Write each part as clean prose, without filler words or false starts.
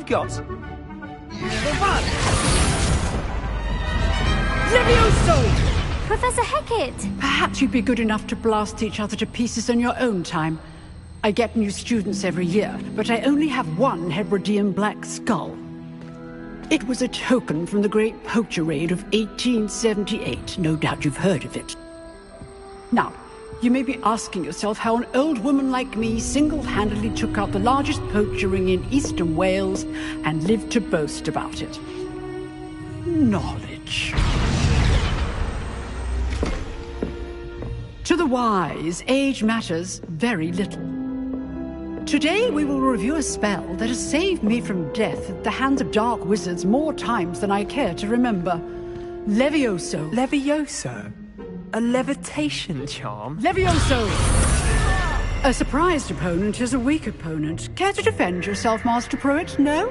you've got. Levioso! Professor Hecat! Perhaps you'd be good enough to blast each other to pieces in your own time. I get new students every year, but I only have one Hebridean black skull. It was a token from the Great Poacher Raid of 1878. No doubt you've heard of it. Now, you may be asking yourself how an old woman like me single-handedly took out the largest poacher ring in eastern Wales and lived to boast about it. Knowledge. To the wise, age matters very little. Today we will review a spell that has saved me from death at the hands of dark wizards more times than I care to remember. Levioso. Levioso? A levitation charm? Levioso! A surprised opponent is a weak opponent. Care to defend yourself, Master Pruitt? No?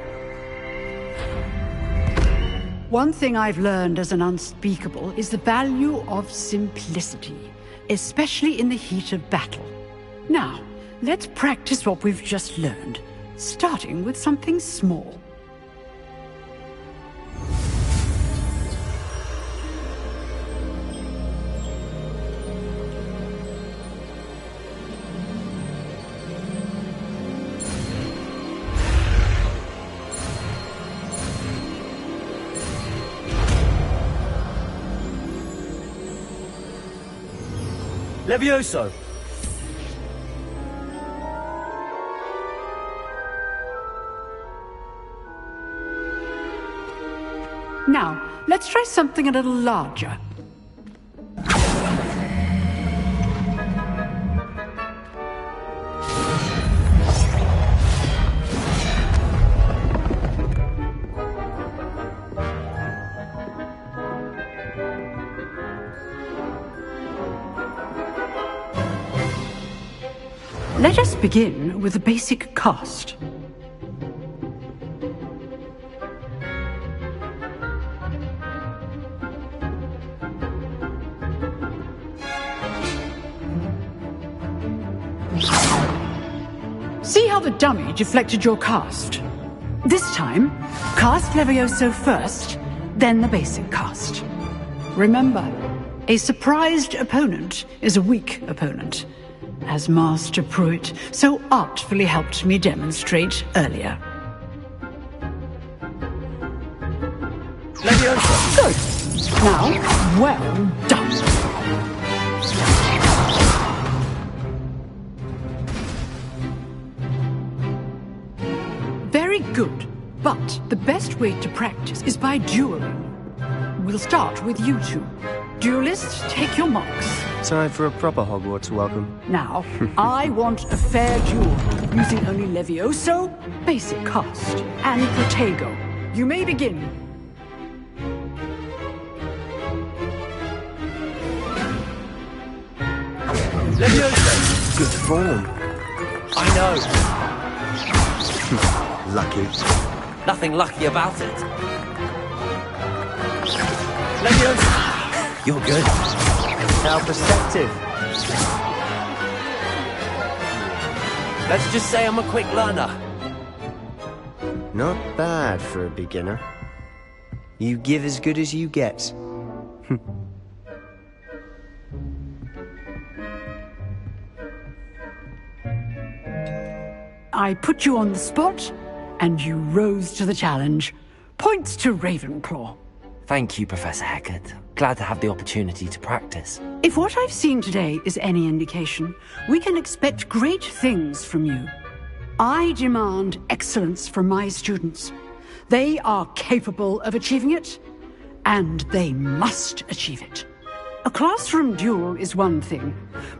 One thing I've learned as an unspeakable is the value of simplicity, especially in the heat of battle. Now, let's practice what we've just learned, starting with something small. Levioso! Now, let's try something a little larger. Let us begin with the basic cast. See how the dummy deflected your cast? This time, cast Levioso first, then the basic cast. Remember, a surprised opponent is a weak opponent, as Master Pruitt so artfully helped me demonstrate earlier. Levioso! Good. Now, well done. Very good, but the best way to practice is by dueling. We'll start with you two. Duelists, take your marks. Time for a proper Hogwarts welcome. Now, I want a fair duel, using only Levioso, basic cast, and Protego. You may begin. Levioso! Good form. I know. Lucky. Nothing lucky about it. Levioso! You're good. How perceptive. Let's just say I'm a quick learner. Not bad for a beginner. You give as good as you get. I put you on the spot, and you rose to the challenge. Points to Ravenclaw. Thank you, Professor Hecat. Glad to have the opportunity to practice. If what I've seen today is any indication, we can expect great things from you. I demand excellence from my students. They are capable of achieving it, and they must achieve it. A classroom duel is one thing,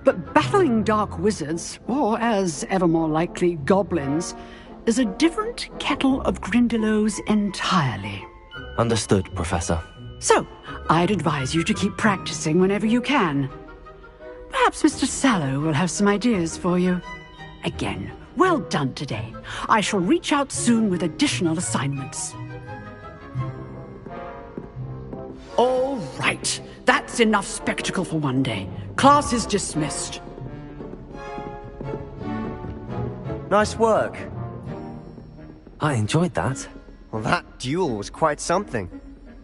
but battling dark wizards, or as ever more likely, goblins, is a different kettle of Grindylows entirely. Understood, Professor. So, I'd advise you to keep practicing whenever you can. Perhaps Mr. Sallow will have some ideas for you. Again, well done today. I shall reach out soon with additional assignments. All right. That's enough spectacle for one day. Class is dismissed. Nice work. I enjoyed that. Well, that duel was quite something.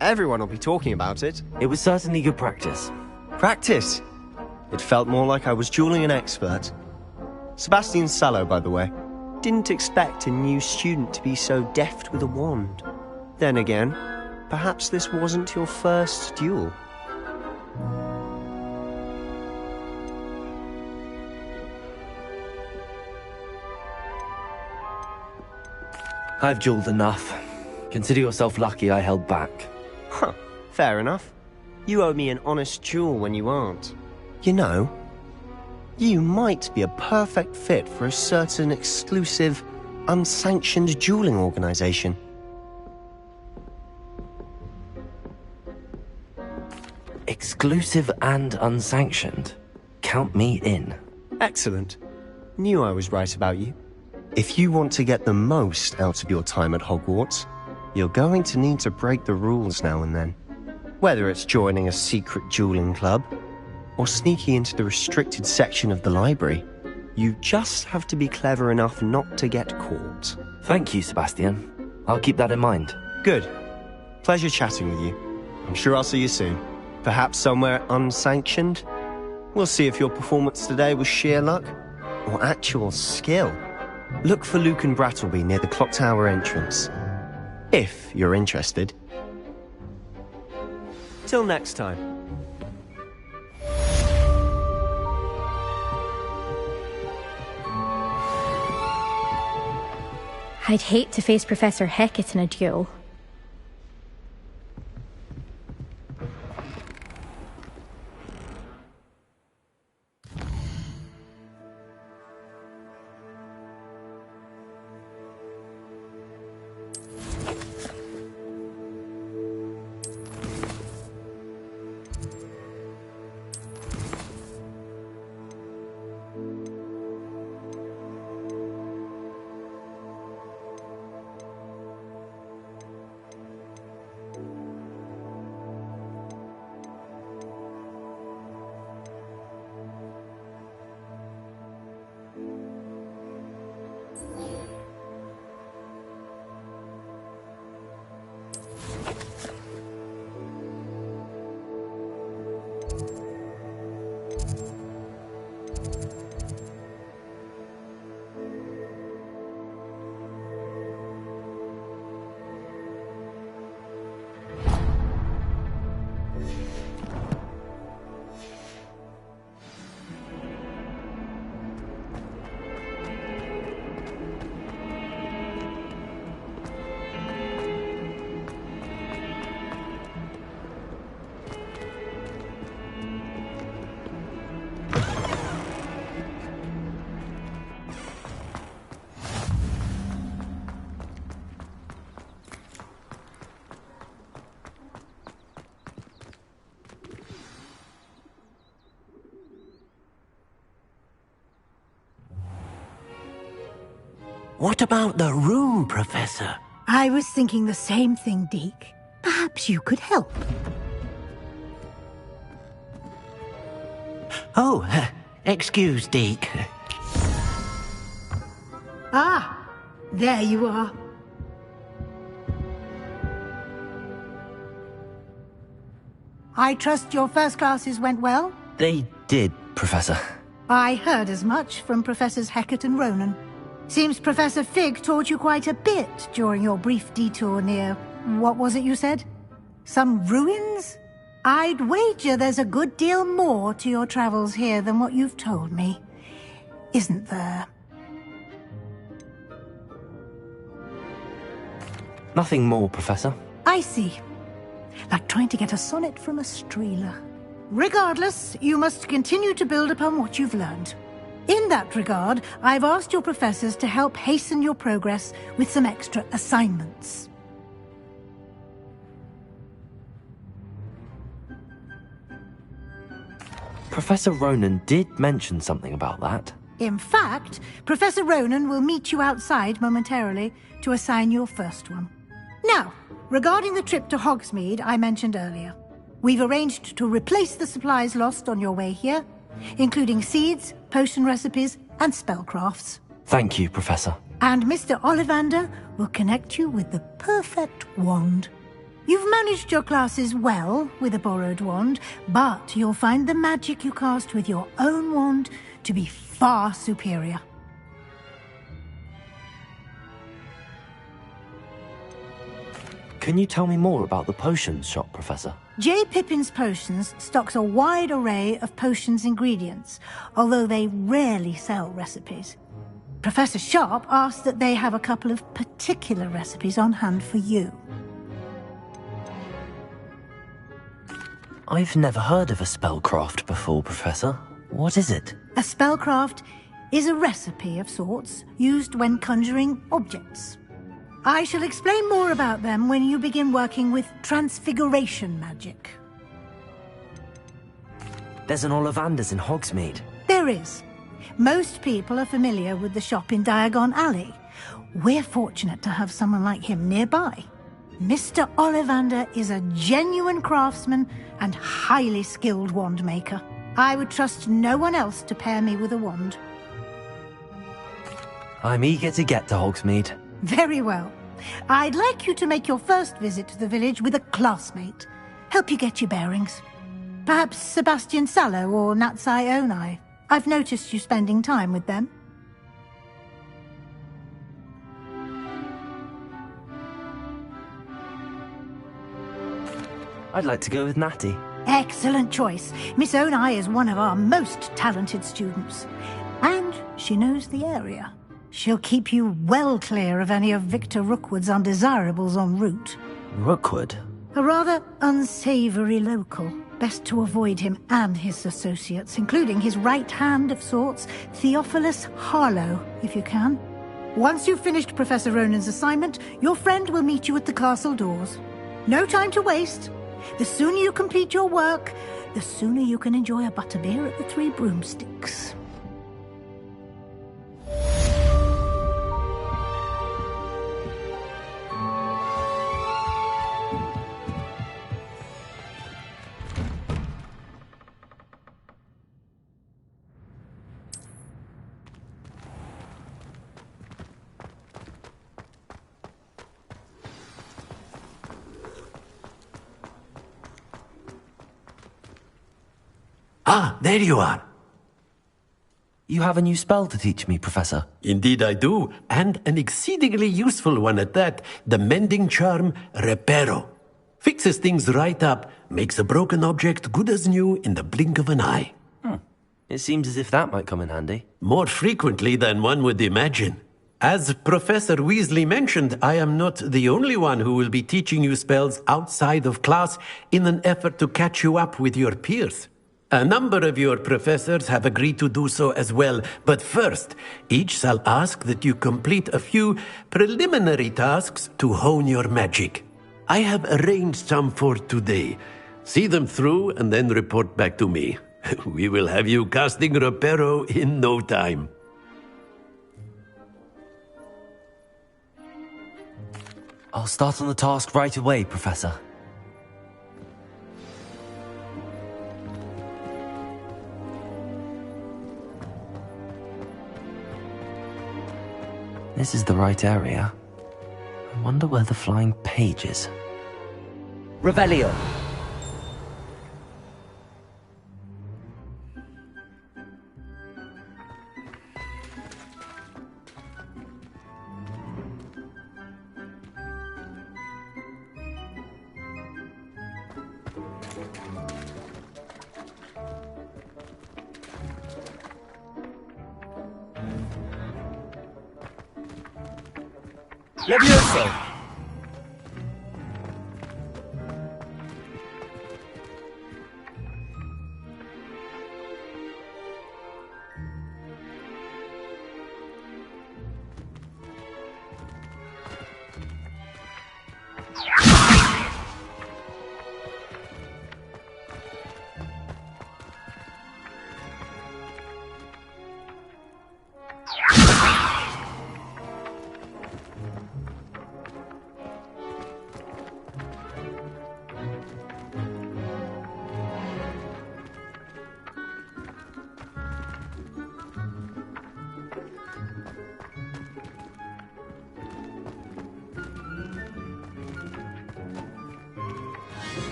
Everyone will be talking about it. It was certainly good practice. Practice? It felt more like I was dueling an expert. Sebastian Sallow, by the way. Didn't expect a new student to be so deft with a wand. Then again, perhaps this wasn't your first duel. I've dueled enough. Consider yourself lucky I held back. Huh, fair enough. You owe me an honest duel when you aren't. You know, you might be a perfect fit for a certain exclusive, unsanctioned dueling organization. Exclusive and unsanctioned. Count me in. Excellent. Knew I was right about you. If you want to get the most out of your time at Hogwarts, you're going to need to break the rules now and then. Whether it's joining a secret dueling club, or sneaking into the restricted section of the library, you just have to be clever enough not to get caught. Thank you, Sebastian. I'll keep that in mind. Good. Pleasure chatting with you. I'm sure I'll see you soon. Perhaps somewhere unsanctioned? We'll see if your performance today was sheer luck, or actual skill. Look for Luke and Brattleby near the clock tower entrance. If you're interested. Till next time. I'd hate to face Professor Hecat in a duel. What about the room, Professor? I was thinking the same thing, Deke. Perhaps you could help. Oh, excuse, Deke. Ah, there you are. I trust your first classes went well? They did, Professor. I heard as much from Professors Hecat and Ronan. Seems Professor Fig taught you quite a bit during your brief detour near... what was it you said? Some ruins? I'd wager there's a good deal more to your travels here than what you've told me. Isn't there? Nothing more, Professor. I see. Like trying to get a sonnet from a streeler. Regardless, you must continue to build upon what you've learned. In that regard, I've asked your professors to help hasten your progress with some extra assignments. Professor Ronan did mention something about that. In fact, Professor Ronan will meet you outside momentarily to assign your first one. Now, regarding the trip to Hogsmeade I mentioned earlier, we've arranged to replace the supplies lost on your way here, including seeds, potion recipes, and spellcrafts. Thank you, Professor. And Mr. Ollivander will connect you with the perfect wand. You've managed your classes well with a borrowed wand, but you'll find the magic you cast with your own wand to be far superior. Can you tell me more about the potions shop, Professor? J. Pippin's Potions stocks a wide array of potions ingredients, although they rarely sell recipes. Professor Sharp asked that they have a couple of particular recipes on hand for you. I've never heard of a spellcraft before, Professor. What is it? A spellcraft is a recipe of sorts used when conjuring objects. I shall explain more about them when you begin working with transfiguration magic. There's an Ollivander's in Hogsmeade. There is. Most people are familiar with the shop in Diagon Alley. We're fortunate to have someone like him nearby. Mr. Ollivander is a genuine craftsman and highly skilled wand maker. I would trust no one else to pair me with a wand. I'm eager to get to Hogsmeade. Very well. I'd like you to make your first visit to the village with a classmate. Help you get your bearings. Perhaps Sebastian Sallow or Natsai Onai. I've noticed you spending time with them. I'd like to go with Natty. Excellent choice. Miss Onai is one of our most talented students. And she knows the area. She'll keep you well clear of any of Victor Rookwood's undesirables en route. Rookwood? A rather unsavory local. Best to avoid him and his associates, including his right hand of sorts, Theophilus Harlow, if you can. Once you've finished Professor Ronan's assignment, your friend will meet you at the castle doors. No time to waste. The sooner you complete your work, the sooner you can enjoy a butterbeer at the Three Broomsticks. Ah, there you are. You have a new spell to teach me, Professor. Indeed I do, and an exceedingly useful one at that. The mending charm, Reparo. Fixes things right up, makes a broken object good as new in the blink of an eye. It seems as if that might come in handy. More frequently than one would imagine. As Professor Weasley mentioned, I am not the only one who will be teaching you spells outside of class in an effort to catch you up with your peers. A number of your professors have agreed to do so as well, but first, each shall ask that you complete a few preliminary tasks to hone your magic. I have arranged some for today. See them through and then report back to me. We will have you casting Reparo in no time. I'll start on the task right away, Professor. This is the right area. I wonder where the flying page is. Revelio. Levioso.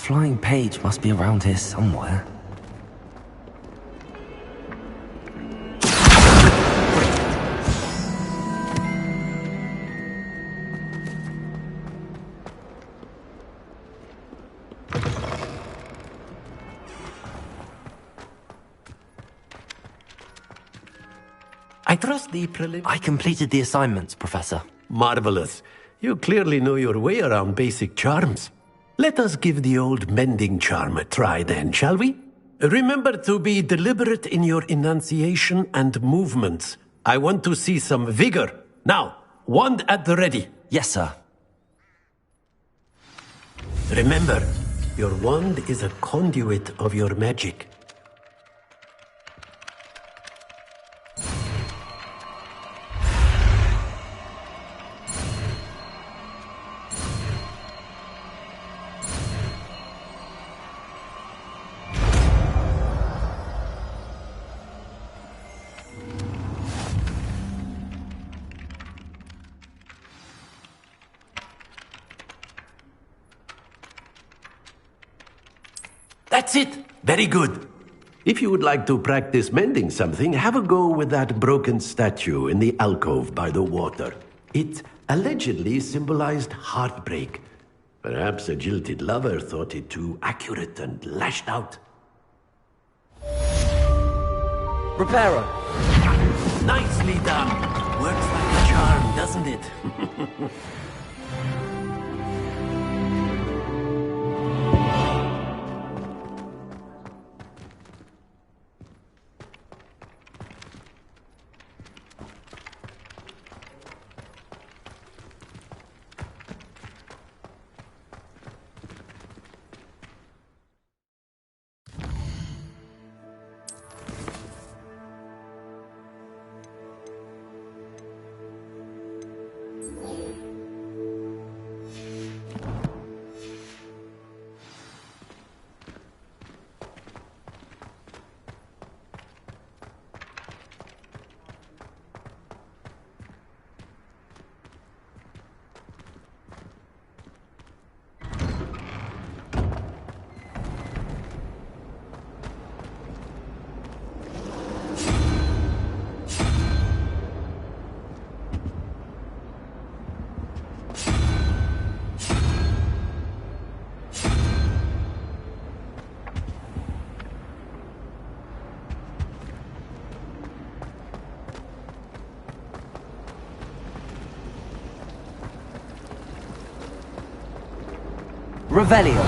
flying page must be around here somewhere. I trust the I completed the assignments, Professor. Marvelous. You clearly know your way around basic charms. Let us give the old mending charm a try then, shall we? Remember to be deliberate in your enunciation and movements. I want to see some vigor. Now, wand at the ready. Yes, sir. Remember, your wand is a conduit of your magic. That's it. Very good. If you would like to practice mending something, have a go with that broken statue in the alcove by the water. It allegedly symbolized heartbreak. Perhaps a jilted lover thought it too accurate and lashed out. Reparo! Nicely done. Works like a charm, doesn't it? Revelio.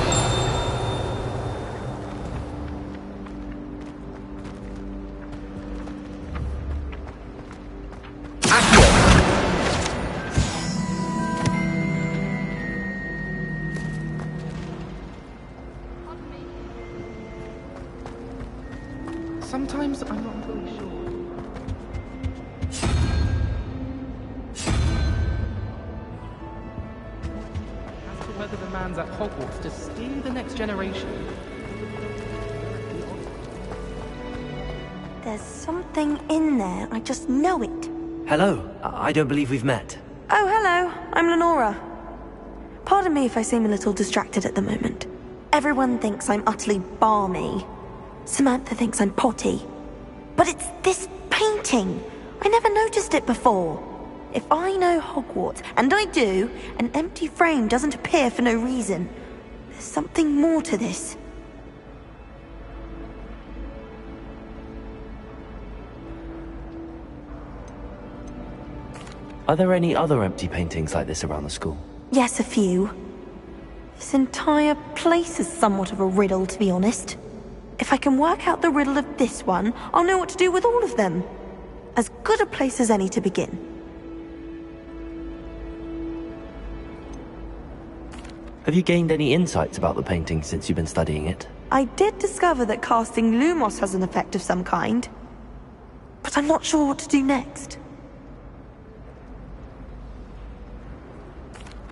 Sometimes I'm not really sure. As to whether the man's at Hogwarts to steer the next generation. There's something in there. I just know it. Hello. I don't believe we've met. Oh, hello. I'm Lenora. Pardon me if I seem a little distracted at the moment. Everyone thinks I'm utterly balmy. Samantha thinks I'm potty. But it's this painting. I never noticed it before. If I know Hogwarts, and I do, an empty frame doesn't appear for no reason. There's something more to this. Are there any other empty paintings like this around the school? Yes, a few. This entire place is somewhat of a riddle, to be honest. If I can work out the riddle of this one, I'll know what to do with all of them. As good a place as any to begin. Have you gained any insights about the painting since you've been studying it? I did discover that casting Lumos has an effect of some kind. But I'm not sure what to do next.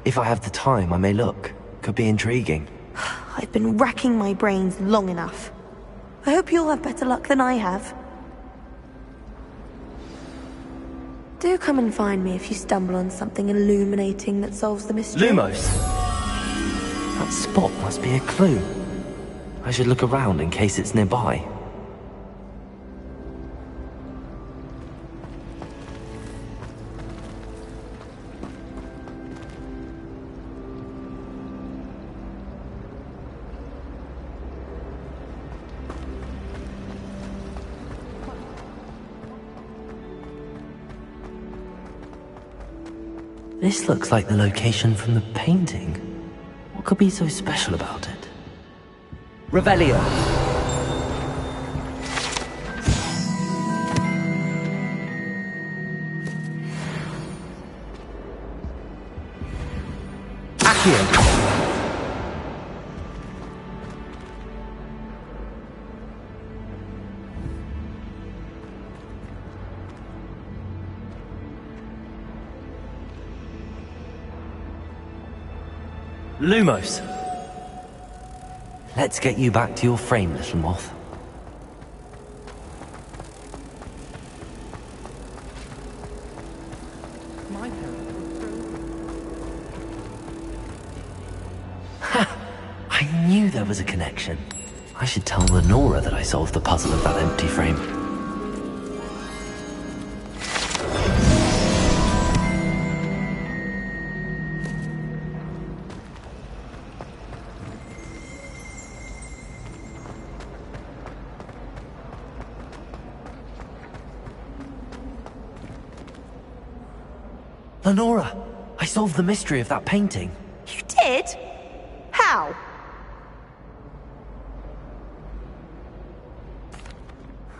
If I have the time, I may look. Could be intriguing. I've been racking my brains long enough. I hope you'll have better luck than I have. Do come and find me if you stumble on something illuminating that solves the mystery. Lumos! That spot must be a clue. I should look around in case it's nearby. This looks like the location from the painting. What could be so special about it? Revelio! Accio! Lumos! Let's get you back to your frame, little moth. My parents were Ha! I knew there was a connection. I should tell Lenora that I solved the puzzle of that empty frame. Lenora, I solved the mystery of that painting. You did? How?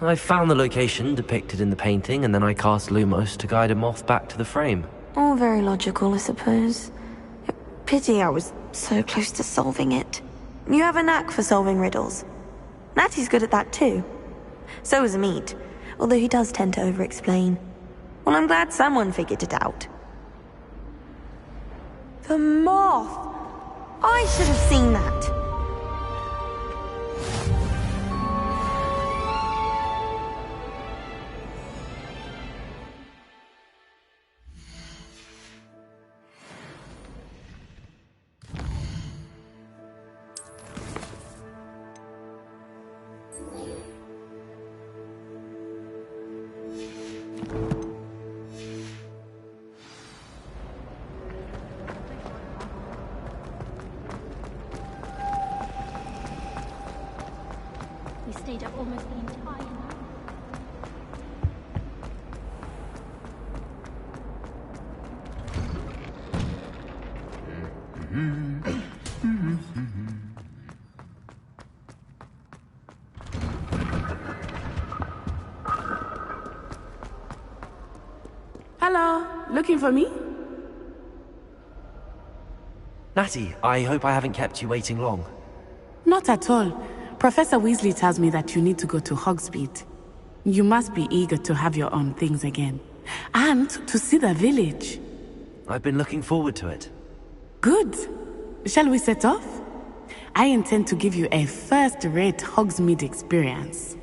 I found the location depicted in the painting, and then I cast Lumos to guide a moth back to the frame. All very logical, I suppose. Pity I was so close to solving it. You have a knack for solving riddles. Natty's good at that too. So is Amit, although he does tend to over-explain. Well, I'm glad someone figured it out. The moth! I should have seen that. We stayed up almost the entire night. Hello, looking for me? Natty, I hope I haven't kept you waiting long. Not at all. Professor Weasley tells me that you need to go to Hogsmeade. You must be eager to have your own things again. And to see the village. I've been looking forward to it. Good. Shall we set off? I intend to give you a first-rate Hogsmeade experience.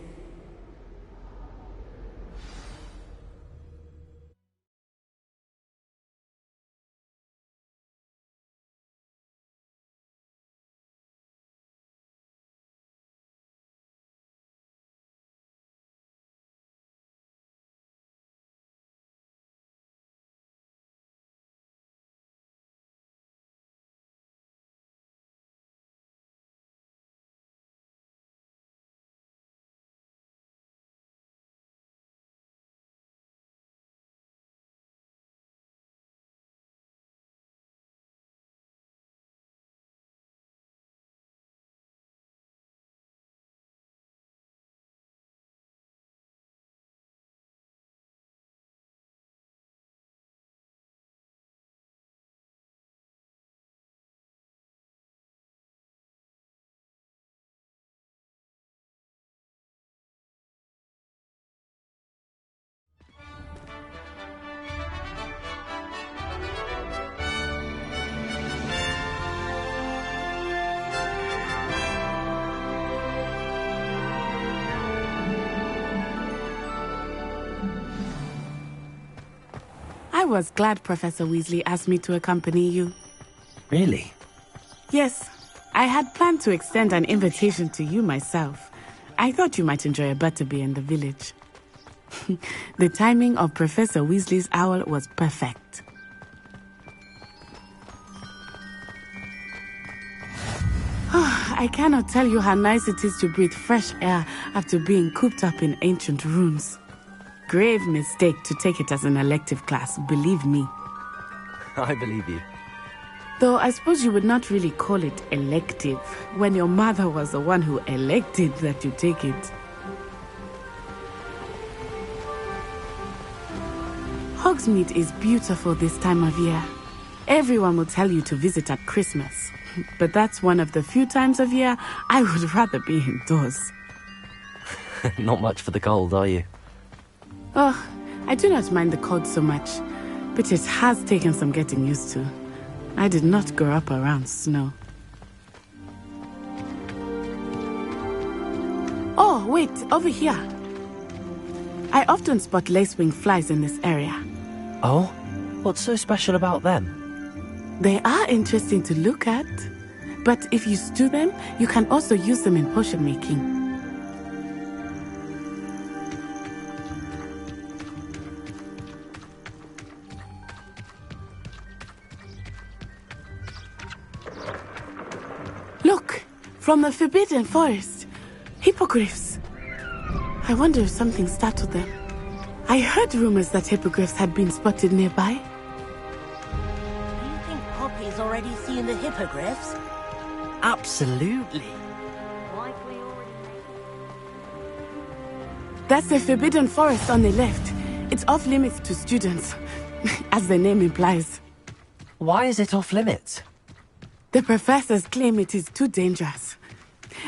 I was glad Professor Weasley asked me to accompany you. Really? Yes, I had planned to extend an invitation to you myself. I thought you might enjoy a butterbeer in the village. The timing of Professor Weasley's owl was perfect. I cannot tell you how nice it is to breathe fresh air after being cooped up in ancient ruins. Grave mistake to take it as an elective class, believe me. I believe you. Though I suppose you would not really call it elective when your mother was the one who elected that you take it. Hogsmeade is beautiful this time of year. Everyone will tell you to visit at Christmas. But that's one of the few times of year I would rather be indoors. Not much for the cold, are you? Oh, I do not mind the cold so much, but it has taken some getting used to. I did not grow up around snow. Oh, wait, over here. I often spot lacewing flies in this area. Oh? What's so special about them? They are interesting to look at, but if you stew them, you can also use them in potion making. Look, from the Forbidden Forest, hippogriffs. I wonder if something startled them. I heard rumors that hippogriffs had been spotted nearby. Poppy's already seen the hippogriffs? Absolutely. That's the Forbidden Forest on the left. It's off limits to students, as the name implies. Why is it off limits? The professors claim it is too dangerous.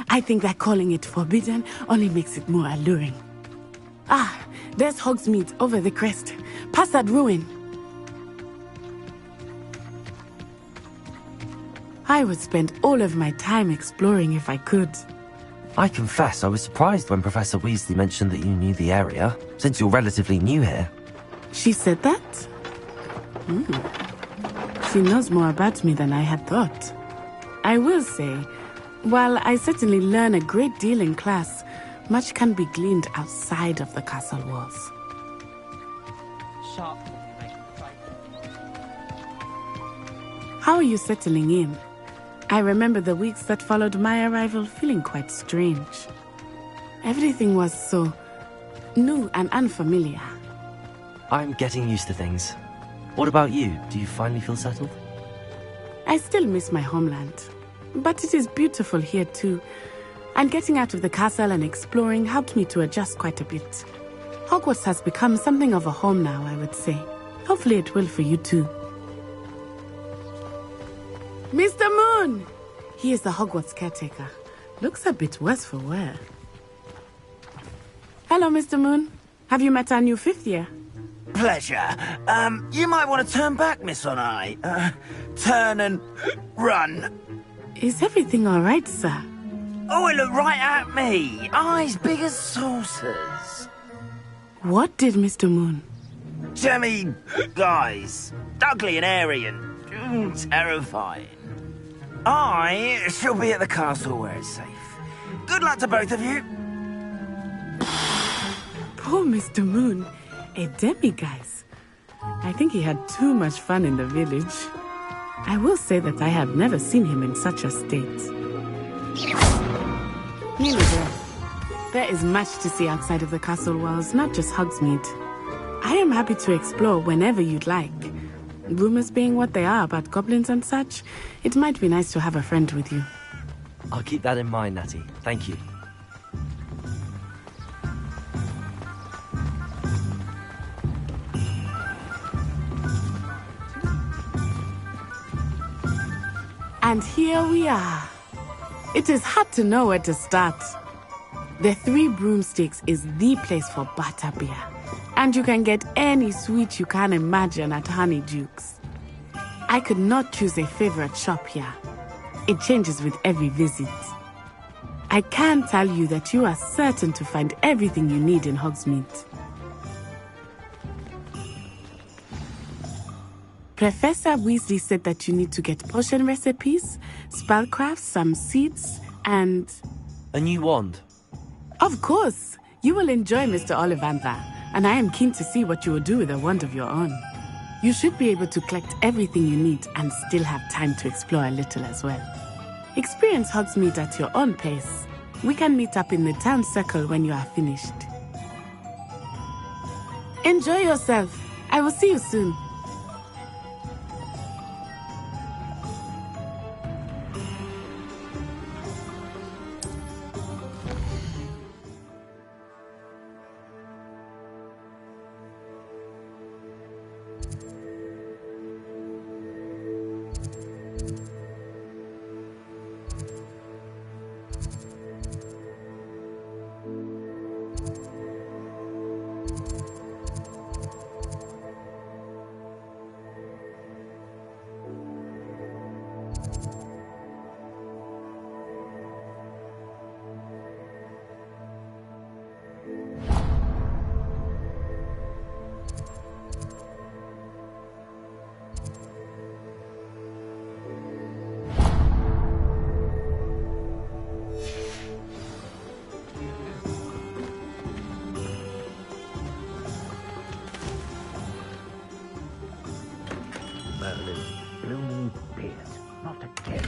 I think that calling it forbidden only makes it more alluring. Ah, there's Hogsmeade over the crest. Past that ruin. I would spend all of my time exploring if I could. I confess I was surprised when Professor Weasley mentioned that you knew the area, since you're relatively new here. She said that? She knows more about me than I had thought. I will say, while I certainly learn a great deal in class, much can be gleaned outside of the castle walls. Sharp. How are you settling in? I remember the weeks that followed my arrival feeling quite strange. Everything was so new and unfamiliar. I'm getting used to things. What about you? Do you finally feel settled? I still miss my homeland, but it is beautiful here too. And getting out of the castle and exploring helped me to adjust quite a bit. Hogwarts has become something of a home now, I would say. Hopefully it will for you too. Mr. Moon! He is the Hogwarts caretaker. Looks a bit worse for wear. Hello, Mr. Moon. Have you met our new fifth year? Pleasure. You might want to turn back, Miss On-Eye. Turn and run. Is everything all right, sir? Oh, it looked right at me. Eyes big as saucers. What did Mr. Moon? Jemmy guys. Ugly and airy and terrifying. I shall be at the castle where it's safe. Good luck to both of you. Poor Mr. Moon. A demiguise. I think he had too much fun in the village. I will say that I have never seen him in such a state. Nearly there. There is much to see outside of the castle walls, not just Hogsmeade. I am happy to explore whenever you'd like. Rumors being what they are about goblins and such, it might be nice to have a friend with you. I'll keep that in mind, Natty. Thank you. And here we are. It is hard to know where to start. The Three Broomsticks is the place for butterbeer. And you can get any sweet you can imagine at Honeyduke's. I could not choose a favorite shop here. It changes with every visit. I can tell you that you are certain to find everything you need in Hogsmeade. Professor Weasley said that you need to get potion recipes, spellcrafts, some seeds, and... A new wand. Of course! You will enjoy Mr. Ollivander, and I am keen to see what you will do with a wand of your own. You should be able to collect everything you need and still have time to explore a little as well. Experience Hogsmeade at your own pace. We can meet up in the town circle when you are finished. Enjoy yourself. I will see you soon. Blooming beard. Not again.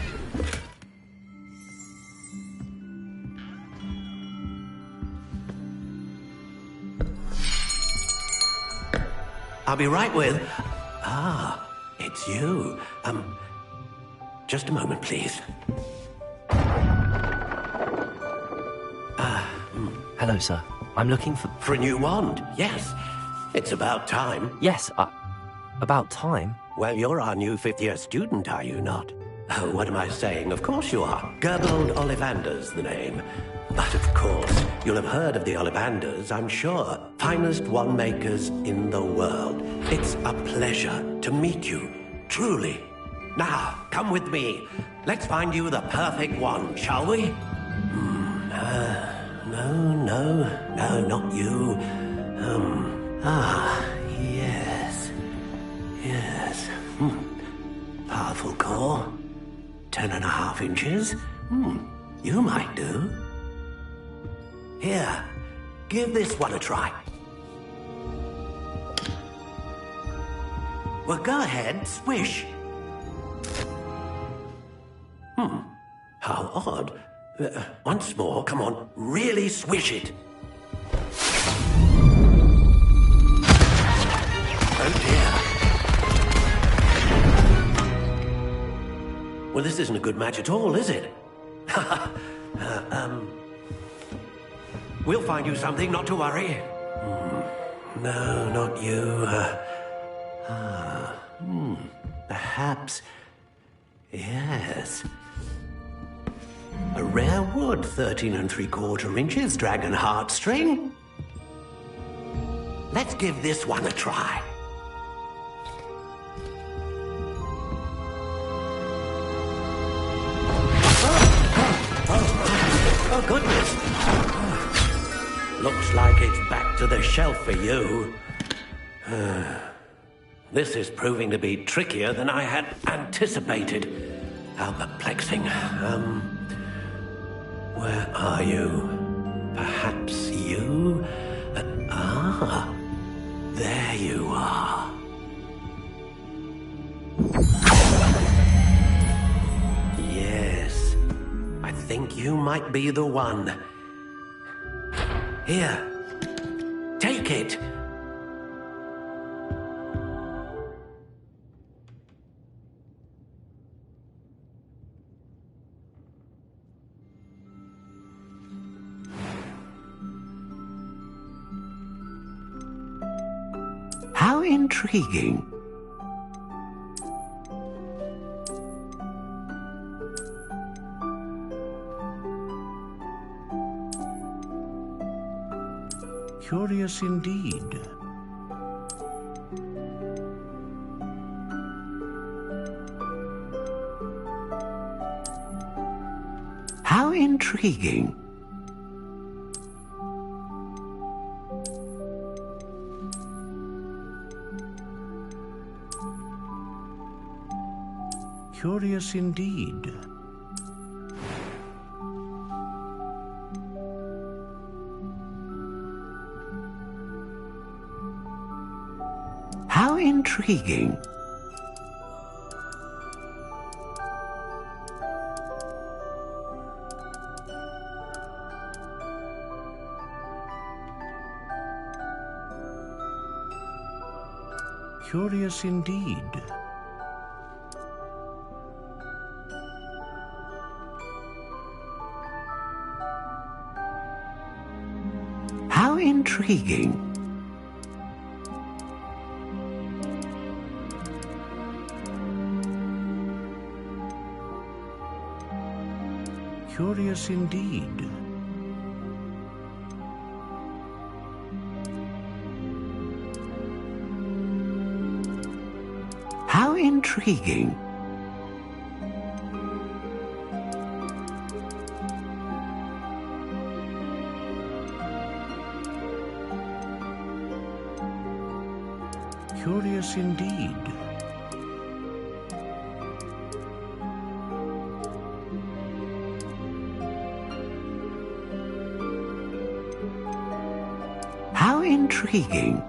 I'll be right with... Ah, it's you. Just a moment, please. Hello, sir. I'm looking for... For a new wand, yes. It's about time. Yes, about time? Well, you're our new fifth-year student, are you not? Oh, what am I saying? Of course you are. Gerbold Ollivander's the name. But of course, you'll have heard of the Ollivanders, I'm sure. Finest wand makers in the world. It's a pleasure to meet you, truly. Now, come with me. Let's find you the perfect wand, shall we? No, not you. Yes. Powerful core. 10.5 inches. You might do. Here, give this one a try. Well, go ahead, swish. How odd. Once more, come on, really swish it. Oh dear. Well, this isn't a good match at all, is it? We'll find you something, not to worry. No, not you. Perhaps... Yes. A rare wood, 13 3/4 inches, dragon heartstring. Let's give this one a try. Oh, goodness. Looks like it's back to the shelf for you. This is proving to be trickier than I had anticipated. How perplexing. Where are you? Perhaps you? There you are. Yes, I think you might be the one. Here, take it. How intriguing. Curious indeed. How intriguing. Curious indeed. How intriguing. Curious indeed. How intriguing. Curious indeed. How intriguing. Curious indeed. How intriguing.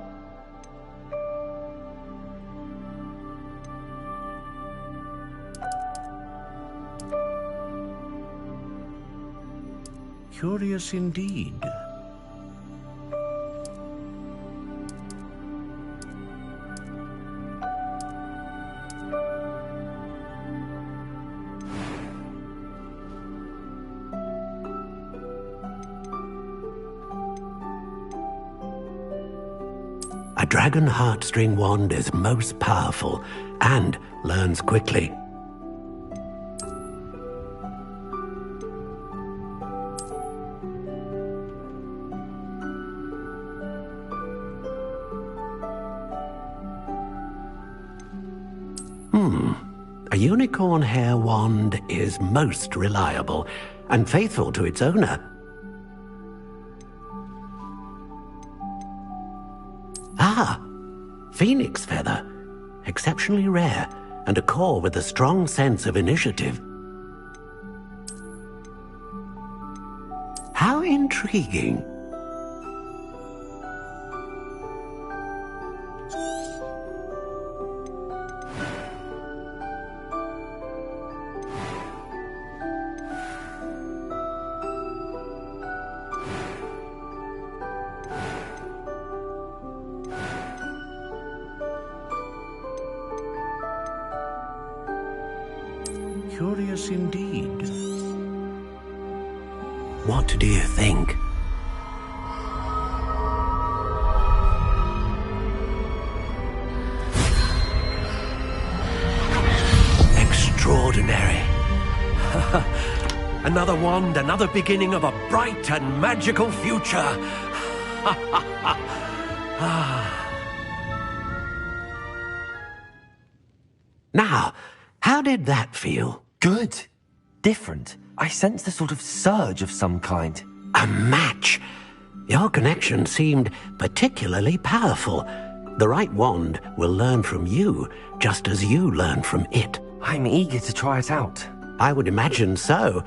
Curious indeed. A dragon heartstring wand is most powerful and learns quickly. A unicorn hair wand is most reliable and faithful to its owner. Ah, phoenix feather. Exceptionally rare, and a core with a strong sense of initiative. How intriguing. Curious indeed. What do you think? Extraordinary. Another wand, another beginning of a bright and magical future. Now, how did that feel? Good. Different. I sensed a sort of surge of some kind. A match. Your connection seemed particularly powerful. The right wand will learn from you, just as you learn from it. I'm eager to try it out. I would imagine so.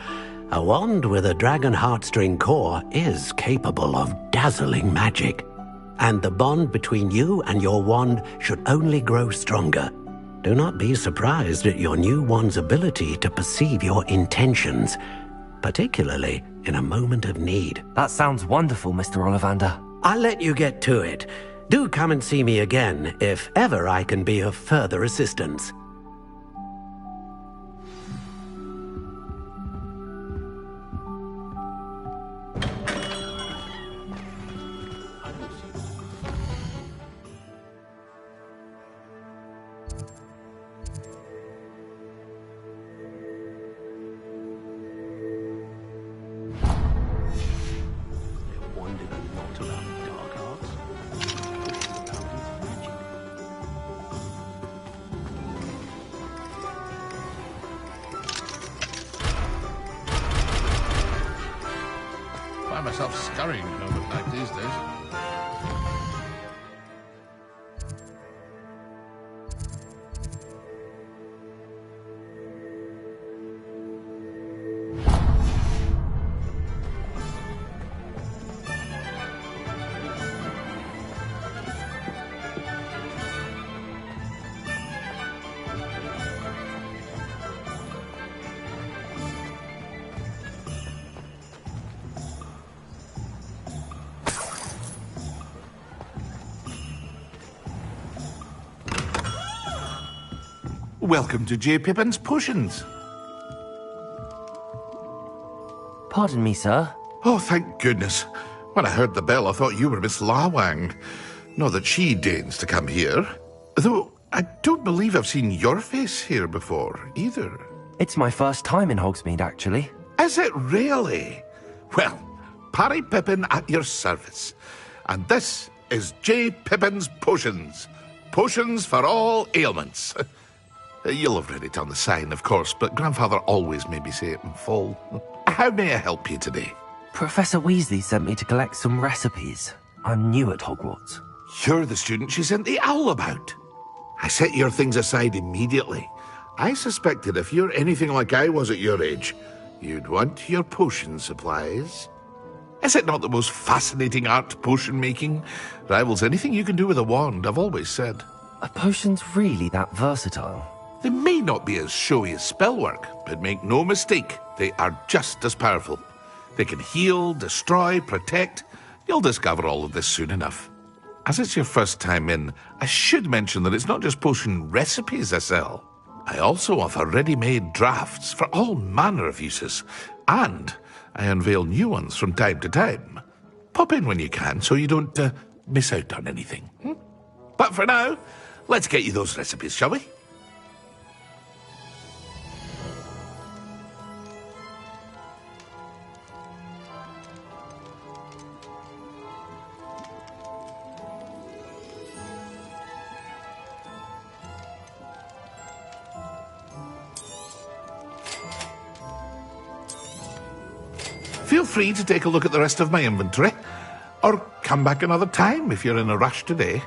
A wand with a dragon heartstring core is capable of dazzling magic. And the bond between you and your wand should only grow stronger. Do not be surprised at your new wand's ability to perceive your intentions, particularly in a moment of need. That sounds wonderful, Mr. Ollivander. I'll let you get to it. Do come and see me again if ever I can be of further assistance. Find myself scurrying home at night these days. Welcome to J. Pippin's Potions. Pardon me, sir. Oh, thank goodness. When I heard the bell, I thought you were Miss Lawang. Not that she deigns to come here. Though I don't believe I've seen your face here before, either. It's my first time in Hogsmeade, actually. Is it really? Well, Parry Pippin at your service. And this is J. Pippin's Potions. Potions for all ailments. You'll have read it on the sign, of course, but Grandfather always made me say it in full. How may I help you today? Professor Weasley sent me to collect some recipes. I'm new at Hogwarts. You're the student she sent the owl about. I set your things aside immediately. I suspected if you're anything like I was at your age, you'd want your potion supplies. Is it not the most fascinating art, potion making? Rivals anything you can do with a wand, I've always said. Are potions really that versatile? They may not be as showy as spellwork, but make no mistake, they are just as powerful. They can heal, destroy, protect. You'll discover all of this soon enough. As it's your first time in, I should mention that it's not just potion recipes I sell. I also offer ready-made drafts for all manner of uses, and I unveil new ones from time to time. Pop in when you can so you don't miss out on anything. But for now, let's get you those recipes, shall we? Feel free to take a look at the rest of my inventory, or come back another time if you're in a rush today.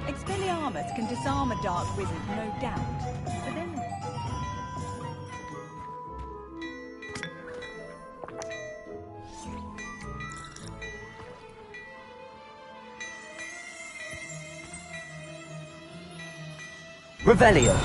Expelliarmus can disarm a dark wizard, no doubt. But then... Revelio.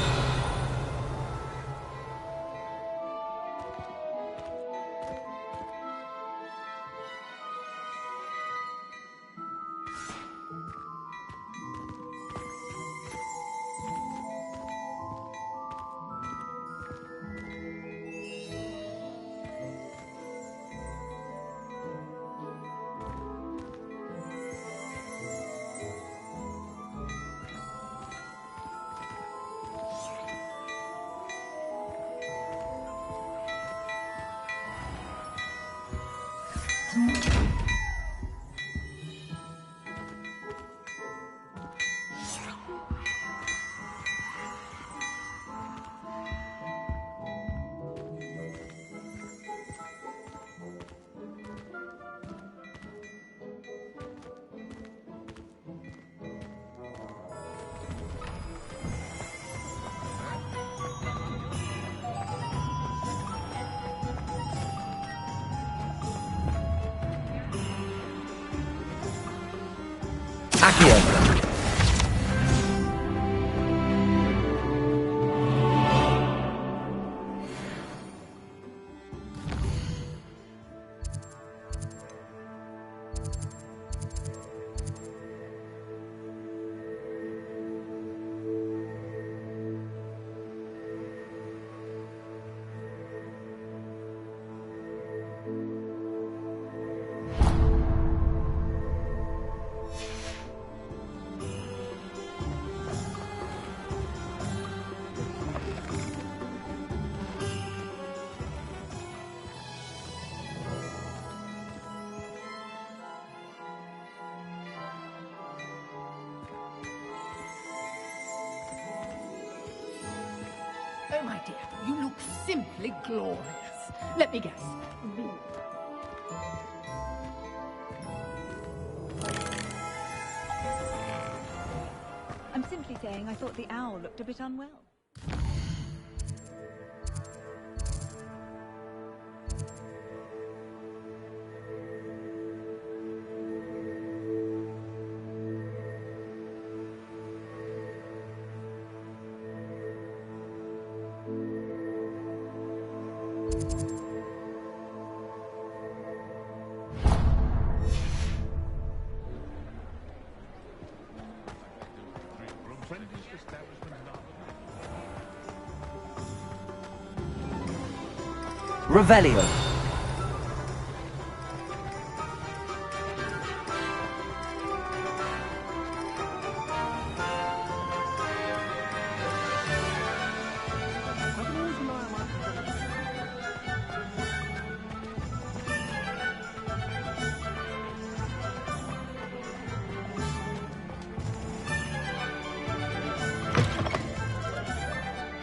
Accio. Oh, my dear, you look simply glorious. Let me guess. I'm simply saying I thought the owl looked a bit unwell. Revelio.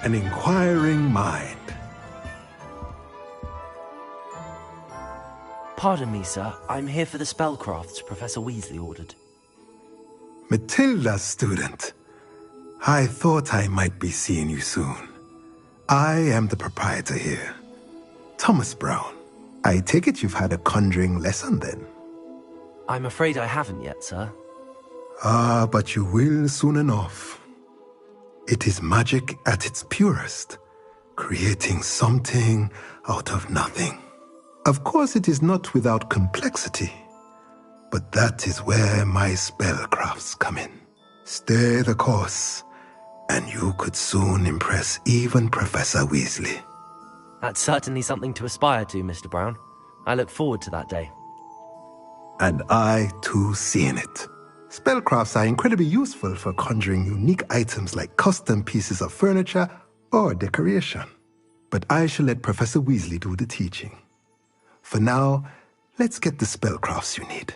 An inquiring mind. Pardon me, sir. I'm here for the spellcrafts Professor Weasley ordered. Matilda's student. I thought I might be seeing you soon. I am the proprietor here, Thomas Brown. I take it you've had a conjuring lesson then? I'm afraid I haven't yet, sir. Ah, but you will soon enough. It is magic at its purest, creating something out of nothing. Of course, it is not without complexity, but that is where my spellcrafts come in. Stay the course, and you could soon impress even Professor Weasley. That's certainly something to aspire to, Mr. Brown. I look forward to that day. And I, too, seeing it. Spellcrafts are incredibly useful for conjuring unique items like custom pieces of furniture or decoration. But I shall let Professor Weasley do the teaching. For now, let's get the spellcrafts you need.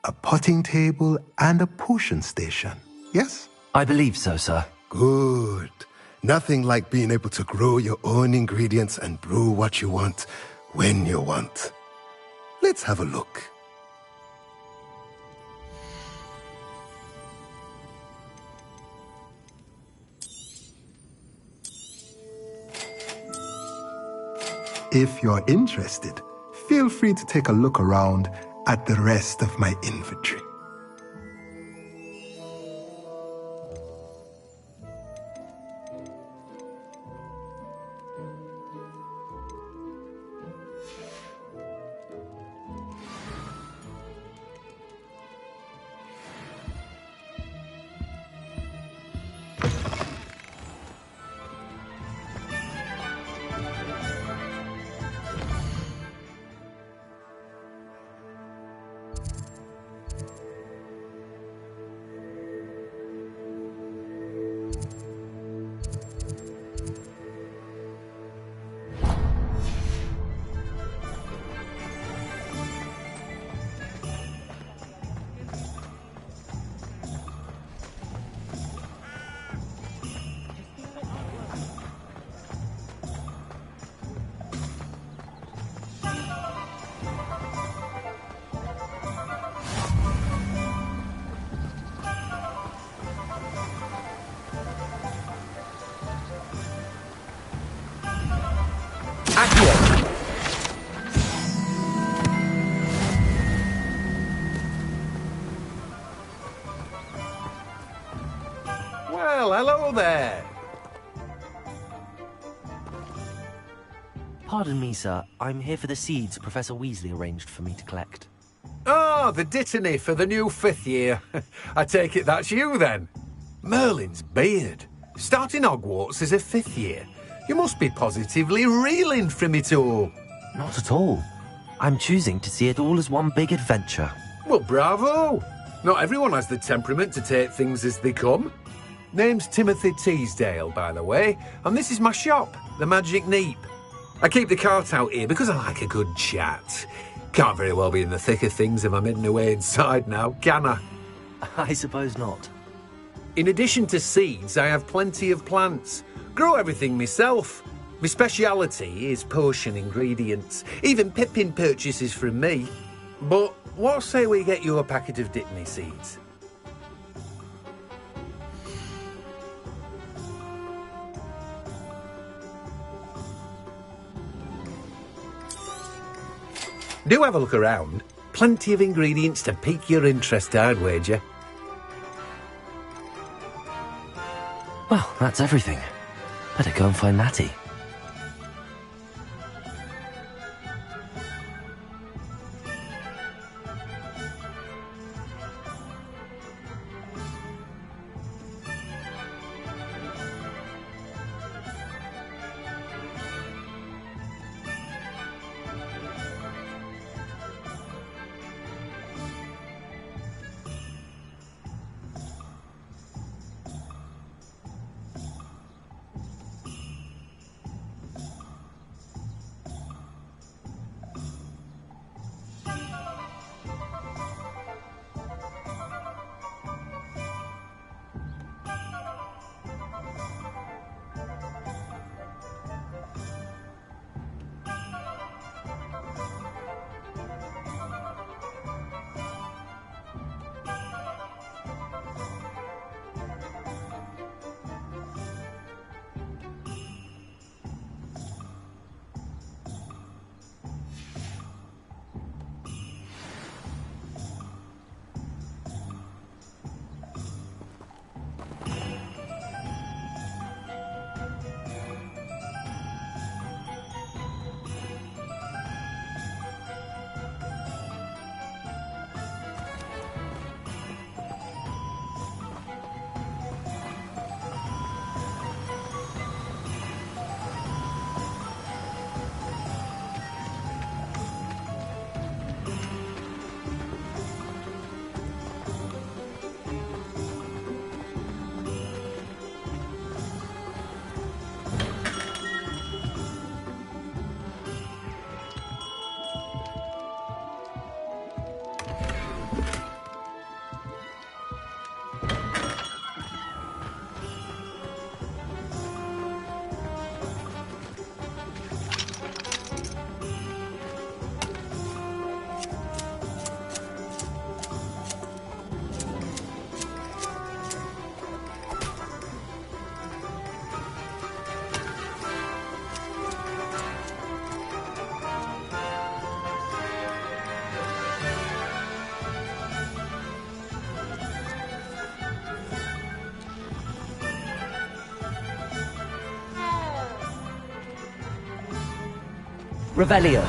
A potting table and a potion station, yes? I believe so, sir. Good. Nothing like being able to grow your own ingredients and brew what you want when you want. Let's have a look. If you're interested, feel free to take a look around at the rest of my inventory. hello there. Pardon me, sir. I'm here for the seeds Professor Weasley arranged for me to collect. Oh, the dittany for the new 5th year. I take it that's you, then. Merlin's beard. Starting Hogwarts as a 5th year. You must be positively reeling from it all. Not at all. I'm choosing to see it all as one big adventure. Well, bravo. Not everyone has the temperament to take things as they come. Name's Timothy Teasdale, by the way, and this is my shop, the Magic Neep. I keep the cart out here because I like a good chat. Can't very well be in the thick of things if I'm hidden away inside now, can I? I suppose not. In addition to seeds, I have plenty of plants. Grow everything myself. My speciality is potion ingredients. Even Pippin purchases from me. But what say we get you a packet of Dittany seeds? Do have a look around. Plenty of ingredients to pique your interest, I'd wager. Well, that's everything. Better go and find Natty. Revelio.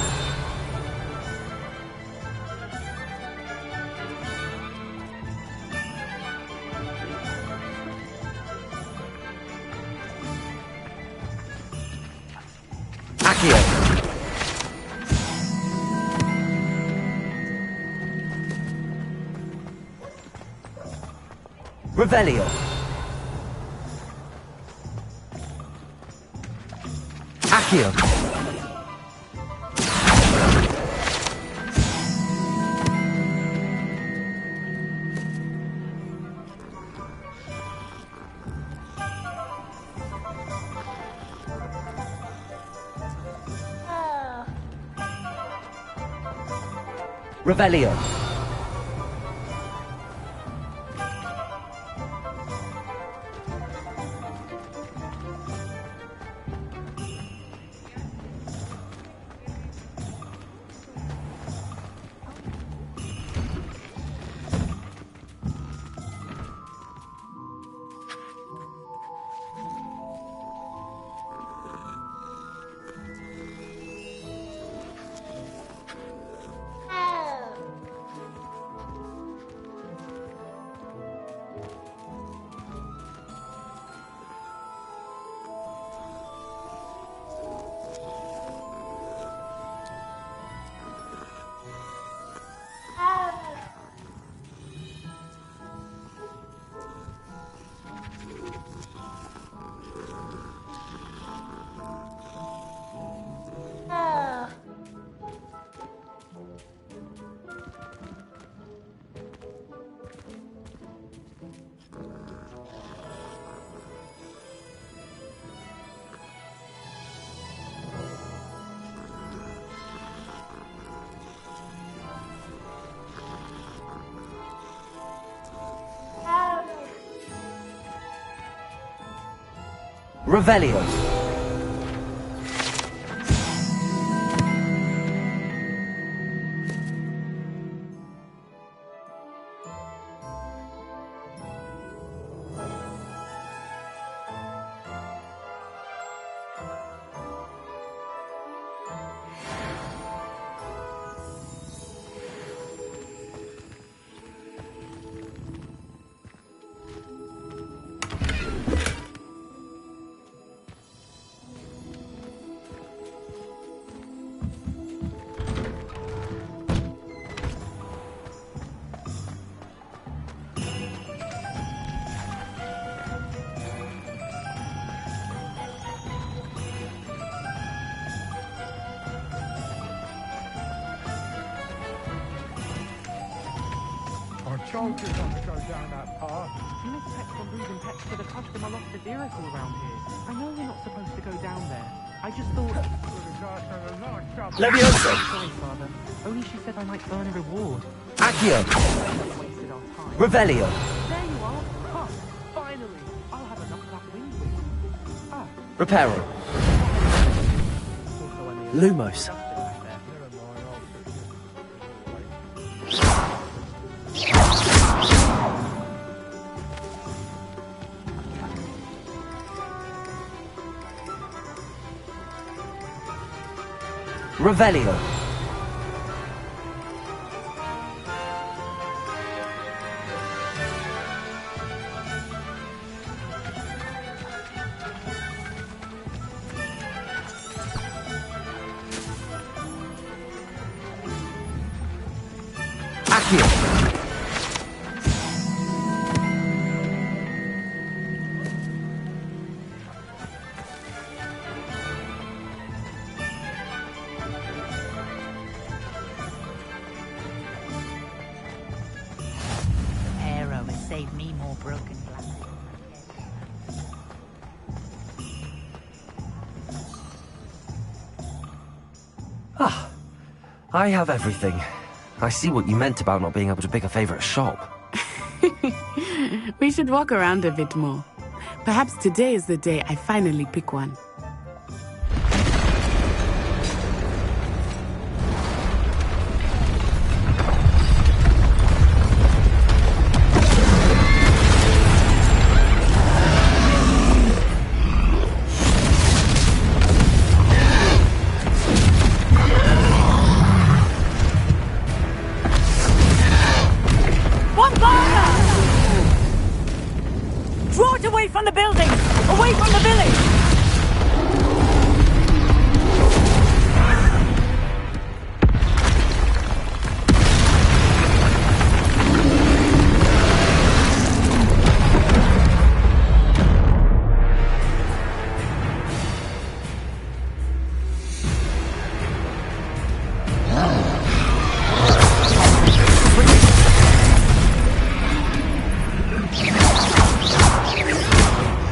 Accio. Revelio. Accio. Revelio. Revelio. Told you not to go down that path. You miss pets from losing pets to the customer lost a vehicle around here. I know we're not supposed to go down there. I just thought... Levioso! Sorry, Father. Only she said I might earn a reward. Accio! Wasted our time. Revelio. There you are. Huh. Finally. I'll have enough of that wind with. Ah. Reparo. Lumos. Revelio. Accio. Save me more broken glass. Ah, I have everything. I see what you meant about not being able to pick a favorite shop. We should walk around a bit more. Perhaps today is the day I finally pick one. Draw it away from the building! Away from the village!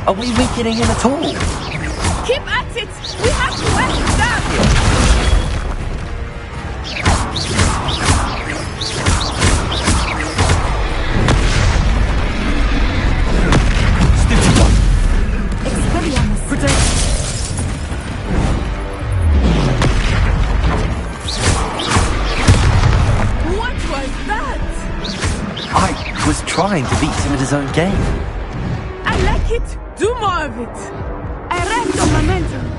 Are we weakening him at all? Keep at it! We have to let him down! Stupid one! Expelliarmus! Protect! What was that? I was trying to beat him at his own game. I like it! Do more of it! Arresto momentum!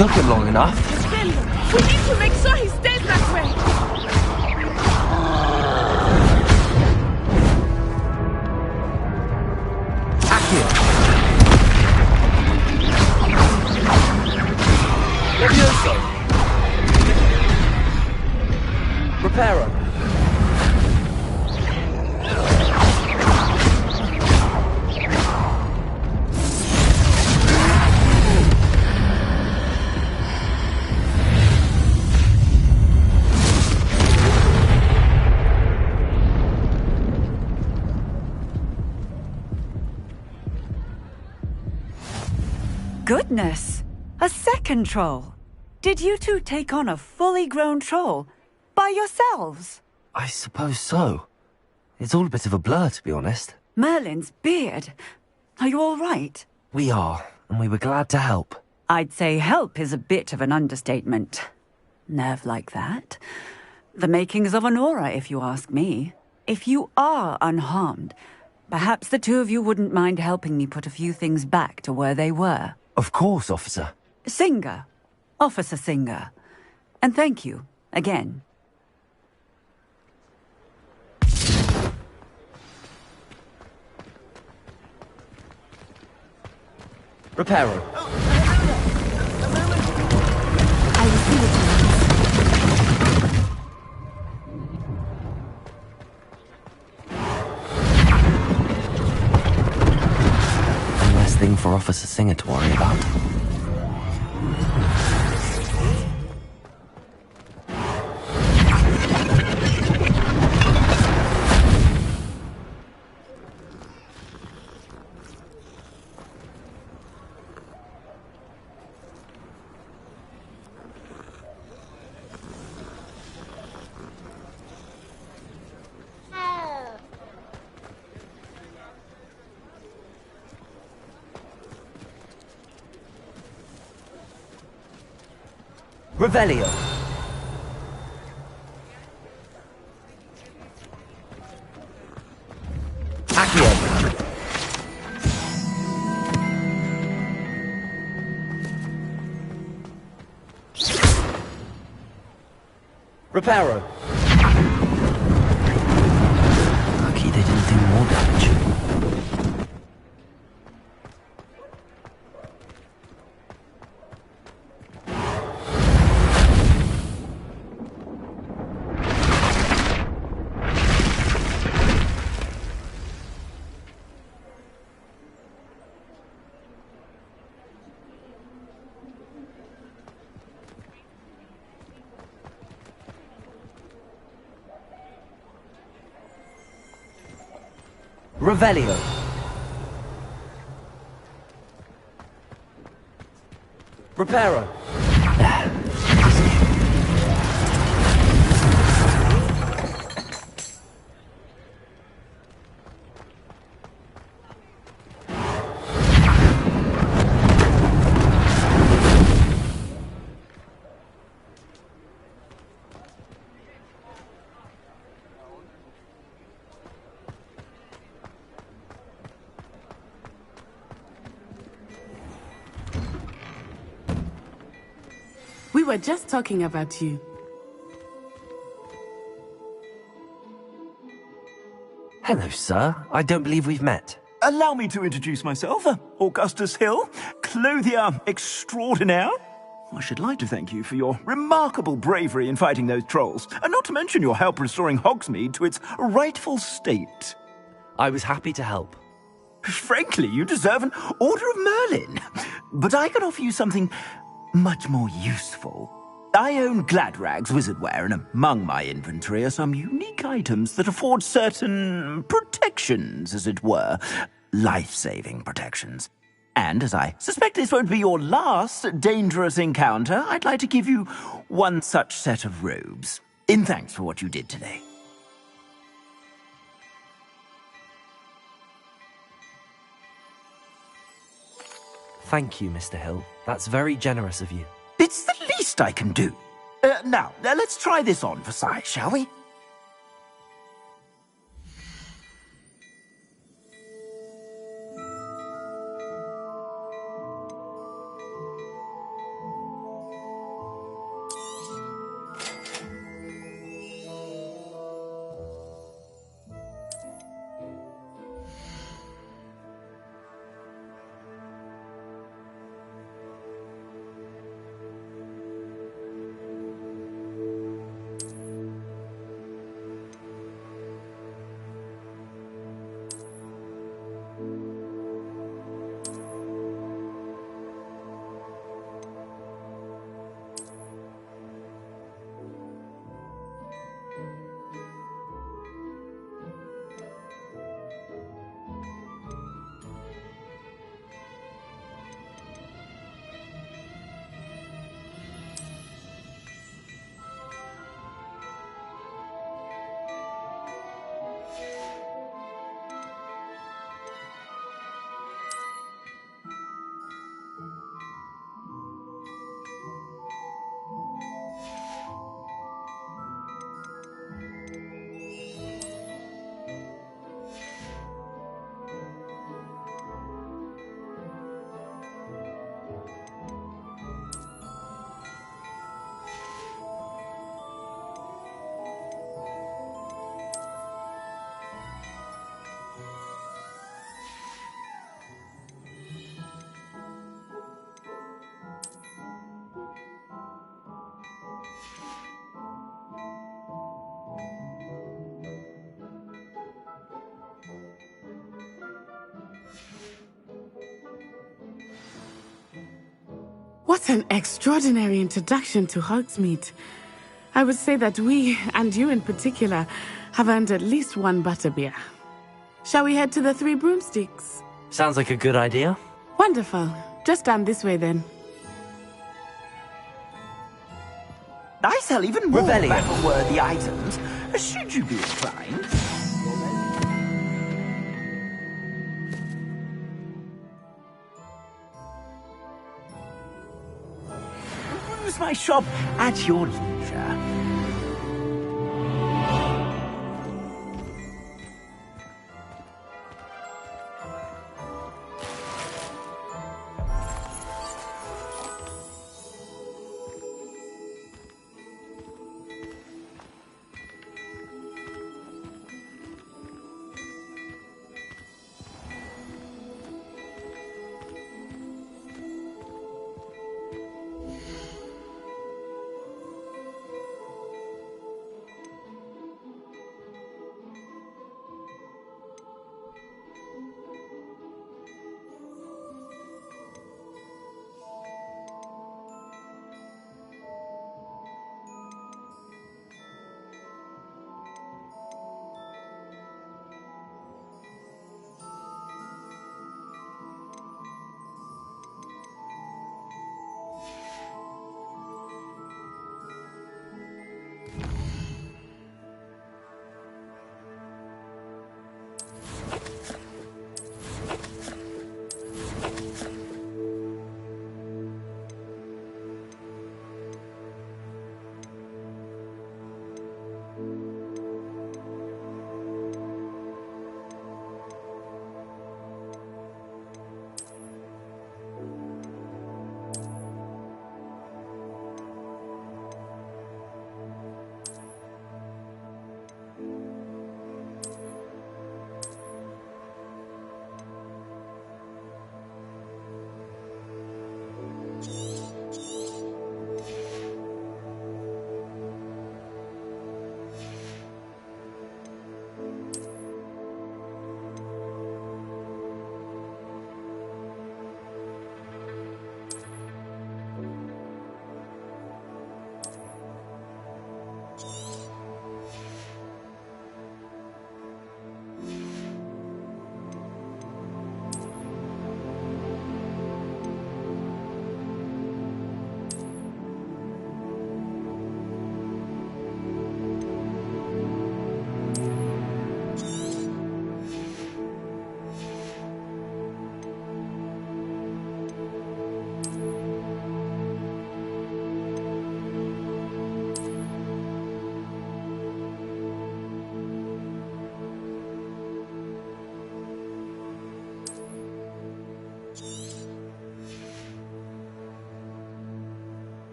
Took him long enough. We need to make sure he stays that way. Accio. Levioso. Reparo. goodness! A second troll! Did you two take on a fully grown troll? By yourselves? I suppose so. It's all a bit of a blur, to be honest. Merlin's beard. Are you all right? We are, and we were glad to help. I'd say help is a bit of an understatement. Nerve like that. The makings of an aura, if you ask me. If you are unharmed, perhaps the two of you wouldn't mind helping me put a few things back to where they were. Of course, officer. Singer. Officer Singer. And thank you, again. Reparo. I will see what One less thing for Officer Singer to worry about. Revelio. Accio. Reparo. Lucky they didn't do more damage. Revelio. Reparo. We were just talking about you. Hello, sir. I don't believe we've met. Allow me to introduce myself, Augustus Hill, clothier extraordinaire. I should like to thank you for your remarkable bravery in fighting those trolls, and not to mention your help restoring Hogsmeade to its rightful state. I was happy to help. Frankly, you deserve an Order of Merlin. But I can offer you something much more useful. I own Gladrag's wizardware, and among my inventory are some unique items that afford certain protections, as it were. Life-saving protections. And as I suspect this won't be your last dangerous encounter, I'd like to give you one such set of robes, in thanks for what you did today. Thank you, Mr. Hill. That's very generous of you. It's the least I can do. Now, let's try this on for size, shall we? What an extraordinary introduction to Hogsmeade. I would say that we, and you in particular, have earned at least one butterbeer. Shall we head to the Three Broomsticks? Sounds like a good idea. Wonderful. Just down this way then. I sell even more Revelio. battle-worthy items, should you be inclined. Use my shop at your leisure.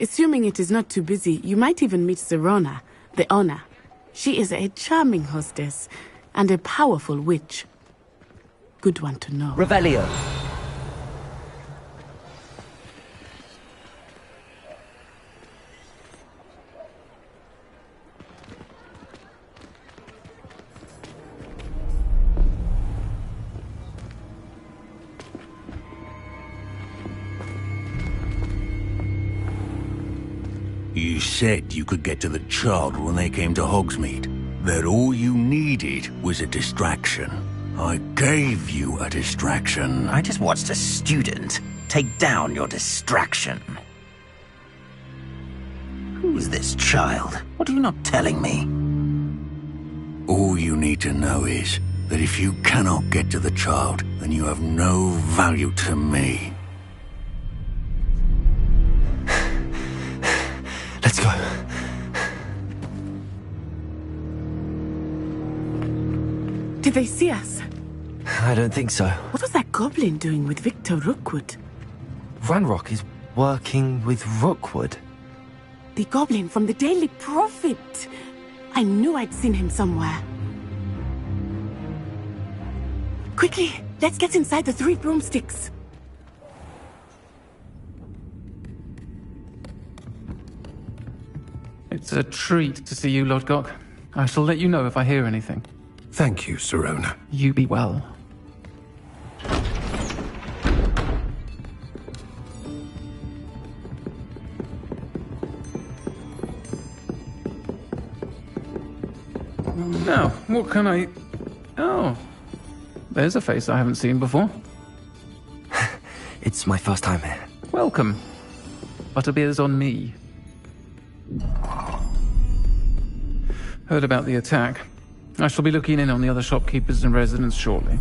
Assuming it is not too busy, you might even meet Sirona, the owner. She is a charming hostess and a powerful witch. Good one to know. Revelio. You said you could get to the child when they came to Hogsmeade. That all you needed was a distraction. I gave you a distraction. I just watched a student take down your distraction. Who's this child? What are you not telling me? All you need to know is that if you cannot get to the child, then you have no value to me. Let's go. Did they see us? I don't think so. What was that goblin doing with Victor Rookwood? Ranrock is working with Rookwood. The goblin from the Daily Prophet. I knew I'd seen him somewhere. Quickly, let's get inside the 3 broomsticks. It's a treat to see you, Lord Gok. I shall let you know if I hear anything. Thank you, Sirona. You be well. Now, what can I... Oh, there's a face I haven't seen before. It's my first time here. Welcome. Butterbeer's on me. Heard about the attack. I shall be looking in on the other shopkeepers and residents shortly.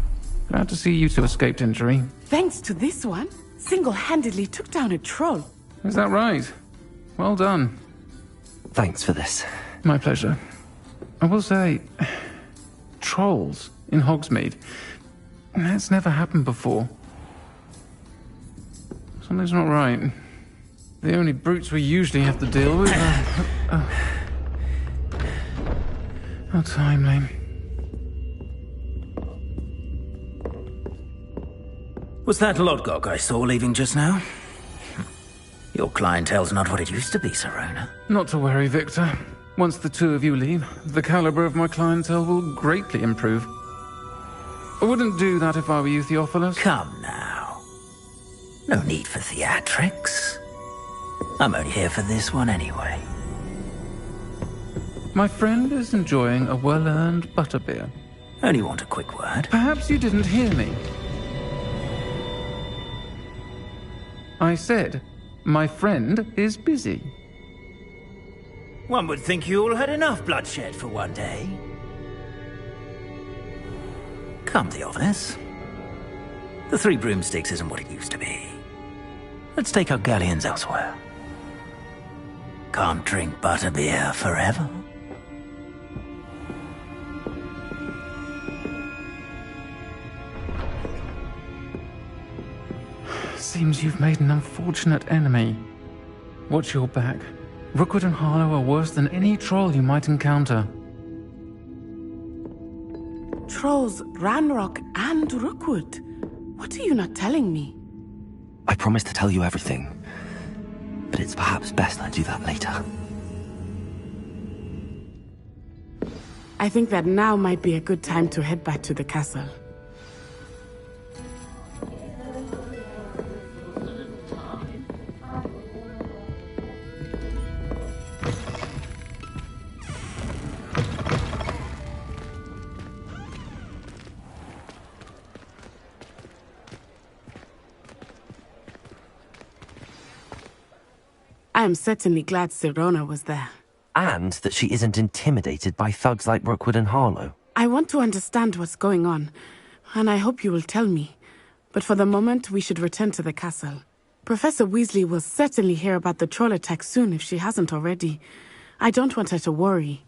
Glad to see you two escaped injury. Thanks to this one, single-handedly took down a troll. Is that right? Well done. Thanks for this. My pleasure. I will say, trolls in Hogsmeade. That's never happened before. Something's not right. The only brutes we usually have to deal with are... How timely. Was that Lodgok I saw leaving just now? Your clientele's not what it used to be, Sirona. Not to worry, Victor. Once the two of you leave, the caliber of my clientele will greatly improve. I wouldn't do that if I were you, Theophilus. Come now. No need for theatrics. I'm only here for this one anyway. My friend is enjoying a well-earned butterbeer. Only want a quick word. Perhaps you didn't hear me. I said, my friend is busy. One would think you all had enough bloodshed for one day. Come, Theophilus. The 3 broomsticks isn't what it used to be. Let's take our galleons elsewhere. Can't drink butterbeer forever. Seems you've made an unfortunate enemy. Watch your back. Rookwood and Harlow are worse than any troll you might encounter. Trolls, Ranrock, and Rookwood. What are you not telling me? I promised to tell you everything, but it's perhaps best I do that later. I think that now might be a good time to head back to the castle. I am certainly glad Sirona was there. And that she isn't intimidated by thugs like Rookwood and Harlow. I want to understand what's going on, and I hope you will tell me. But for the moment, we should return to the castle. Professor Weasley will certainly hear about the troll attack soon if she hasn't already. I don't want her to worry.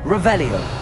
Revelio.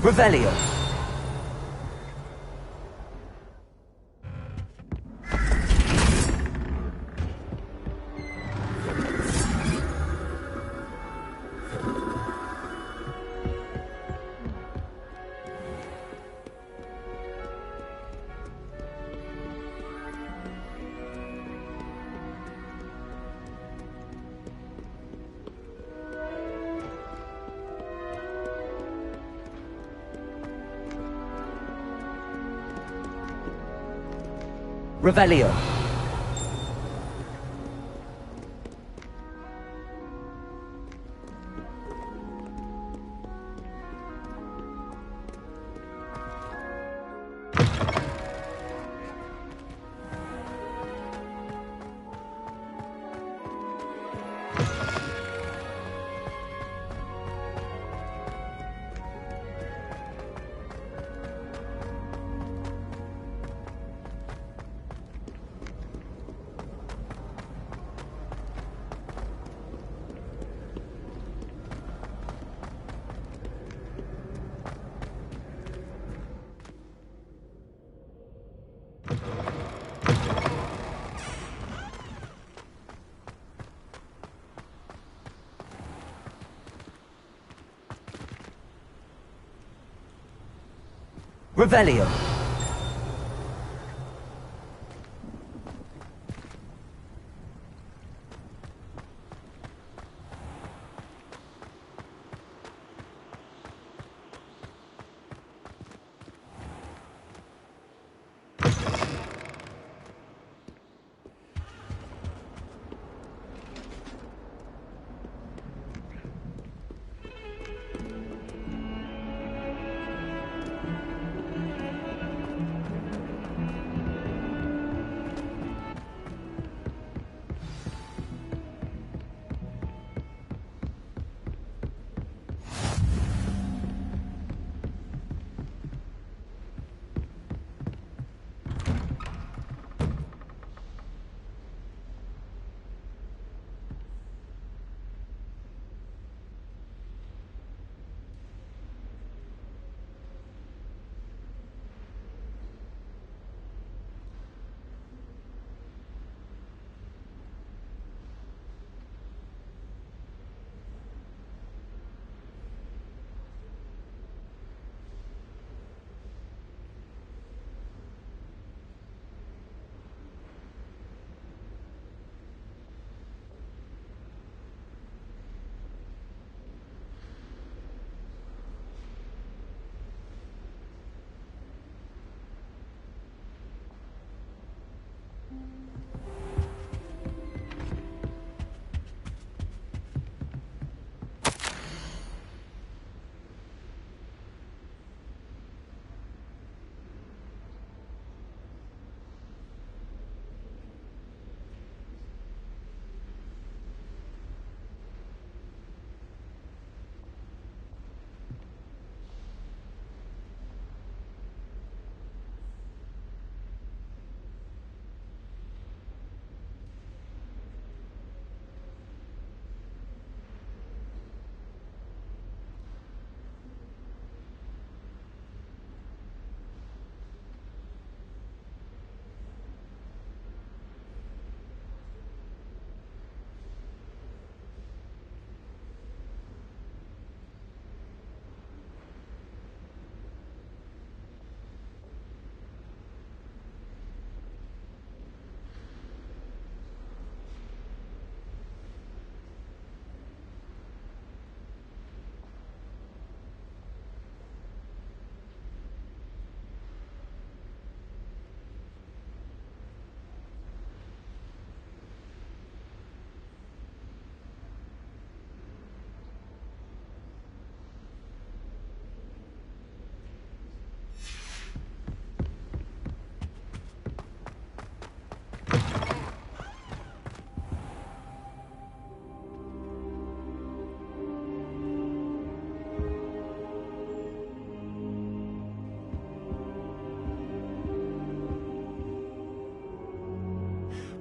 Revelio. Revelio. Revelio.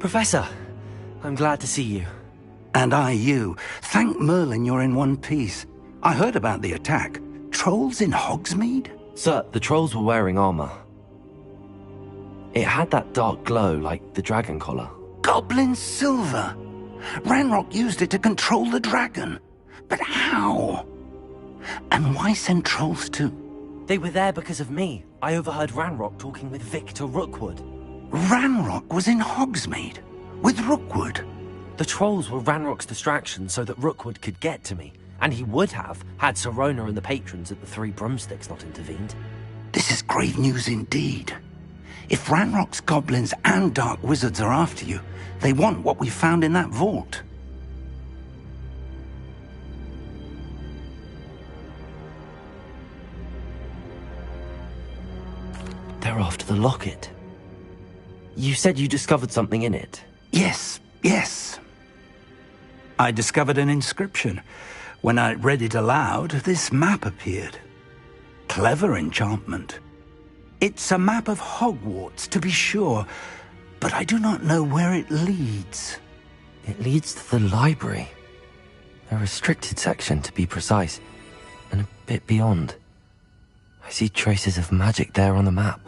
Professor, I'm glad to see you. And I you. Thank Merlin you're in one piece. I heard about the attack. Trolls in Hogsmeade? Sir, the trolls were wearing armor. It had that dark glow like the dragon collar. Goblin silver. Ranrock used it to control the dragon. But how? And why send trolls too? They were there because of me. I overheard Ranrock talking with Victor Rookwood. Ranrock was in Hogsmeade? With Rookwood? The trolls were Ranrock's distraction so that Rookwood could get to me. And he would have, had Sirona and the patrons at the Three Broomsticks not intervened. This is grave news indeed. If Ranrock's goblins and dark wizards are after you, they want what we found in that vault. They're after the locket. You said you discovered something in it. Yes. I discovered an inscription. When I read it aloud, this map appeared. Clever enchantment. It's a map of Hogwarts, to be sure, but I do not know where it leads. It leads to the library. A restricted section, to be precise, and a bit beyond. I see traces of magic there on the map.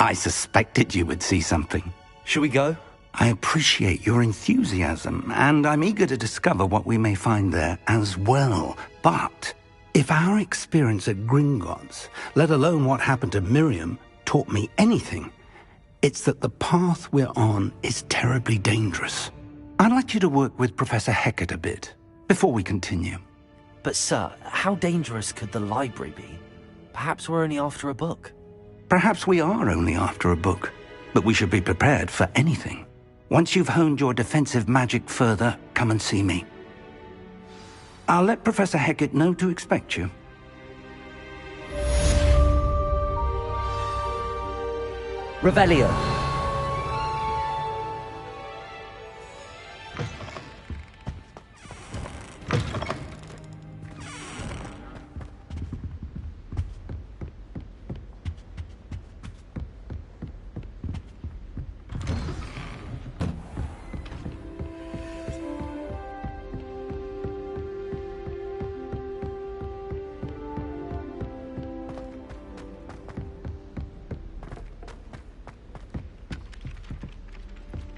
I suspected you would see something. Shall we go? I appreciate your enthusiasm, and I'm eager to discover what we may find there as well. But if our experience at Gringotts, let alone what happened to Miriam, taught me anything, it's that the path we're on is terribly dangerous. I'd like you to work with Professor Hecat a bit, before we continue. But sir, how dangerous could the library be? Perhaps we're only after a book. Perhaps we are only after a book, but we should be prepared for anything. Once you've honed your defensive magic further, come and see me. I'll let Professor Hecat know to expect you. Revelio.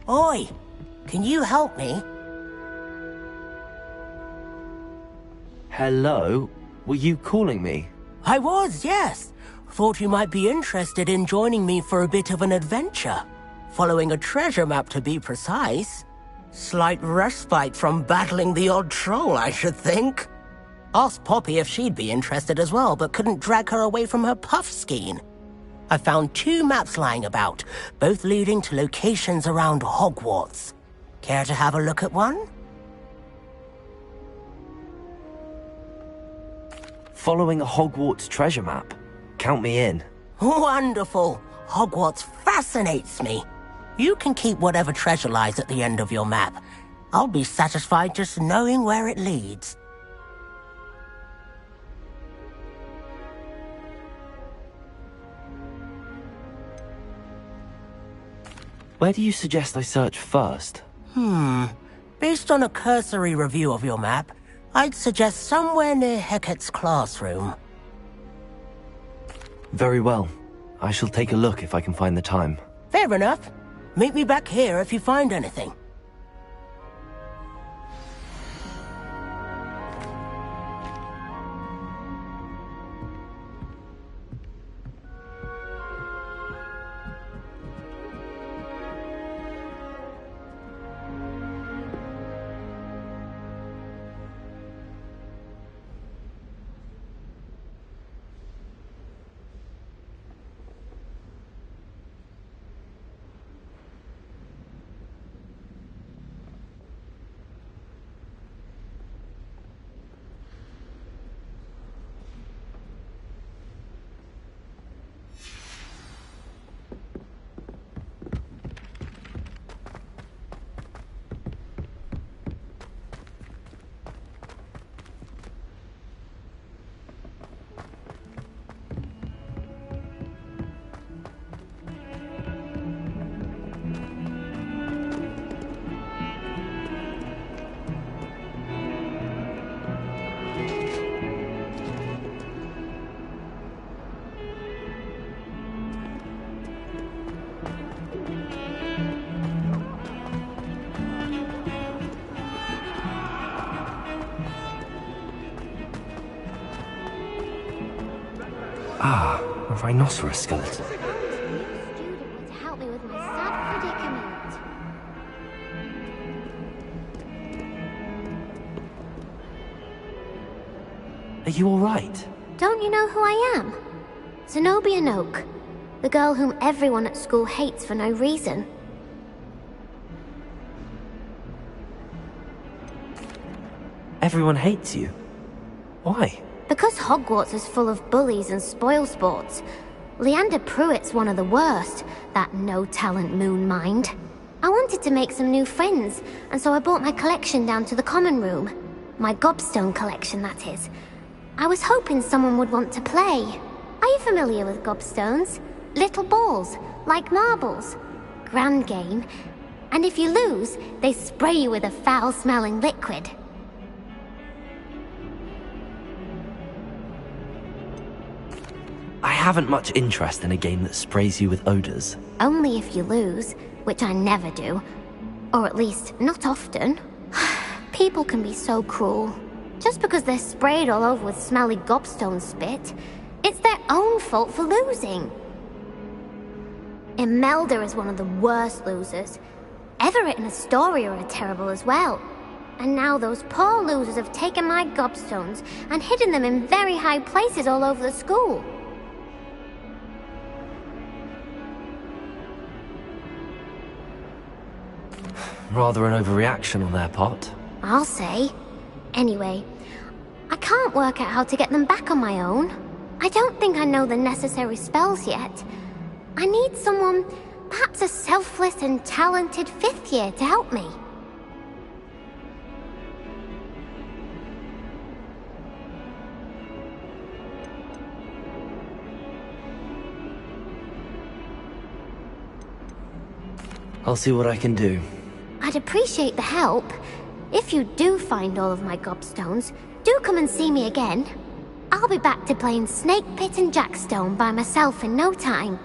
Oi! Can you help me? Hello? Were you calling me? I was, yes. Thought you might be interested in joining me for a bit of an adventure. Following a treasure map, to be precise. Slight respite from battling the odd troll, I should think. Asked Poppy if she'd be interested as well, but couldn't drag her away from her puff skein. I found 2 maps lying about, both leading to locations around Hogwarts. Care to have a look at one? Following a Hogwarts treasure map? Count me in. Wonderful! Hogwarts fascinates me. You can keep whatever treasure lies at the end of your map. I'll be satisfied just knowing where it leads. Where do you suggest I search first? Based on a cursory review of your map, I'd suggest somewhere near Hecat's classroom. Very well. I shall take a look if I can find the time. Fair enough. Meet me back here if you find anything. Ah, a rhinoceros skeleton. To help me with my sad predicament. Are you alright? Don't you know who I am? Zenobia Noak, the girl whom everyone at school hates for no reason. Everyone hates you. Why? Because Hogwarts is full of bullies and spoilsports. Leander Pruitt's one of the worst, that no-talent moon mind. I wanted to make some new friends, and so I brought my collection down to the common room. My gobstone collection, that is. I was hoping someone would want to play. Are you familiar with gobstones? Little balls, like marbles. Grand game. And if you lose, they spray you with a foul-smelling liquid. I haven't much interest in a game that sprays you with odors. Only if you lose, which I never do. Or at least, not often. People can be so cruel. Just because they're sprayed all over with smelly gobstone spit, it's their own fault for losing. Imelda is one of the worst losers. Everett and Astoria are terrible as well. And now those poor losers have taken my gobstones and hidden them in very high places all over the school. Rather an overreaction on their part. I'll say. Anyway, I can't work out how to get them back on my own. I don't think I know the necessary spells yet. I need someone, perhaps a selfless and talented 5th year to help me. I'll see what I can do. I'd appreciate the help. If you do find all of my gobstones, do come and see me again. I'll be back to playing Snake Pit and Jackstone by myself in no time.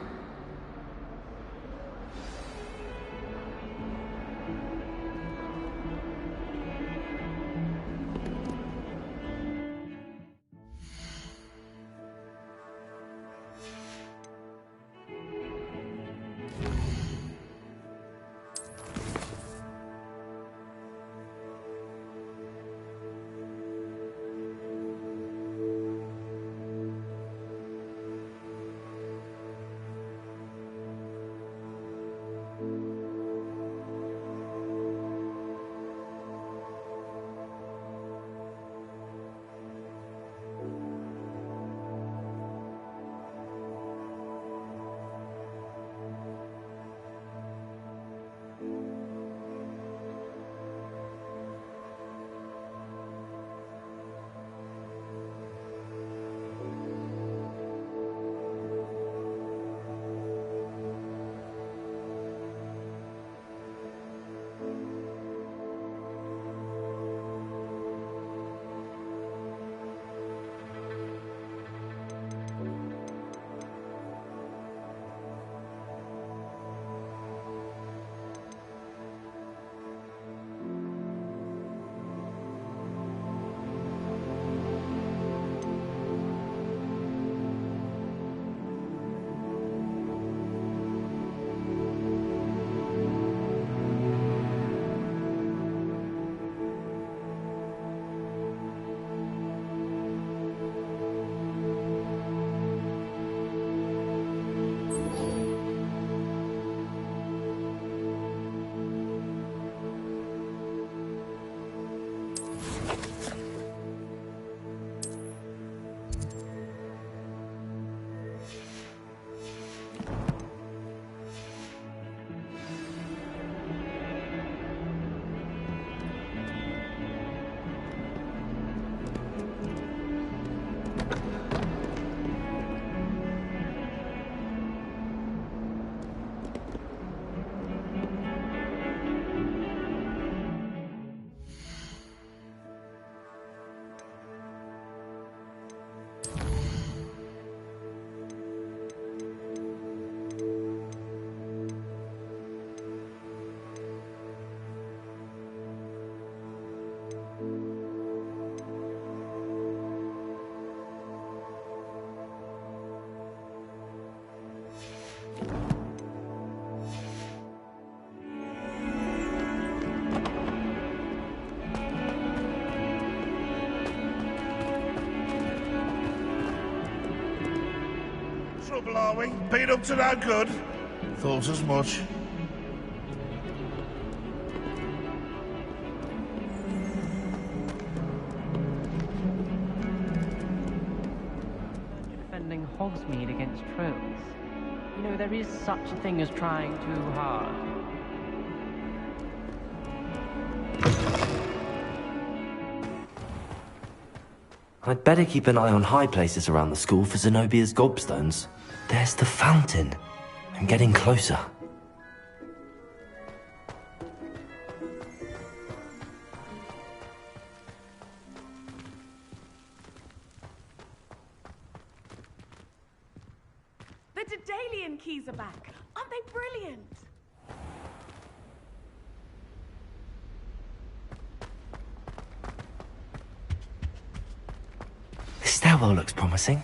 trouble, are we? Been up to no good? Thought as much. Defending Hogsmeade against trolls. You know, there is such a thing as trying too hard. I'd better keep an eye on high places around the school for Zenobia's gobstones. There's the fountain. I'm getting closer. The Daedalian keys are back. Aren't they brilliant? This stairwell looks promising.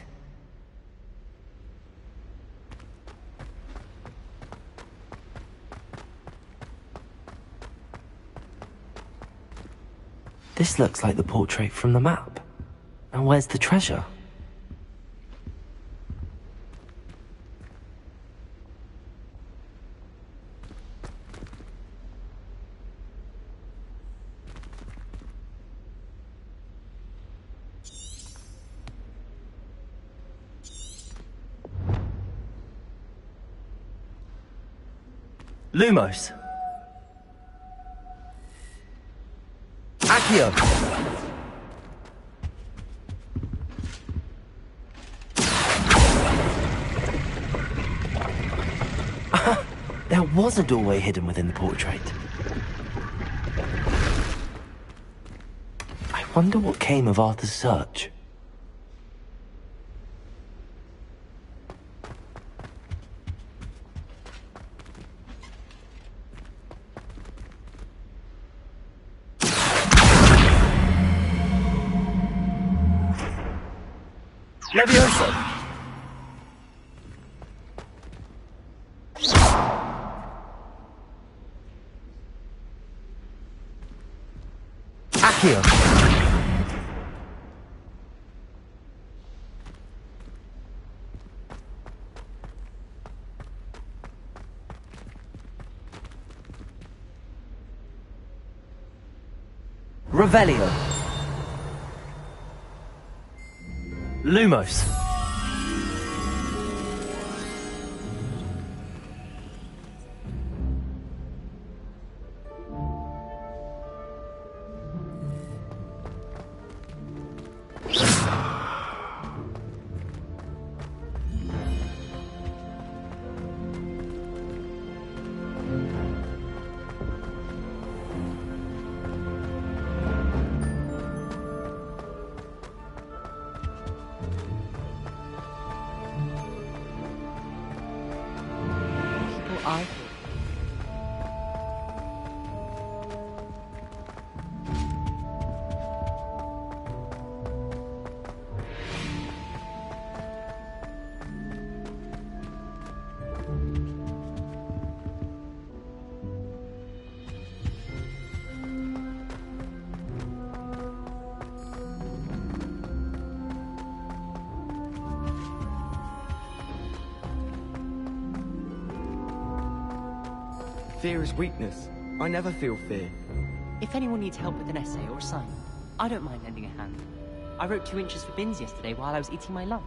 This looks like the portrait from the map. Now where's the treasure? Lumos. Accio. There was a doorway hidden within the portrait. I wonder what came of Arthur's search. Levioso! Accio! Revelio! Lumos! I Fear is weakness. I never feel fear. If anyone needs help with an essay or assignment, I don't mind lending a hand. I wrote 2 inches for bins yesterday while I was eating my lunch.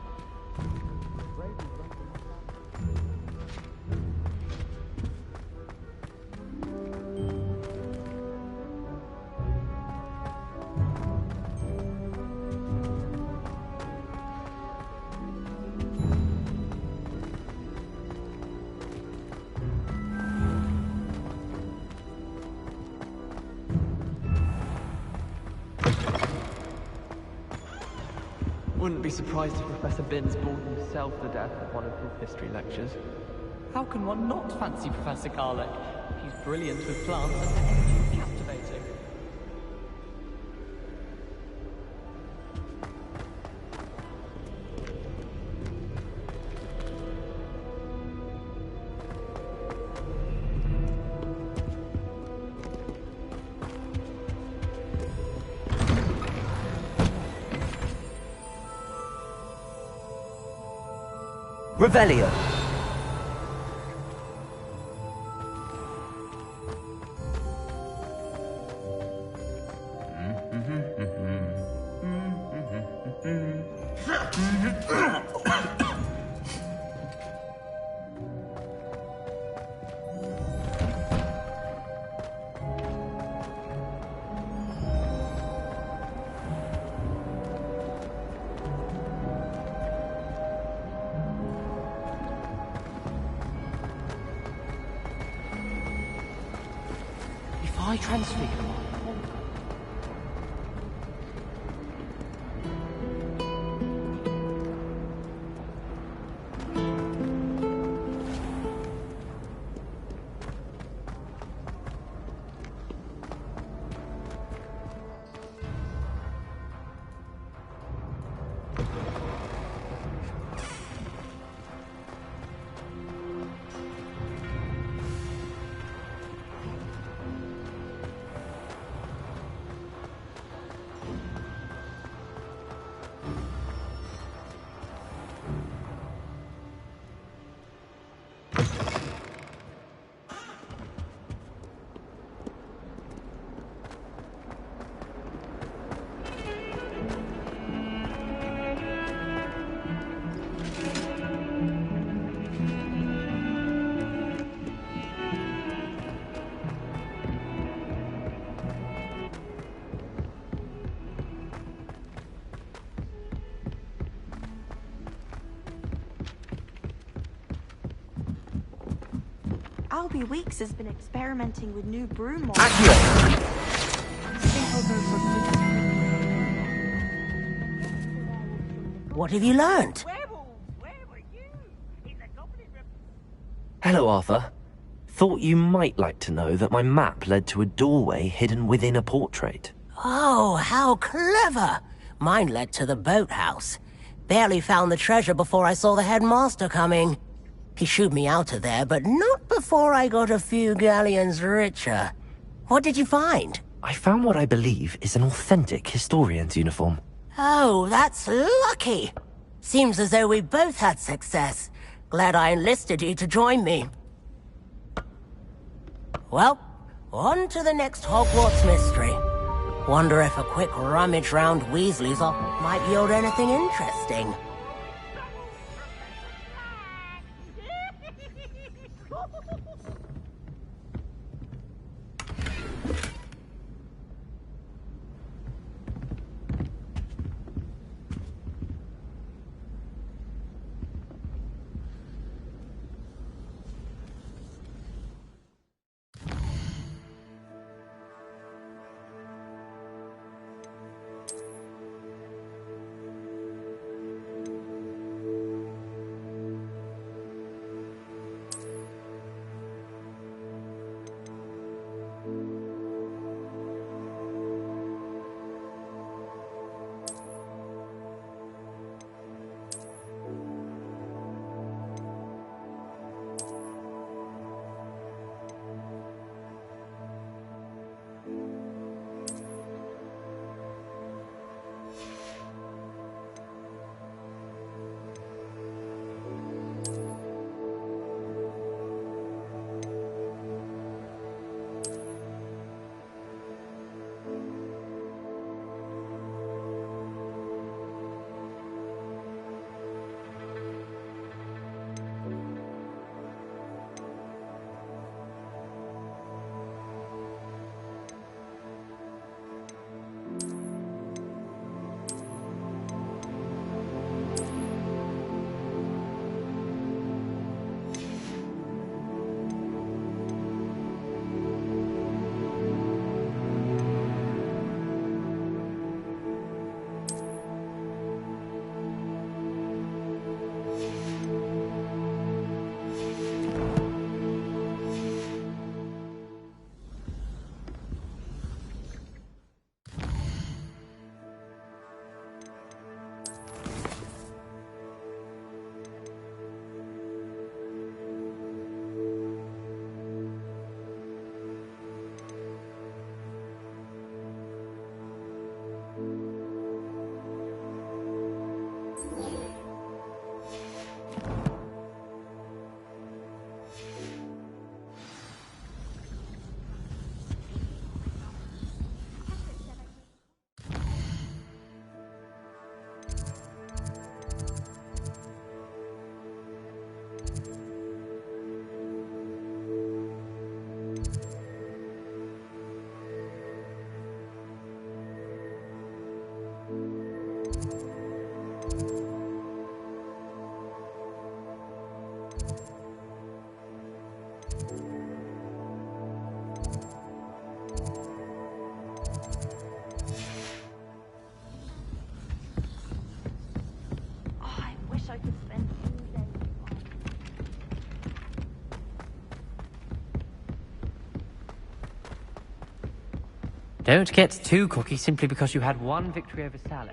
Wouldn't be surprised if Professor Binns bored himself to death at one of his history lectures. How can one not fancy Professor Garlick? He's brilliant with plants and energy captivating. Revelio. If I transfigure my Albie Weeks has been experimenting with new broom models. What have you learned? Hello, Arthur. Thought you might like to know that my map led to a doorway hidden within a portrait. Oh, how clever! Mine led to the boathouse. Barely found the treasure before I saw the headmaster coming. He shooed me out of there, but not before I got a few galleons richer. What did you find? I found what I believe is an authentic historian's uniform. Oh, that's lucky. Seems as though we both had success. Glad I enlisted you to join me. Well, on to the next Hogwarts mystery. Wonder if a quick rummage round Weasley's might yield anything interesting. Don't get too cocky simply because you had one victory over Sallow.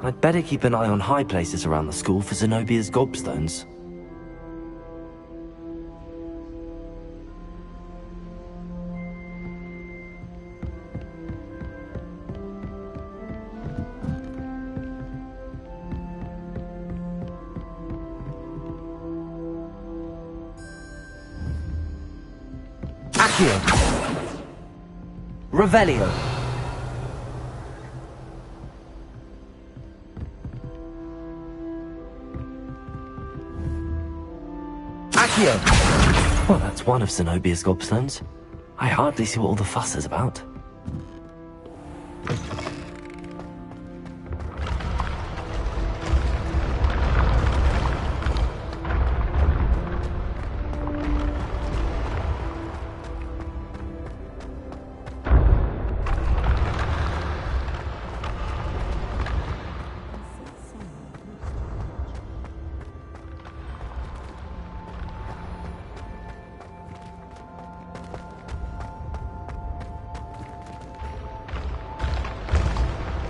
I'd better keep an eye on high places around the school for Zenobia's gobstones. Accio! Revelio! Well, that's one of Zenobia's gobstones. I hardly see what all the fuss is about.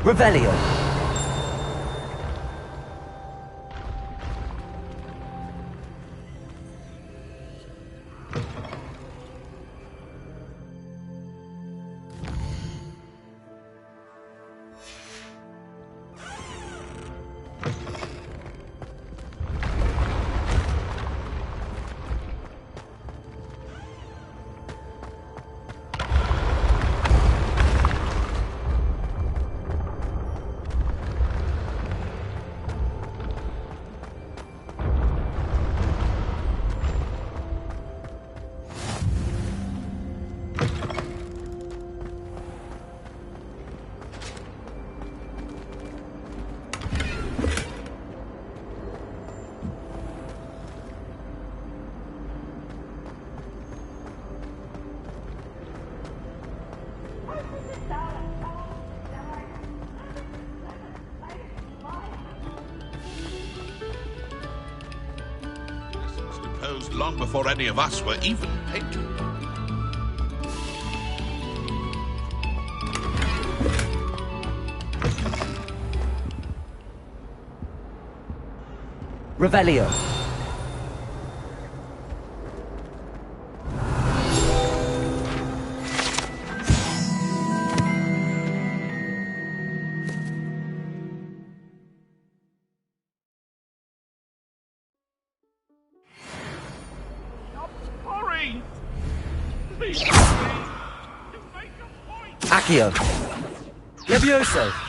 Revelio! Long before any of us were even painted. Revelio! Accio! Levioso!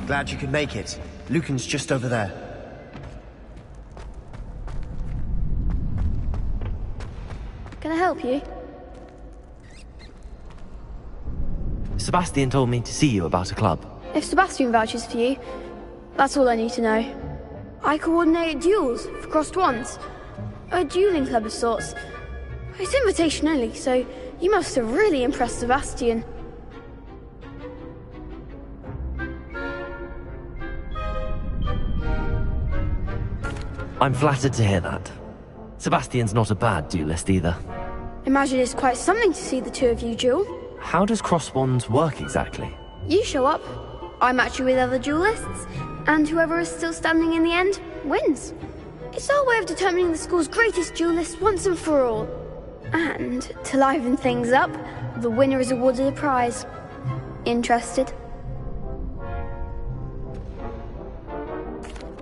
Glad you could make it. Lucan's just over there. Can I help you? Sebastian told me to see you about a club. If Sebastian vouches for you, that's all I need to know. I coordinate duels for crossed wands. A dueling club of sorts. It's invitation only, so you must have really impressed Sebastian. I'm flattered to hear that. Sebastian's not a bad duelist either. Imagine it's quite something to see the two of you duel. How does cross wands work exactly? You show up, I match you with other duelists, and whoever is still standing in the end wins. It's our way of determining the school's greatest duelist once and for all. And to liven things up, the winner is awarded a prize. Interested?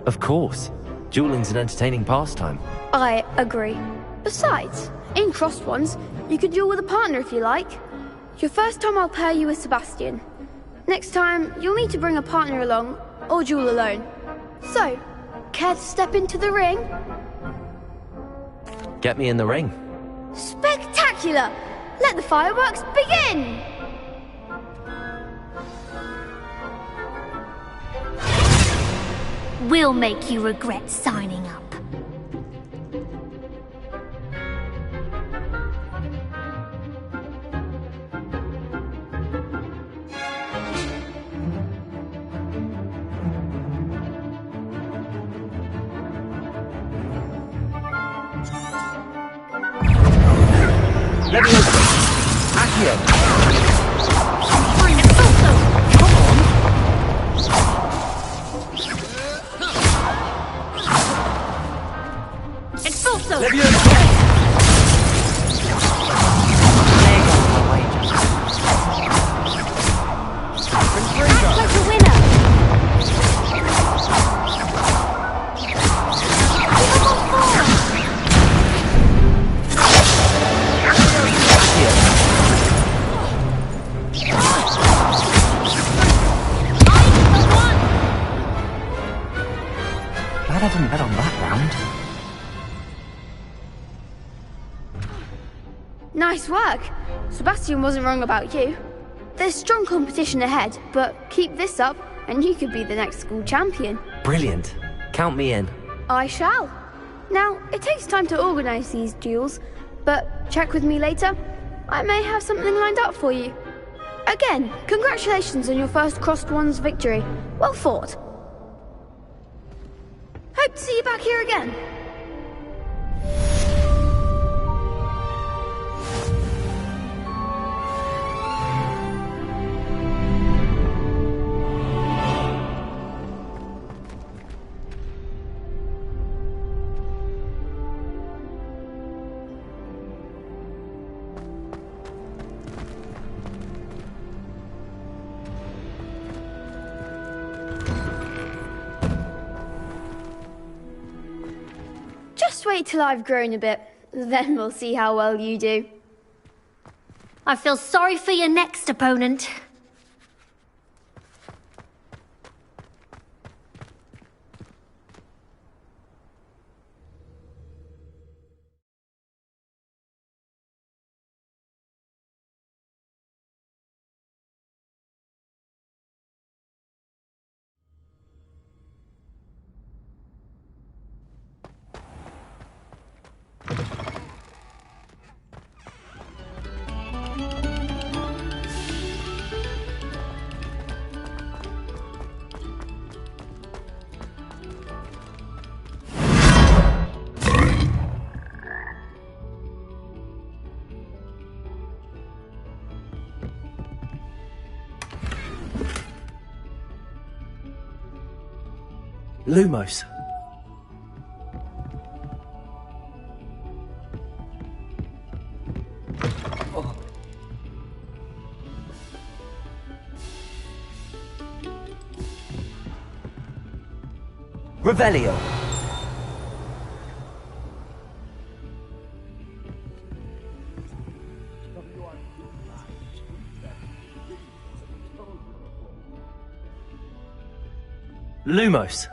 Of course. Dueling's an entertaining pastime. I agree. Besides, in crossed ones, you could duel with a partner if you like. Your first time I'll pair you with Sebastian. Next time, you'll need to bring a partner along, or duel alone. So, care to step into the ring? Get me in the ring. Spectacular! Let the fireworks begin! We'll make you regret signing up. Glad I didn't bet on that round. Nice work. Sebastian wasn't wrong about you. There's strong competition ahead, but keep this up and you could be the next school champion. Brilliant. Count me in. I shall. Now, it takes time to organise these duels, but check with me later. I may have something lined up for you. Again, congratulations on your first crossed wands victory. Well fought. Hope to see you back here again. Just wait till I've grown a bit, then we'll see how well you do. I feel sorry for your next opponent. Lumos. Revelio. Lumos.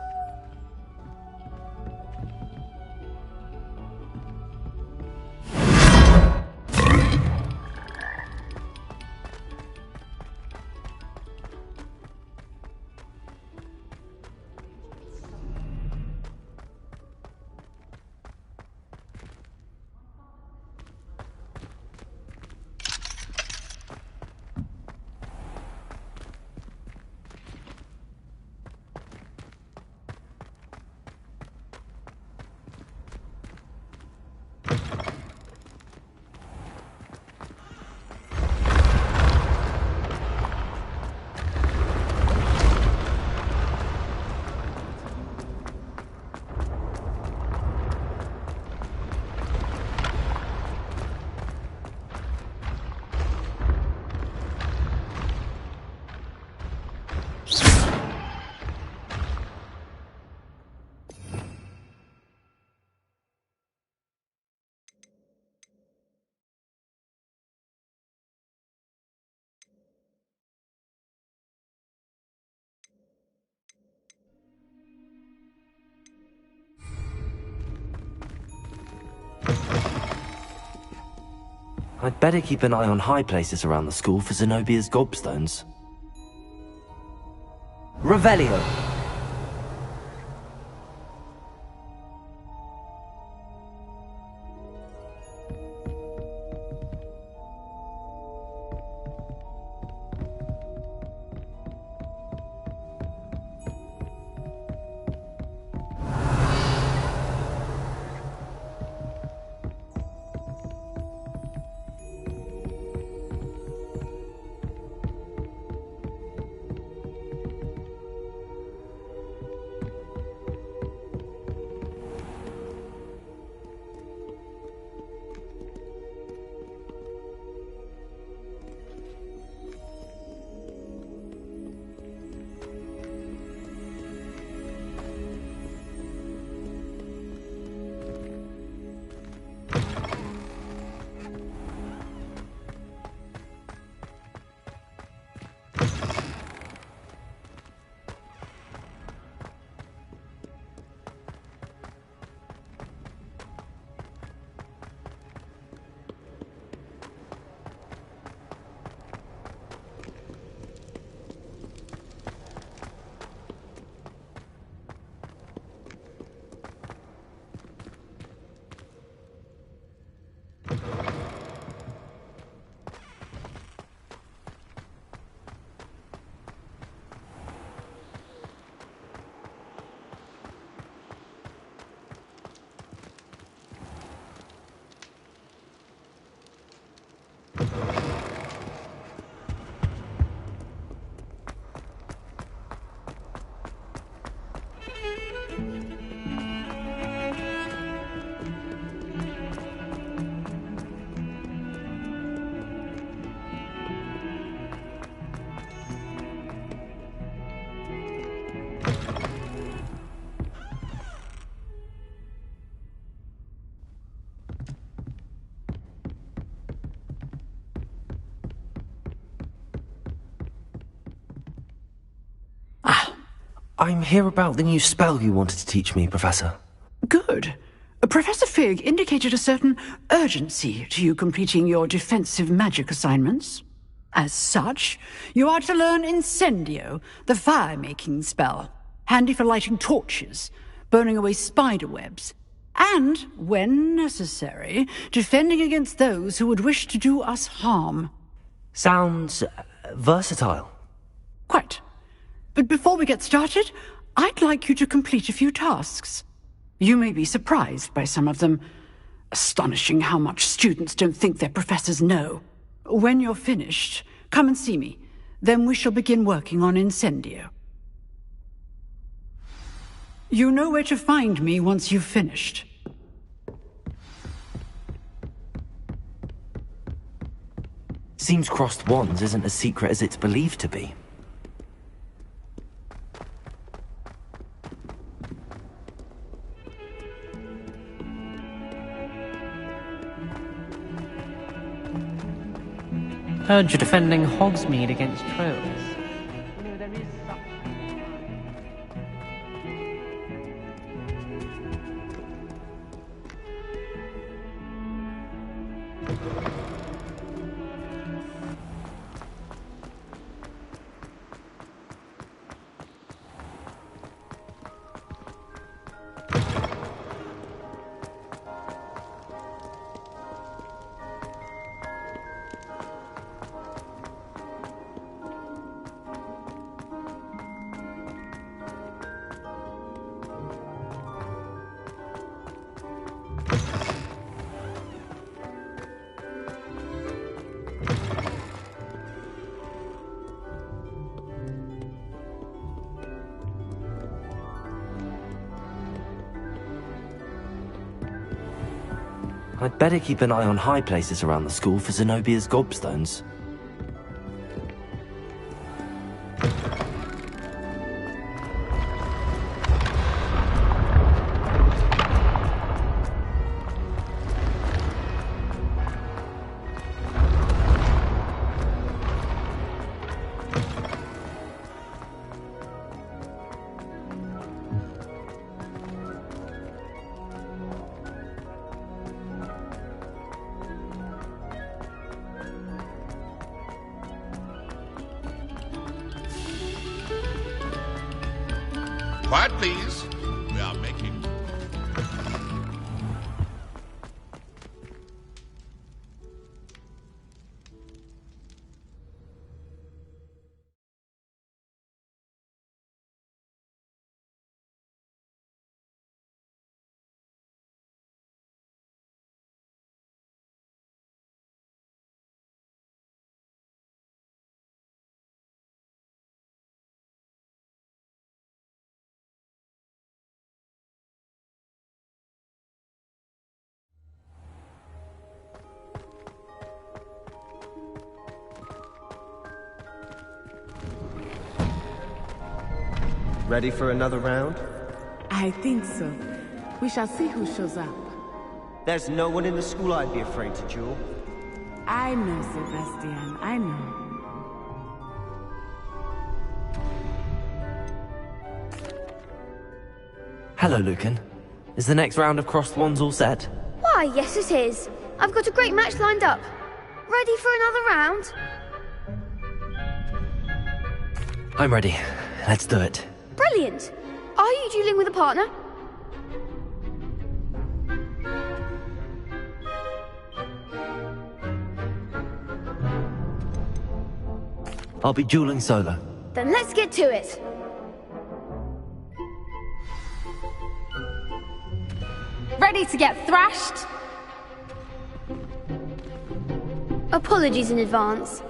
I'd better keep an eye on high places around the school for Zenobia's gobstones. Revelio! I'm here about the new spell you wanted to teach me, Professor. Good. Professor Fig indicated a certain urgency to you completing your defensive magic assignments. As such, you are to learn Incendio, the fire-making spell, handy for lighting torches, burning away spider webs, and, when necessary, defending against those who would wish to do us harm. Sounds versatile. Quite. But before we get started, I'd like you to complete a few tasks. You may be surprised by some of them. Astonishing how much students don't think their professors know. When you're finished, come and see me. Then we shall begin working on Incendio. You know where to find me once you've finished. Seems crossed wands isn't as secret as it's believed to be. Heard you're defending Hogsmeade against trolls. I'd better keep an eye on high places around the school for Zenobia's gobstones. Quiet, please. We are making... Ready for another round? I think so. We shall see who shows up. There's no one in the school I'd be afraid to duel. I know, Sebastian. I know. Hello, Lucan. Is the next round of crossed wands all set? Why, yes it is. I've got a great match lined up. Ready for another round? I'm ready. Let's do it. Brilliant. Are you dueling with a partner? I'll be dueling solo. Then let's get to it. Ready to get thrashed? Apologies in advance.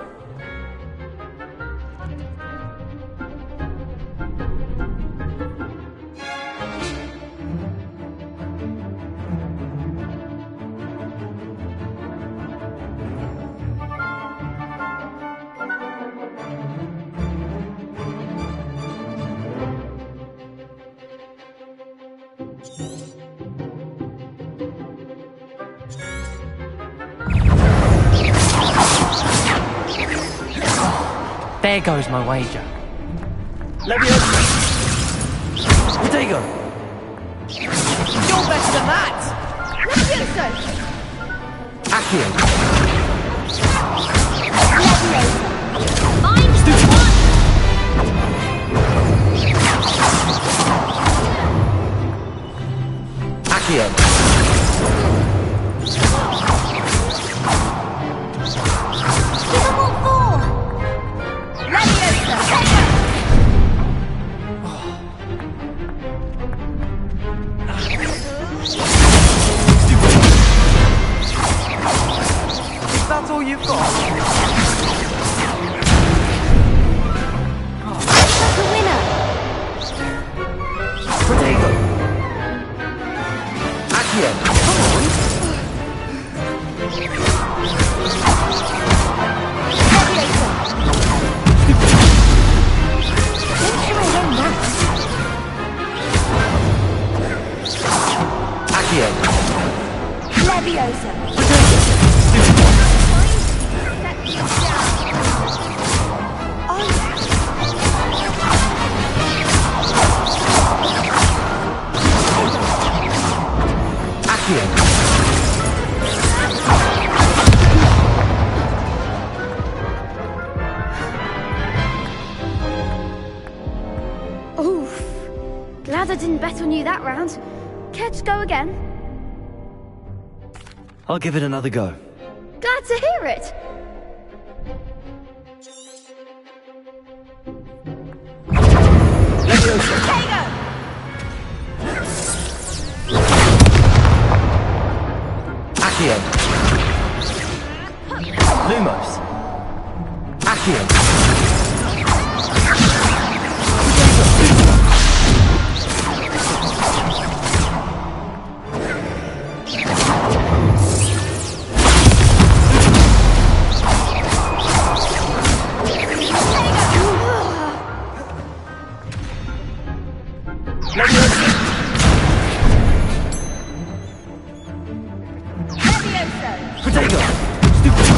There goes my wager. Potato! You're better than that! Levioso! Accio! I'm the one! Accio! That's all you've got? That's the winner! Potato! Accio! Come on! Accio! Leviosa! Oof. Glad I didn't bet on you that round. Care to go again? I'll give it another go. Glad to hear it. Accio! Lumos! Accio! Potato! Stupid!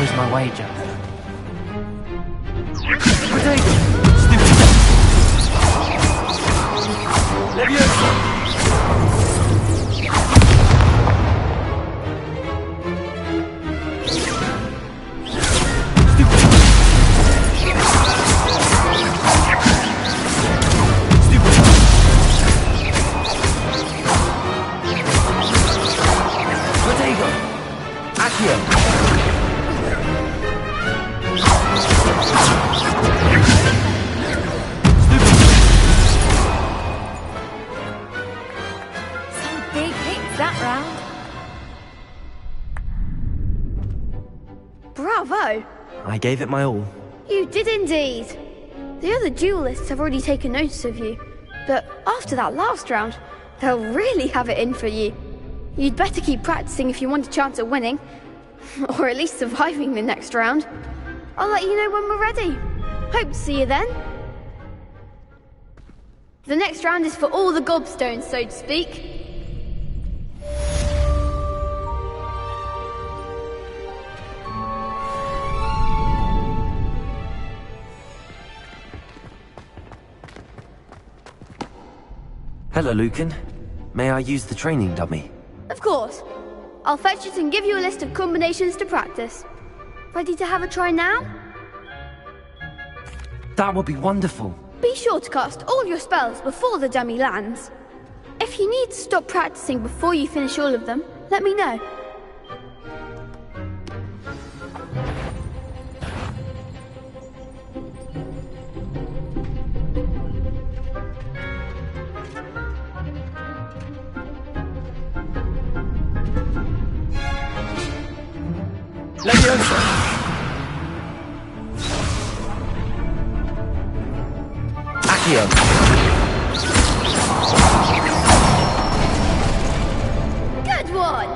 close my wager. Bravo! I gave it my all. You did indeed. The other duelists have already taken notice of you, but after that last round, they'll really have it in for you. You'd better keep practicing if you want a chance at winning, or at least surviving the next round. I'll let you know when we're ready. Hope to see you then. The next round is for all the gobstones, so to speak. Hello, Lucan. May I use the training dummy? Of course. I'll fetch it and give you a list of combinations to practice. Ready to have a try now? That would be wonderful. Be sure to cast all your spells before the dummy lands. If you need to stop practicing before you finish all of them, let me know. Leviosa! Accio! Good one!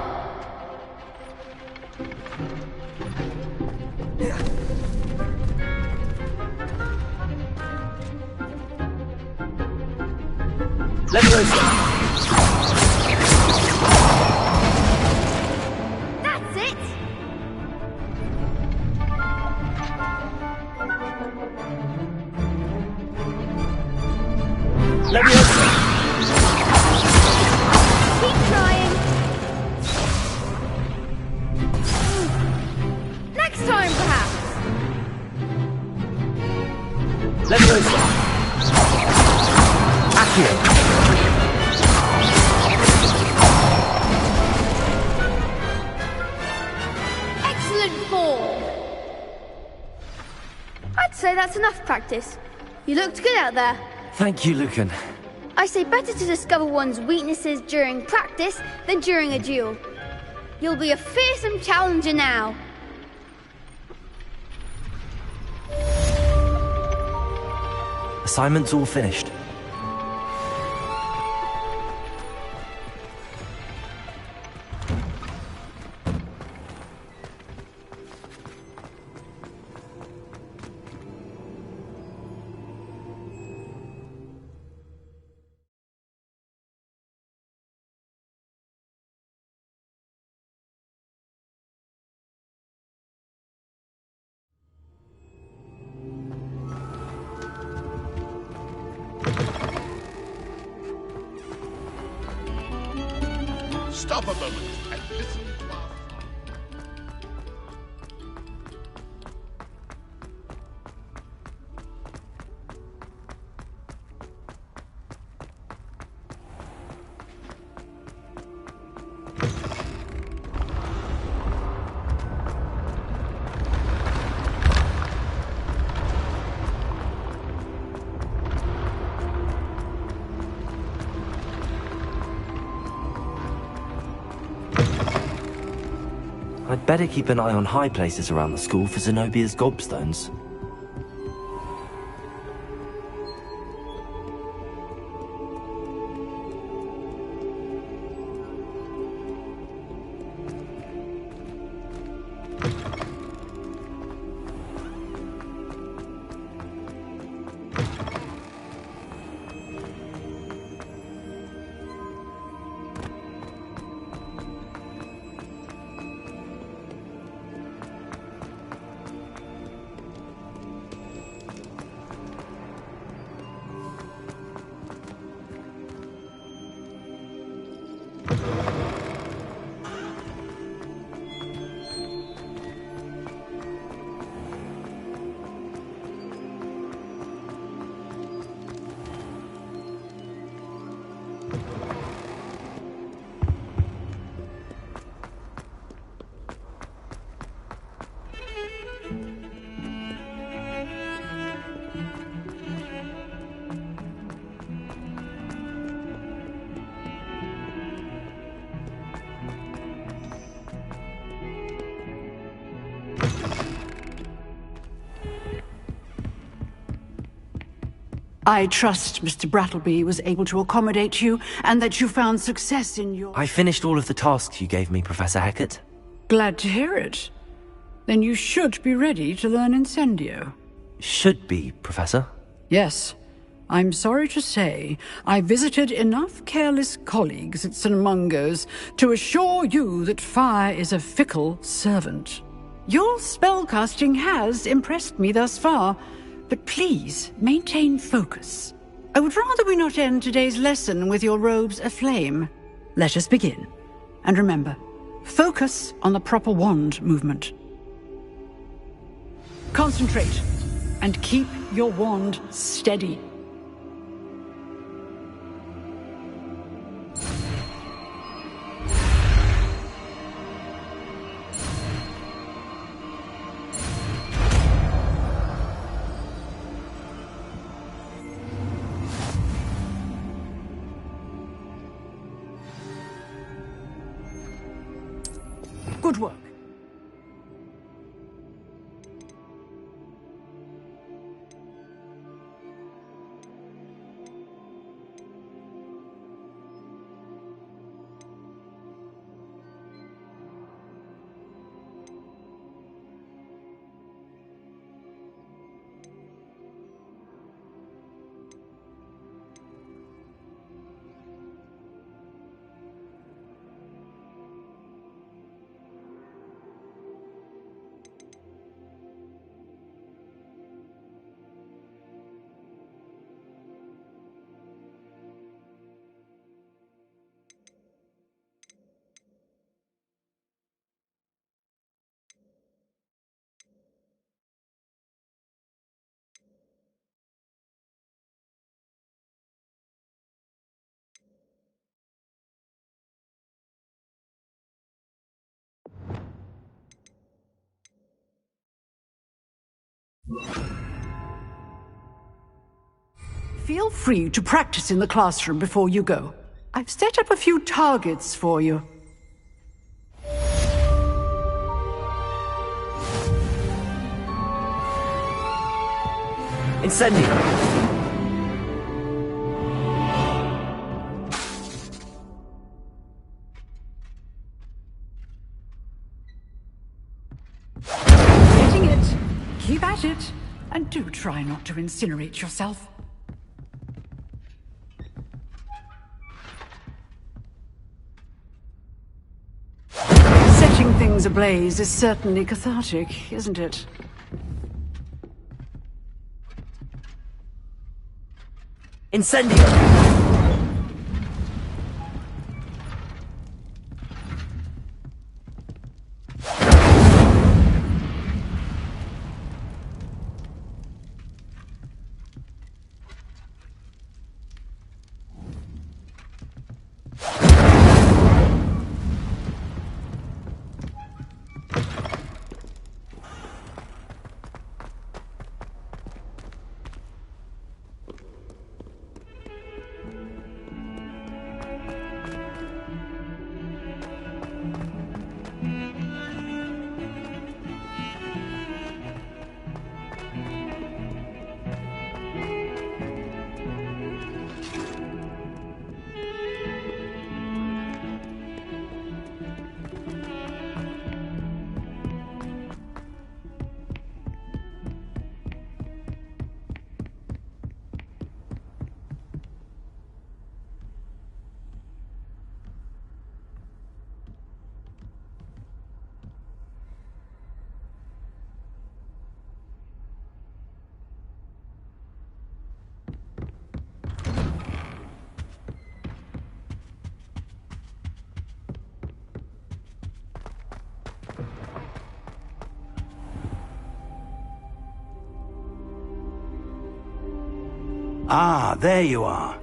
Leviosa! That's it! Leviosa! Keep trying. Next time, perhaps. Leviosa! Accio! Excellent form. I'd say that's enough practice. You looked good out there. Thank you, Lucan. I say better to discover one's weaknesses during practice than during a duel. You'll be a fearsome challenger now. Assignment's all finished. Stop a moment and listen to our I'd better keep an eye on high places around the school for Zenobia's gobstones. I trust Mr. Brattleby was able to accommodate you, and that you found success in your... I finished all of the tasks you gave me, Professor Hackett. Glad to hear it. Then you should be ready to learn Incendio. Should be, Professor? Yes. I'm sorry to say, I visited enough careless colleagues at St. Mungo's to assure you that fire is a fickle servant. Your spellcasting has impressed me thus far, but please maintain focus. I would rather we not end today's lesson with your robes aflame. Let us begin. And remember, focus on the proper wand movement. Concentrate, and keep your wand steady. Good work. Feel free to practice in the classroom before you go. I've set up a few targets for you. Incendio! Getting it. Keep at it. And do try not to incinerate yourself. Setting things ablaze is certainly cathartic, isn't it? Incendio! Ah, there you are.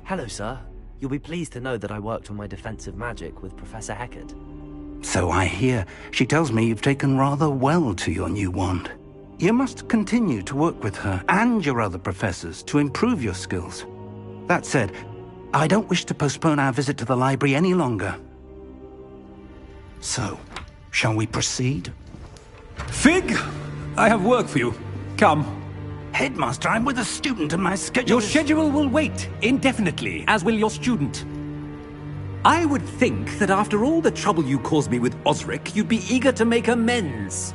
Hello, sir. You'll be pleased to know that I worked on my defensive magic with Professor Hackett. So I hear. She tells me you've taken rather well to your new wand. You must continue to work with her and your other professors to improve your skills. That said, I don't wish to postpone our visit to the library any longer. So, shall we proceed? Fig, I have work for you. Come. Headmaster, I'm with a student and my schedule Your schedule will wait indefinitely, as will your student. I would think that after all the trouble you caused me with Osric, you'd be eager to make amends.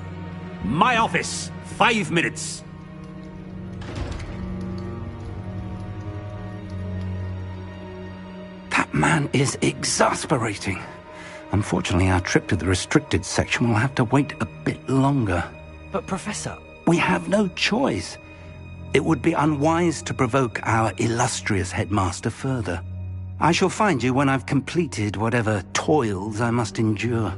My office, 5 minutes. That man is exasperating. Unfortunately, our trip to the restricted section will have to wait a bit longer. But Professor... We have no choice. It would be unwise to provoke our illustrious headmaster further. I shall find you when I've completed whatever toils I must endure.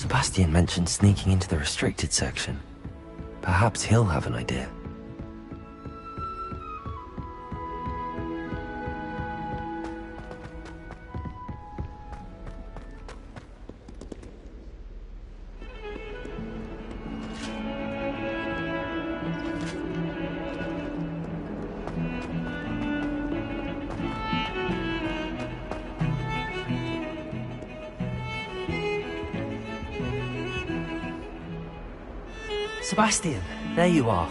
Sebastian mentioned sneaking into the restricted section. Perhaps he'll have an idea. Sebastian, there you are.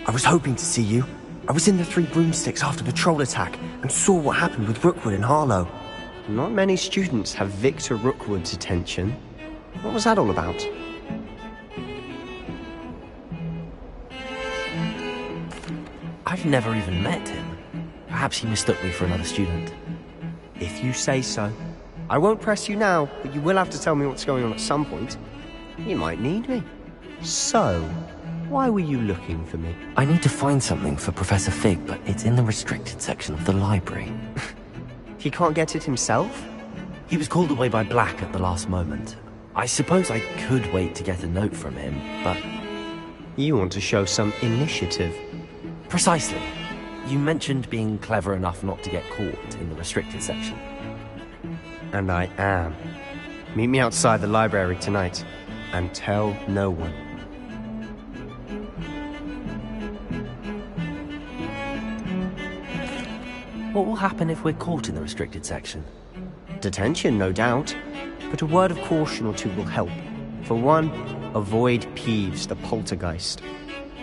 I was hoping to see you. I was in the Three Broomsticks after the troll attack and saw what happened with Rookwood and Harlow. Not many students have Victor Rookwood's attention. What was that all about? I've never even met him. Perhaps he mistook me for another student. If you say so. I won't press you now, but you will have to tell me what's going on at some point. You might need me. So, why were you looking for me? I need to find something for Professor Fig, but it's in the restricted section of the library. He can't get it himself? He was called away by Black at the last moment. I suppose I could wait to get a note from him, but... You want to show some initiative. Precisely. You mentioned being clever enough not to get caught in the restricted section. And I am. Meet me outside the library tonight, and tell no one. What will happen if we're caught in the restricted section? Detention, no doubt. But a word of caution or two will help. For one, avoid Peeves, the poltergeist.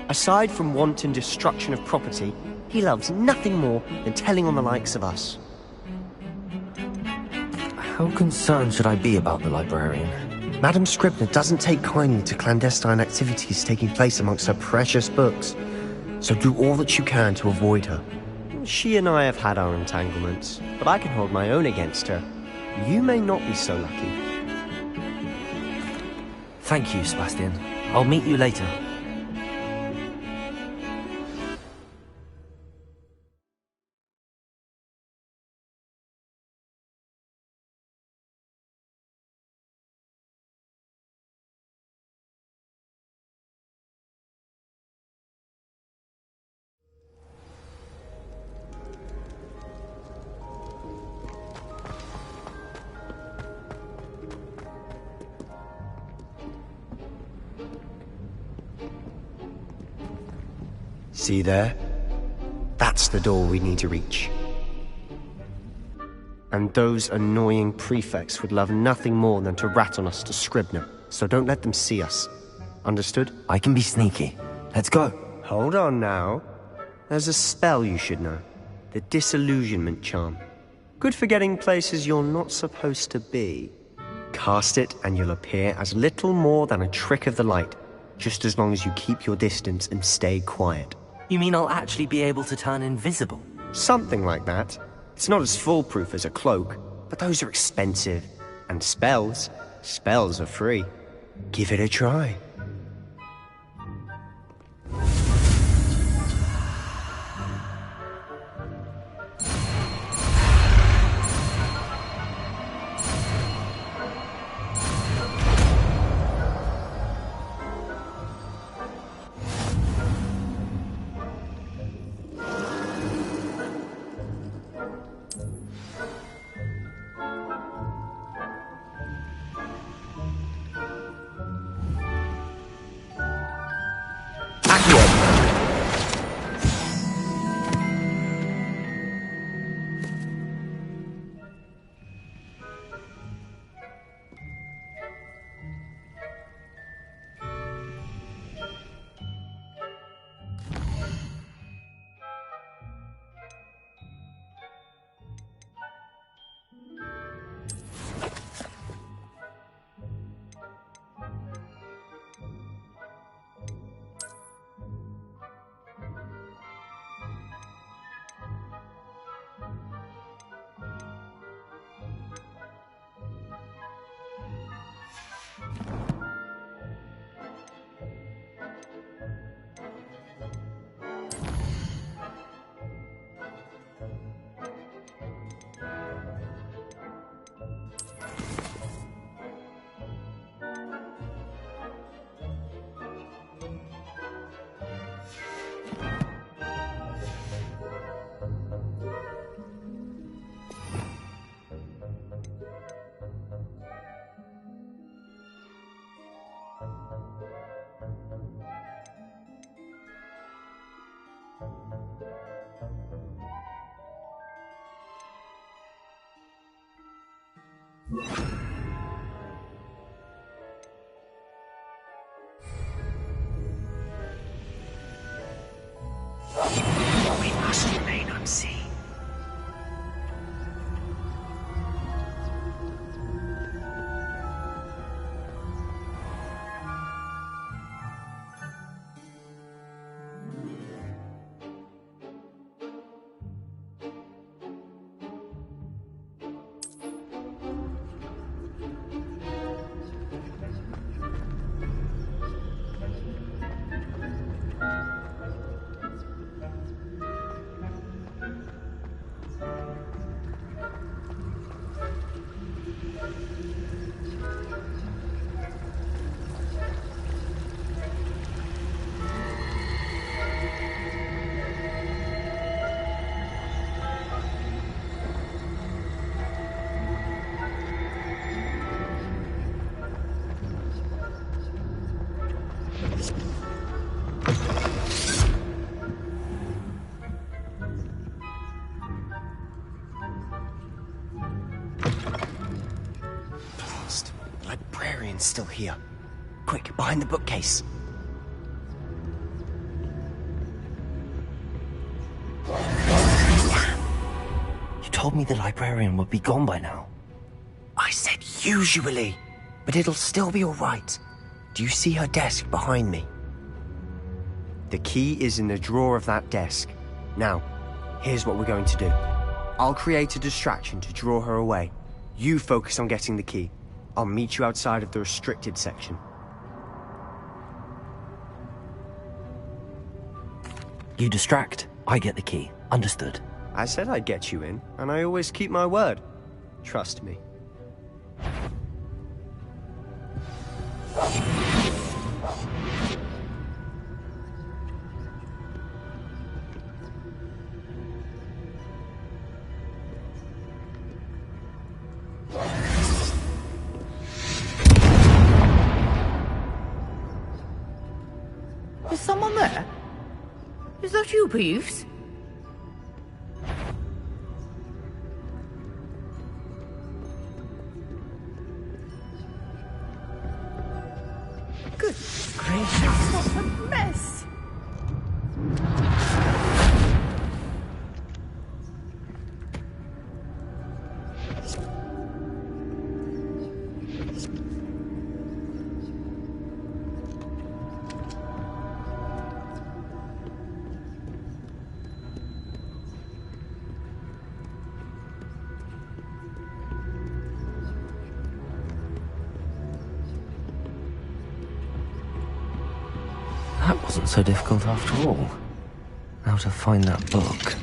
Aside from wanton destruction of property, he loves nothing more than telling on the likes of us. How concerned should I be about the librarian? Madame Scribner doesn't take kindly to clandestine activities taking place amongst her precious books. So do all that you can to avoid her. She and I have had our entanglements, but I can hold my own against her. You may not be so lucky. Thank you, Sebastian. I'll meet you later. See there? That's the door we need to reach. And those annoying prefects would love nothing more than to rat on us to Scribner, so don't let them see us. Understood? I can be sneaky. Let's go. Hold on now. There's a spell you should know. The Disillusionment Charm. Good for getting places you're not supposed to be. Cast it and you'll appear as little more than a trick of the light, just as long as you keep your distance and stay quiet. You mean I'll actually be able to turn invisible? Something like that. It's not as foolproof as a cloak, but those are expensive. And spells are free. Give it a try. We must remain unseen. Still here. Quick, behind the bookcase. You told me the librarian would be gone by now. I said usually, but it'll still be all right. Do you see her desk behind me? The key is in the drawer of that desk. Now, here's what we're going to do. I'll create a distraction to draw her away. You focus on getting the key. I'll meet you outside of the restricted section. You distract, I get the key. Understood. I said I'd get you in, and I always keep my word. Trust me. Is someone there? Is that you, Peeves? Good gracious, what a mess! That wasn't so difficult after all. How to find that book.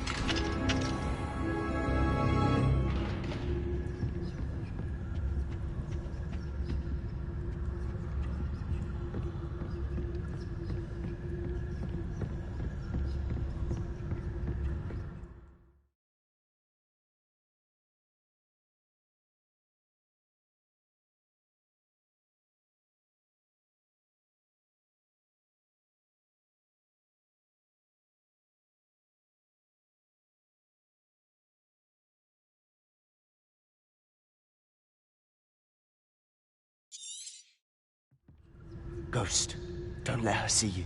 Ghost, don't let her see you.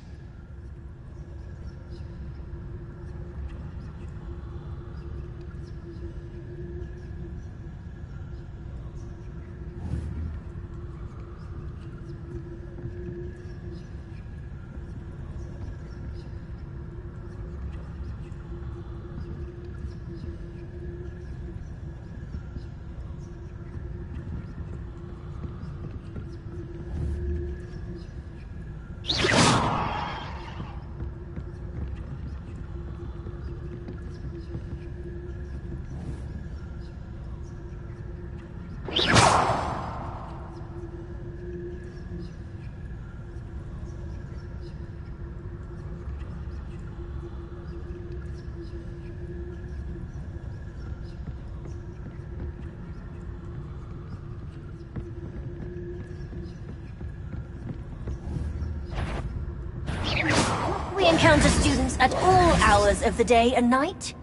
We encounter students at all hours of the day and night.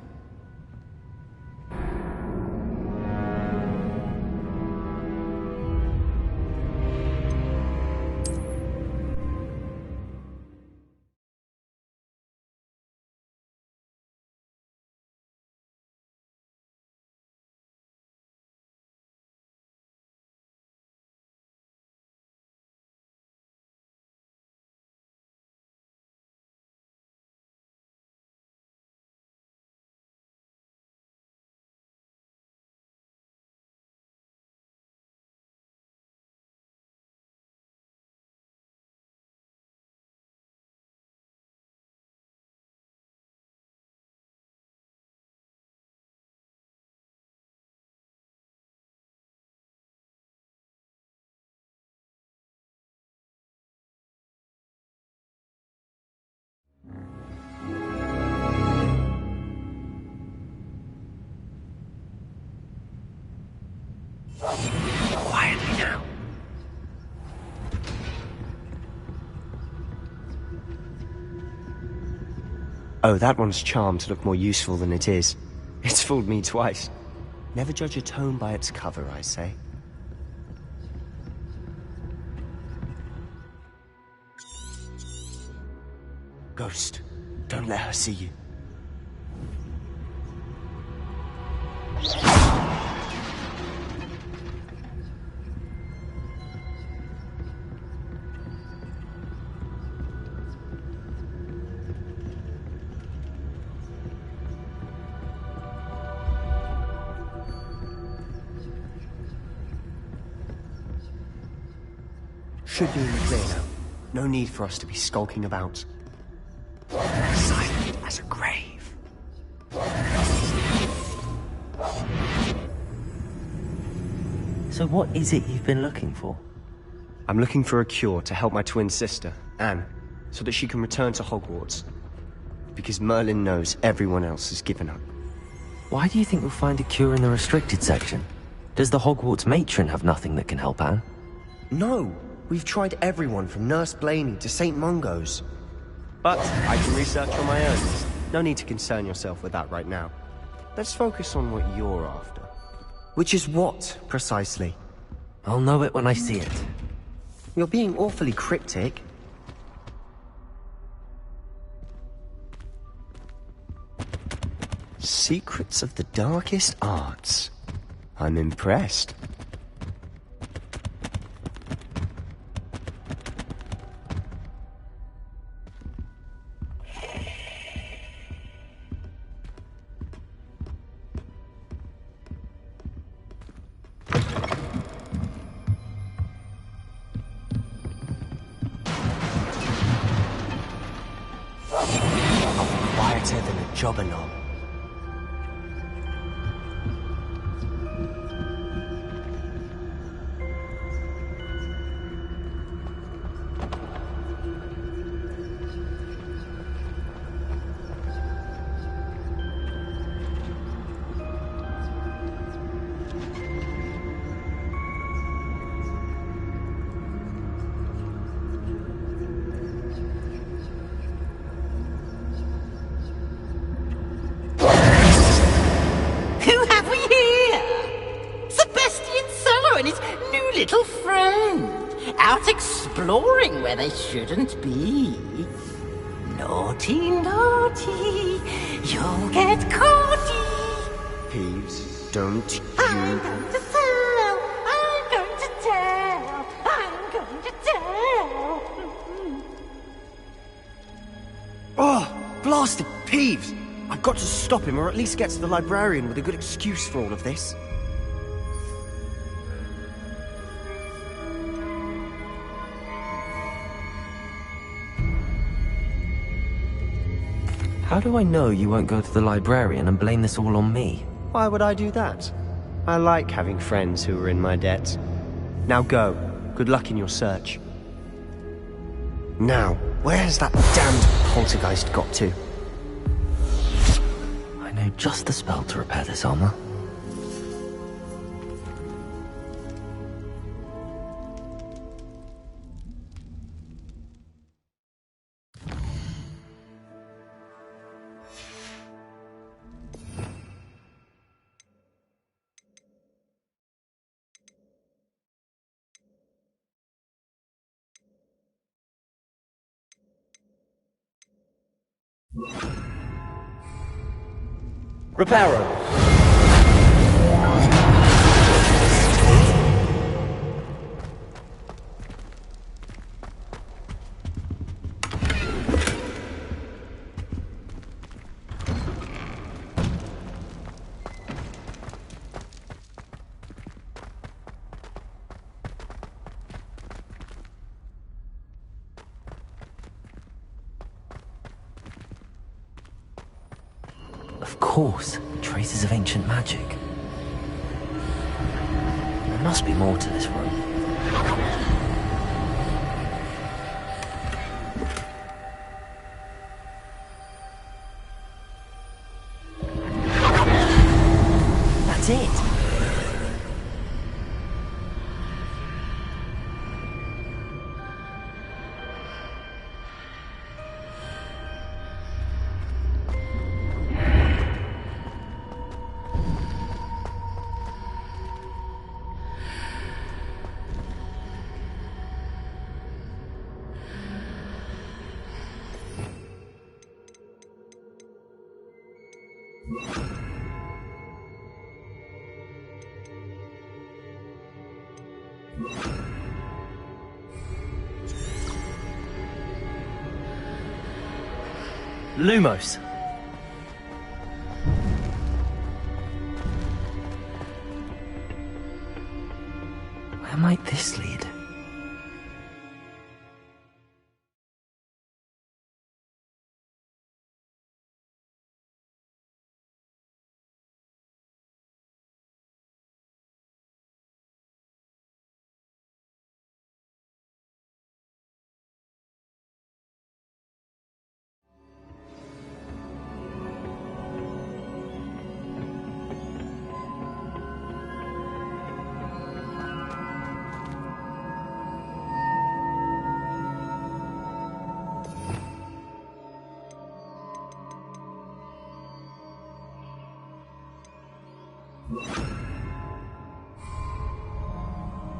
Quietly now. Oh, that one's charmed to look more useful than it is. It's fooled me twice. Never judge a tome by its cover, I say. Ghost, don't let her see you. Should be in the clear now. No need for us to be skulking about. Silent as a grave. So what is it you've been looking for? I'm looking for a cure to help my twin sister, Anne, so that she can return to Hogwarts. Because Merlin knows everyone else has given up. Why do you think we'll find a cure in the restricted section? Does the Hogwarts matron have nothing that can help Anne? No! We've tried everyone from Nurse Blaney to St. Mungo's. But I can research on my own. No need to concern yourself with that right now. Let's focus on what you're after. Which is what, precisely? I'll know it when I see it. You're being awfully cryptic. Secrets of the darkest arts. I'm impressed. Quieter than a jobberknoll. Who have we here? Sebastian Solo and his new little friend, out exploring where they shouldn't be. Naughty, naughty, you'll get caughty. Peeves, don't you... I'm going to tell, I'm going to tell, I'm going to tell. Oh, blasted Peeves! I've got to stop him, or at least get to the librarian with a good excuse for all of this. How do I know you won't go to the librarian and blame this all on me? Why would I do that? I like having friends who are in my debt. Now go. Good luck in your search. Now, where has that damned poltergeist got to? I know just the spell to repair this armor. Reparo. Of course, traces of ancient magic. There must be more to this room. That's it. Lumos. Where might this lead?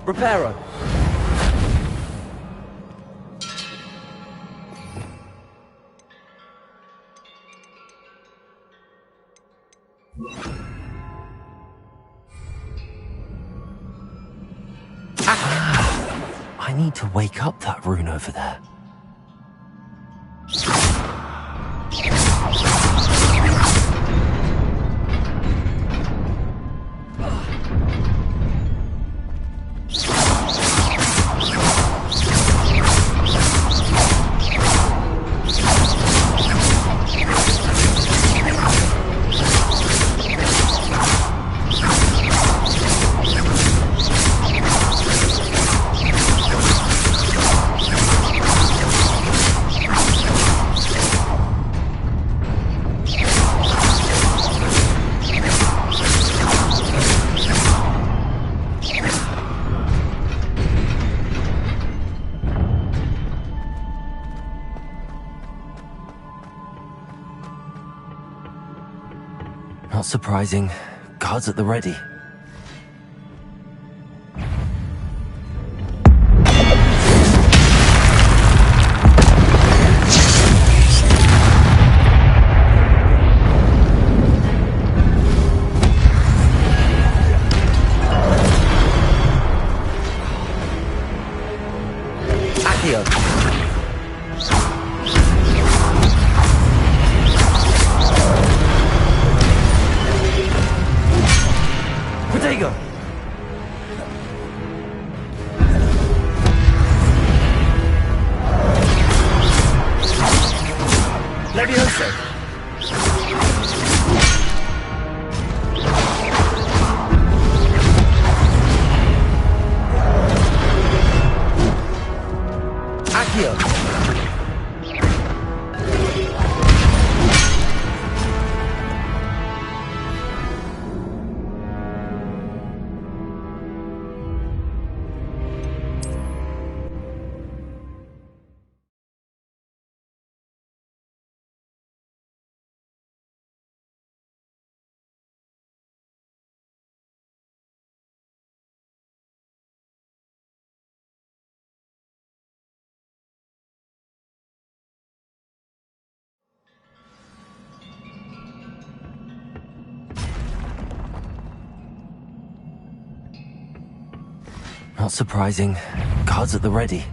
Reparo! I need to wake up that rune over there. Not surprising. Guards at the ready. Accio. Protego! Levioso! Accio! Not surprising. Guards at the ready.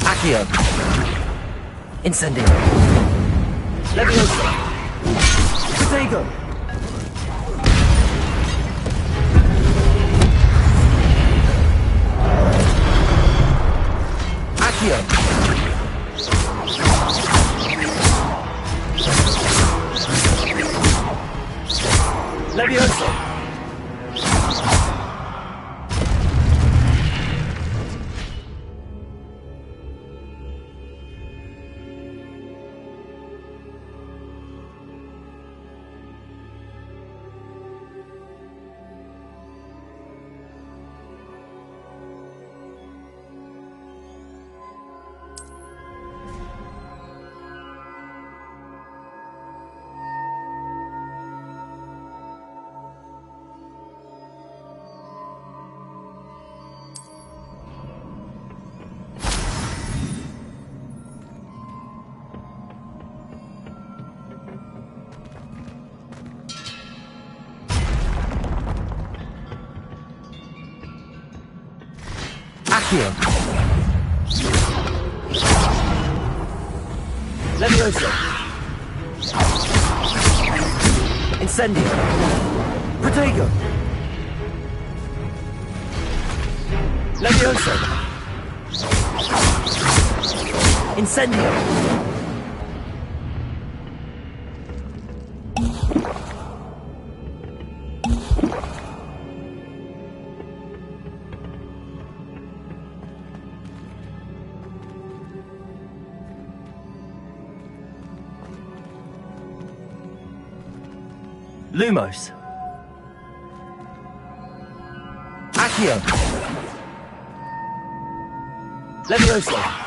Accio. Incendio. Levioso. Protego. Accio. Levioso. Accio. Levioso. Incendio. Protego. Levioso. Incendio. Lumos. Accio! Levioso!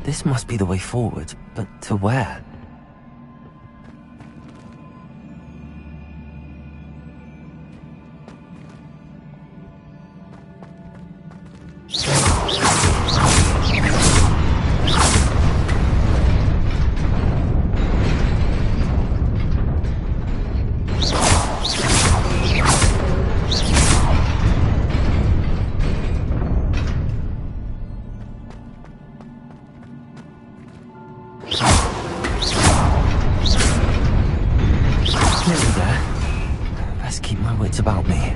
This must be the way forward, but to where? About me.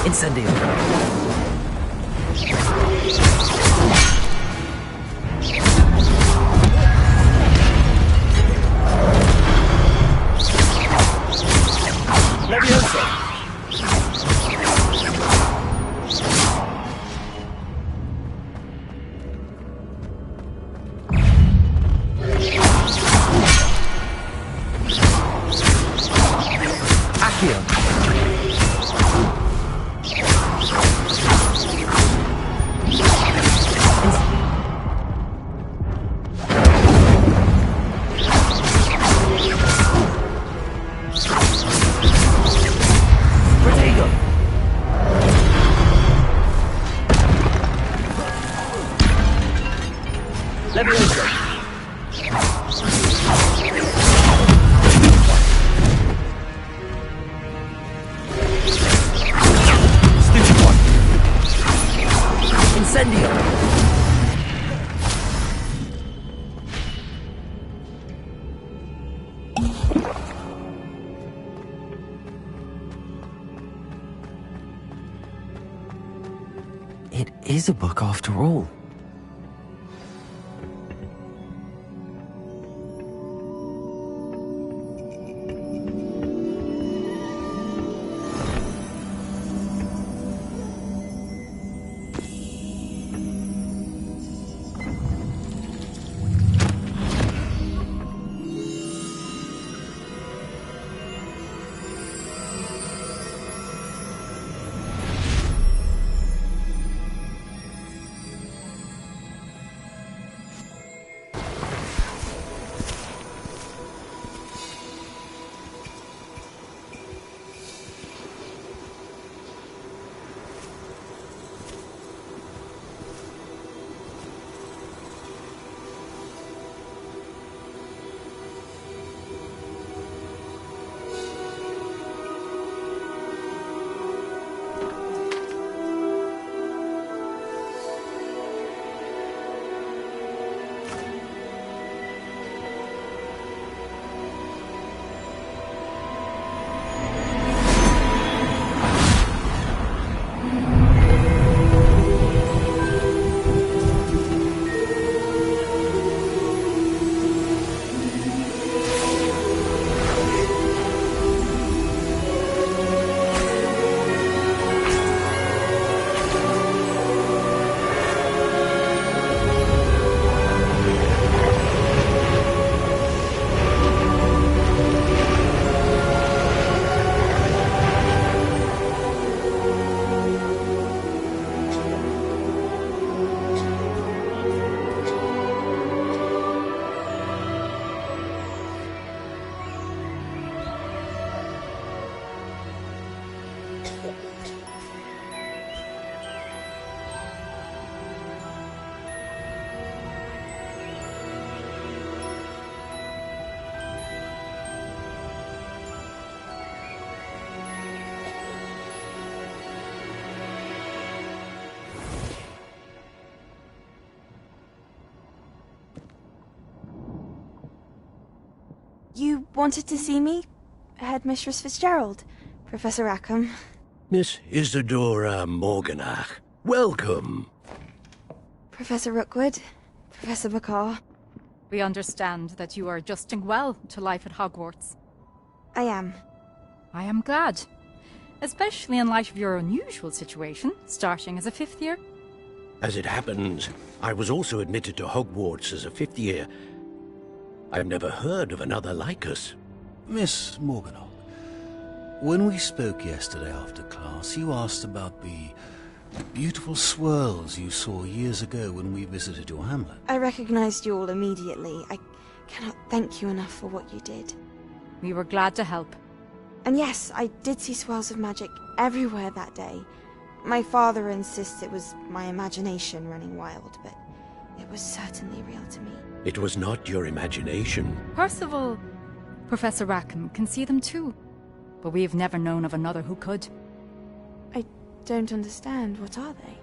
Incendio. Levioso. Accio. It is a book after all. wanted to see me? Headmistress Fitzgerald, Professor Rackham. Miss Isadora Morganach, welcome. Professor Rookwood, Professor Bakar. We understand that you are adjusting well to life at Hogwarts. I am. I am glad. Especially in light of your unusual situation, starting as a 5th year. As it happens, I was also admitted to Hogwarts as a 5th year. I've never heard of another like us. Miss Morganach, when we spoke yesterday after class, you asked about the beautiful swirls you saw years ago when we visited your hamlet. I recognized you all immediately. I cannot thank you enough for what you did. We were glad to help. And yes, I did see swirls of magic everywhere that day. My father insists it was my imagination running wild, but it was certainly real to me. It was not your imagination. Percival, Professor Rackham can see them too. But we've never known of another who could. I don't understand. What are they?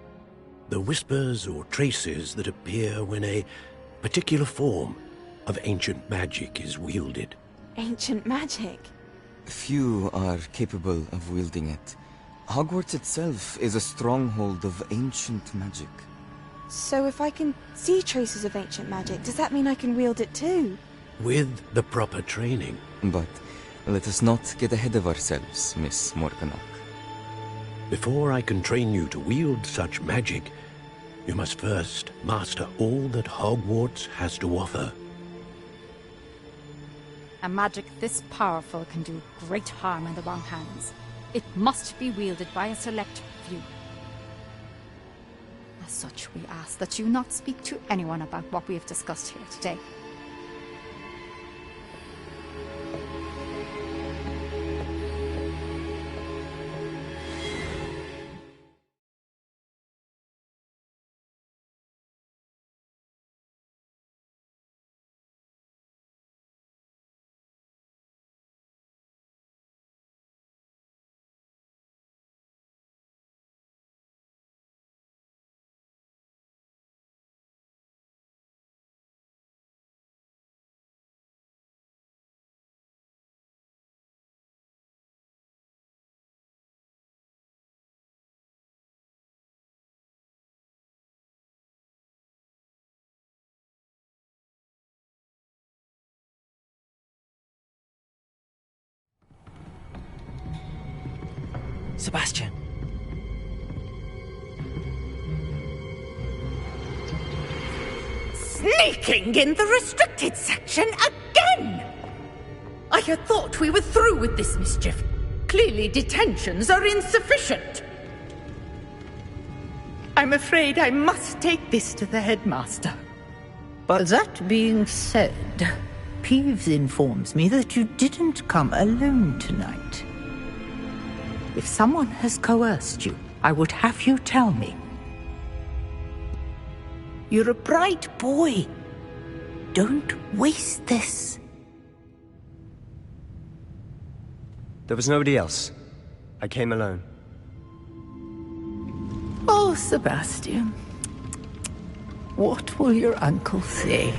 The whispers or traces that appear when a particular form of ancient magic is wielded. Ancient magic? Few are capable of wielding it. Hogwarts itself is a stronghold of ancient magic. So if I can see traces of ancient magic, does that mean I can wield it too? With the proper training. But let us not get ahead of ourselves, Miss Morganach. Before I can train you to wield such magic, you must first master all that Hogwarts has to offer. A magic this powerful can do great harm in the wrong hands. It must be wielded by a select few. As such, we ask that you not speak to anyone about what we have discussed here today. Sebastian. Sneaking in the restricted section again! I had thought we were through with this mischief. Clearly detentions are insufficient. I'm afraid I must take this to the headmaster. But that being said, Peeves informs me that you didn't come alone tonight. If someone has coerced you, I would have you tell me. You're a bright boy. Don't waste this. There was nobody else. I came alone. Oh, Sebastian. What will your uncle say?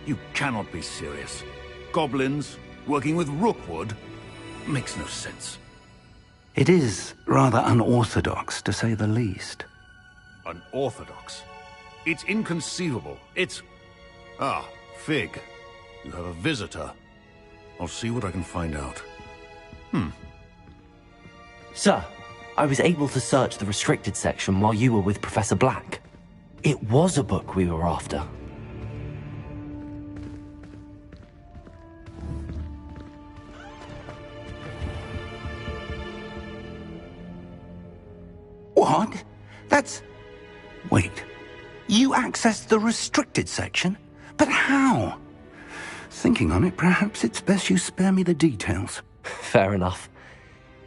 You cannot be serious. Goblins working with Rookwood makes no sense. It is rather unorthodox, to say the least. Unorthodox? It's inconceivable. It's... Ah, Fig. You have a visitor. I'll see what I can find out. Sir, I was able to search the restricted section while you were with Professor Black. It was a book we were after. What? That's... Wait. You accessed the restricted section? But how? Thinking on it, perhaps it's best you spare me the details. Fair enough.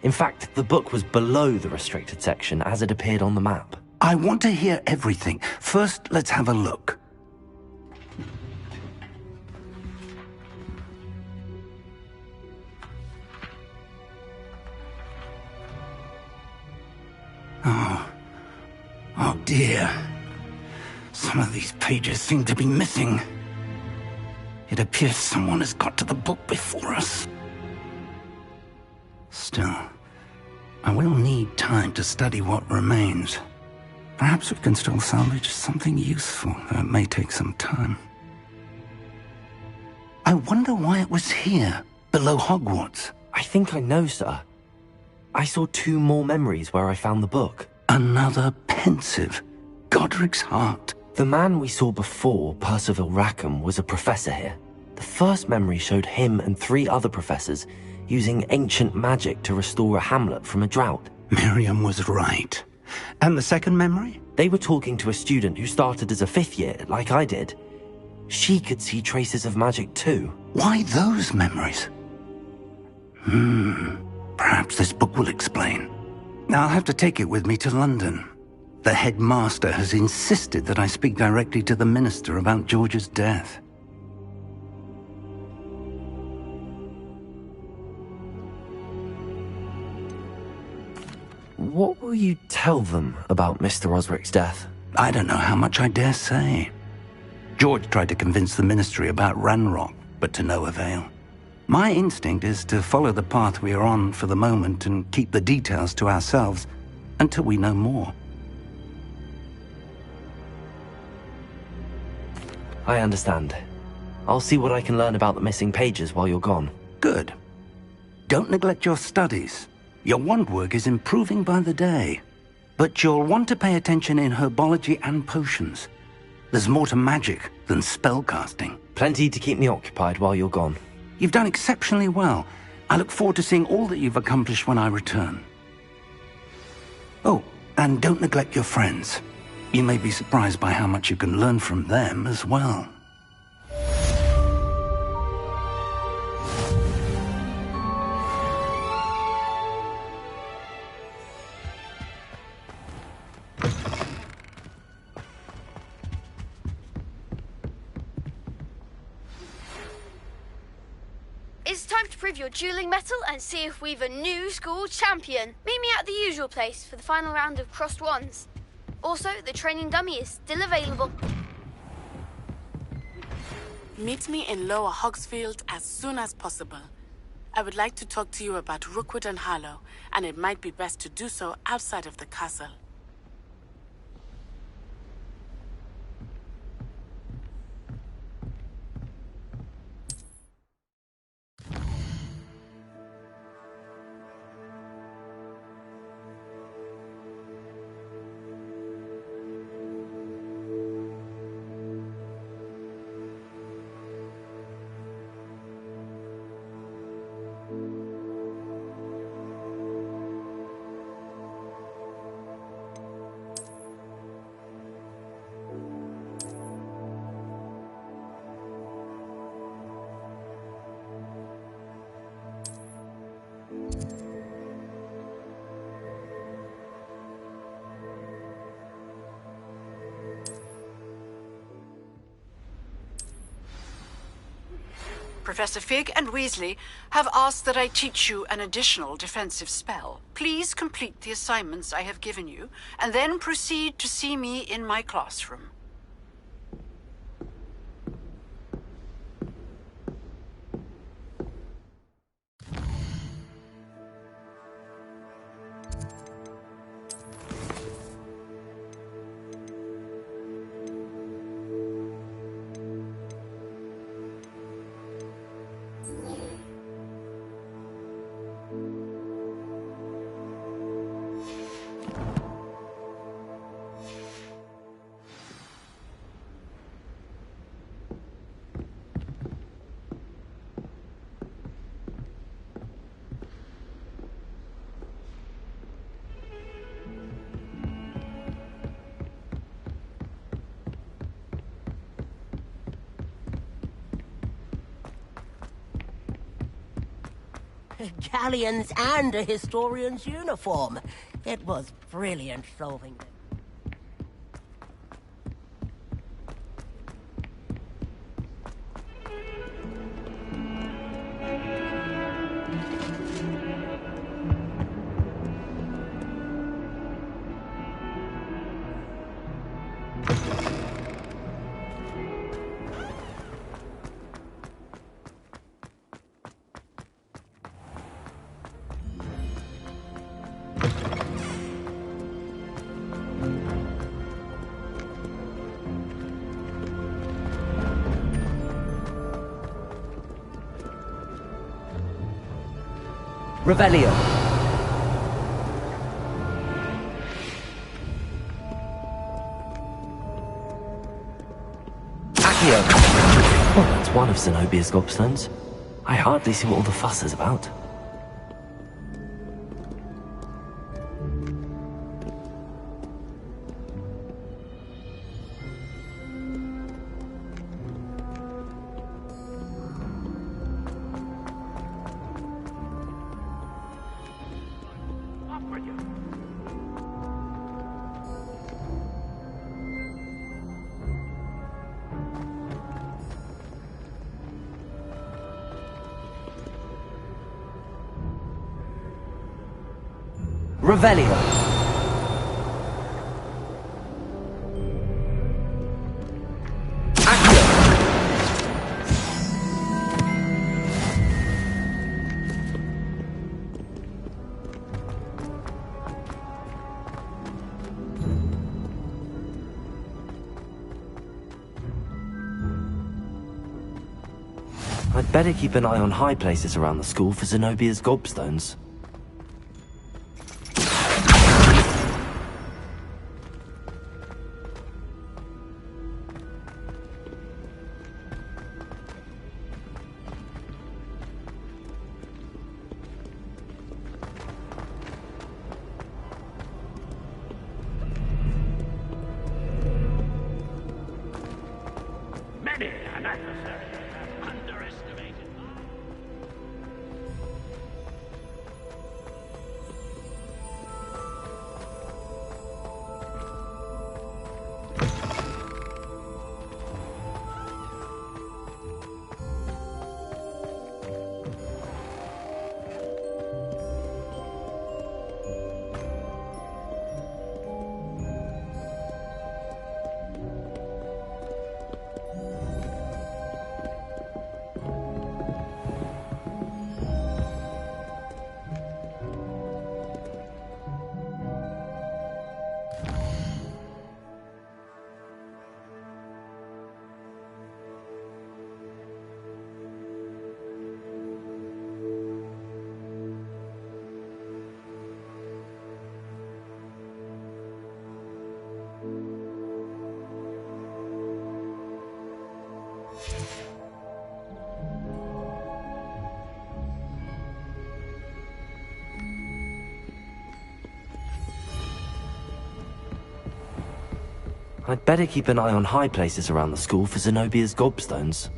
In fact, the book was below the restricted section as it appeared on the map. I want to hear everything. First, let's have a look. Oh dear. Some of these pages seem to be missing. It appears someone has got to the book before us. Still, I will need time to study what remains. Perhaps we can still salvage something useful, though it may take some time. I wonder why it was here, below Hogwarts. I think I know, sir. I saw 2 more memories where I found the book. Another pensive. Godric's heart. The man we saw before, Percival Rackham, was a professor here. The first memory showed him and 3 other professors using ancient magic to restore a hamlet from a drought. Miriam was right. And the second memory? They were talking to a student who started as a 5th year, like I did. She could see traces of magic too. Why those memories? Perhaps this book will explain. I'll have to take it with me to London. The headmaster has insisted that I speak directly to the minister about George's death. What will you tell them about Mr. Osric's death? I don't know how much I dare say. George tried to convince the ministry about Ranrock, but to no avail. My instinct is to follow the path we are on for the moment and keep the details to ourselves until we know more. I understand. I'll see what I can learn about the missing pages while you're gone. Good. Don't neglect your studies. Your wand work is improving by the day. But you'll want to pay attention in herbology and potions. There's more to magic than spellcasting. Plenty to keep me occupied while you're gone. You've done exceptionally well. I look forward to seeing all that you've accomplished when I return. Oh, and don't neglect your friends. You may be surprised by how much you can learn from them as well. It's time to prove your dueling mettle and see if we've a new school champion. Meet me at the usual place for the final round of crossed wands. Also, the training dummy is still available. Meet me in Lower Hogsfield as soon as possible. I would like to talk to you about Rookwood and Harlow, and it might be best to do so outside of the castle. Professor Fig and Weasley have asked that I teach you an additional defensive spell. Please complete the assignments I have given you, and then proceed to see me in my classroom. galleons and a historian's uniform. It was brilliant solving them. Revelio. Accio. Oh, that's one of Zenobia's gobstones. I hardly see what all the fuss is about. Revelio. I'd better keep an eye on high places around the school for Zenobia's gobstones. Many an adversary underestimated. I'd better keep an eye on high places around the school for Zenobia's gobstones.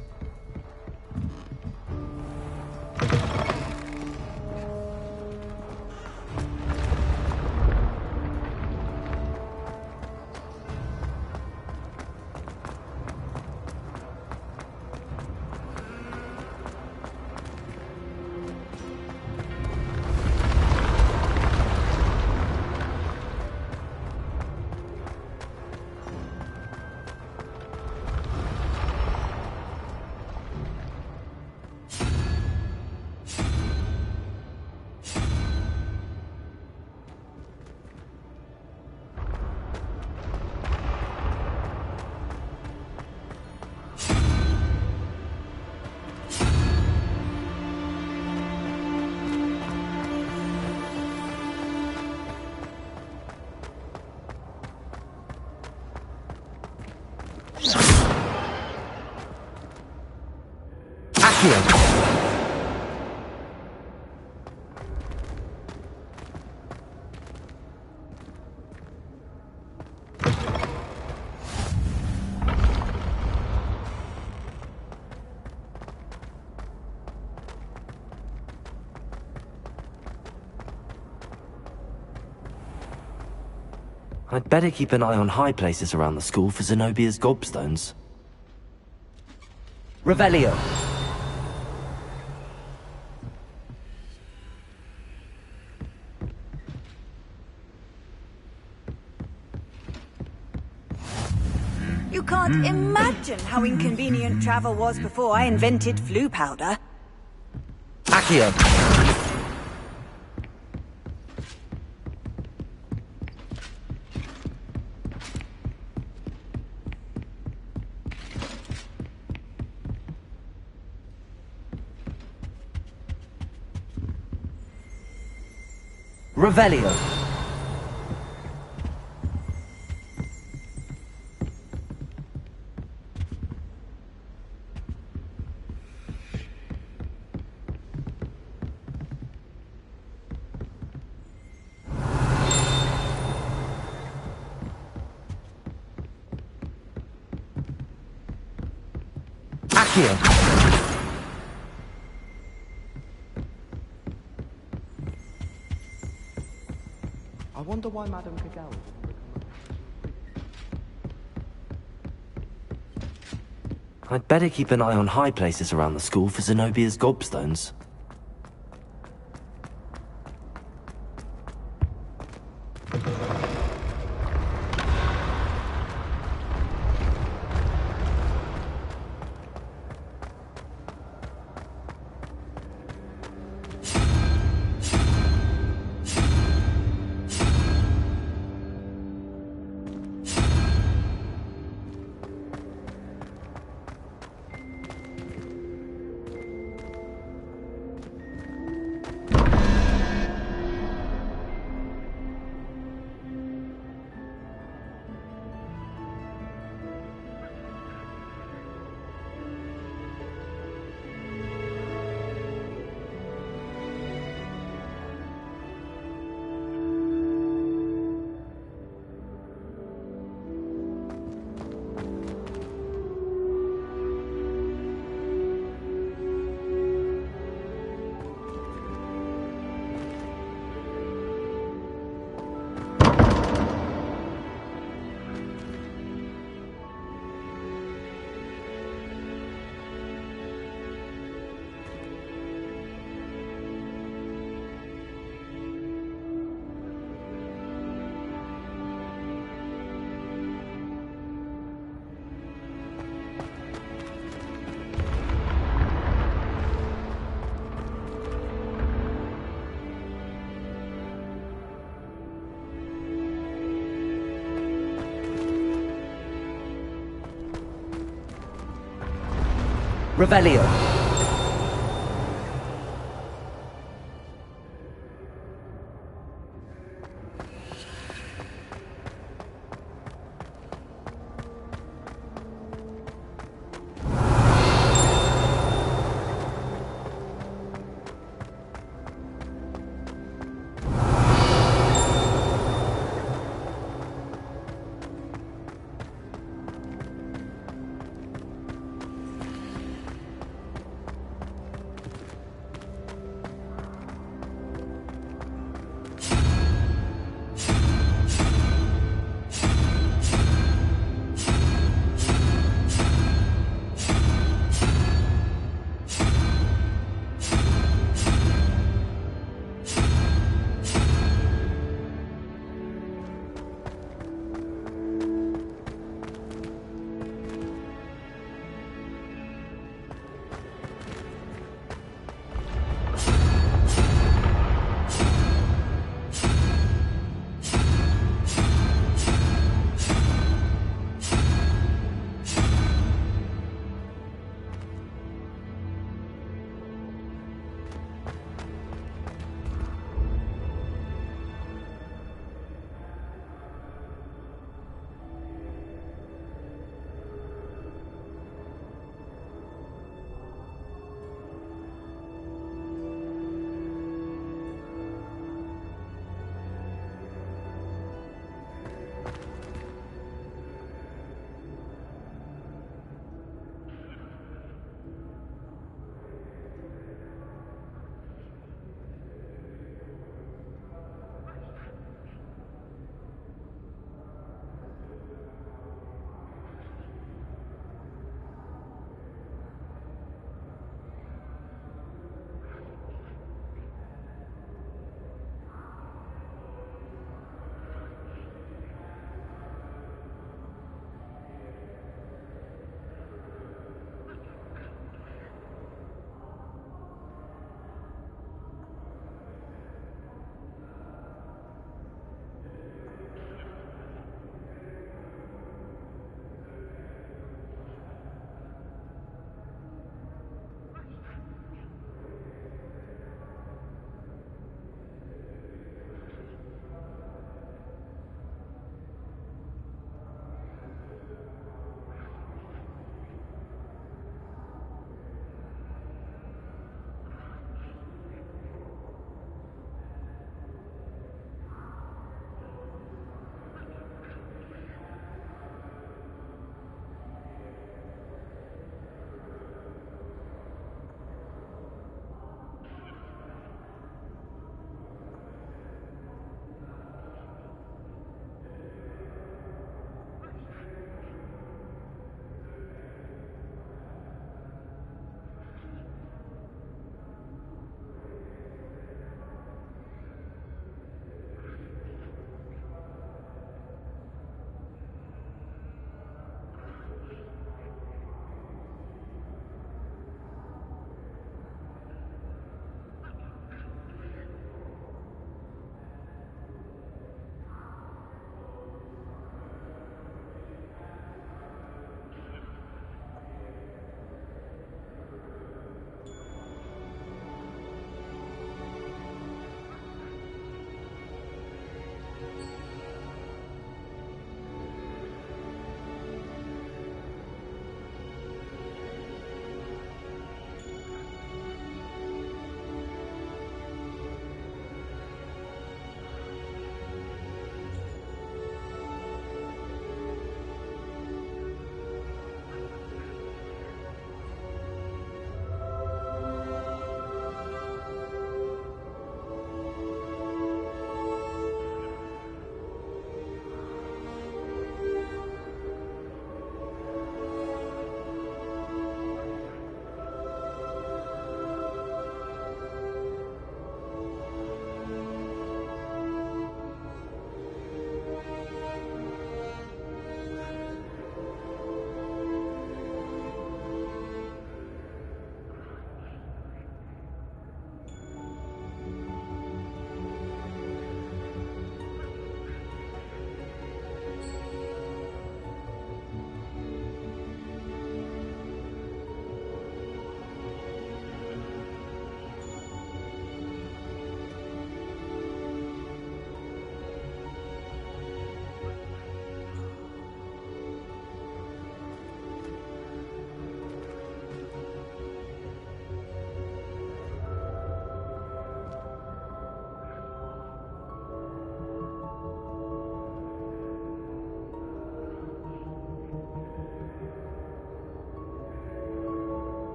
I'd better keep an eye on high places around the school for Zenobia's gobstones. Revelio. You can't imagine how inconvenient travel was before I invented flu powder. Accio. Revelio. Accio. I wonder why Madame Kagao... I'd better keep an eye on high places around the school for Zenobia's gobstones. Revelio.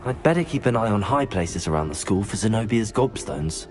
I'd better keep an eye on high places around the school for Zenobia's gobstones.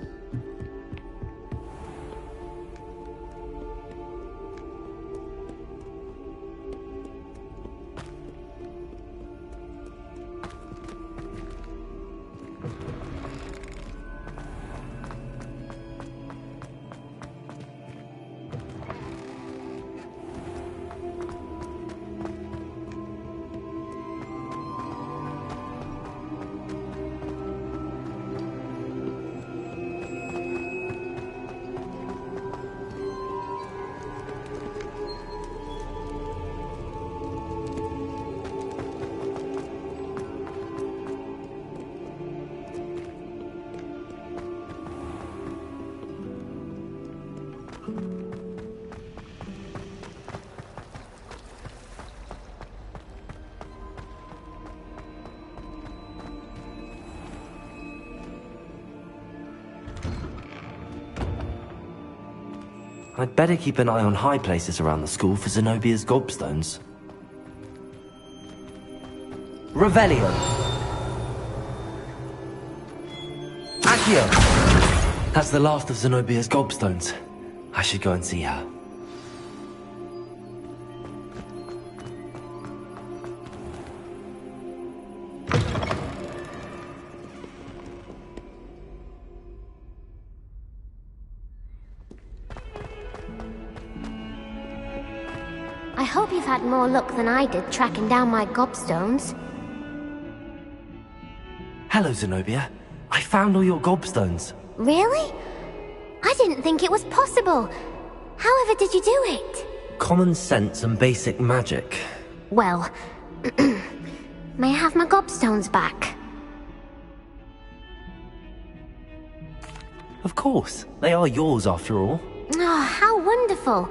I'd better keep an eye on high places around the school for Zenobia's gobstones. Revelio! Accio! That's the last of Zenobia's gobstones. I should go and see her. I hope you've had more luck than I did tracking down my gobstones. Hello, Zenobia. I found all your gobstones. Really? I didn't think it was possible. However did you do it? Common sense and basic magic. Well, may I have my gobstones back? Of course. They are yours after all. Oh, how wonderful.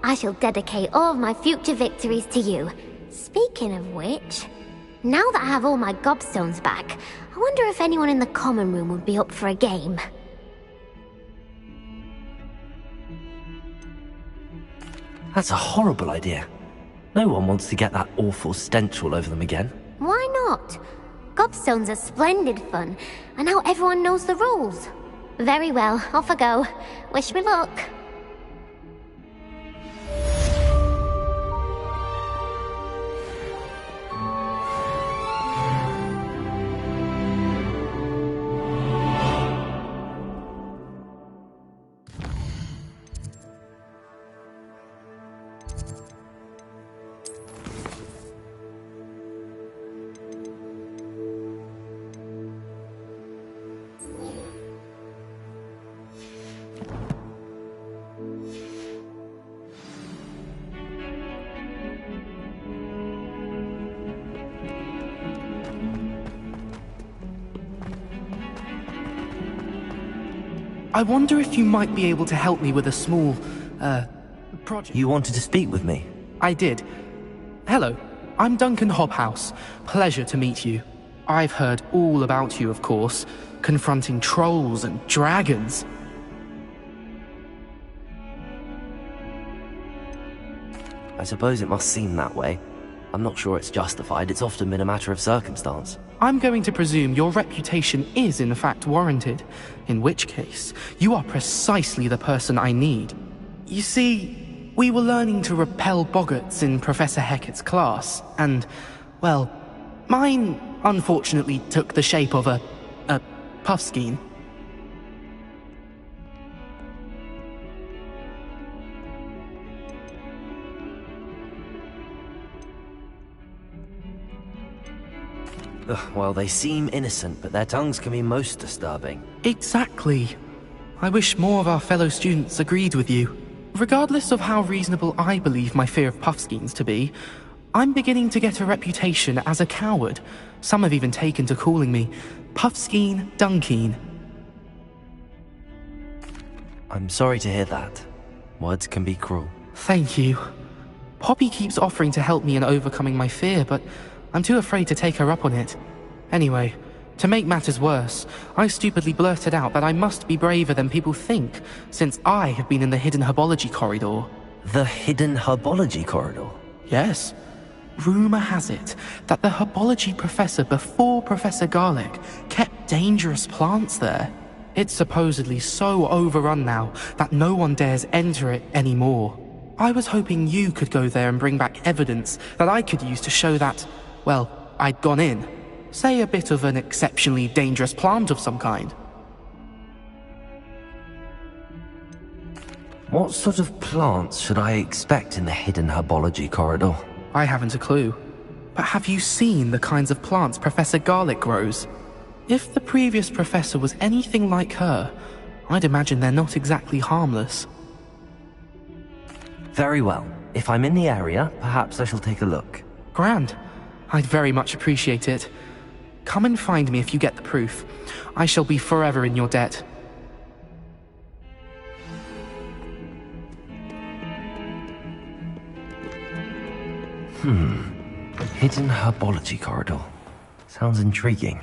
I shall dedicate all of my future victories to you. Speaking of which, now that I have all my gobstones back, I wonder if anyone in the common room would be up for a game. That's a horrible idea. No one wants to get that awful stench all over them again. Why not? Gobstones are splendid fun, and now everyone knows the rules. Very well, off I go. Wish me luck. I wonder if you might be able to help me with a small, project. You wanted to speak with me? I did. Hello, I'm Duncan Hobhouse. Pleasure to meet you. I've heard all about you, of course, confronting trolls and dragons. I suppose it must seem that way. I'm not sure it's justified. It's often been a matter of circumstance. I'm going to presume your reputation is in fact warranted, in which case, you are precisely the person I need. You see, we were learning to repel boggarts in Professor Hecat's class, and, well, mine unfortunately took the shape of a puffskein. Well, they seem innocent, but their tongues can be most disturbing. Exactly. I wish more of our fellow students agreed with you. Regardless of how reasonable I believe my fear of puffskeins to be, I'm beginning to get a reputation as a coward. Some have even taken to calling me Puffskeen Dunkeen. I'm sorry to hear that. Words can be cruel. Thank you. Poppy keeps offering to help me in overcoming my fear, but I'm too afraid to take her up on it. Anyway, to make matters worse, I stupidly blurted out that I must be braver than people think, since I have been in the hidden herbology corridor. The hidden herbology corridor? Yes. Rumour has it that the herbology professor before Professor Garlic kept dangerous plants there. It's supposedly so overrun now that no one dares enter it anymore. I was hoping you could go there and bring back evidence that I could use to show that, well, I'd gone in. Say a bit of an exceptionally dangerous plant of some kind. What sort of plants should I expect in the hidden herbology corridor? I haven't a clue. But have you seen the kinds of plants Professor Garlic grows? If the previous professor was anything like her, I'd imagine they're not exactly harmless. Very well. If I'm in the area, perhaps I shall take a look. Grand. I'd very much appreciate it. Come and find me if you get the proof. I shall be forever in your debt. Hidden herbology corridor. Sounds intriguing.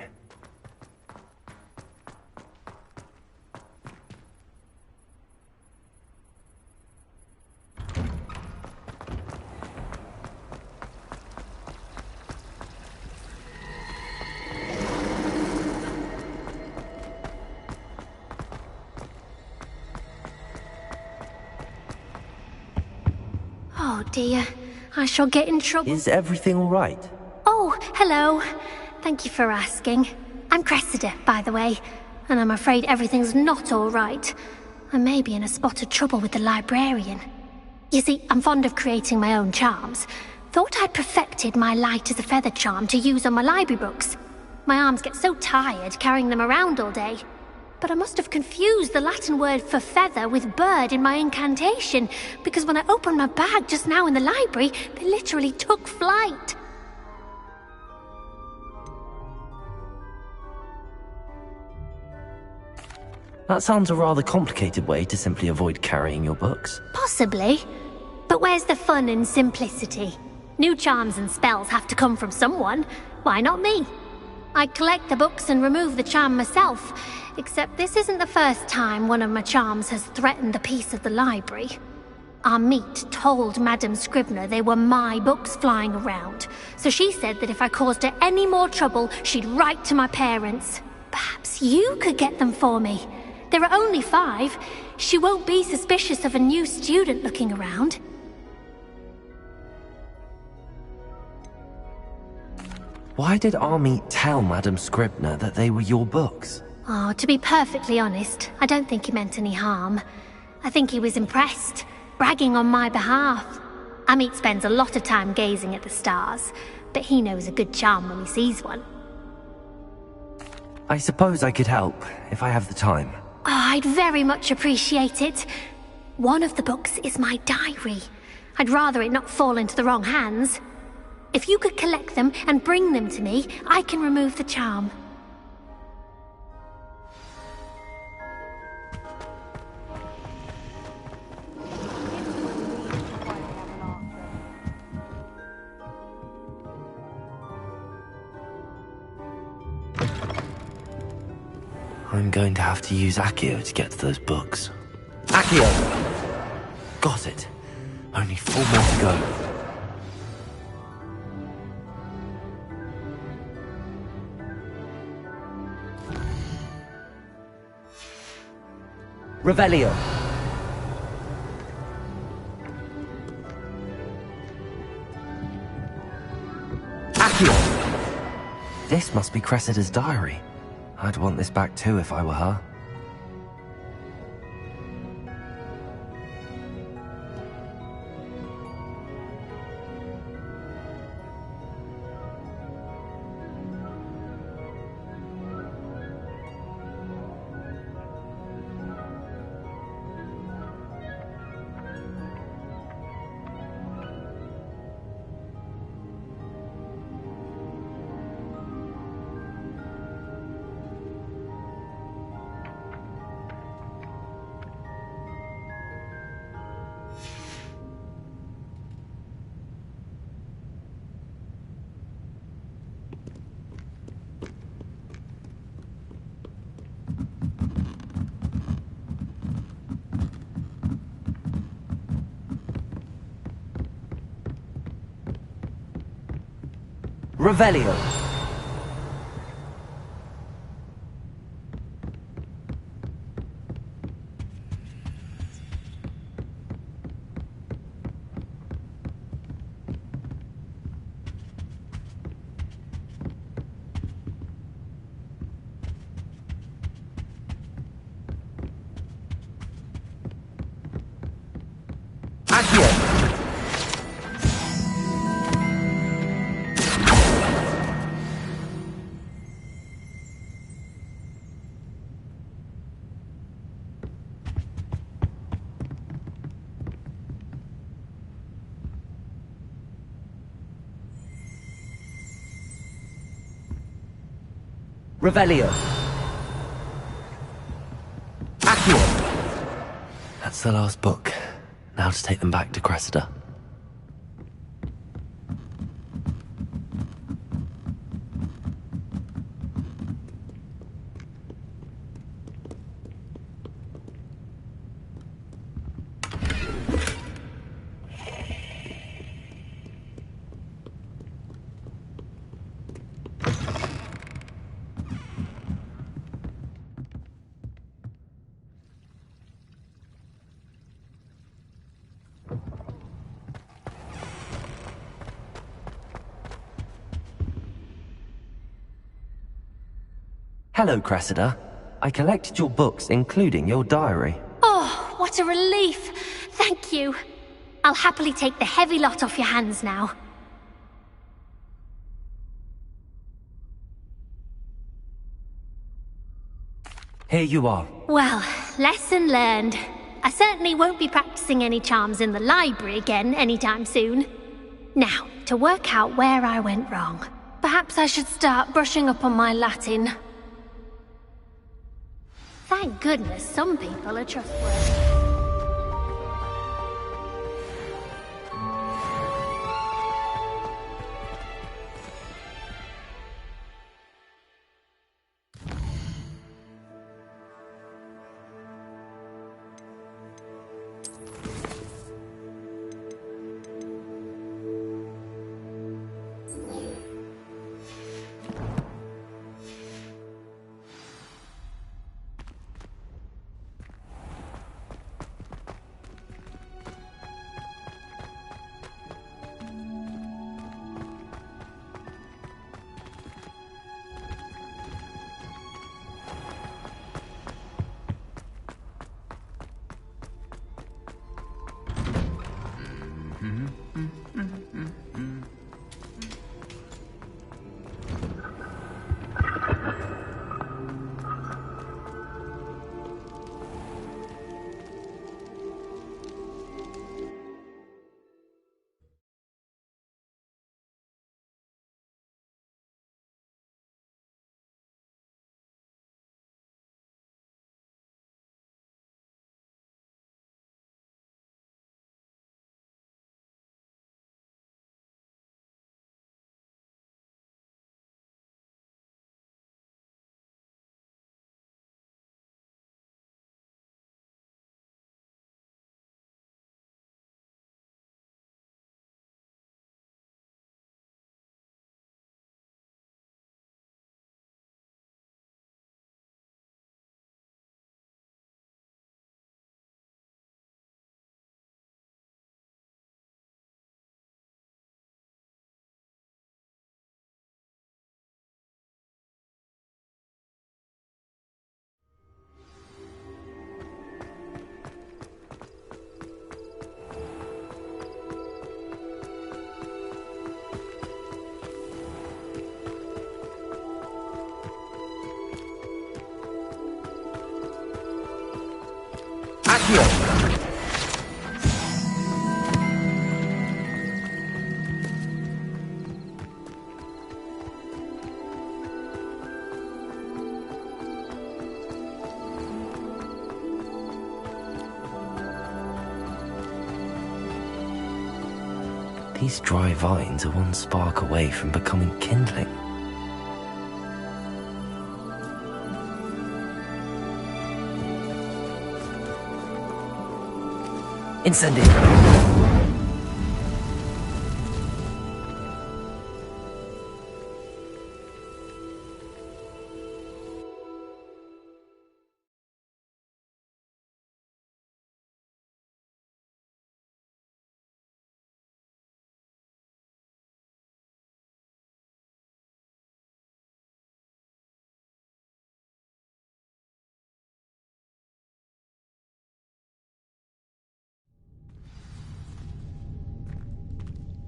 Oh dear, I shall get in trouble. Is everything all right? Oh, hello. Thank you for asking. I'm Cressida, by the way, and I'm afraid everything's not all right. I may be in a spot of trouble with the librarian. You see, I'm fond of creating my own charms. Thought I'd perfected my light as a feather charm to use on my library books. My arms get so tired carrying them around all day. But I must have confused the Latin word for feather with bird in my incantation, because when I opened my bag just now in the library, they literally took flight. That sounds a rather complicated way to simply avoid carrying your books. Possibly. But where's the fun in simplicity? New charms and spells have to come from someone. Why not me? I collect the books and remove the charm myself, except this isn't the first time one of my charms has threatened the peace of the library. Our meet told Madame Scribner they were my books flying around, so she said that if I caused her any more trouble, she'd write to my parents. Perhaps you could get them for me. There are only 5. She won't be suspicious of a new student looking around. Why did Army tell Madame Scribner that they were your books? Oh, to be perfectly honest, I don't think he meant any harm. I think he was impressed, bragging on my behalf. Amit spends a lot of time gazing at the stars, but he knows a good charm when he sees one. I suppose I could help, if I have the time. Oh, I'd very much appreciate it. One of the books is my diary. I'd rather it not fall into the wrong hands. If you could collect them and bring them to me, I can remove the charm. I'm going to have to use Accio to get to those books. Accio! Got it. Only 4 more to go. Revelio. Accio! This must be Cressida's diary. I'd want this back too if I were her. Revelio. Revelio. Accio. That's the last book. Now to take them back to Cressida. Hello, Cressida. I collected your books, including your diary. Oh, what a relief. Thank you. I'll happily take the heavy lot off your hands now. Here you are. Well, lesson learned. I certainly won't be practicing any charms in the library again anytime soon. Now, to work out where I went wrong. Perhaps I should start brushing up on my Latin. Thank goodness some people are trustworthy. These dry vines are one spark away from becoming kindling. Incendio.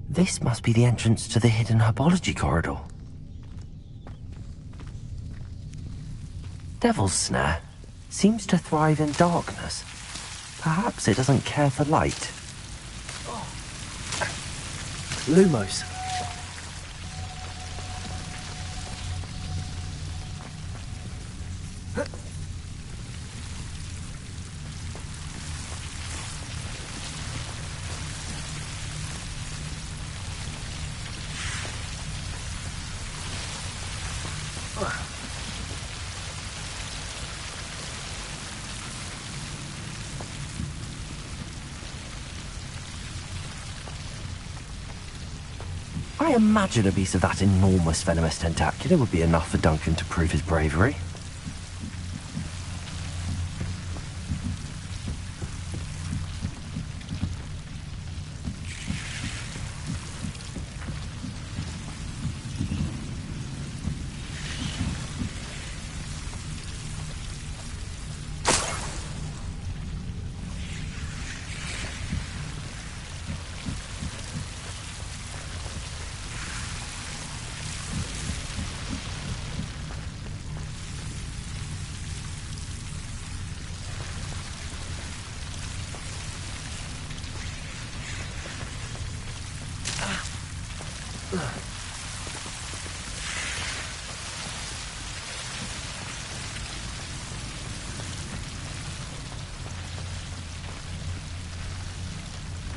This must be the entrance to the hidden herbology corridor. Devil's Snare seems to thrive in darkness. Perhaps it doesn't care for light. Lumos. I imagine a piece of that enormous venomous tentacular would be enough for Duncan to prove his bravery.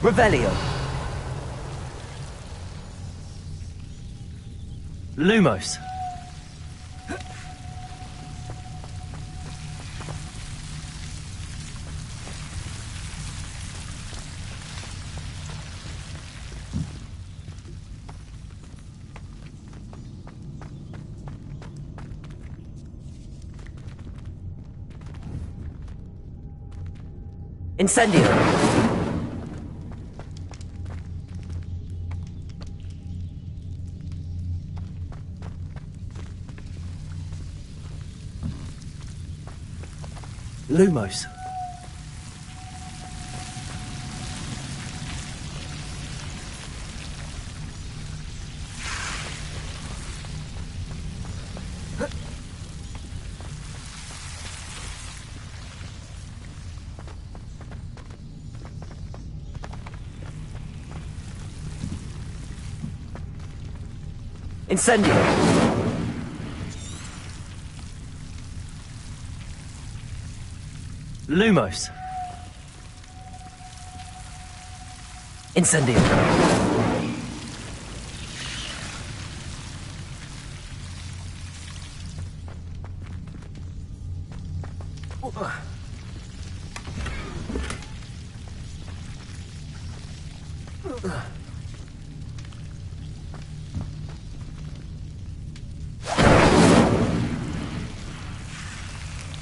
Revelio. Lumos. Incendio. Lumos. Incendio. Lumos. Incendio.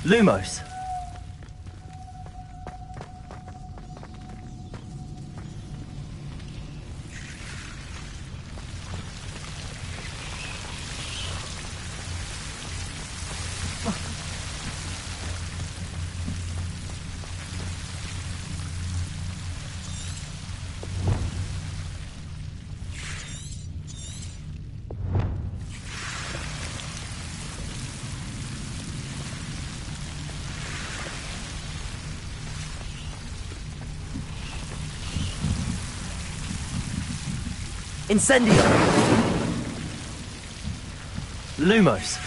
Lumos. Incendio. Lumos.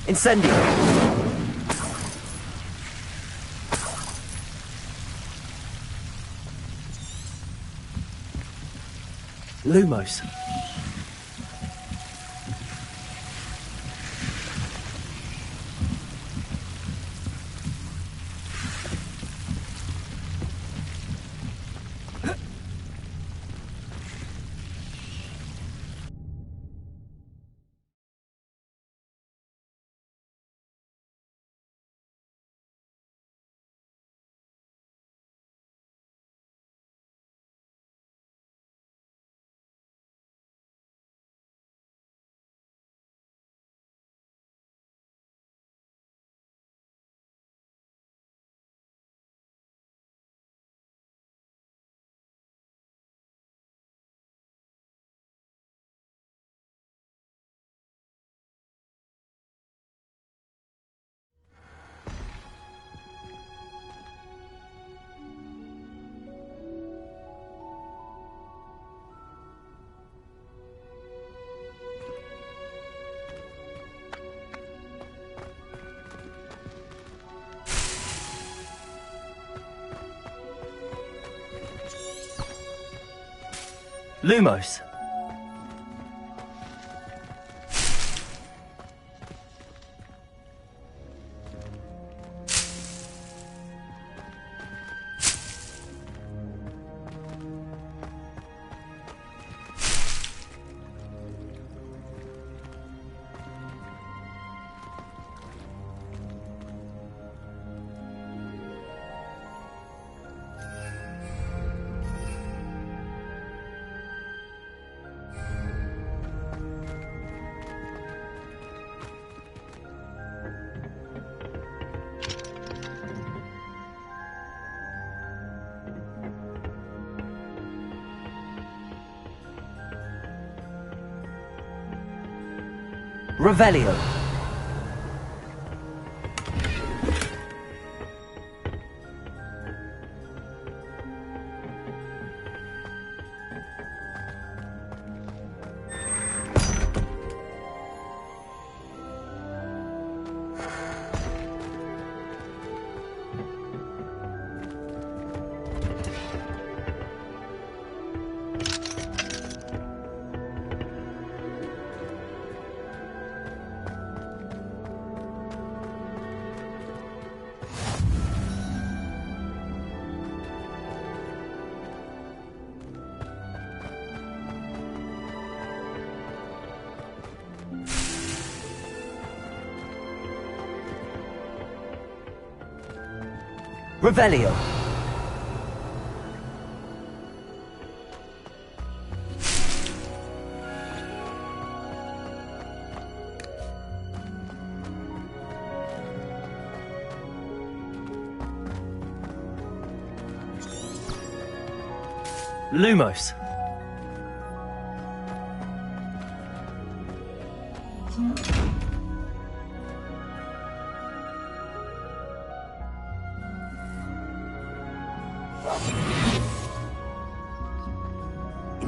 Incendio. Lumos. Lumos. Revelio. Revelio. Lumos.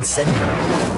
Incendio.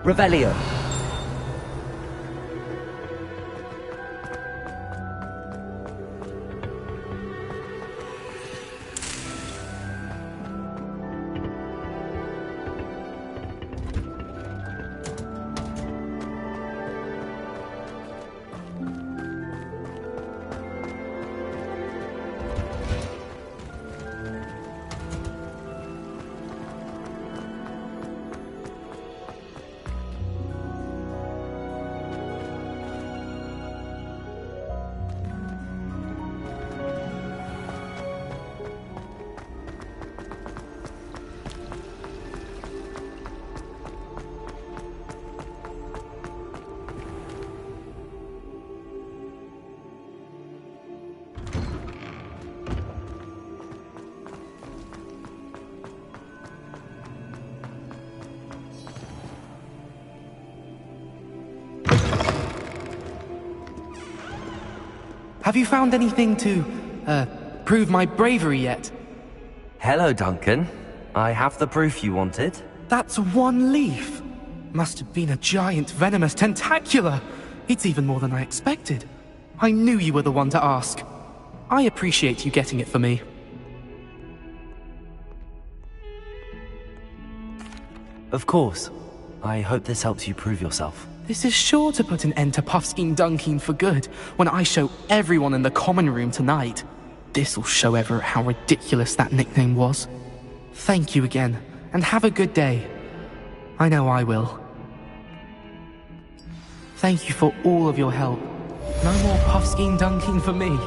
Revelio. Have you found anything to, prove my bravery yet? Hello, Duncan. I have the proof you wanted. That's one leaf. Must have been a giant venomous tentacula. It's even more than I expected. I knew you were the one to ask. I appreciate you getting it for me. Of course. I hope this helps you prove yourself. This is sure to put an end to Puffskein Dunkeen for good when I show everyone in the common room tonight. This'll show Everett how ridiculous that nickname was. Thank you again, and have a good day. I know I will. Thank you for all of your help. No more Puffskein Dunkeen for me.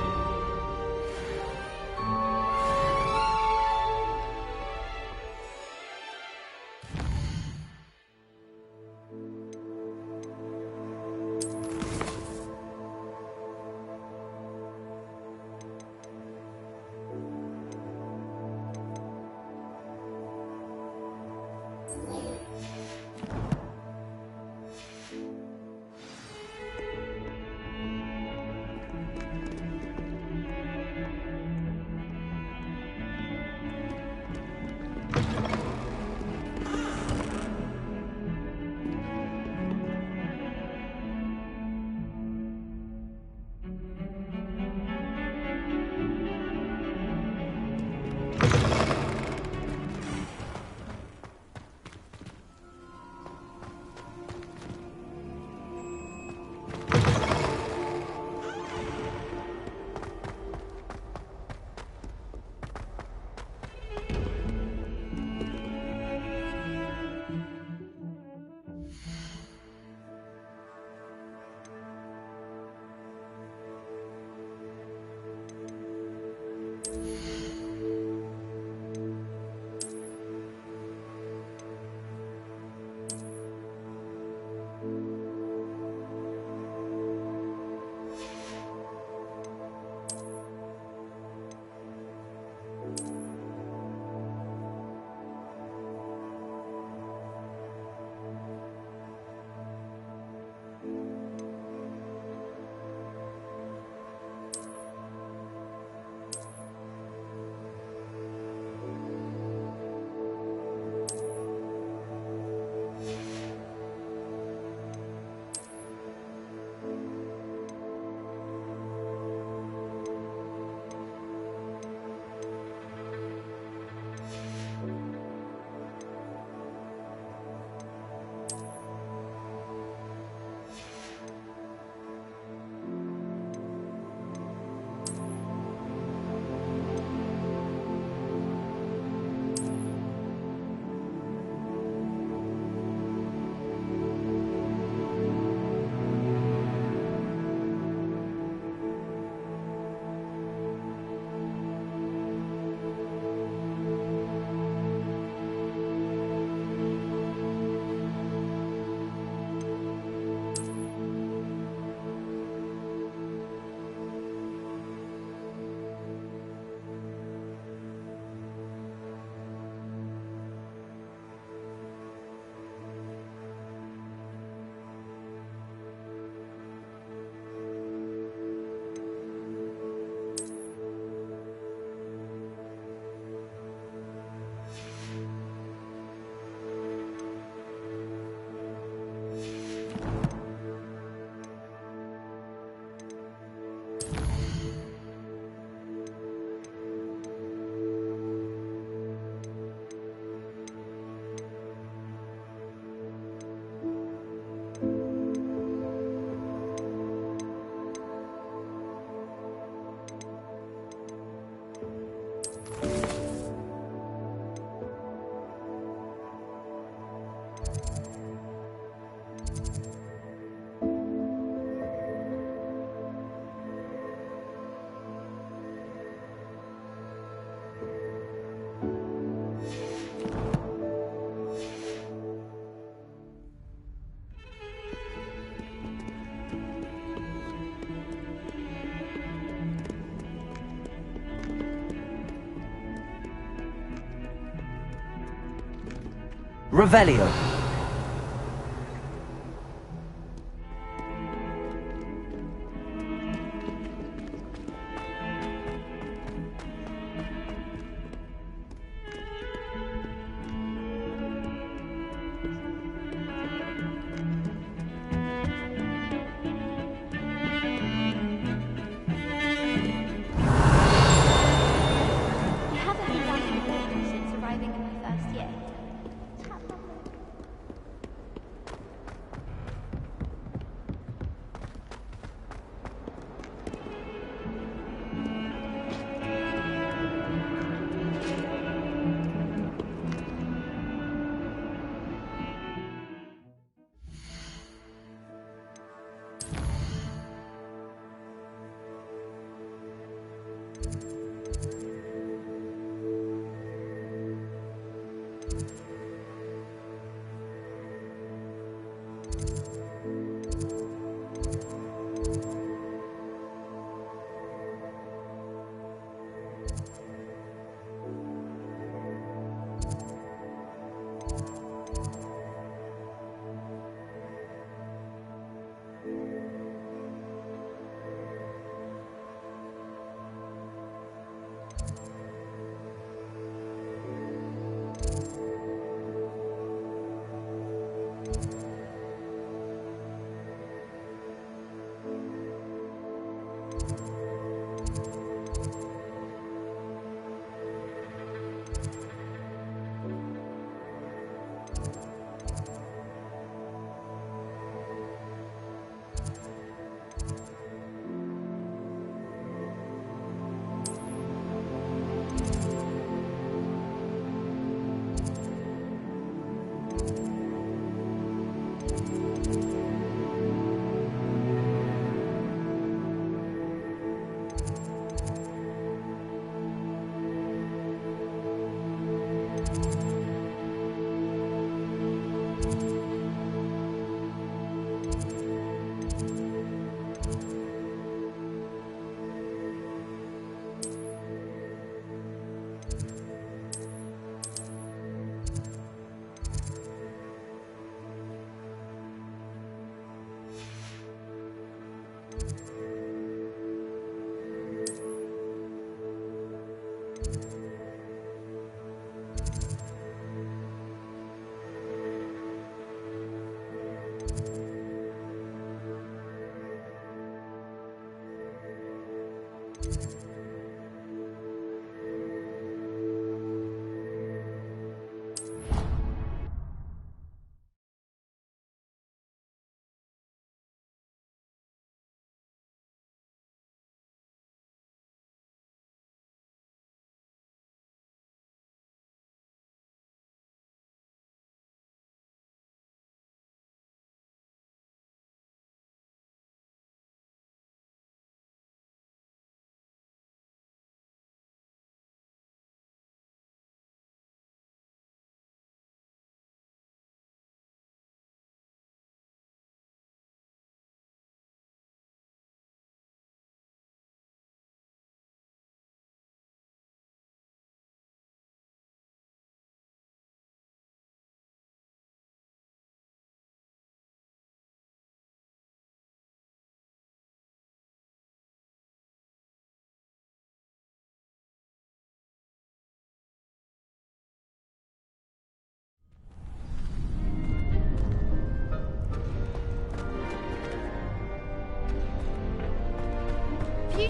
Revelio.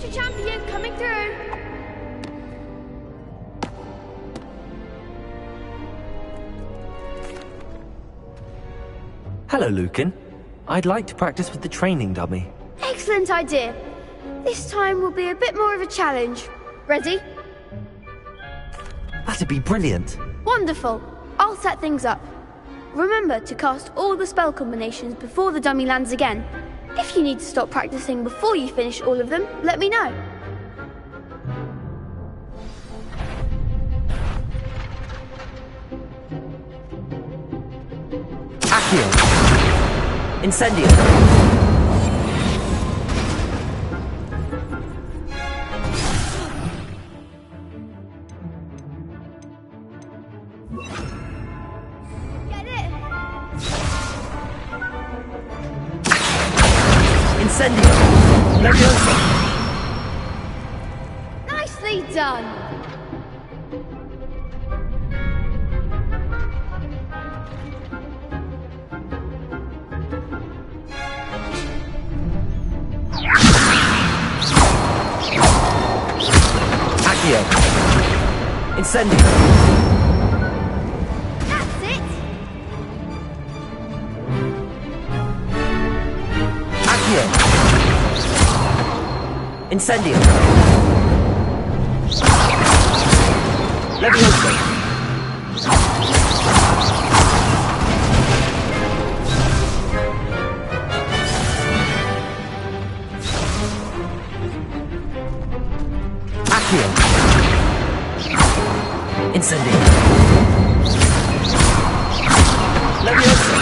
Future champion coming through. Hello, Lucan. I'd like to practice with the training dummy. Excellent idea. This time will be a bit more of a challenge. Ready? That'd be brilliant. Wonderful. I'll set things up. Remember to cast all the spell combinations before the dummy lands again. If you need to stop practicing before you finish all of them, let me know. Accio! Incendio! Get it! Incendio! Leviosa! Nicely done! Accio! Incendio! That's it! Accio! Incendio! Leviosa! Accio! Incendio! Leviosa!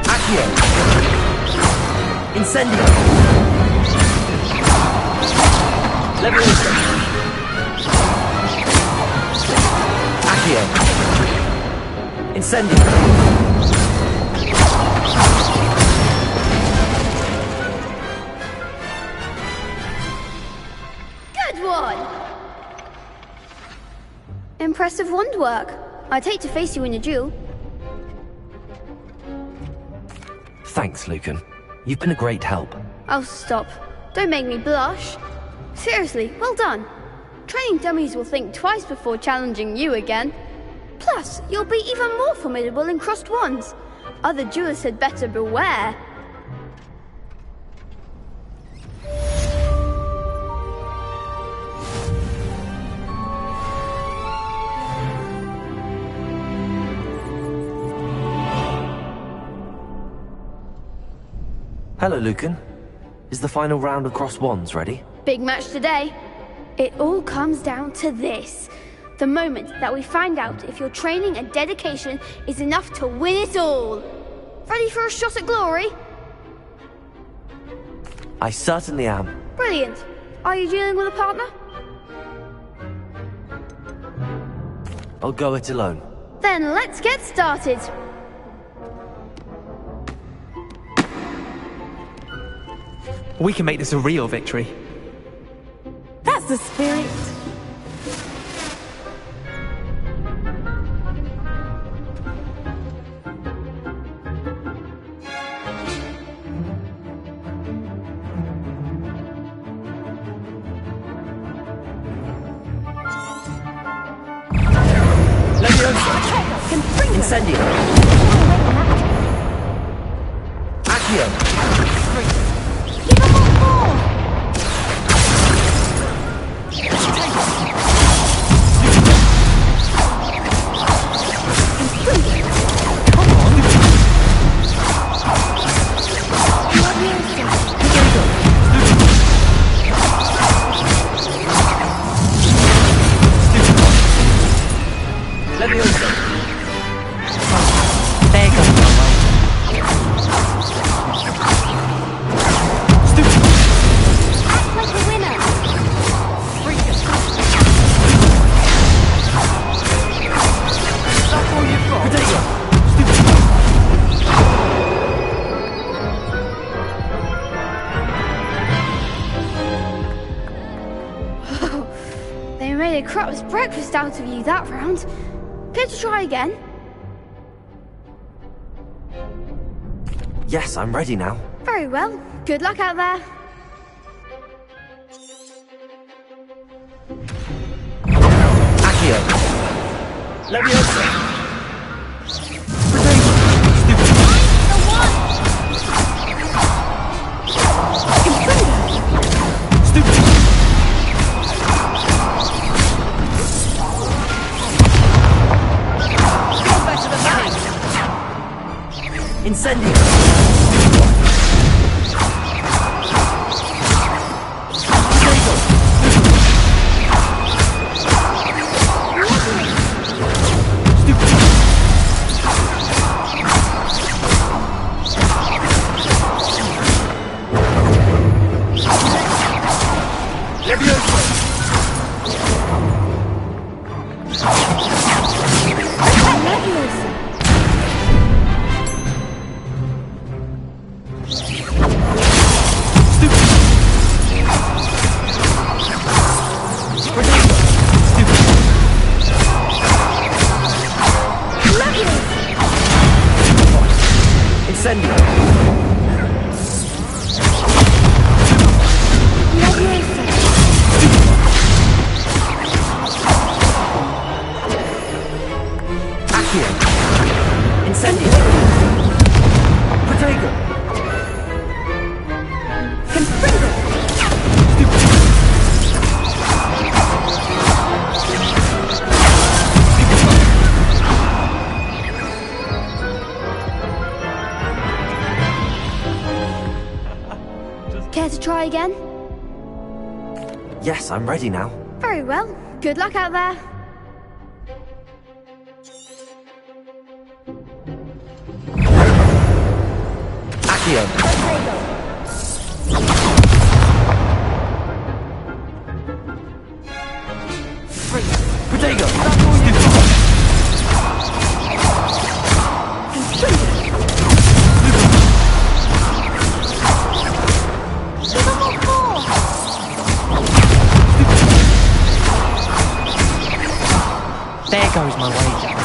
Accio! Incendio! Leviosa! Accio! Incendio! Good one! Impressive wand work. I'd hate to face you in a duel. Thanks, Lucan. You've been a great help. Oh, stop. Don't make me blush. Seriously, well done. Training dummies will think twice before challenging you again. Plus, you'll be even more formidable in crossed wands. Other duelists had better beware. Hello, Lucan. Is the final round of crossed wands ready? Big match today. It all comes down to this. The moment that we find out if your training and dedication is enough to win it all. Ready for a shot at glory? I certainly am. Brilliant. Are you dealing with a partner? I'll go it alone. Then let's get started. We can make this a real victory. That's the spirit. Incendio! Accio! a crap's breakfast out of you that round. Care to try again? Yes, I'm ready now. Very well. Good luck out there. Accio. Leviosa! Incendio! Care to try again? Yes, I'm ready now. Very well. Good luck out there. Accio. Protego! There goes my wager.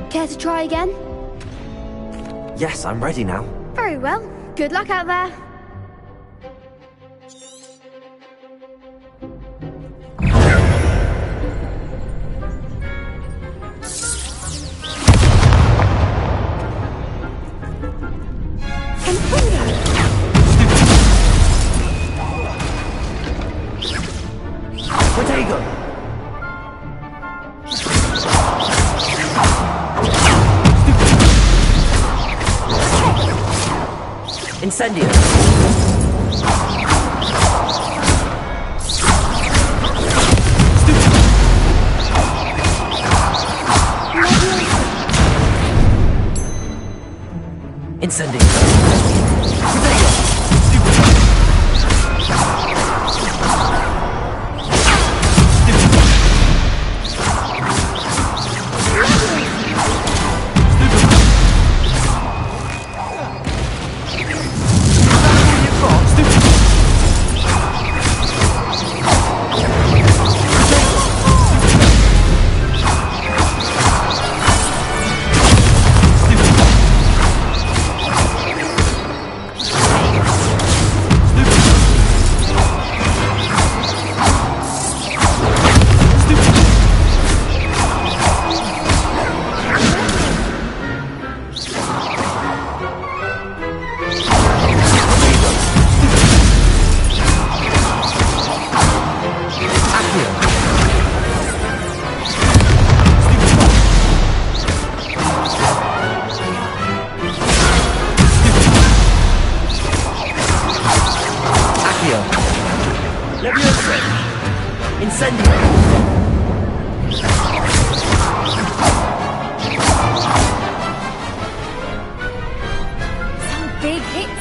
Care to try again? Yes, I'm ready now. Very well. Good luck out there. Incendio! Incendio!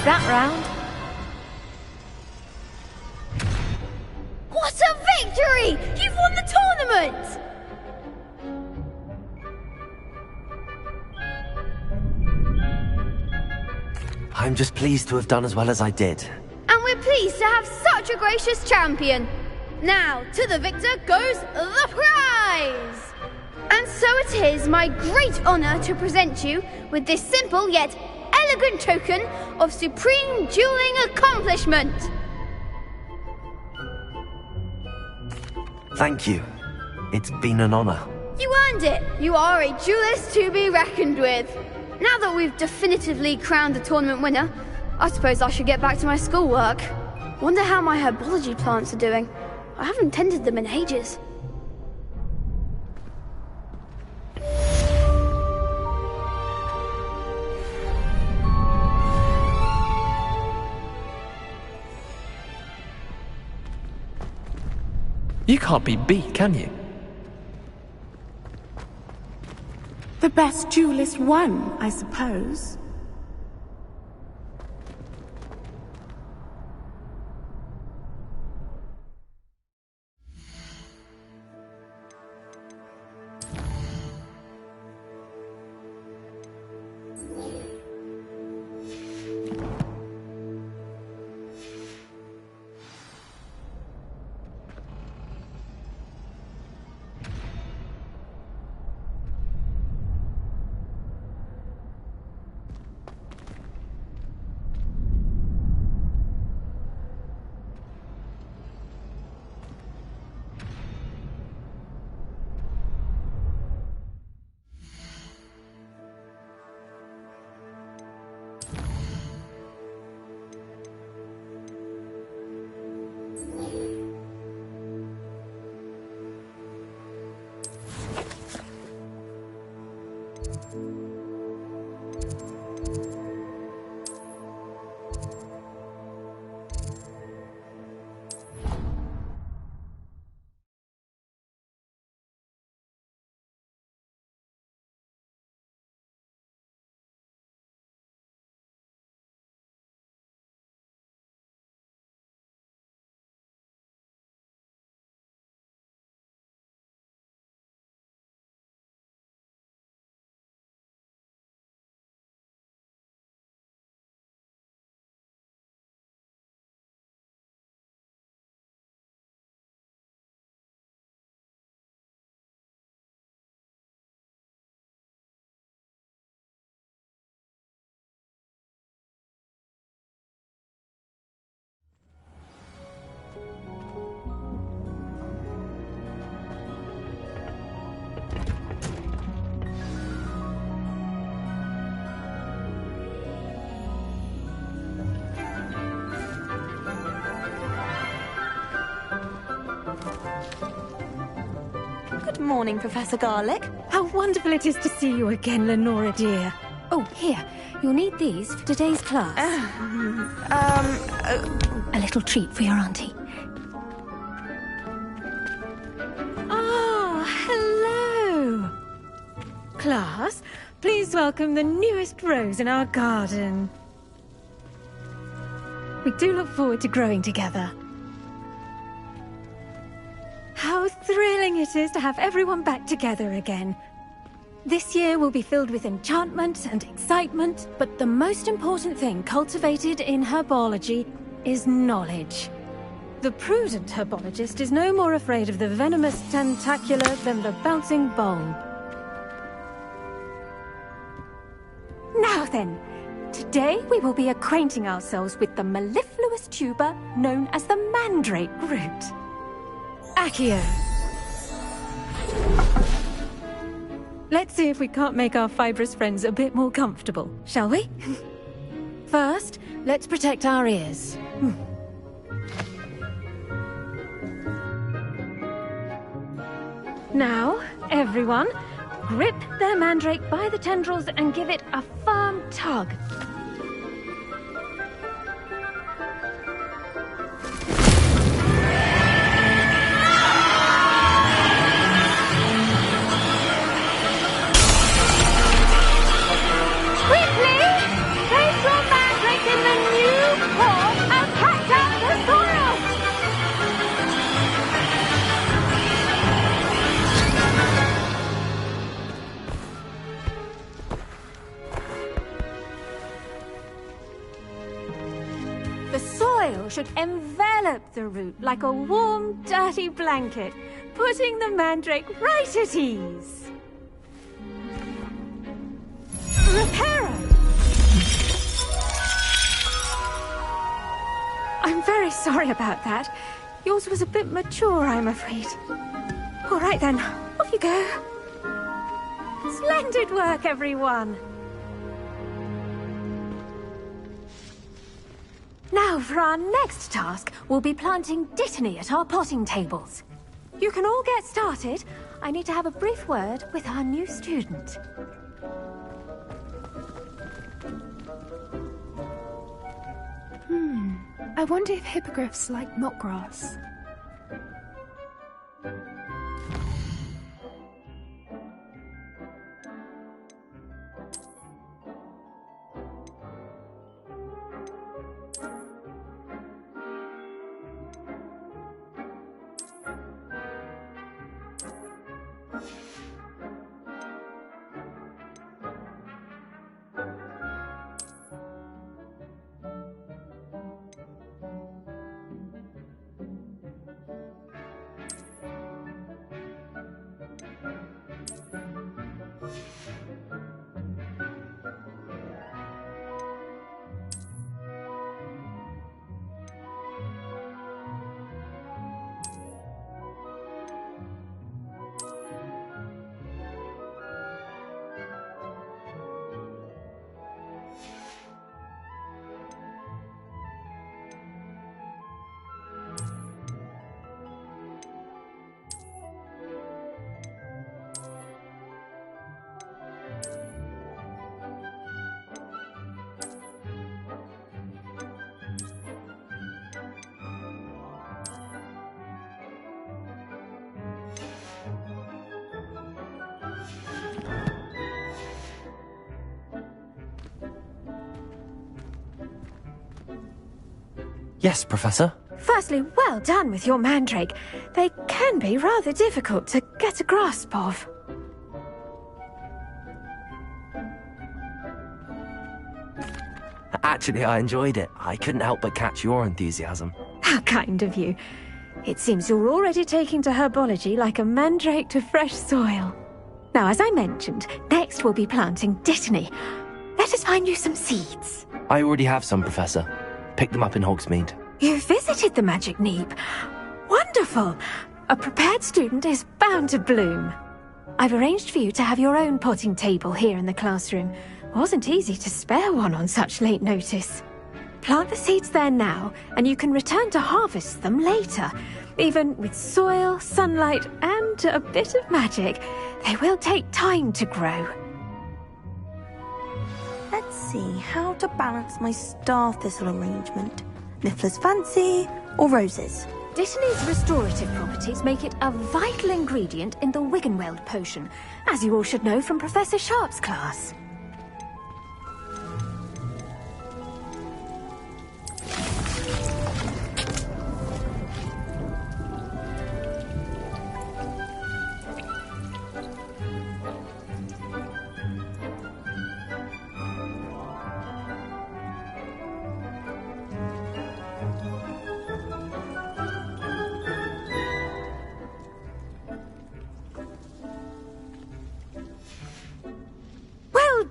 that round. What a victory! You've won the tournament! I'm just pleased to have done as well as I did. And we're pleased to have such a gracious champion. Now, to the victor goes the prize! And so it is my great honor to present you with this simple yet elegant token of supreme dueling accomplishment. Thank you. It's been an honor. You earned it. You are a duelist to be reckoned with. Now that we've definitively crowned the tournament winner, I suppose I should get back to my schoolwork. Wonder how my herbology plants are doing. I haven't tended them in ages. You can't be beat, can you? The best duelist won, I suppose. Good morning, Professor Garlick. How wonderful it is to see you again, Lenora dear. Oh, here. You'll need these for today's class. A little treat for your auntie. Ah, hello. Class, please welcome the newest rose in our garden. We do look forward to growing together. How thrilling it is to have everyone back together again. This year will be filled with enchantment and excitement, but the most important thing cultivated in herbology is knowledge. The prudent herbologist is no more afraid of the venomous tentacula than the bouncing bulb. Now then, today we will be acquainting ourselves with the mellifluous tuber known as the mandrake root. Accio. Let's see if we can't make our fibrous friends a bit more comfortable, shall we? First, let's protect our ears. Now, everyone, grip their mandrake by the tendrils and give it a firm tug. Quickly! Place your mandrake in the new soil should envelop the root like a warm, dirty blanket, putting the mandrake right at ease. Reparo! I'm very sorry about that. Yours was a bit mature, I'm afraid. All right then, off you go. Splendid work, everyone. Now, for our next task, we'll be planting Dittany at our potting tables. You can all get started. I need to have a brief word with our new student. I wonder if hippogriffs like knotgrass. Yes, Professor. Firstly, well done with your mandrake. They can be rather difficult to get a grasp of. Actually, I enjoyed it. I couldn't help but catch your enthusiasm. How kind of you. It seems you're already taking to herbology like a mandrake to fresh soil. Now, as I mentioned, next we'll be planting Dittany. Let us find you some seeds. I already have some, Professor. Picked them up in Hogsmeade. You visited the Magic Neep. Wonderful! A prepared student is bound to bloom. I've arranged for you to have your own potting table here in the classroom. Wasn't easy to spare one on such late notice. Plant the seeds there now, and you can return to harvest them later. Even with soil, sunlight, and a bit of magic, they will take time to grow. Let's see how to balance my star thistle arrangement. Niffler's fancy or roses? Dittany's restorative properties make it a vital ingredient in the Wiggenweld potion, as you all should know from Professor Sharp's class.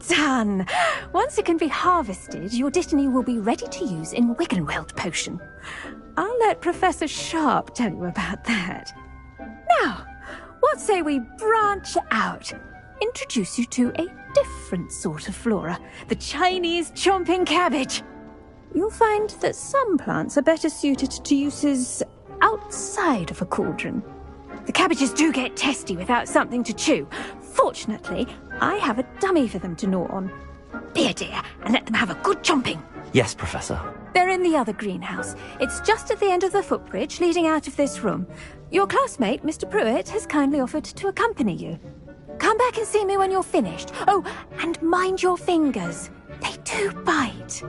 Done! Once it can be harvested, your Dittany will be ready to use in Wiggenweld potion. I'll let Professor Sharp tell you about that. Now, what say we branch out? Introduce you to a different sort of flora, the Chinese chomping cabbage. You'll find that some plants are better suited to uses outside of a cauldron. The cabbages do get testy without something to chew. Fortunately, I have a dummy for them to gnaw on. Be a dear and let them have a good chomping. Yes, Professor. They're in the other greenhouse. It's just at the end of the footbridge leading out of this room. Your classmate, Mr. Pruitt, has kindly offered to accompany you. Come back and see me when you're finished. Oh, and mind your fingers. They do bite.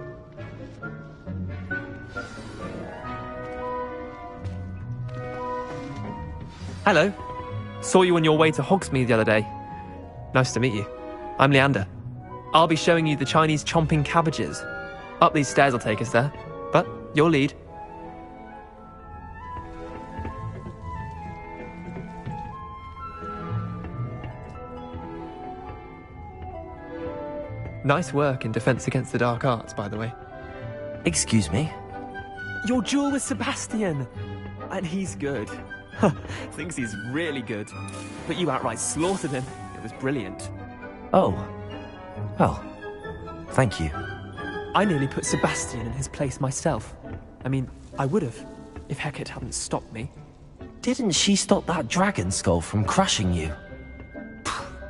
Hello. Saw you on your way to Hogsmeade the other day. Nice to meet you. I'm Leander. I'll be showing you the Chinese chomping cabbages. Up these stairs will take us there. But your lead. Nice work in Defense Against the Dark Arts, by the way. Excuse me? Your duel with Sebastian! And he's good. Thinks he's really good. But you outright slaughtered him. It was brilliant. Oh. Well, thank you. I nearly put Sebastian in his place myself. I mean, I would have, if Hecate hadn't stopped me. Didn't she stop that dragon skull from crushing you?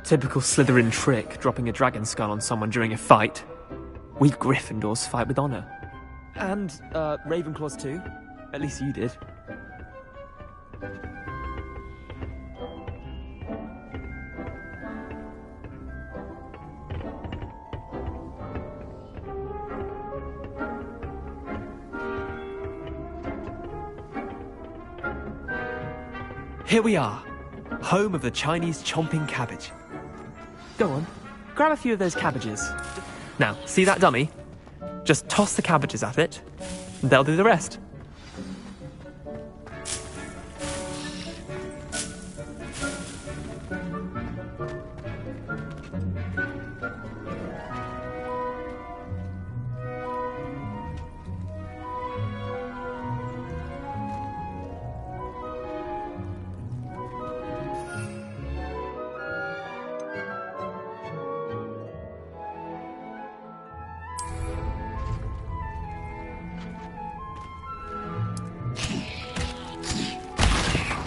Typical Slytherin trick, dropping a dragon skull on someone during a fight. We Gryffindors fight with honor. And, Ravenclaws too. At least you did. Here we are, home of the Chinese chomping cabbage. Go on, grab a few of those cabbages. Now, see that dummy? Just toss the cabbages at it, and they'll do the rest.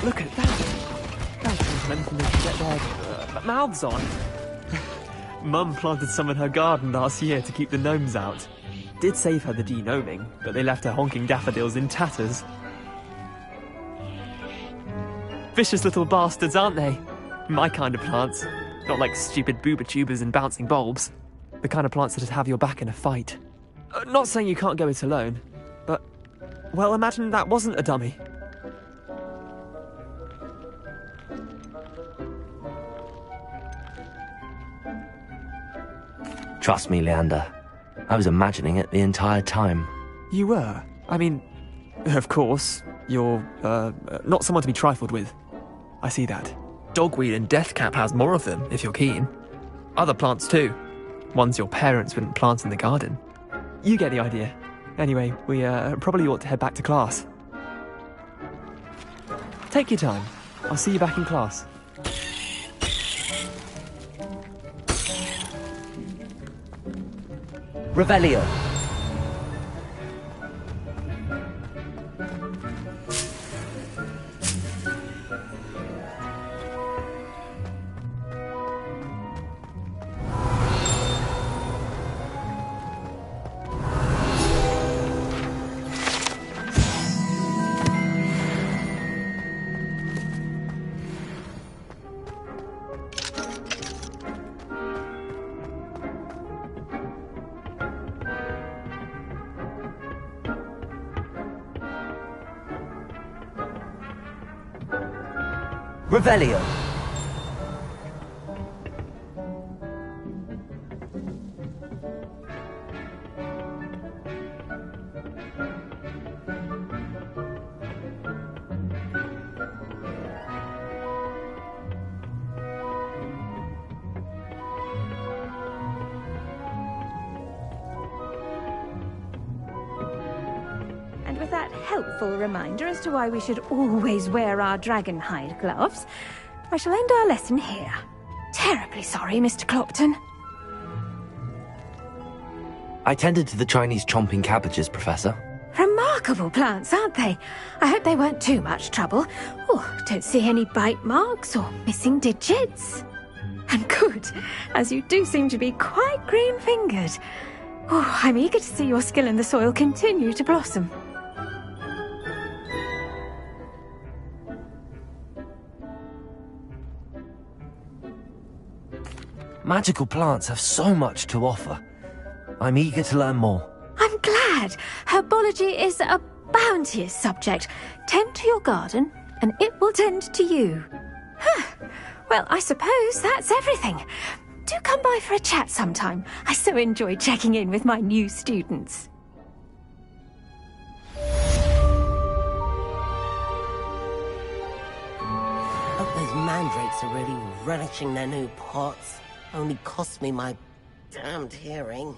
Look at that! That was anything they could get their mouths on. Mum planted some in her garden last year to keep the gnomes out. Did save her the de-gnoming, but they left her honking daffodils in tatters. Vicious little bastards, aren't they? My kind of plants. Not like stupid booba tubers and bouncing bulbs. The kind of plants that'd have your back in a fight. Not saying you can't go it alone, but... well, imagine that wasn't a dummy. Trust me, Leander. I was imagining it the entire time. You were? I mean, of course, you're, not someone to be trifled with. I see that. Dogweed and deathcap has more of them, if you're keen. Other plants too. Ones your parents wouldn't plant in the garden. You get the idea. Anyway, we, probably ought to head back to class. Take your time. I'll see you back in class. Revelio. Revelio. And with that helpful reminder as to why we should always wear our dragon hide gloves, I shall end our lesson here. Terribly sorry, Mr. Clopton. I tended to the Chinese chomping cabbages, Professor. Remarkable plants, aren't they? I hope they weren't too much trouble. Oh, don't see any bite marks or missing digits. And good, as you do seem to be quite green-fingered. Oh, I'm eager to see your skill in the soil continue to blossom. Magical plants have so much to offer. I'm eager to learn more. I'm glad. Herbology is a bounteous subject. Tend to your garden, and it will tend to you. Well, I suppose that's everything. Do come by for a chat sometime. I so enjoy checking in with my new students. Hope those mandrakes are really relishing their new pots. Only cost me my Damned hearing.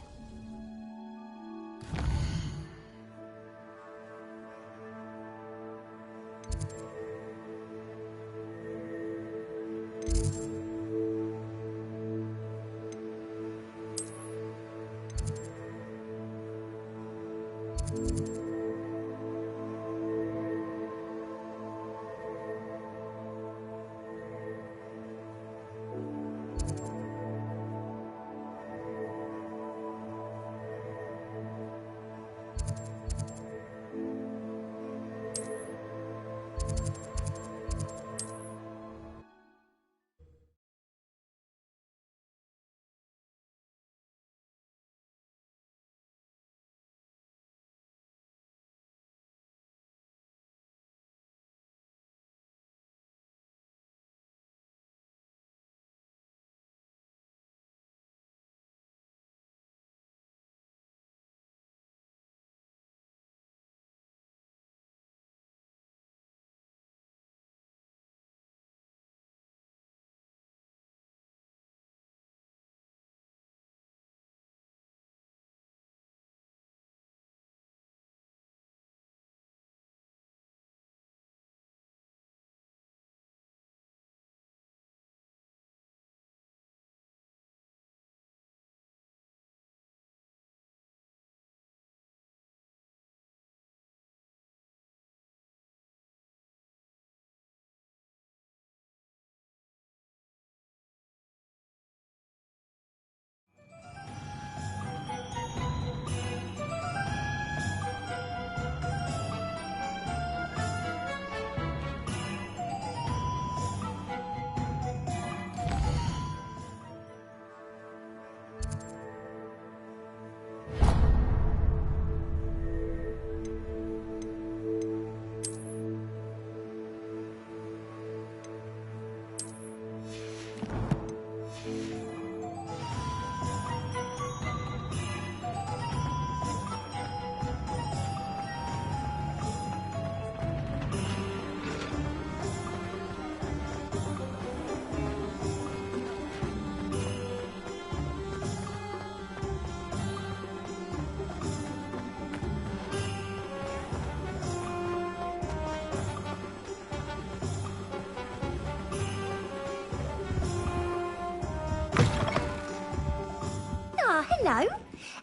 Hello.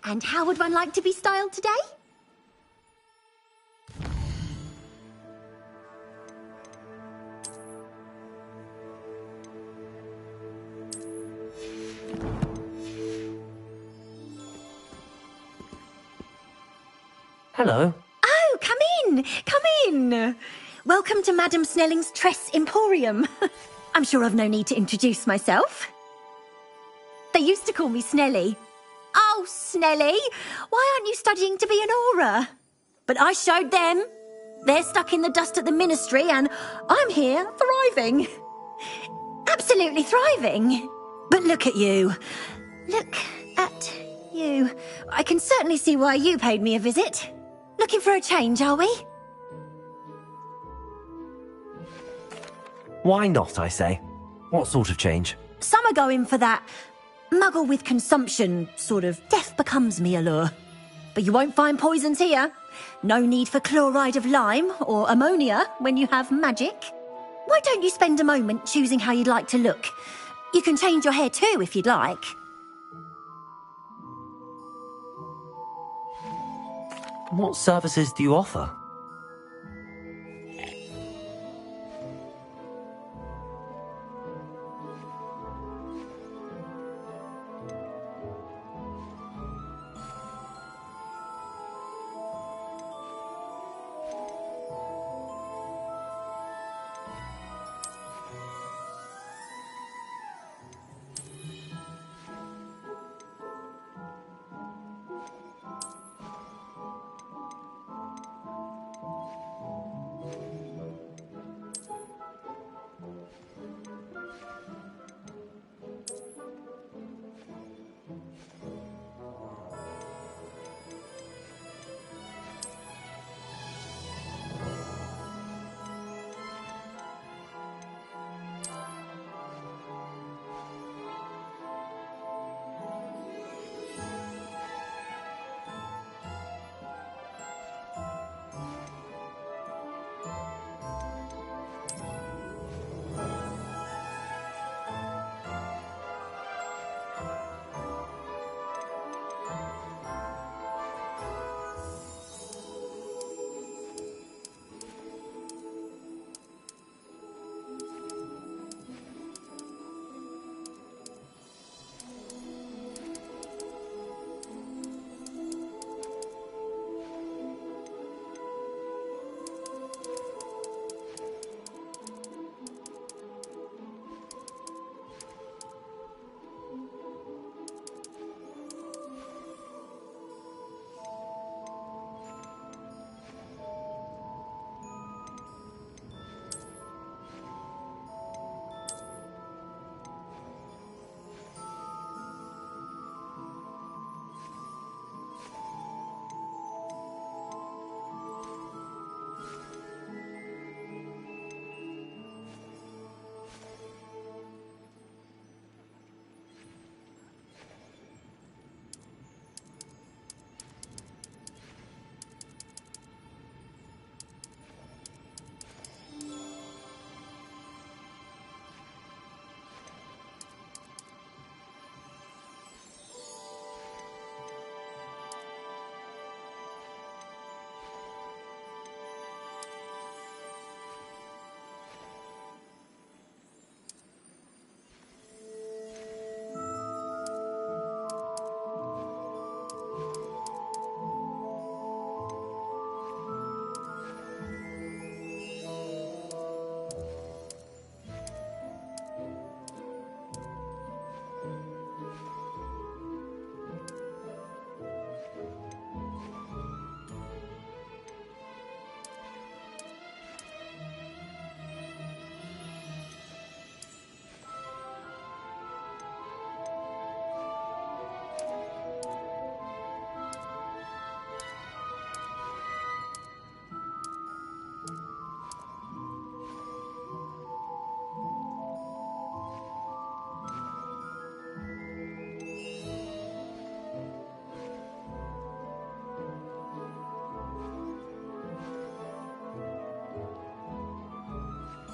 And how would one like to be styled today? Hello. Oh, come in. Come in. Welcome to Madame Snelling's Tress Emporium. I'm sure I've no need to introduce myself. They used to call me Snelly. Oh, Snelly, why aren't you studying to be an aura? But I showed them. They're stuck in the dust at the ministry and I'm here thriving. Absolutely thriving. But look at you. Look at you. I can certainly see why you paid me a visit. Looking for a change, are we? Why not, I say? What sort of change? Some are going for that muggle with consumption, sort of death becomes me allure. But you won't find poisons here. No need for chloride of lime or ammonia when you have magic. Why don't you spend a moment choosing how you'd like to look? You can change your hair too if you'd like. What services do you offer?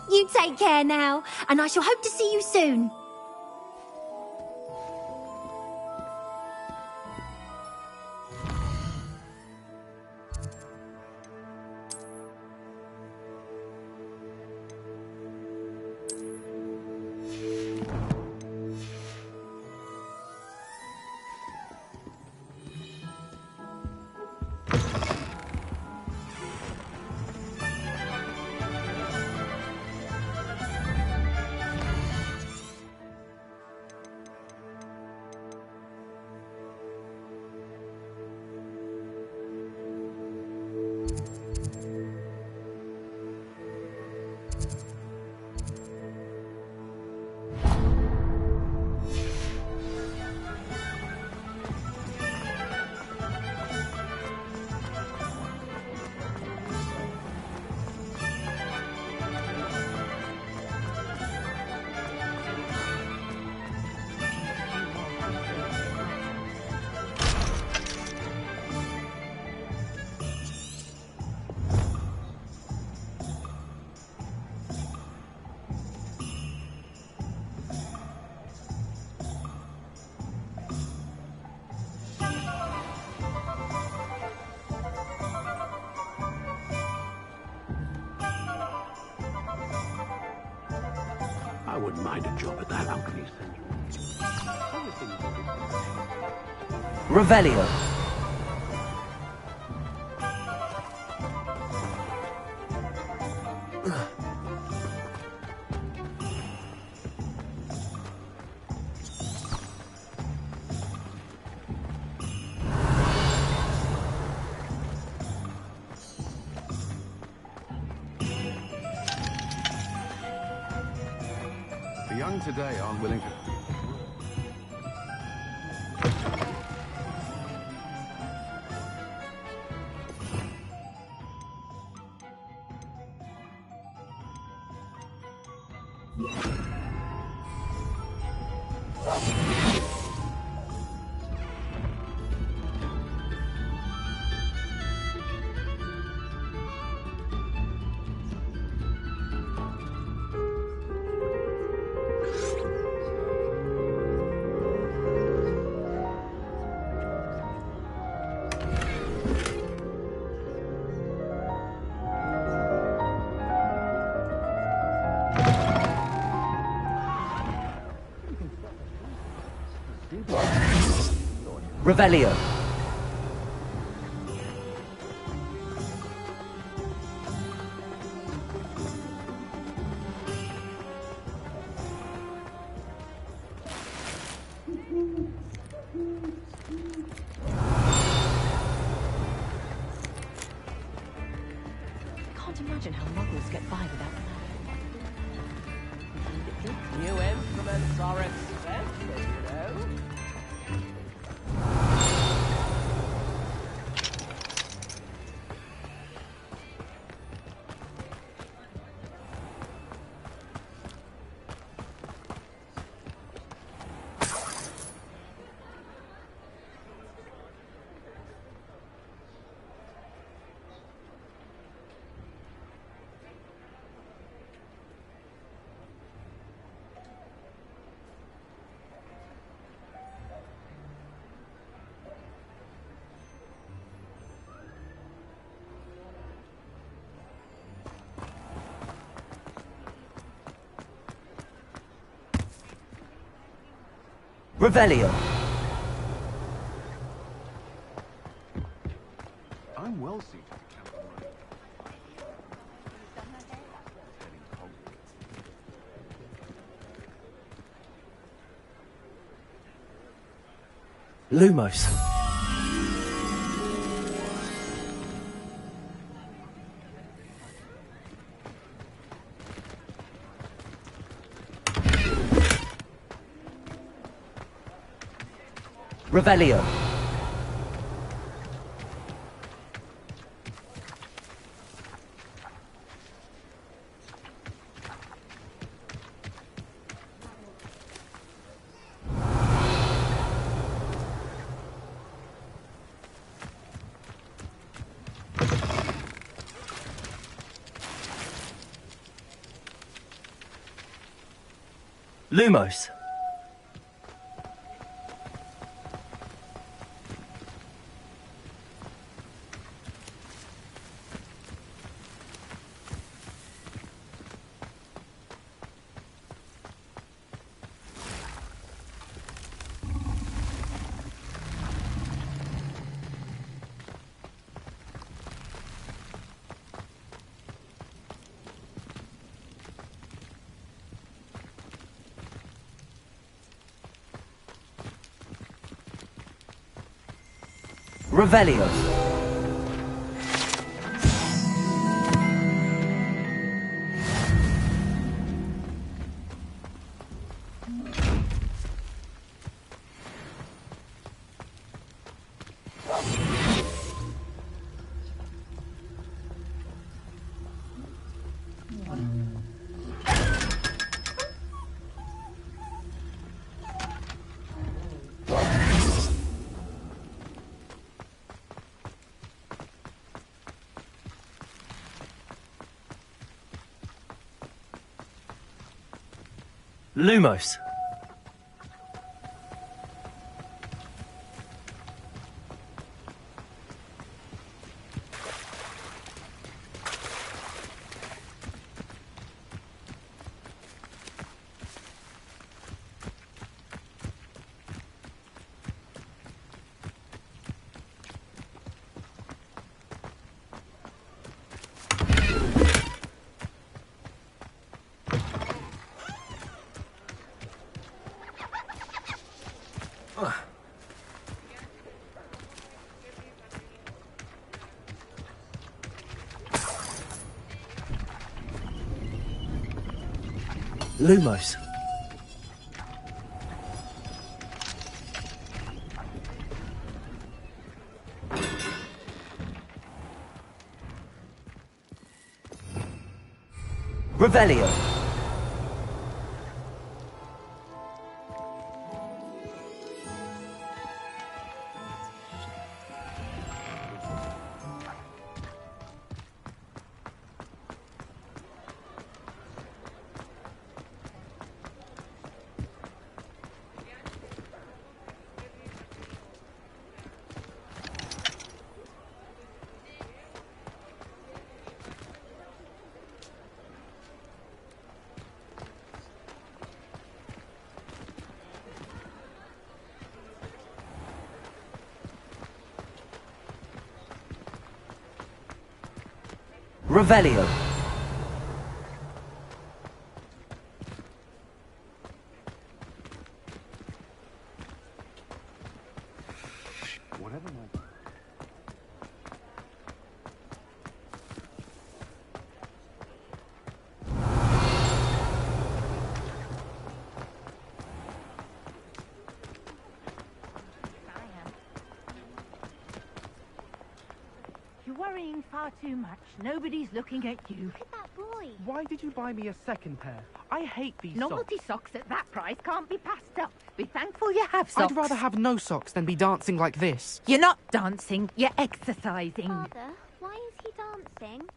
You take care now, and I shall hope to see you soon. I wouldn't mind a job at that alchemy center. Revelio. The young today aren't willing to... Revelio. Can't imagine how muggles get by without magic. New instruments are expensive, you know. Revelio. I'm well suited to Lumos. Revelio. Lumos. Revelio. Lumos. Lumos. Revelio. Revelio. Whatever my... You're worrying far too much. Nobody's looking at you. Look at that boy. Why did you buy me a second pair? I hate these Novelty socks. socks at that price can't be passed up. Be thankful you have socks. I'd rather have no socks than be dancing like this. You're not dancing, you're exercising. Father, why is he dancing?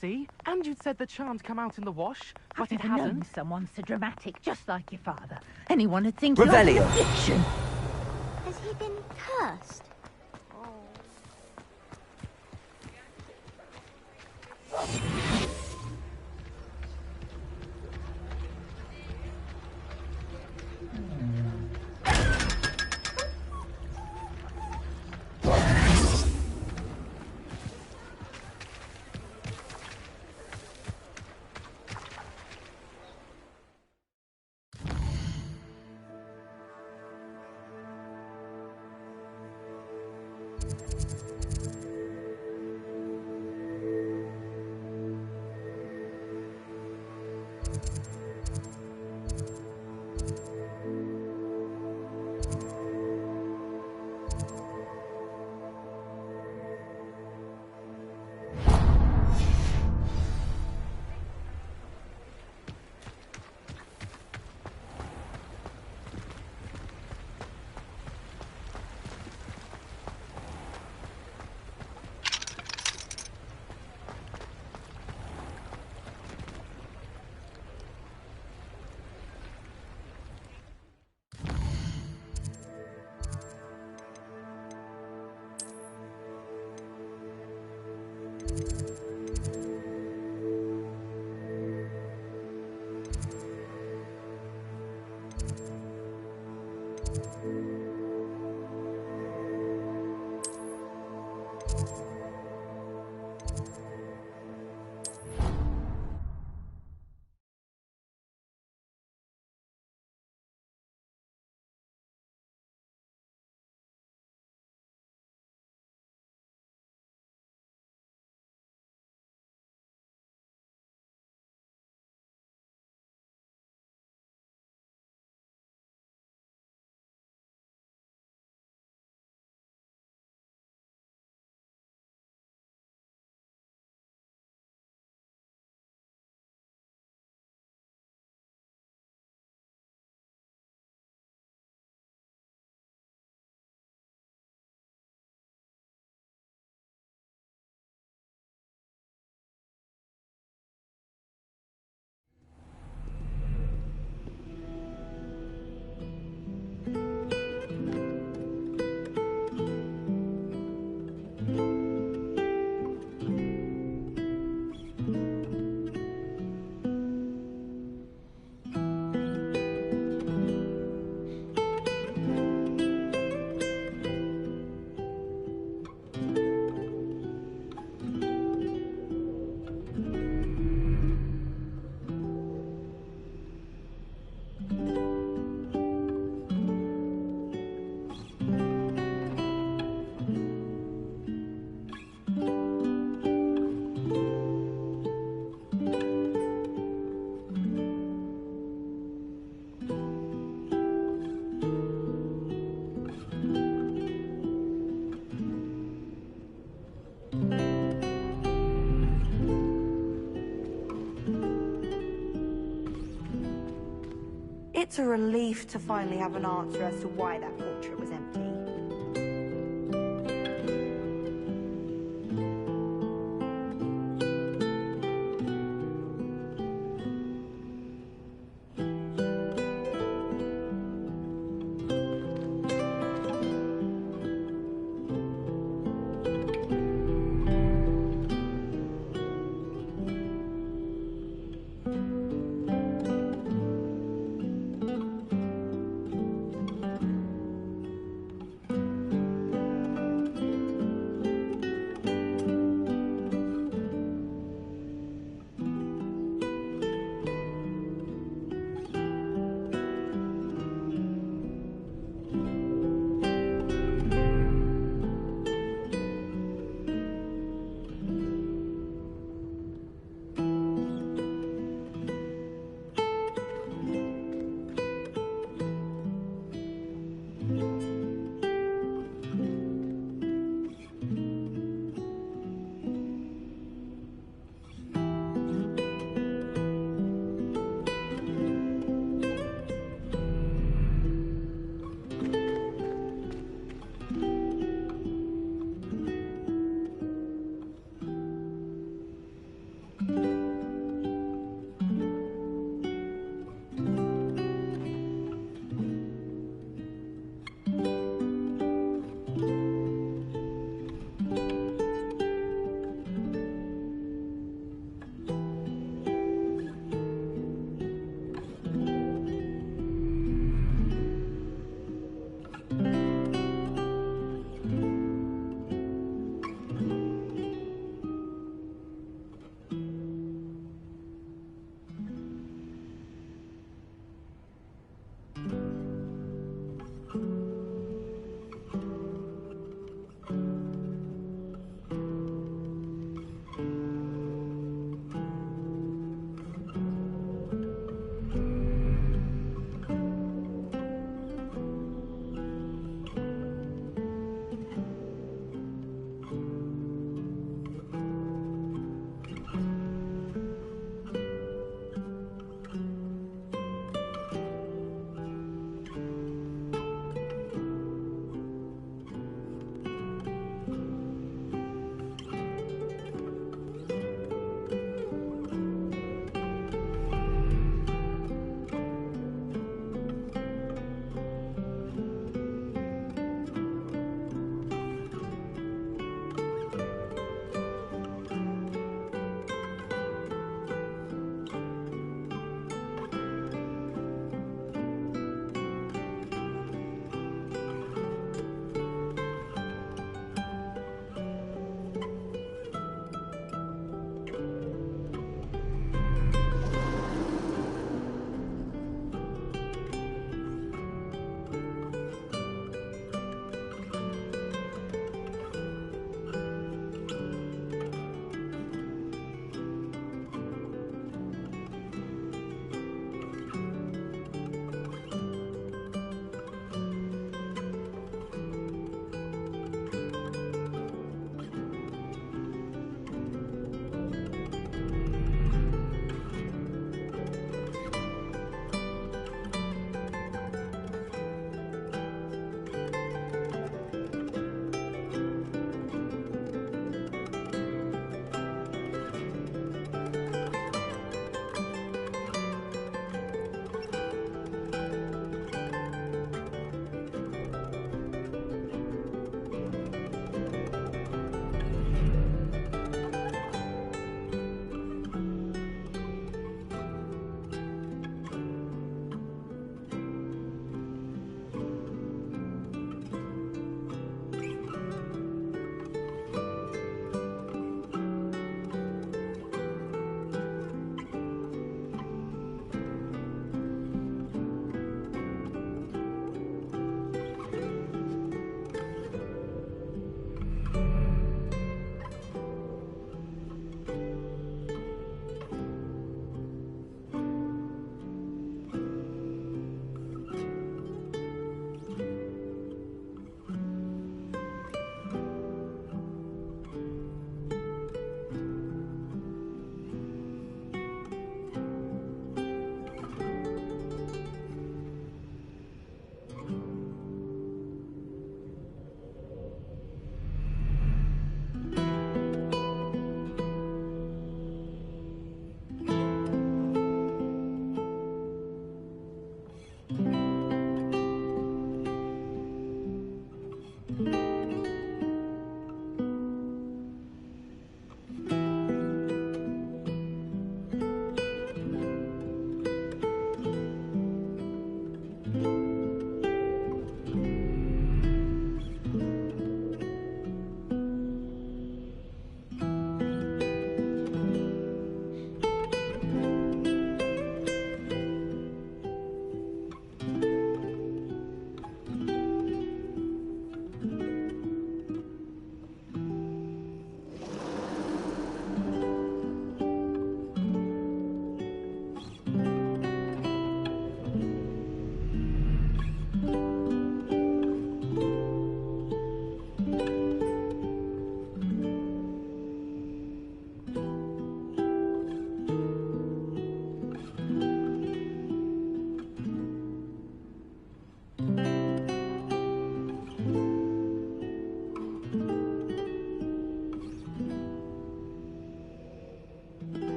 See? And you'd said the charms come out in the wash, but I've it never known hasn't. someone so dramatic, just like your father. Anyone would think Revelio. you're a fiction. Has he been cursed? It's a relief to finally have an answer as to why that portrait was empty.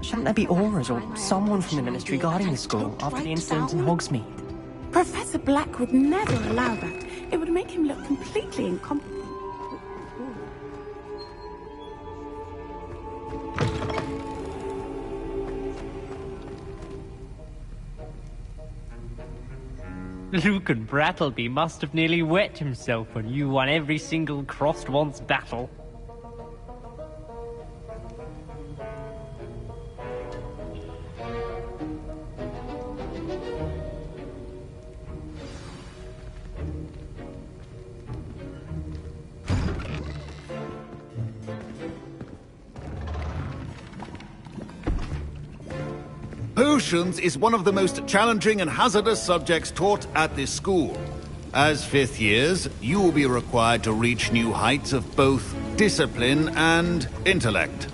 Shouldn't there be auras or someone from the Ministry guarding the school after the incident in Hogsmeade? Professor Black would never allow that. It would make him look completely incompetent. Luke and Brattleby must have nearly wet himself when you won every single crossed once battle. Potions is one of the most challenging and hazardous subjects taught at this school. As fifth years, you will be required to reach new heights of both discipline and intellect.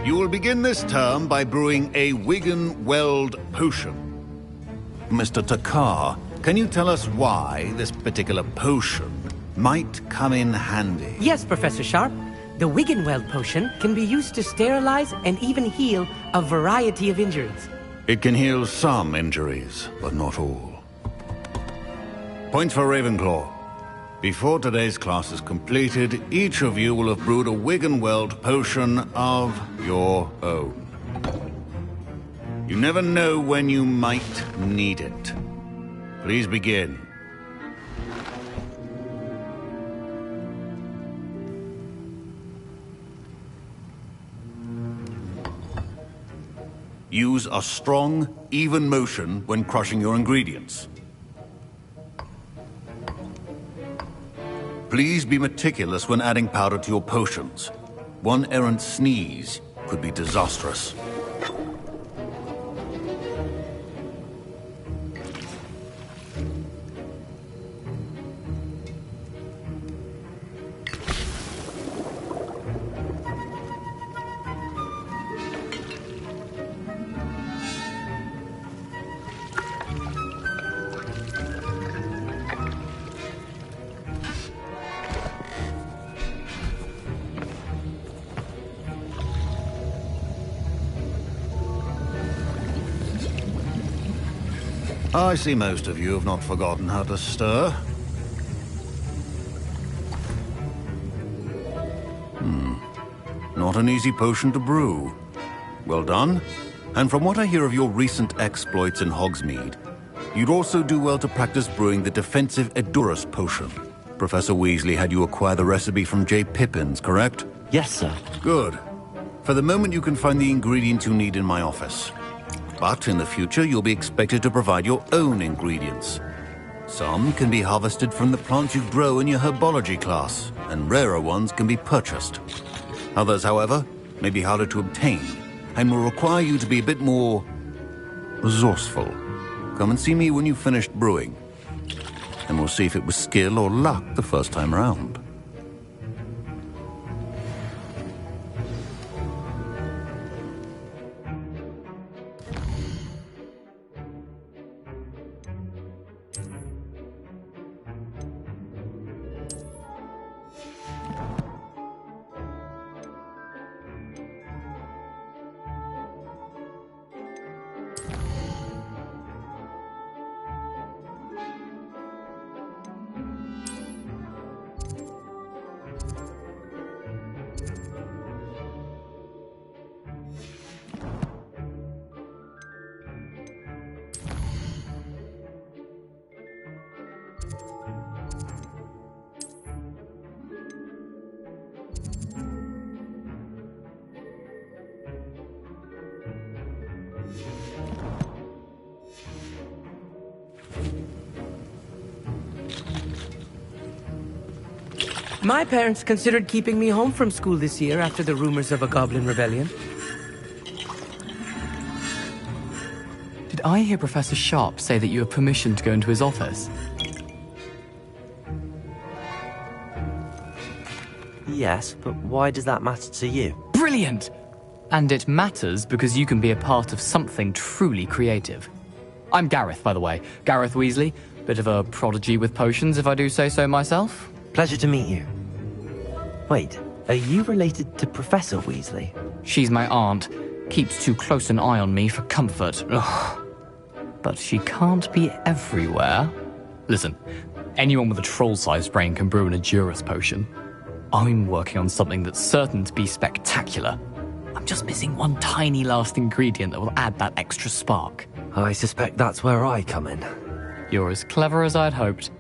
You will begin this term by brewing a Wigan-Weld potion. Mr. Takar, can you tell us why this particular potion might come in handy? Yes, Professor Sharp. The Wigan-Weld potion can be used to sterilize and even heal a variety of injuries. It can heal some injuries, but not all. Points for Ravenclaw. Before today's class is completed, each of you will have brewed a Wigan-Weld potion of your own. You never know when you might need it. Please begin. Use a strong, even motion when crushing your ingredients. Please be meticulous when adding powder to your potions. One errant sneeze could be disastrous. I see most of you have not forgotten how to stir. Not an easy potion to brew. Well done. And from what I hear of your recent exploits in Hogsmeade, you'd also do well to practice brewing the defensive Edurus potion. Professor Weasley had you acquire the recipe from J. Pippins, correct? Yes, sir. Good. For the moment, you can find the ingredients you need in my office. But in the future, you'll be expected to provide your own ingredients. Some can be harvested from the plants you grow in your herbology class, and rarer ones can be purchased. Others, however, may be harder to obtain, and will require you to be a bit more resourceful. Come and see me when you've finished brewing, and we'll see if it was skill or luck the first time around. My parents considered keeping me home from school this year after the rumors of a goblin rebellion. Did I hear Professor Sharp say that you have permission to go into his office? Yes, but why does that matter to you? Brilliant! And it matters because you can be a part of something truly creative. I'm Gareth, by the way. Gareth Weasley. Bit of a prodigy with potions, if I do say so myself. Pleasure to meet you. Wait, Are you related to Professor Weasley? She's my aunt. Keeps too close an eye on me for comfort. Ugh. But she can't be everywhere. Listen, anyone with a troll-sized brain can brew an Edurus potion. I'm working on something that's certain to be spectacular. I'm just missing one tiny last ingredient that will add that extra spark. I suspect that's where I come in. You're as clever as I'd hoped.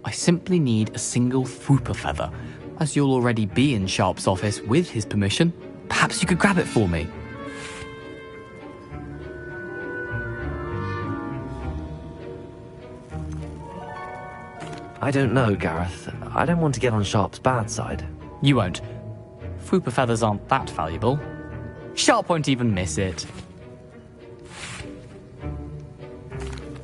I simply need a single Fwooper feather. As you'll already be in Sharp's office with his permission, perhaps you could grab it for me. I don't know, Gareth. I don't want to get on Sharp's bad side. You won't. Fwooper feathers aren't that valuable. Sharp won't even miss it.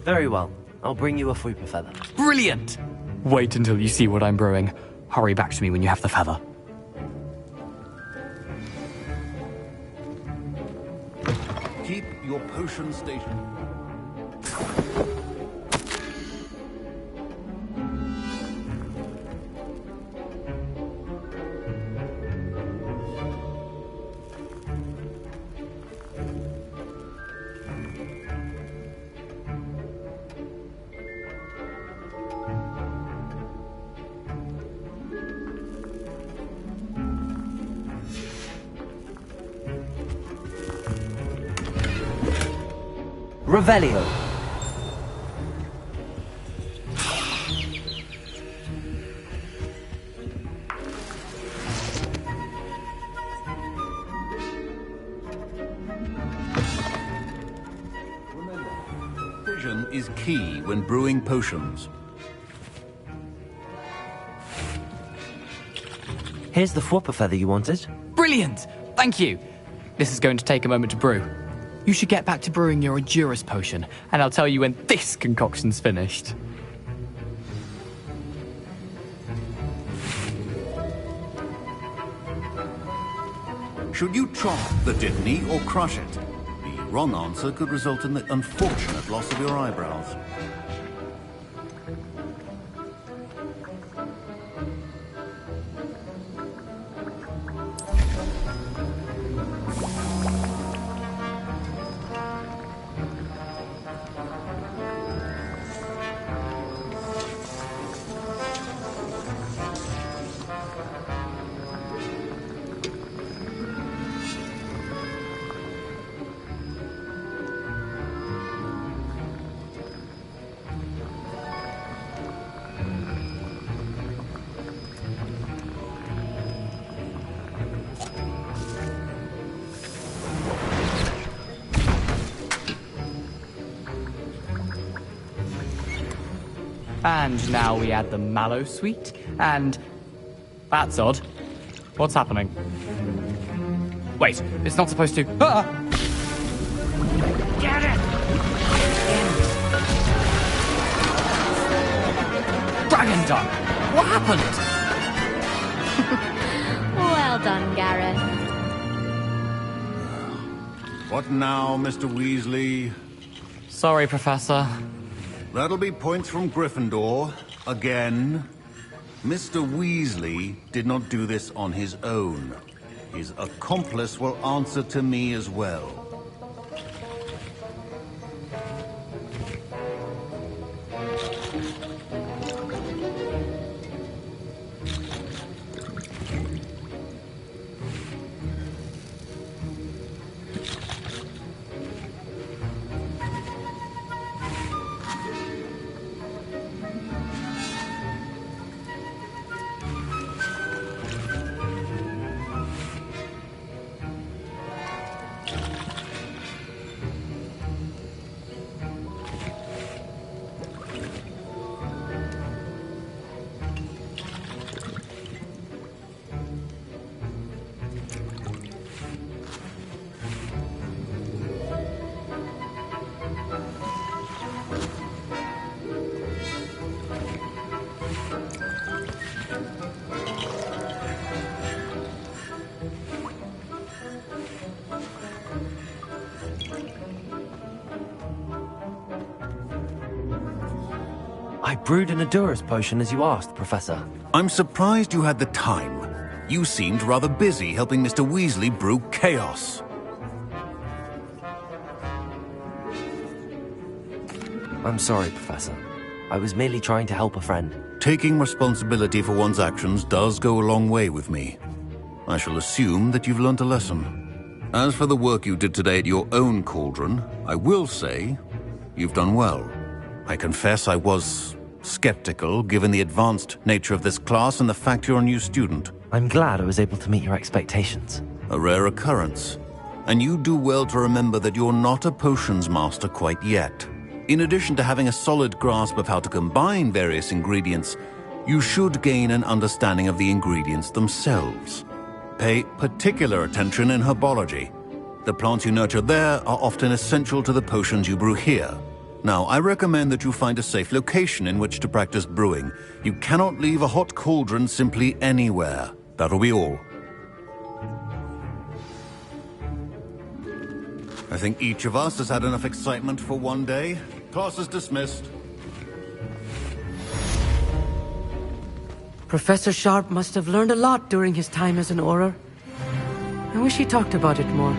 Very well. I'll bring you a Fwooper feather. Brilliant! Wait until you see what I'm brewing. Hurry back to me when you have the feather. Keep your potion stationed. Revelio. Vision is key when brewing potions. Here's the Fwooper feather you wanted. Brilliant! Thank you! This is going to take a moment to brew. You should get back to brewing your Edurus potion, and I'll tell you when this concoction's finished. Should you chop the Dittany or crush it? The wrong answer could result in the unfortunate loss of your eyebrows. And now we add the mallow sweet, and... That's odd. What's happening? Wait, it's not supposed to... Ah! Get it! Dragon Duck! What happened? Well done, Gareth. What now, Mr. Weasley? Sorry, Professor. That'll be points from Gryffindor. Again. Mr. Weasley did not do this on his own. His accomplice will answer to me as well. I brewed an Edurus potion as you asked, Professor. I'm surprised you had the time. You seemed rather busy helping Mr. Weasley brew chaos. I'm sorry, Professor. I was merely trying to help a friend. Taking responsibility for one's actions does go a long way with me. I shall assume that you've learnt a lesson. As for the work you did today at your own cauldron, I will say you've done well. I confess I was skeptical, given the advanced nature of this class and the fact you're a new student. I'm glad I was able to meet your expectations. A rare occurrence. And you do well to remember that you're not a potions master quite yet. In addition to having a solid grasp of how to combine various ingredients, you should gain an understanding of the ingredients themselves. Pay particular attention in herbology. The plants you nurture there are often essential to the potions you brew here. Now, I recommend that you find a safe location in which to practice brewing. You cannot leave a hot cauldron simply anywhere. That'll be all. I think each of us has had enough excitement for one day. Class is dismissed. Professor Sharp must have learned a lot during his time as an Auror. I wish he talked about it more.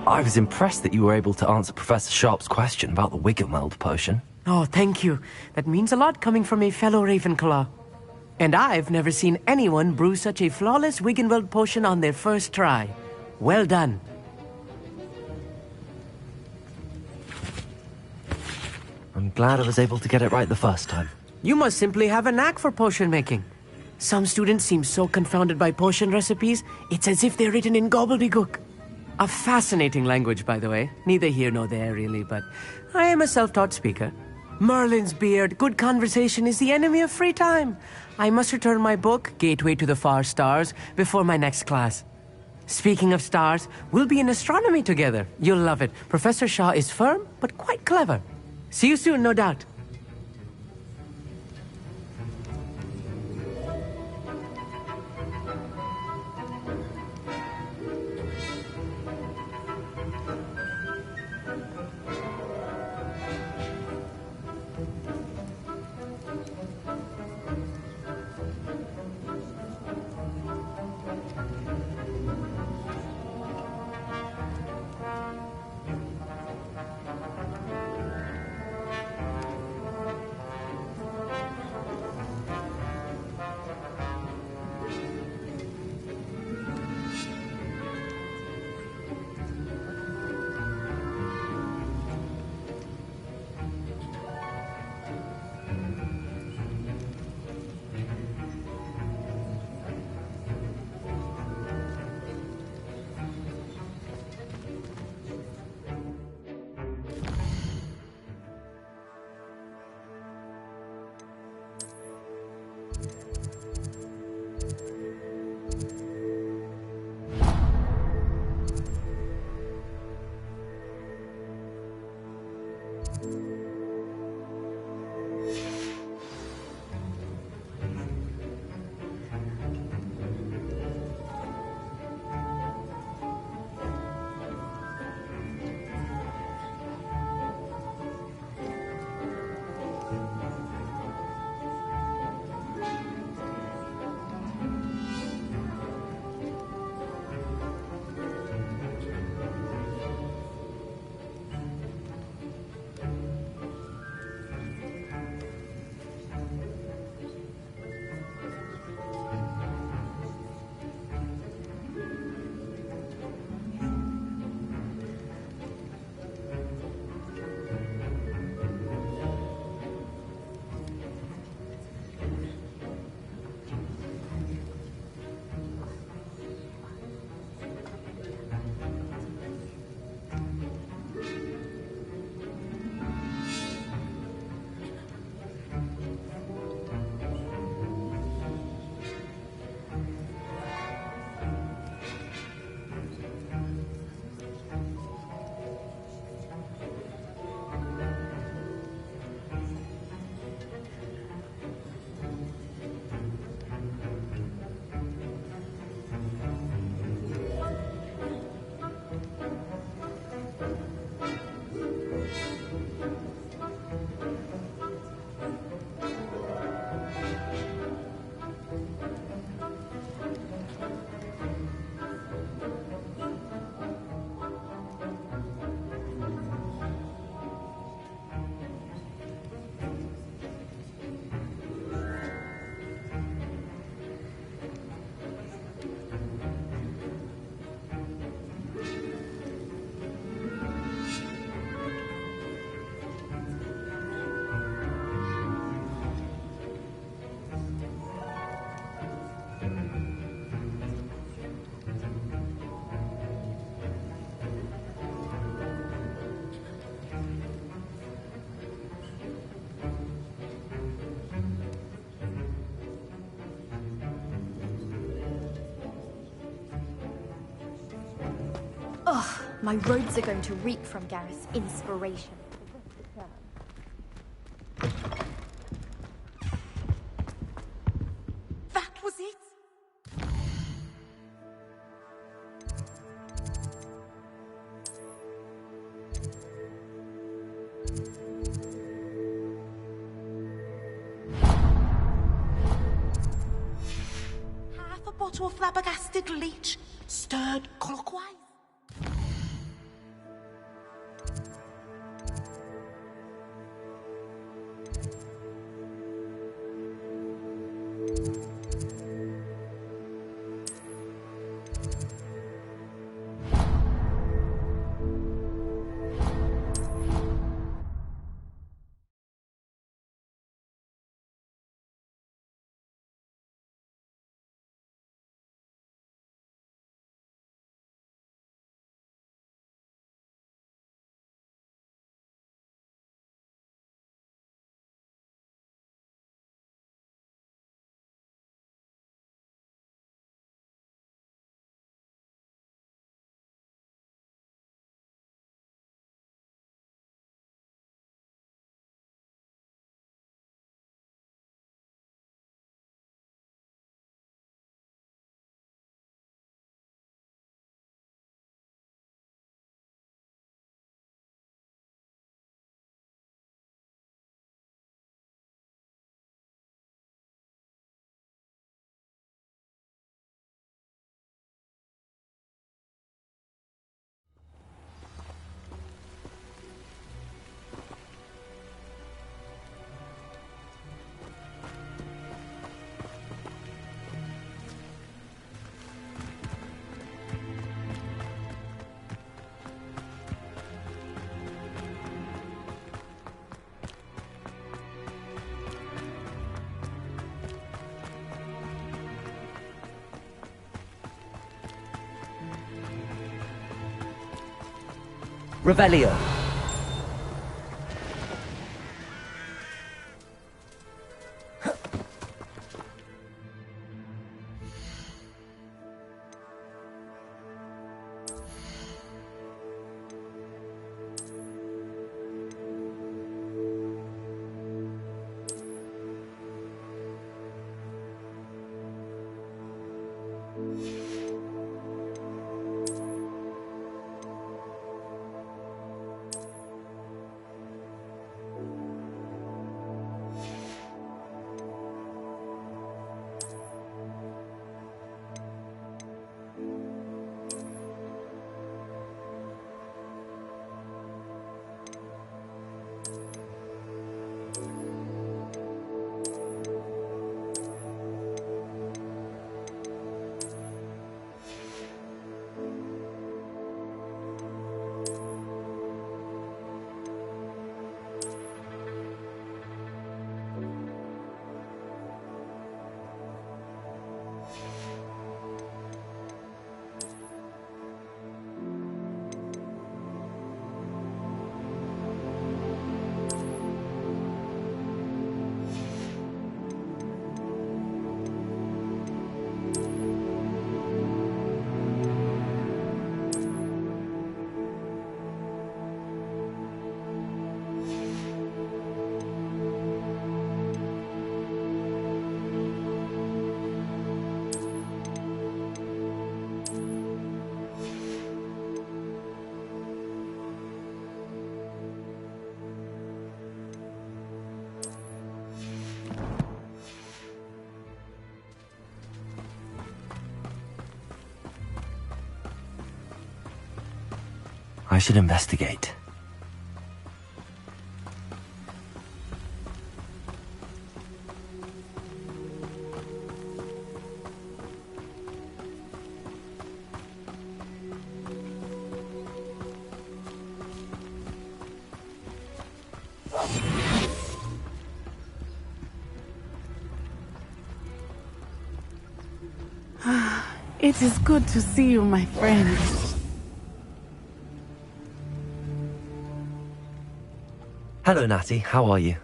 I was impressed that you were able to answer Professor Sharp's question about the Wiggenweld potion. Oh, thank you. That means a lot coming from a fellow Ravenclaw. And I've never seen anyone brew such a flawless Wiggenweld potion on their first try. Well done. I'm glad I was able to get it right the first time. You must simply have a knack for potion making. Some students seem so confounded by potion recipes, it's as if they're written in gobbledygook. A fascinating language, by the way. Neither here nor there, really, but I am a self-taught speaker. Merlin's beard, good conversation is the enemy of free time. I must return my book, Gateway to the Far Stars, before my next class. Speaking of stars, we'll be in astronomy together. You'll love it. Professor Shaw is firm, but quite clever. See you soon, no doubt. Ugh, my robes are going to reek from Gareth's inspiration. That was it? Half a bottle of flabbergasted leech, stirred clockwise. Revelio. I should investigate. It is good to see you, my friend. Hello, Natty. How are you?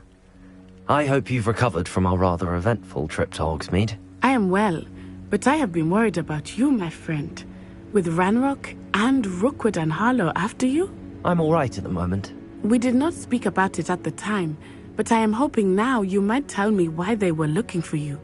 I hope you've recovered from our rather eventful trip to Hogsmeade. I am well, but I have been worried about you, my friend. With Ranrock and Rookwood and Harlow after you? I'm all right at the moment. We did not speak about it at the time, but I am hoping now you might tell me why they were looking for you.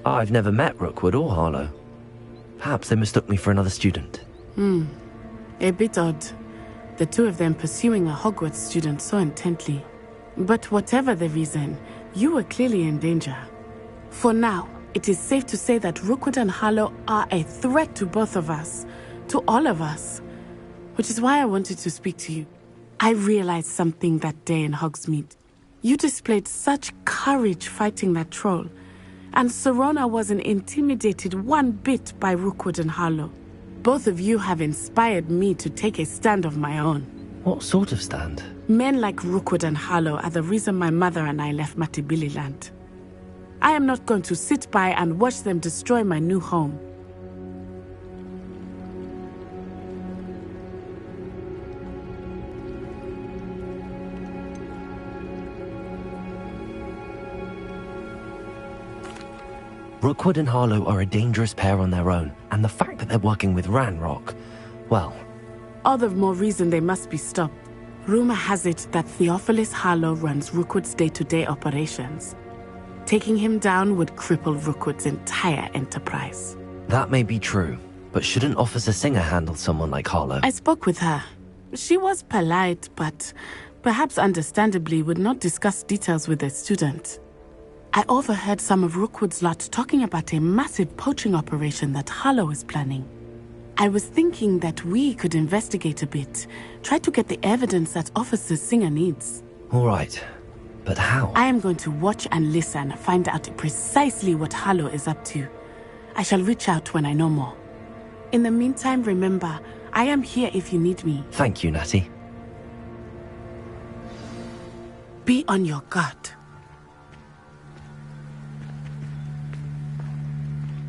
I've never met Rookwood or Harlow. Perhaps they mistook me for another student. A bit odd. The two of them pursuing a Hogwarts student so intently. But whatever the reason, you were clearly in danger. For now, it is safe to say that Rookwood and Harlow are a threat to both of us. To all of us. Which is why I wanted to speak to you. I realized something that day in Hogsmeade. You displayed such courage fighting that troll. And Serona wasn't intimidated one bit by Rookwood and Harlow. Both of you have inspired me to take a stand of my own. What sort of stand? Men like Rookwood and Harlow are the reason my mother and I left Matibili land. I am not going to sit by and watch them destroy my new home. Rookwood and Harlow are a dangerous pair on their own, and the fact that they're working with Ranrock, well... All the more reason they must be stopped. Rumor has it that Theophilus Harlow runs Rookwood's day-to-day operations. Taking him down would cripple Rookwood's entire enterprise. That may be true, but shouldn't Officer Singer handle someone like Harlow? I spoke with her. She was polite, but perhaps understandably would not discuss details with a student. I overheard some of Rookwood's lot talking about a massive poaching operation that Harlow is planning. I was thinking that we could investigate a bit, try to get the evidence that Officer Singer needs. All right, but how? I am going to watch and listen, find out precisely what Harlow is up to. I shall reach out when I know more. In the meantime, remember, I am here if you need me. Thank you, Natty. Be on your guard.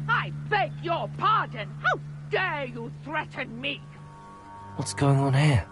I beg your pardon! How dare you threaten me? What's going on here?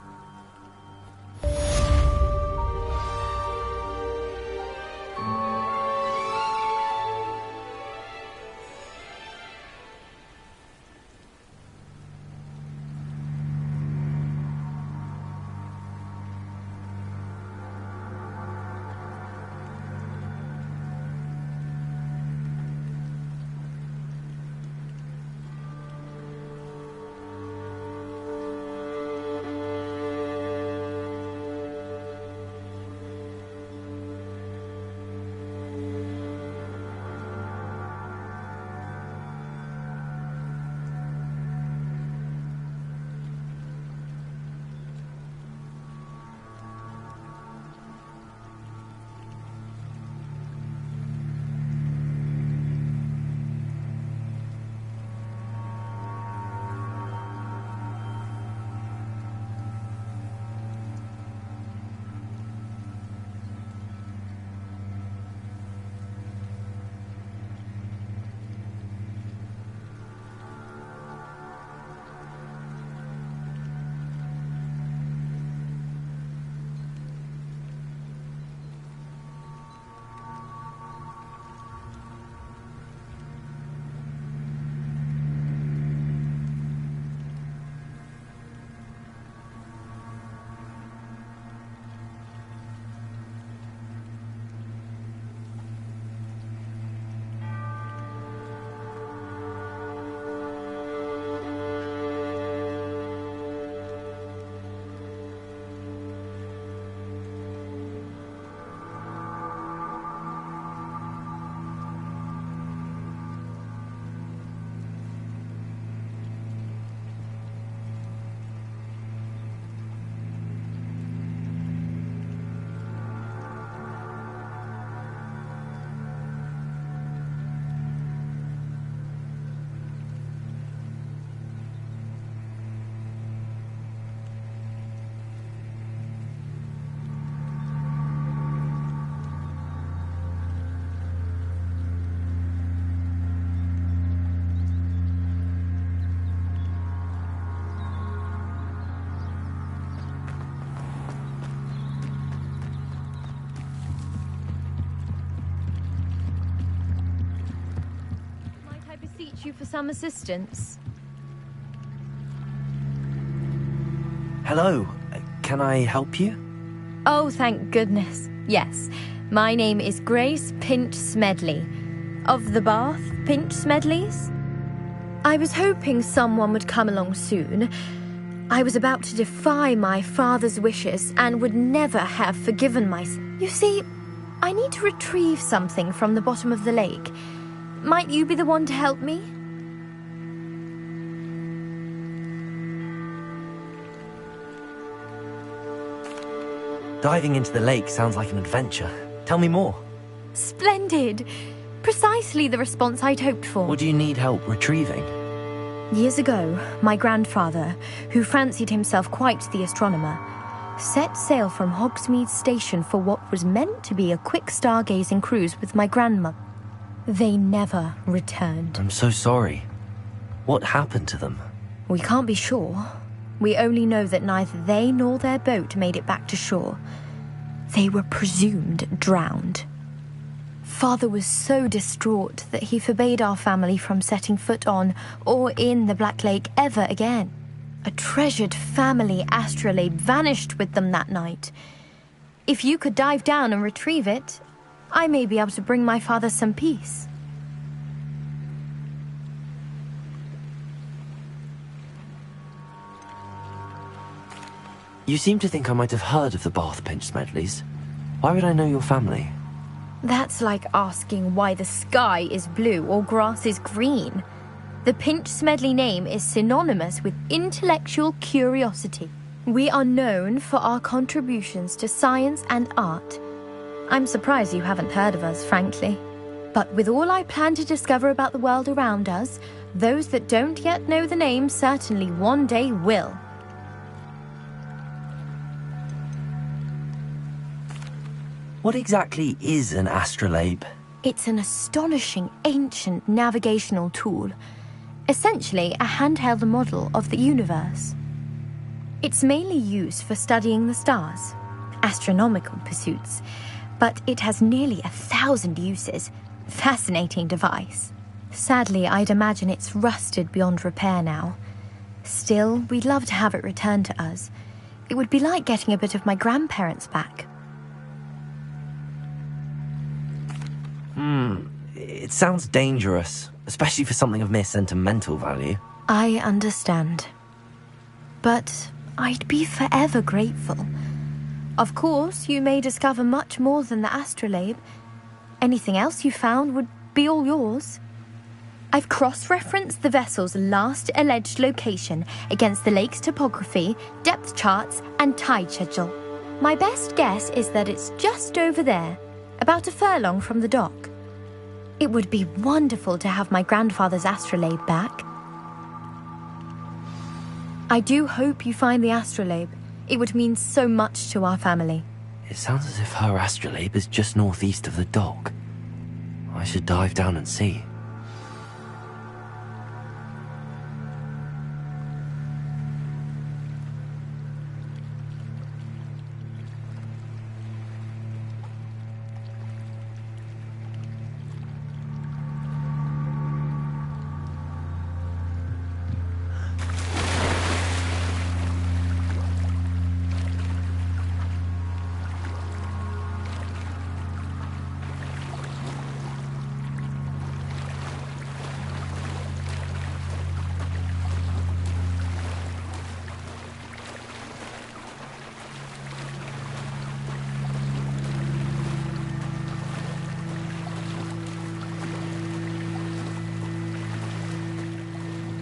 you for some assistance? Hello. Can I help you? Oh, thank goodness. Yes. My name is Grace Pinch Smedley. Of the Bath Pinch Smedleys? I was hoping someone would come along soon. I was about to defy my father's wishes and would never have forgiven myself. You see, I need to retrieve something from the bottom of the lake. Might you be the one to help me? Diving into the lake sounds like an adventure. Tell me more. Splendid! Precisely the response I'd hoped for. What do you need help retrieving? Years ago, my grandfather, who fancied himself quite the astronomer, set sail from Hogsmeade Station for what was meant to be a quick stargazing cruise with my grandmother. They never returned. I'm so sorry. What happened to them? We can't be sure. We only know that neither they nor their boat made it back to shore. They were presumed drowned. Father was so distraught that he forbade our family from setting foot on or in the Black Lake ever again. A treasured family astrolabe vanished with them that night. If you could dive down and retrieve it, I may be able to bring my father some peace. You seem to think I might have heard of the Bath Pinch Smedleys. Why would I know your family? That's like asking why the sky is blue or grass is green. The Pinch Smedley name is synonymous with intellectual curiosity. We are known for our contributions to science and art. I'm surprised you haven't heard of us, frankly. But with all I plan to discover about the world around us, those that don't yet know the name certainly one day will. What exactly is an astrolabe? It's an astonishing ancient navigational tool. Essentially, a handheld model of the universe. It's mainly used for studying the stars, astronomical pursuits, but it has nearly 1,000 uses. Fascinating device. Sadly, I'd imagine it's rusted beyond repair now. Still, we'd love to have it returned to us. It would be like getting a bit of my grandparents back. It sounds dangerous, especially for something of mere sentimental value. I understand. But I'd be forever grateful. Of course, you may discover much more than the astrolabe. Anything else you found would be all yours. I've cross-referenced the vessel's last alleged location against the lake's topography, depth charts, and tide schedule. My best guess is that it's just over there, about a furlong from the dock. It would be wonderful to have my grandfather's astrolabe back. I do hope you find the astrolabe. It would mean so much to our family. It sounds as if her astrolabe is just northeast of the dock. I should dive down and see.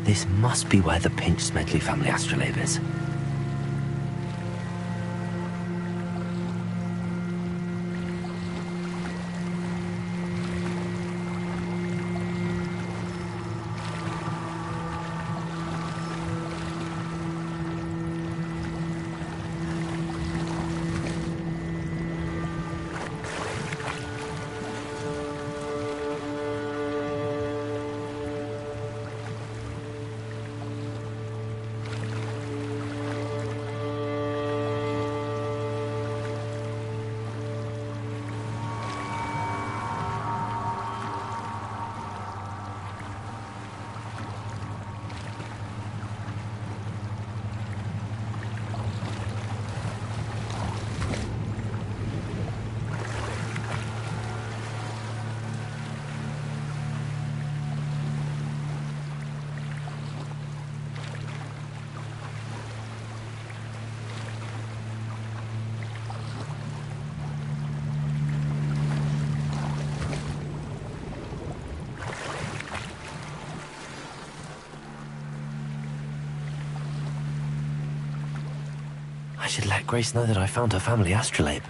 This must be where the Pinch Smedley family astrolabe is. I should let Grace know that I found her family astrolabe.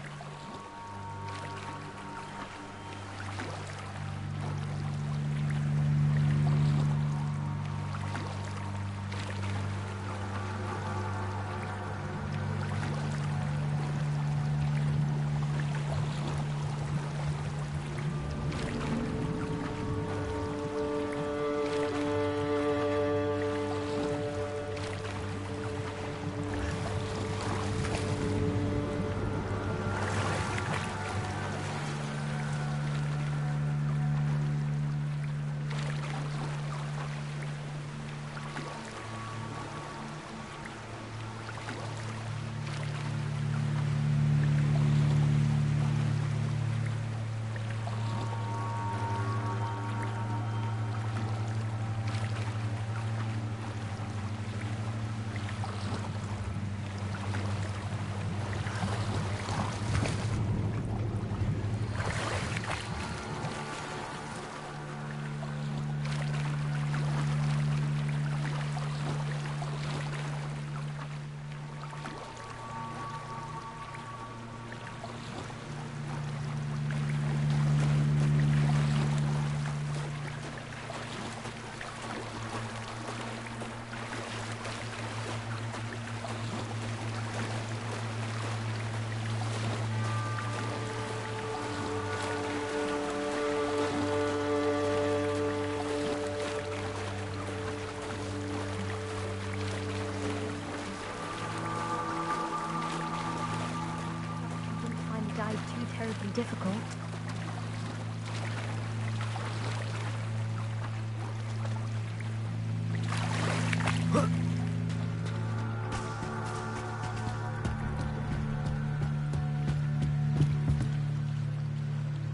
Terribly difficult.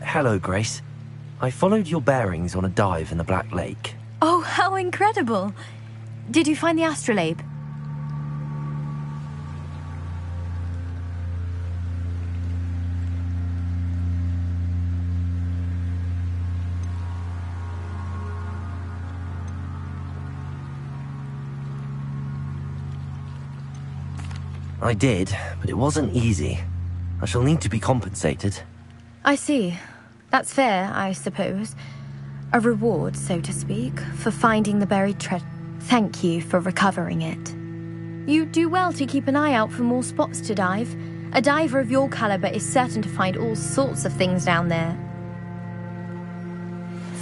Hello, Grace. I followed your bearings on a dive in the Black Lake. Oh, how incredible! Did you find the astrolabe? I did, but it wasn't easy. I shall need to be compensated. I see. That's fair, I suppose. A reward, so to speak, for finding the buried treasure. Thank you for recovering it. You do well to keep an eye out for more spots to dive. A diver of your caliber is certain to find all sorts of things down there.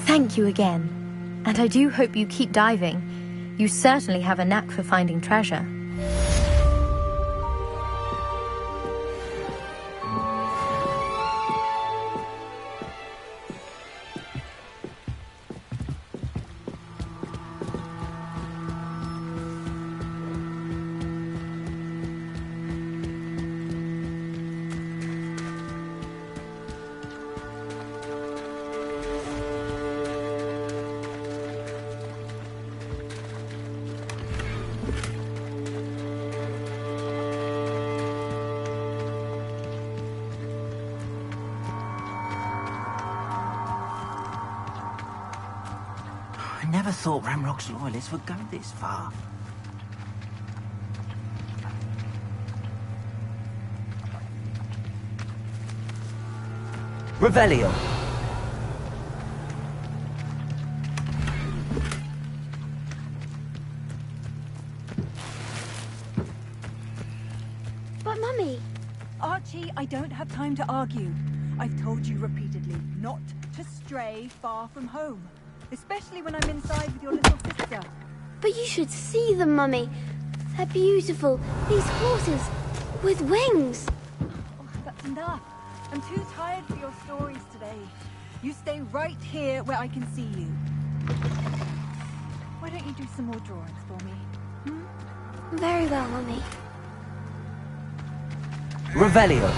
Thank you again. And I do hope you keep diving. You certainly have a knack for finding treasure. I never thought Ramrock's loyalists would go this far. Revelio. But Mummy... Archie, I don't have time to argue. I've told you repeatedly not to stray far from home. Especially when I'm inside with your little sister. But you should see them, Mummy. They're beautiful. These horses with wings. Oh, that's enough. I'm too tired for your stories today. You stay right here where I can see you. Why don't you do some more drawings for me? Hmm? Very well, Mummy. Revelio.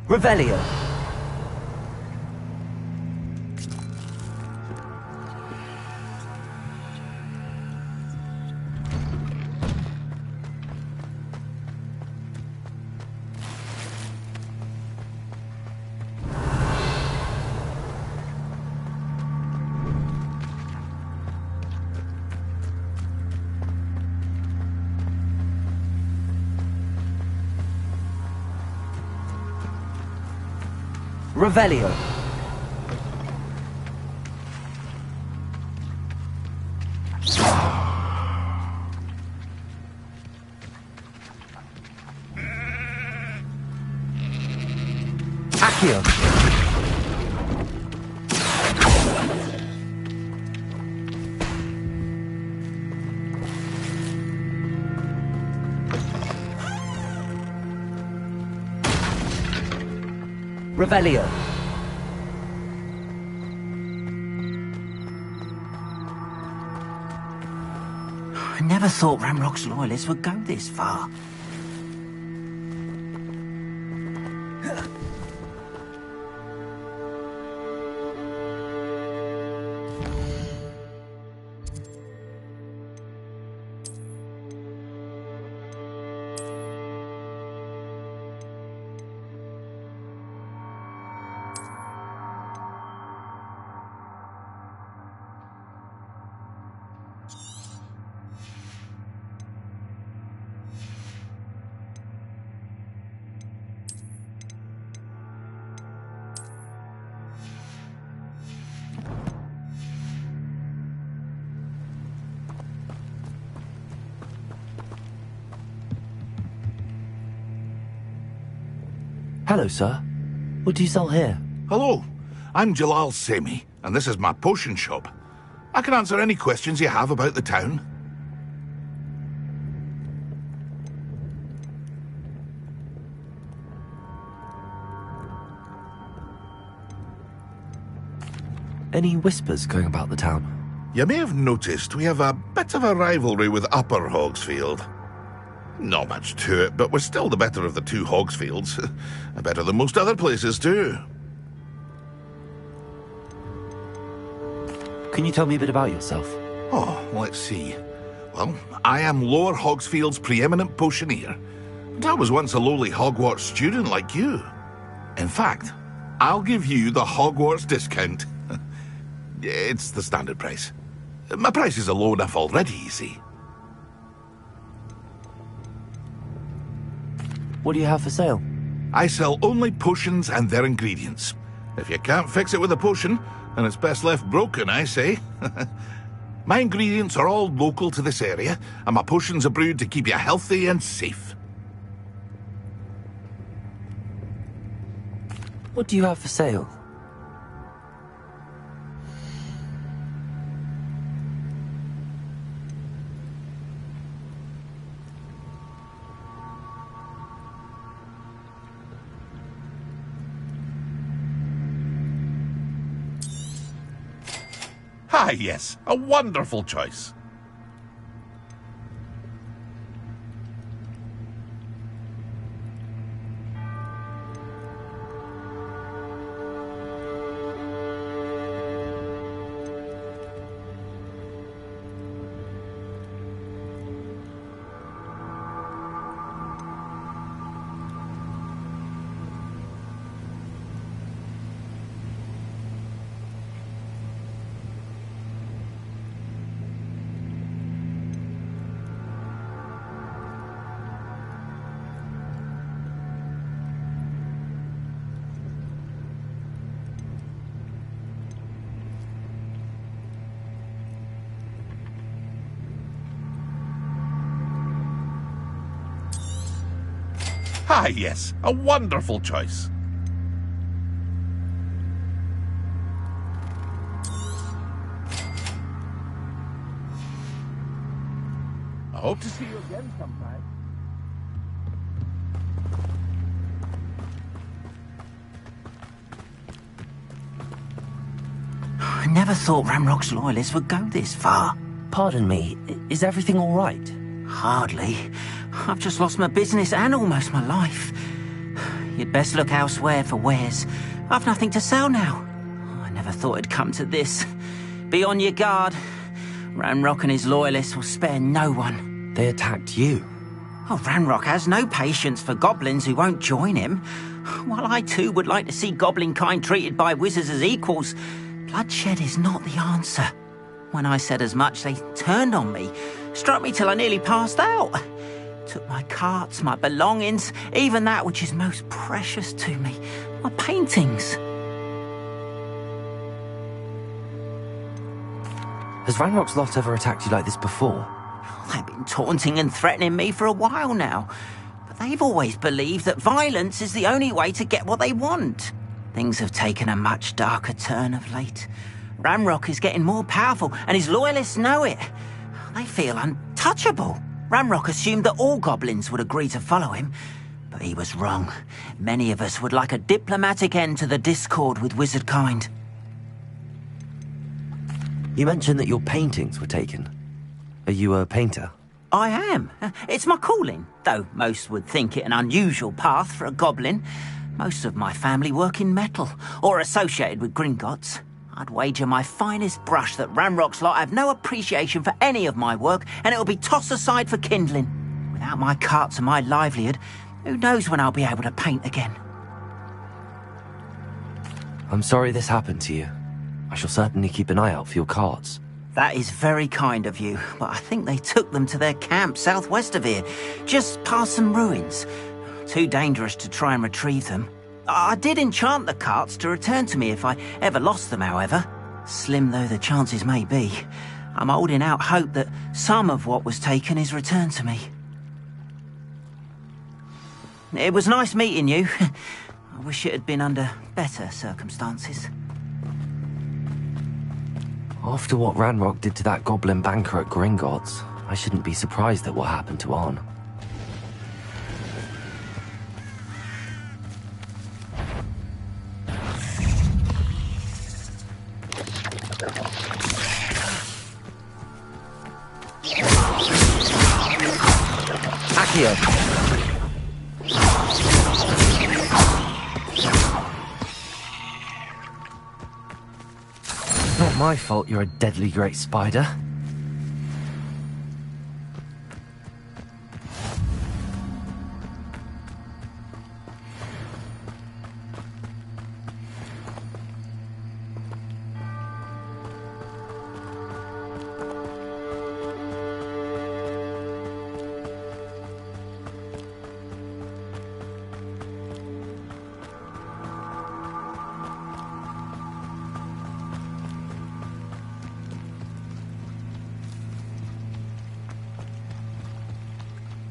Revelio. Revelio. Accio. Revelio. I never thought Ramrock's loyalists would go this far. Hello, sir. What do you sell here? Hello, I'm Jalal Semi, and this is my potion shop. I can answer any questions you have about the town. Any whispers going about the town? You may have noticed we have a bit of a rivalry with Upper Hogsfield. Not much to it, but we're still the better of the two Hogsfields. Better than most other places, too. Can you tell me a bit about yourself? Oh, let's see. Well, I am Lower Hogsfield's preeminent potioneer. But I was once a lowly Hogwarts student like you. In fact, I'll give you the Hogwarts discount. It's the standard price. My prices are low enough already, you see. What do you have for sale? I sell only potions and their ingredients. If you can't fix it with a potion, then it's best left broken, I say. My ingredients are all local to this area, and my potions are brewed to keep you healthy and safe. What do you have for sale? Ah, yes, a wonderful choice. Ah, yes, a wonderful choice. I hope to see you again sometime. I never thought Ramrock's loyalists would go this far. Pardon me, is everything all right? Hardly. I've just lost my business and almost my life. You'd best look elsewhere for wares. I've nothing to sell now. I never thought it'd come to this. Be on your guard. Ranrock and his loyalists will spare no one. They attacked you. Oh, Ranrock has no patience for goblins who won't join him. While I too would like to see goblin kind treated by wizards as equals, bloodshed is not the answer. When I said as much, they turned on me, struck me till I nearly passed out. Took my carts, my belongings, even that which is most precious to me, my paintings. Has Ranrock's lot ever attacked you like this before? They've been taunting and threatening me for a while now. But they've always believed that violence is the only way to get what they want. Things have taken a much darker turn of late. Ranrock is getting more powerful, and his loyalists know it. They feel untouchable. Ranrock assumed that all goblins would agree to follow him, but he was wrong. Many of us would like a diplomatic end to the discord with wizard kind. You mentioned that your paintings were taken. Are you a painter? I am. It's my calling, though most would think it an unusual path for a goblin. Most of my family work in metal, or associated with Gringotts. I'd wager my finest brush that Ranrock's lot have no appreciation for any of my work, and it'll be tossed aside for kindling. Without my carts and my livelihood, who knows when I'll be able to paint again. I'm sorry this happened to you. I shall certainly keep an eye out for your carts. That is very kind of you, but I think they took them to their camp southwest of here, just past some ruins. Too dangerous to try and retrieve them. I did enchant the carts to return to me if I ever lost them, however. Slim though the chances may be, I'm holding out hope that some of what was taken is returned to me. It was nice meeting you. I wish it had been under better circumstances. After what Ranrock did to that goblin banker at Gringotts, I shouldn't be surprised at what happened to Arn. Accio! Not my fault you're a deadly great spider.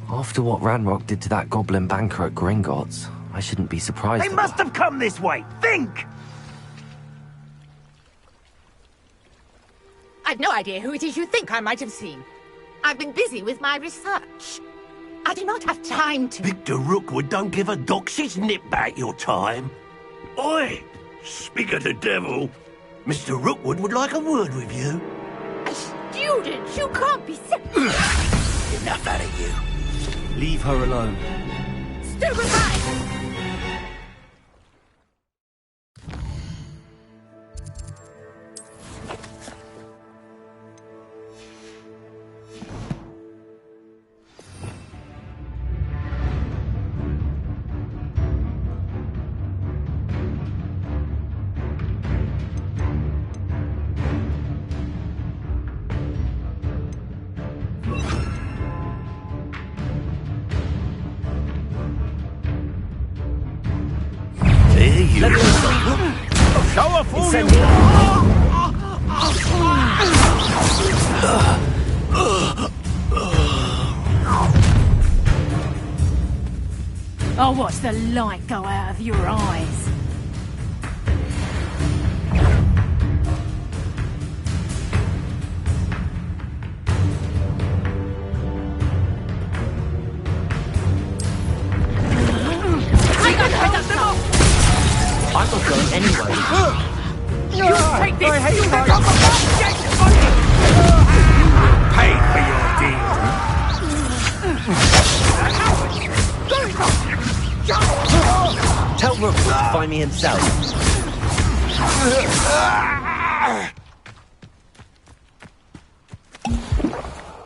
After what Ranrock did to that goblin banker at Gringotts, I shouldn't be surprised. They must have come this way! Think! I've no idea who it is you think I might have seen. I've been busy with my research. I do not have time to... Victor Rookwood don't give a doxy's nip back your time. Oi! Speak of the devil. Mr. Rookwood would like a word with you. A student? You can't be Enough out of you. Leave her alone. Stupefy! I'll watch the light go out of your eyes. I'm not going anywhere. You take this! I hate pay for your deed. Tell Rookwood to find me himself.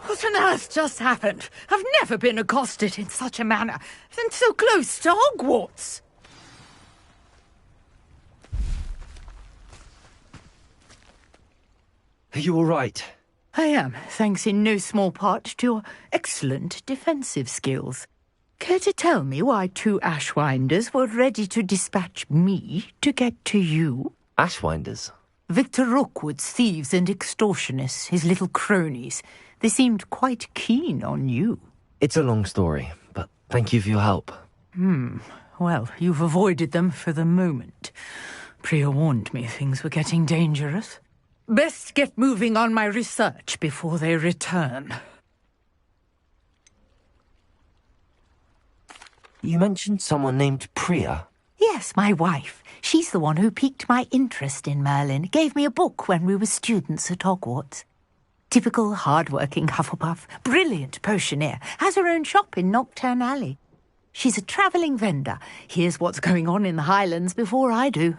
What on earth just happened? I've never been accosted in such a manner, and so close to Hogwarts. Are you all right? I am, thanks in no small part to your excellent defensive skills. Care to tell me why 2 Ashwinders were ready to dispatch me to get to you? Ashwinders? Victor Rookwood's thieves and extortionists, his little cronies. They seemed quite keen on you. It's a long story, but thank you for your help. Well, you've avoided them for the moment. Priya warned me things were getting dangerous. Best get moving on my research before they return. You mentioned someone named Priya. Yes, my wife. She's the one who piqued my interest in Merlin. Gave me a book when we were students at Hogwarts. Typical hard-working Hufflepuff, brilliant potioneer, has her own shop in Nocturne Alley. She's a travelling vendor. Hears what's going on in the Highlands before I do.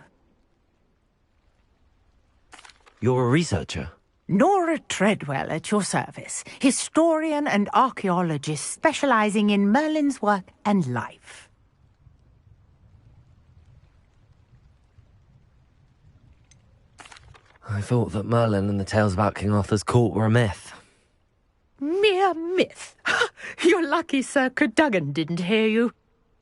You're a researcher? Nora Treadwell at your service. Historian and archaeologist specialising in Merlin's work and life. I thought that Merlin and the tales about King Arthur's court were a myth. Mere myth. You're lucky Sir Cadogan didn't hear you.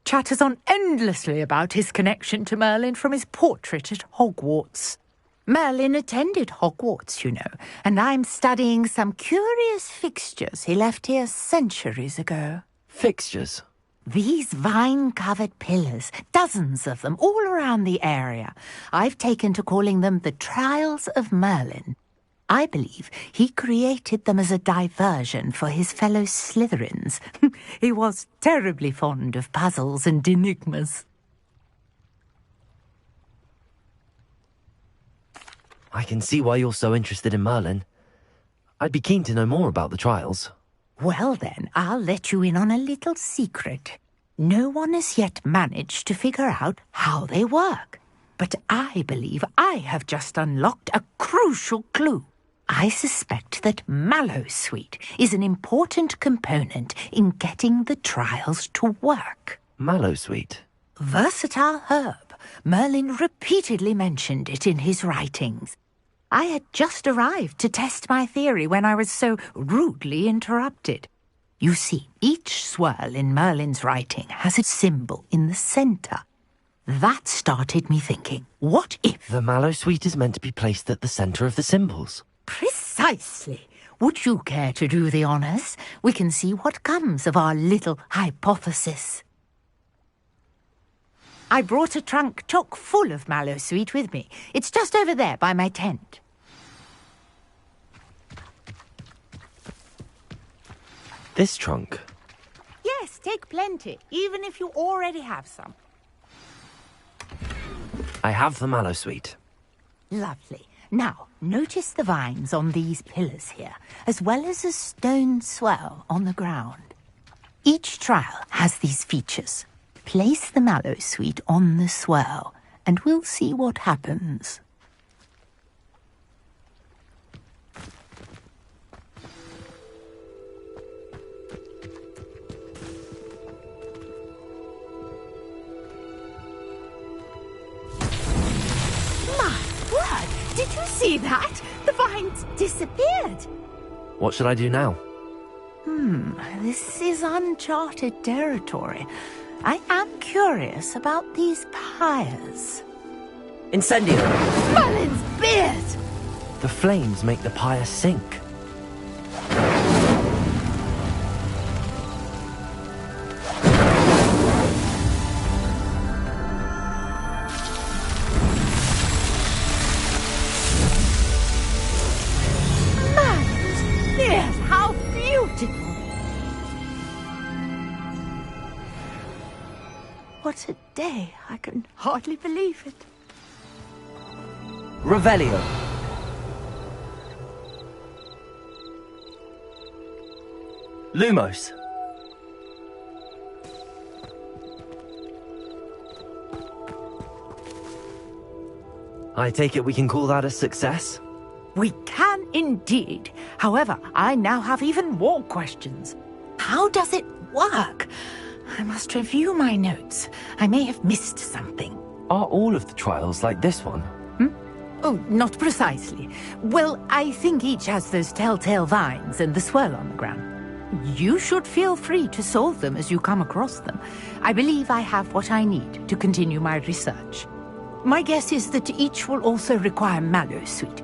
Chatters on endlessly about his connection to Merlin from his portrait at Hogwarts. Merlin attended Hogwarts, you know, and I'm studying some curious fixtures he left here centuries ago. Fixtures? These vine-covered pillars, dozens of them, all around the area. I've taken to calling them the Trials of Merlin. I believe he created them as a diversion for his fellow Slytherins. He was terribly fond of puzzles and enigmas. I can see why you're so interested in Merlin. I'd be keen to know more about the trials. Well then, I'll let you in on a little secret. No one has yet managed to figure out how they work. but I believe I have just unlocked a crucial clue. I suspect that mallowsweet is an important component in getting the trials to work. Mallowsweet? Versatile herb. Merlin repeatedly mentioned it in his writings. I had just arrived to test my theory when I was so rudely interrupted. You see, each swirl in Merlin's writing has a symbol in the centre. That started me thinking, what if... The mallowsweet is meant to be placed at the centre of the symbols. Precisely. Would you care to do the honours? We can see what comes of our little hypothesis. I brought a trunk chock full of mallowsweet with me. It's just over there by my tent. This trunk? Yes, take plenty, even if you already have some. I have the mallowsweet. Lovely. Now, notice the vines on these pillars here, as well as a stone swell on the ground. Each trial has these features. Place the mallowsweet on the swell, and we'll see what happens. Did you see that? The vines disappeared. What should I do now? This is uncharted territory. I am curious about these pyres. Incendio! Merlin's beard! The flames make the pyre sink. What a day. I can hardly believe it. Revelio. Lumos. I take it we can call that a success? We can indeed. However, I now have even more questions. How does it work? I must review my notes. I may have missed something. Are all of the trials like this one? Oh, not precisely. Well, I think each has those telltale vines and the swirl on the ground. You should feel free to solve them as you come across them. I believe I have what I need to continue my research. My guess is that each will also require mallowsweet,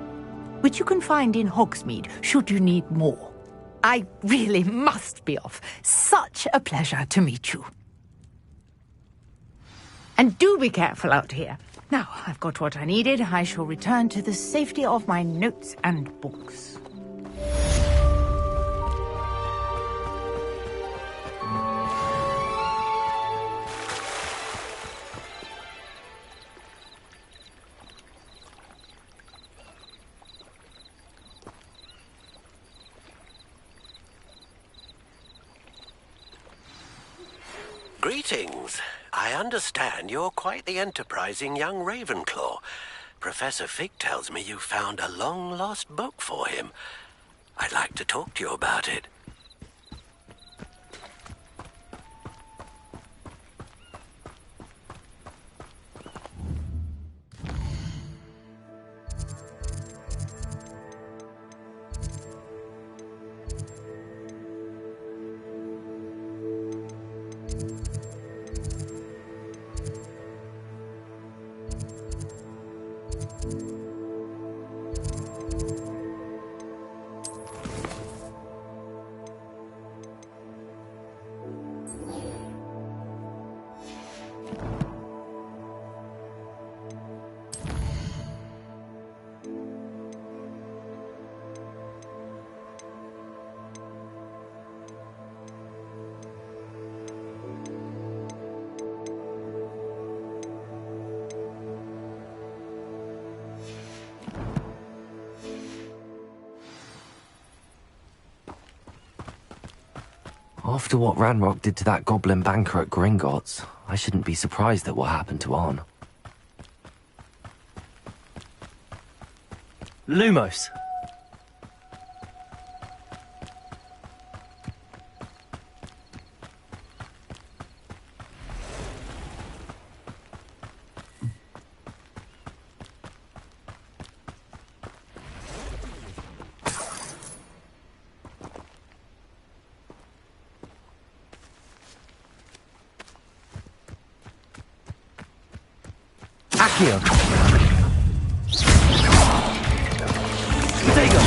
which you can find in Hogsmeade should you need more. I really must be off. Such a pleasure to meet you. And do be careful out here. Now, I've got what I needed. I shall return to the safety of my notes and books. Greetings. I understand you're quite the enterprising young Ravenclaw. Professor Fig tells me you found a long-lost book for him. I'd like to talk to you about it. After what Ranrock did to that goblin banker at Gringotts, I shouldn't be surprised at what happened to Arn. Lumos. Accio. There you go.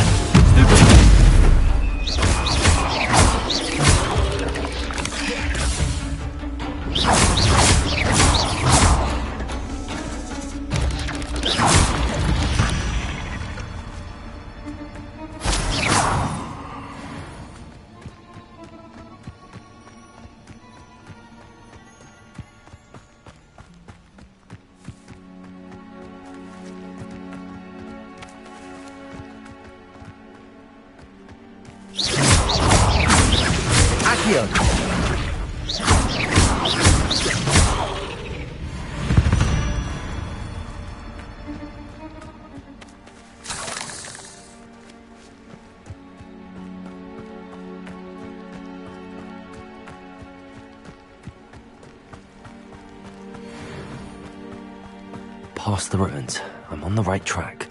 Past the ruins. I'm on the right track.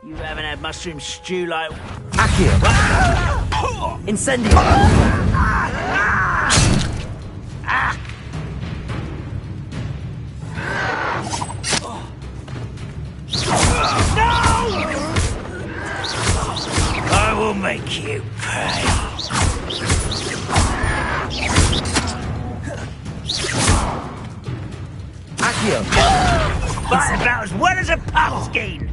You haven't had mushroom stew like... Accio. Incendio. I will make you pay. Accio. That's about as well as a pumpkin.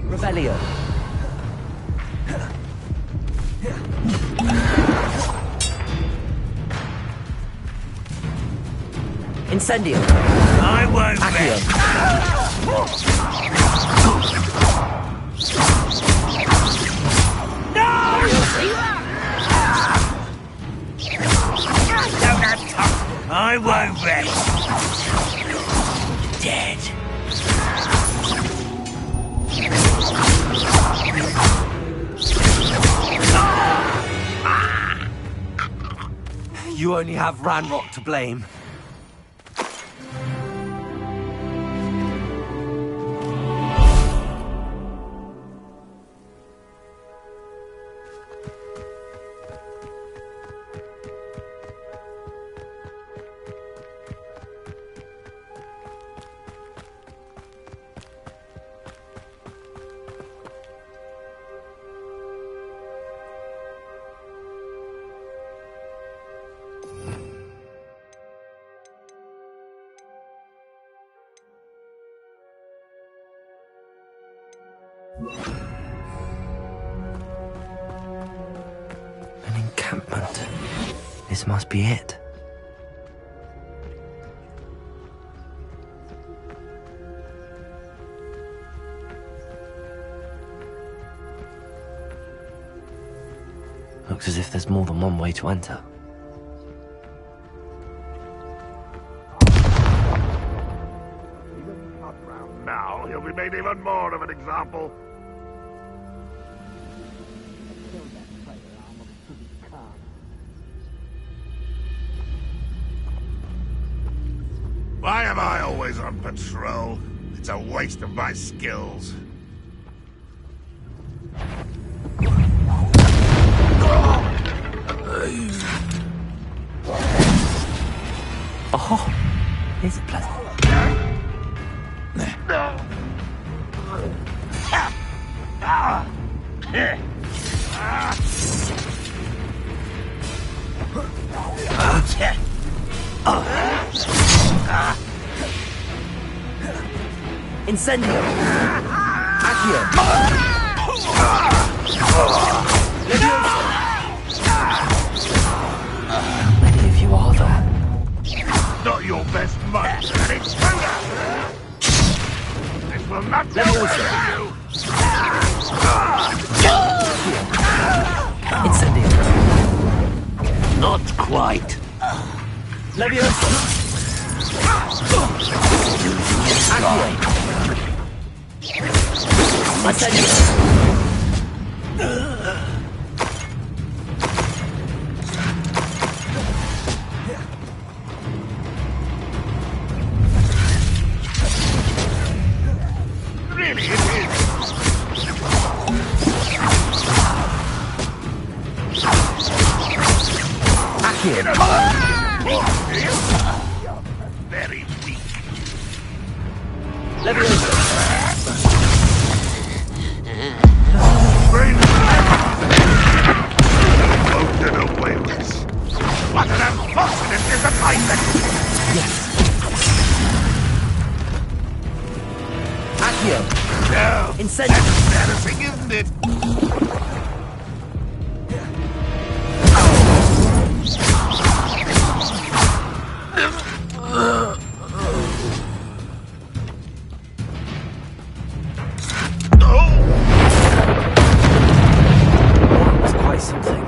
Rebellion. Incendio. I won't Accio. Don't have time. I won't rest. Dead. You only have Ranrock to blame. An encampment. This must be it. Looks as if there's more than one way to enter. Now he'll be made even more of an example. Why am I always on patrol? It's a waste of my skills. Oh, here's a pleasant. Incendio! Accio! Many of you are there. Not your best match, an intruder! This will not go well for you! Incendio! Not quite. Leviosa! Accio! Incendio! Really, it is! Accio! Very weak. Leviosa! Wounded away with this. What an unfortunate disappointment! Yes. Accio! No! Incendio! Embarrassing, isn't it? That was quite something.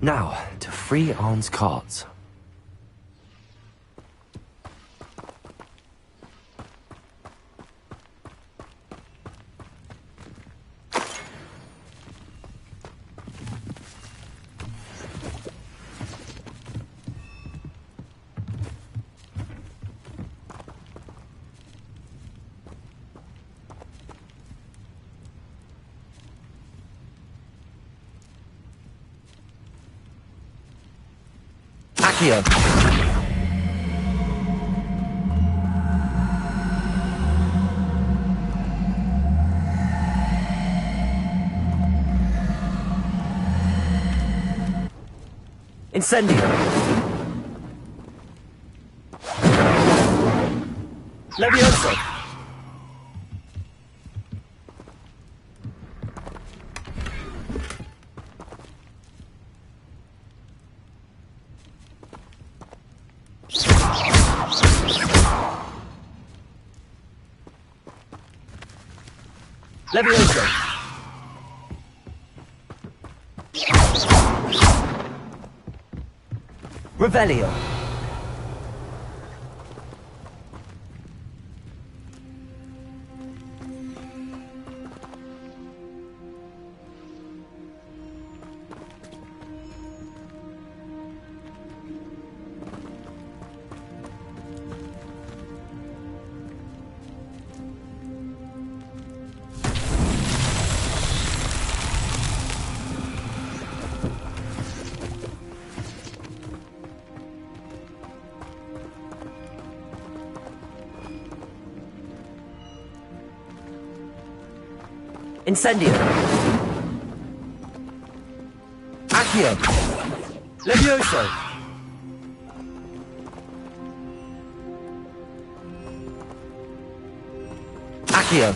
Now, to free Arn's cards. Accio! Incendio! Leviosa! Leviosa! Revelio! Incendio! Accio! Levioso! Accio!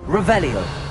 Revelio!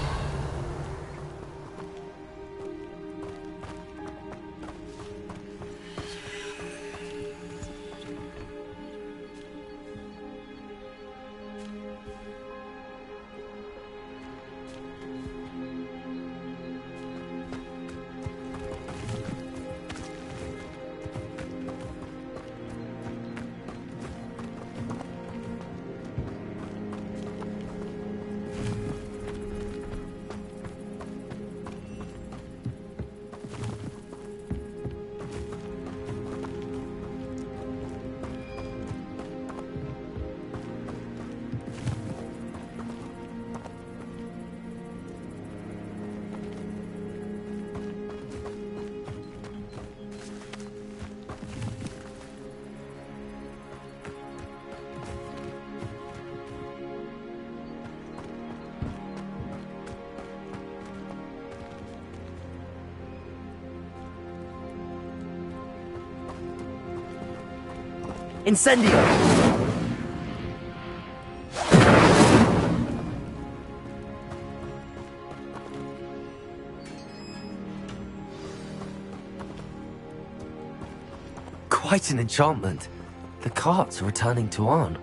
Incendio! Quite an enchantment. The carts are returning to Arn.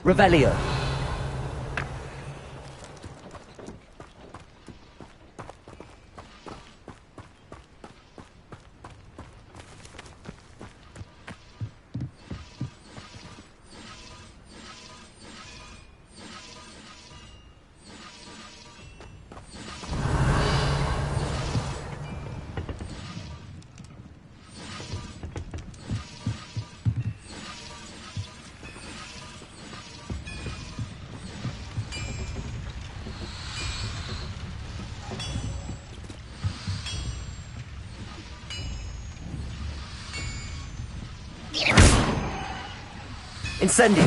Revelio. Incendio!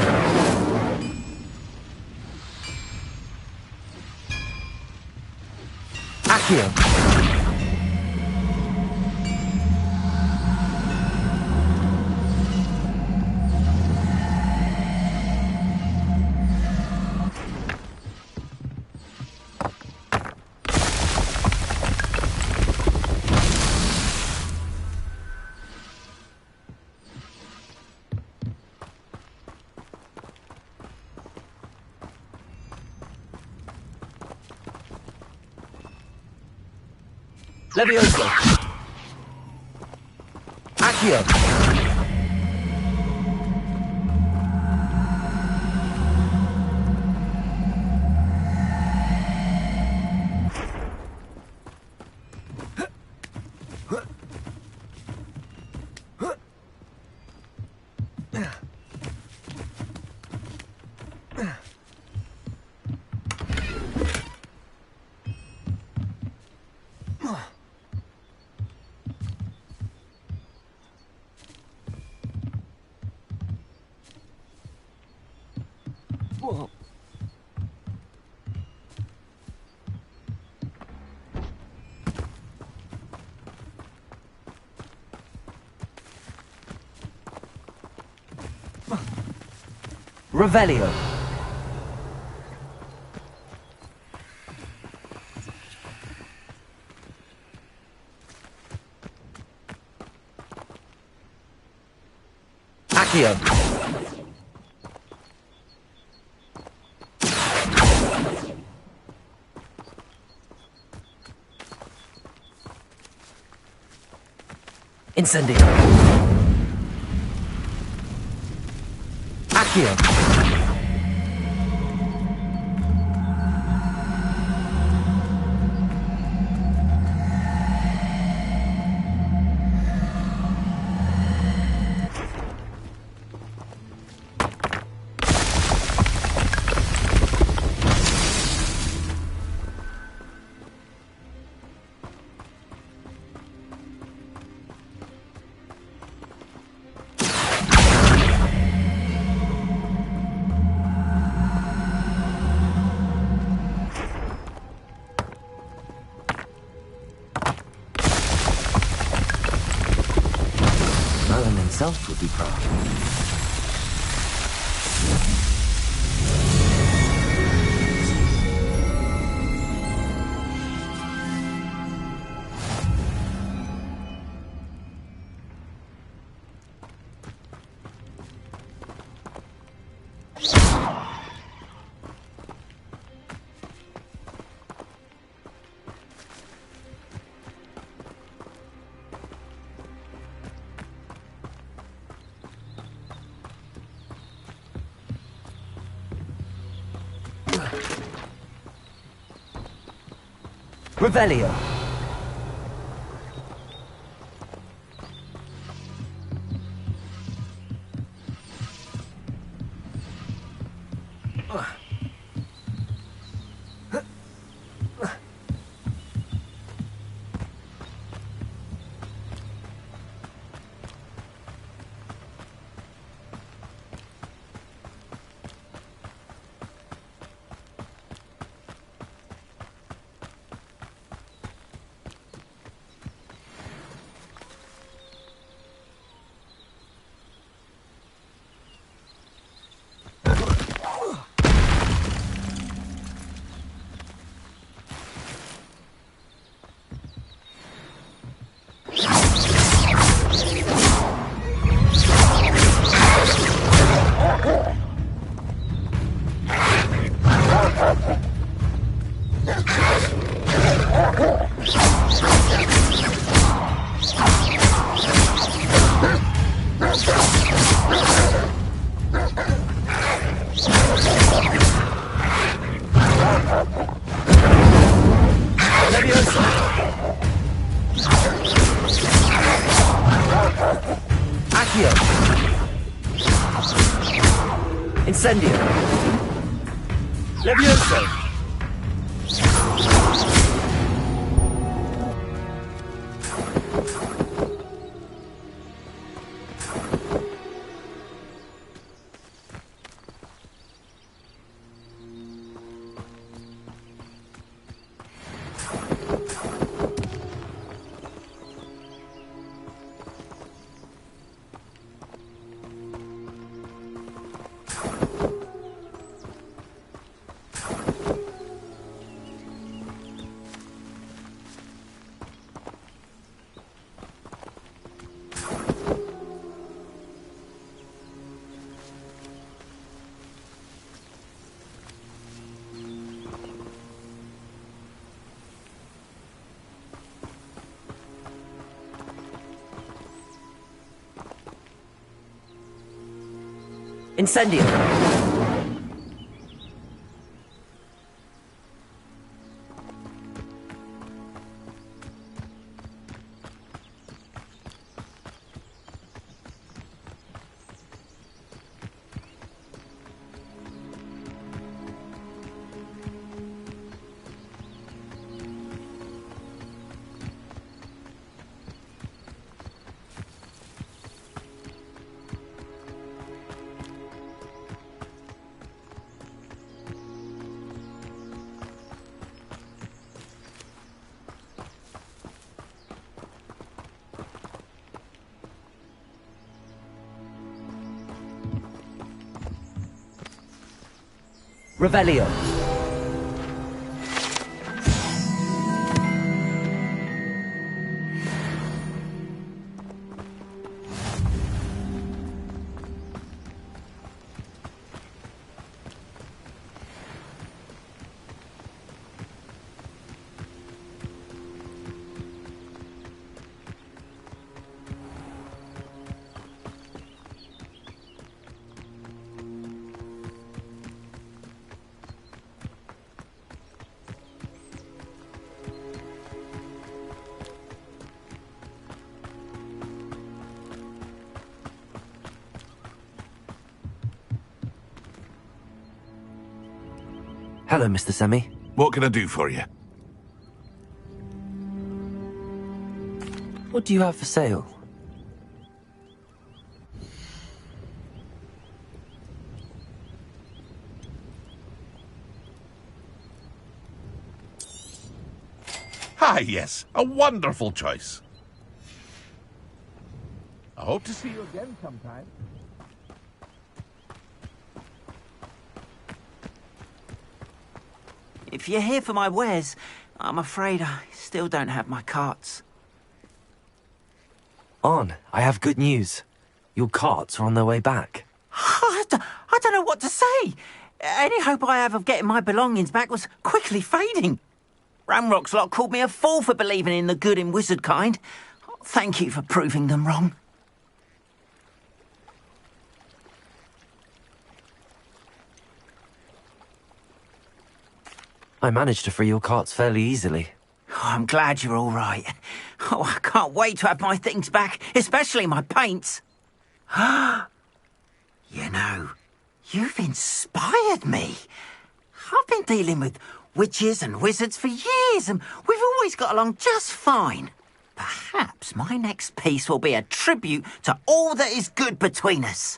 Accio! Levioso! Accio! Revelio. Accio. Incendio. Accio. Himself would be proud. Revelio. Incendio. Levioso. Incendio. Revelio. Hello, Mr. Semi. What can I do for you? What do you have for sale? Ah, yes. A wonderful choice. I hope to see you again sometime. If you're here for my wares, I'm afraid I still don't have my carts. On, I have good news. Your carts are on their way back. I don't know what to say. Any hope I have of getting my belongings back was quickly fading. Ramrock's lot called me a fool for believing in the good in wizard kind. Thank you for proving them wrong. I managed to free your carts fairly easily. Oh, I'm glad you're all right. Oh, I can't wait to have my things back, especially my paints. You know, you've inspired me. I've been dealing with witches and wizards for years, and we've always got along just fine. Perhaps my next piece will be a tribute to all that is good between us.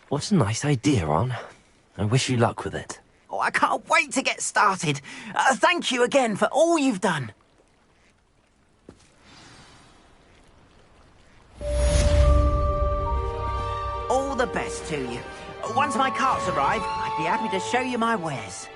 What a nice idea, Ron. I wish you luck with it. Oh, I can't wait to get started. Thank you again for all you've done. All the best to you. Once my carts arrive, I'd be happy to show you my wares.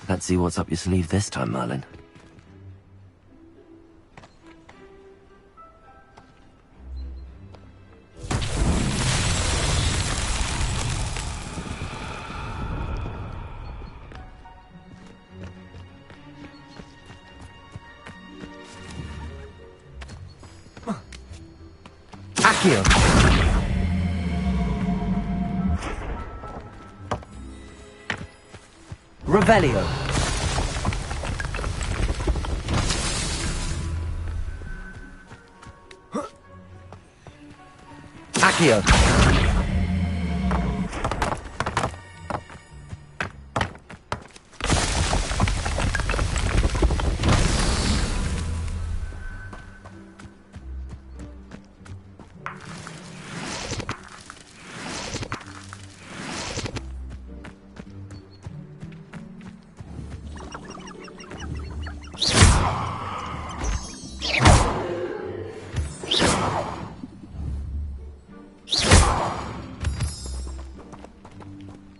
Let's see what's up your sleeve this time, Merlin. Accio! Revelio! Accio!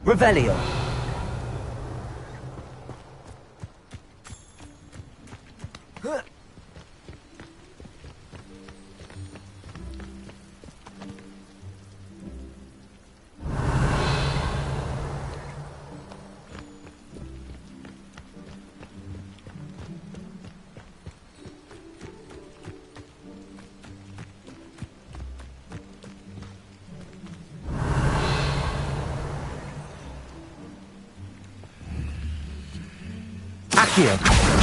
Revelio! Accio!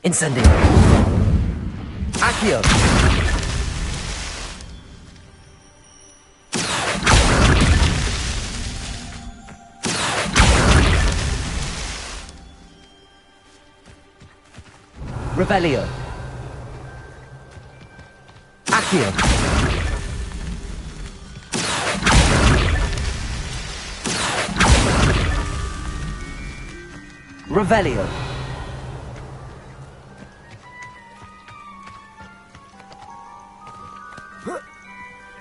Incendio. Accio. Revelio. Accio. Revelio.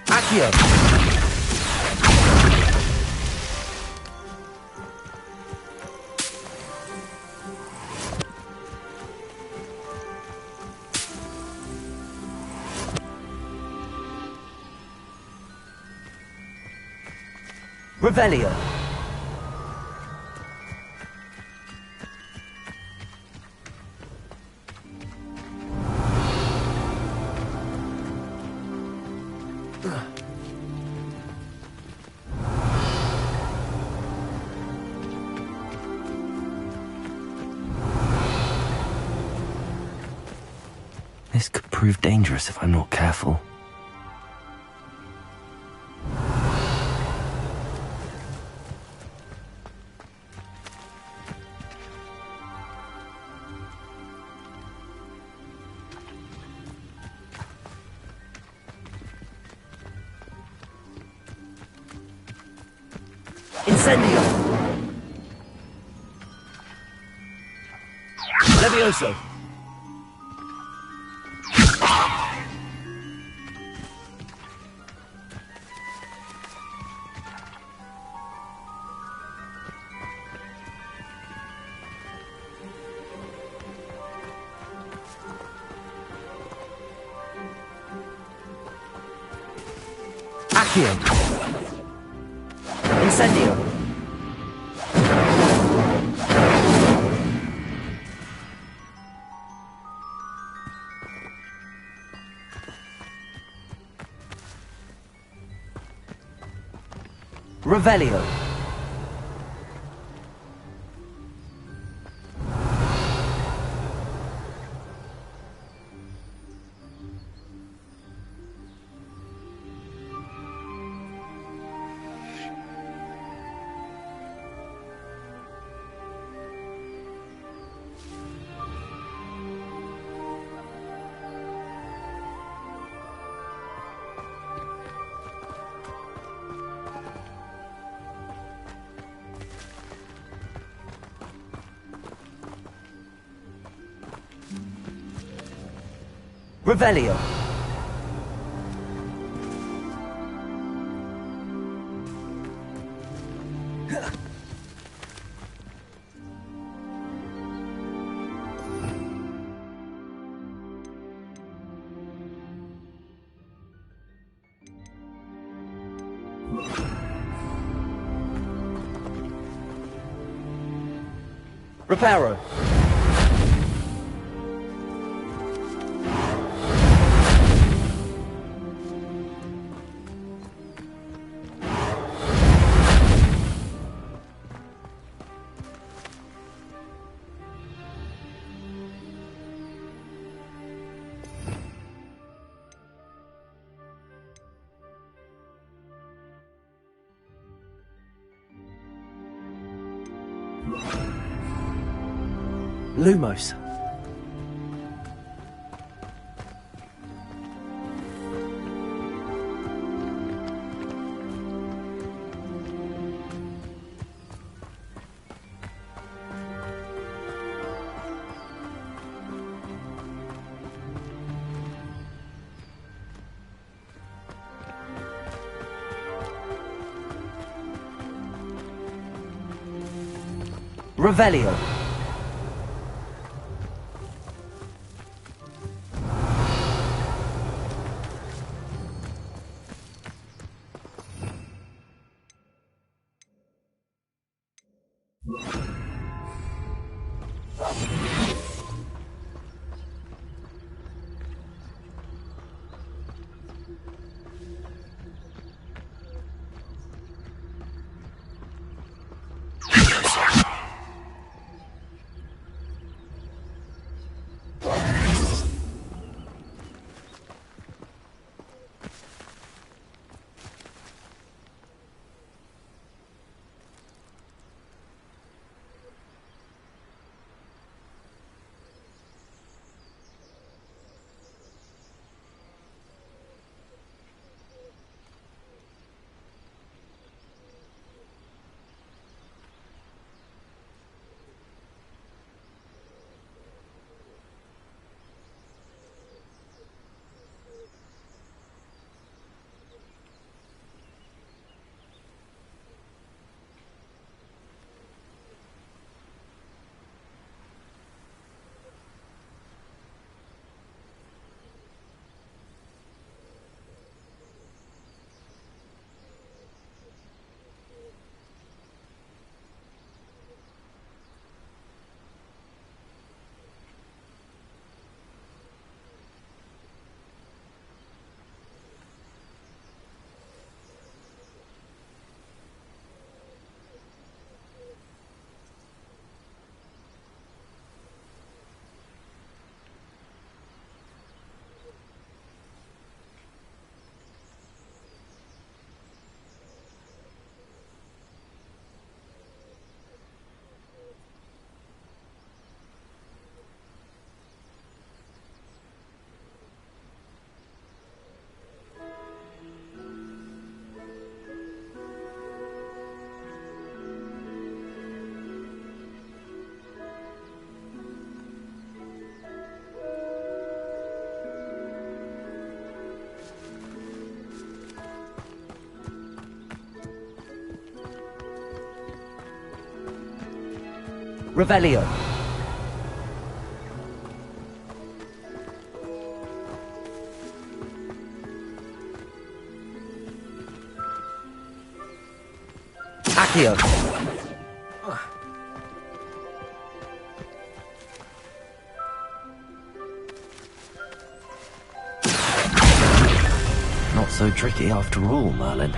Accio. Revelio. This could prove dangerous if I'm not careful. Incendio. Levioso. Accio. Incendio. Revelio. Revelio. Reparo. Lumos. Revelio. Revelio. Accio. Not so tricky after all, Merlin.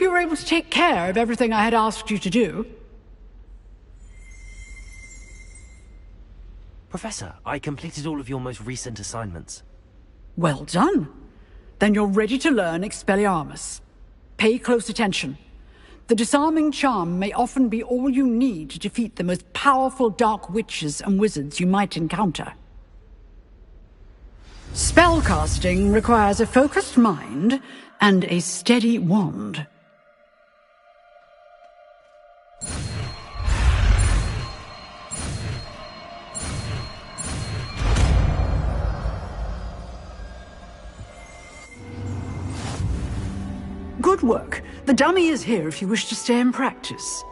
hope you were able to take care of everything I had asked you to do. Professor, I completed all of your most recent assignments. Well done. Then you're ready to learn Expelliarmus. Pay close attention. The disarming charm may often be all you need to defeat the most powerful dark witches and wizards you might encounter. Spellcasting requires a focused mind and a steady wand. Good work. The dummy is here if you wish to stay and practice.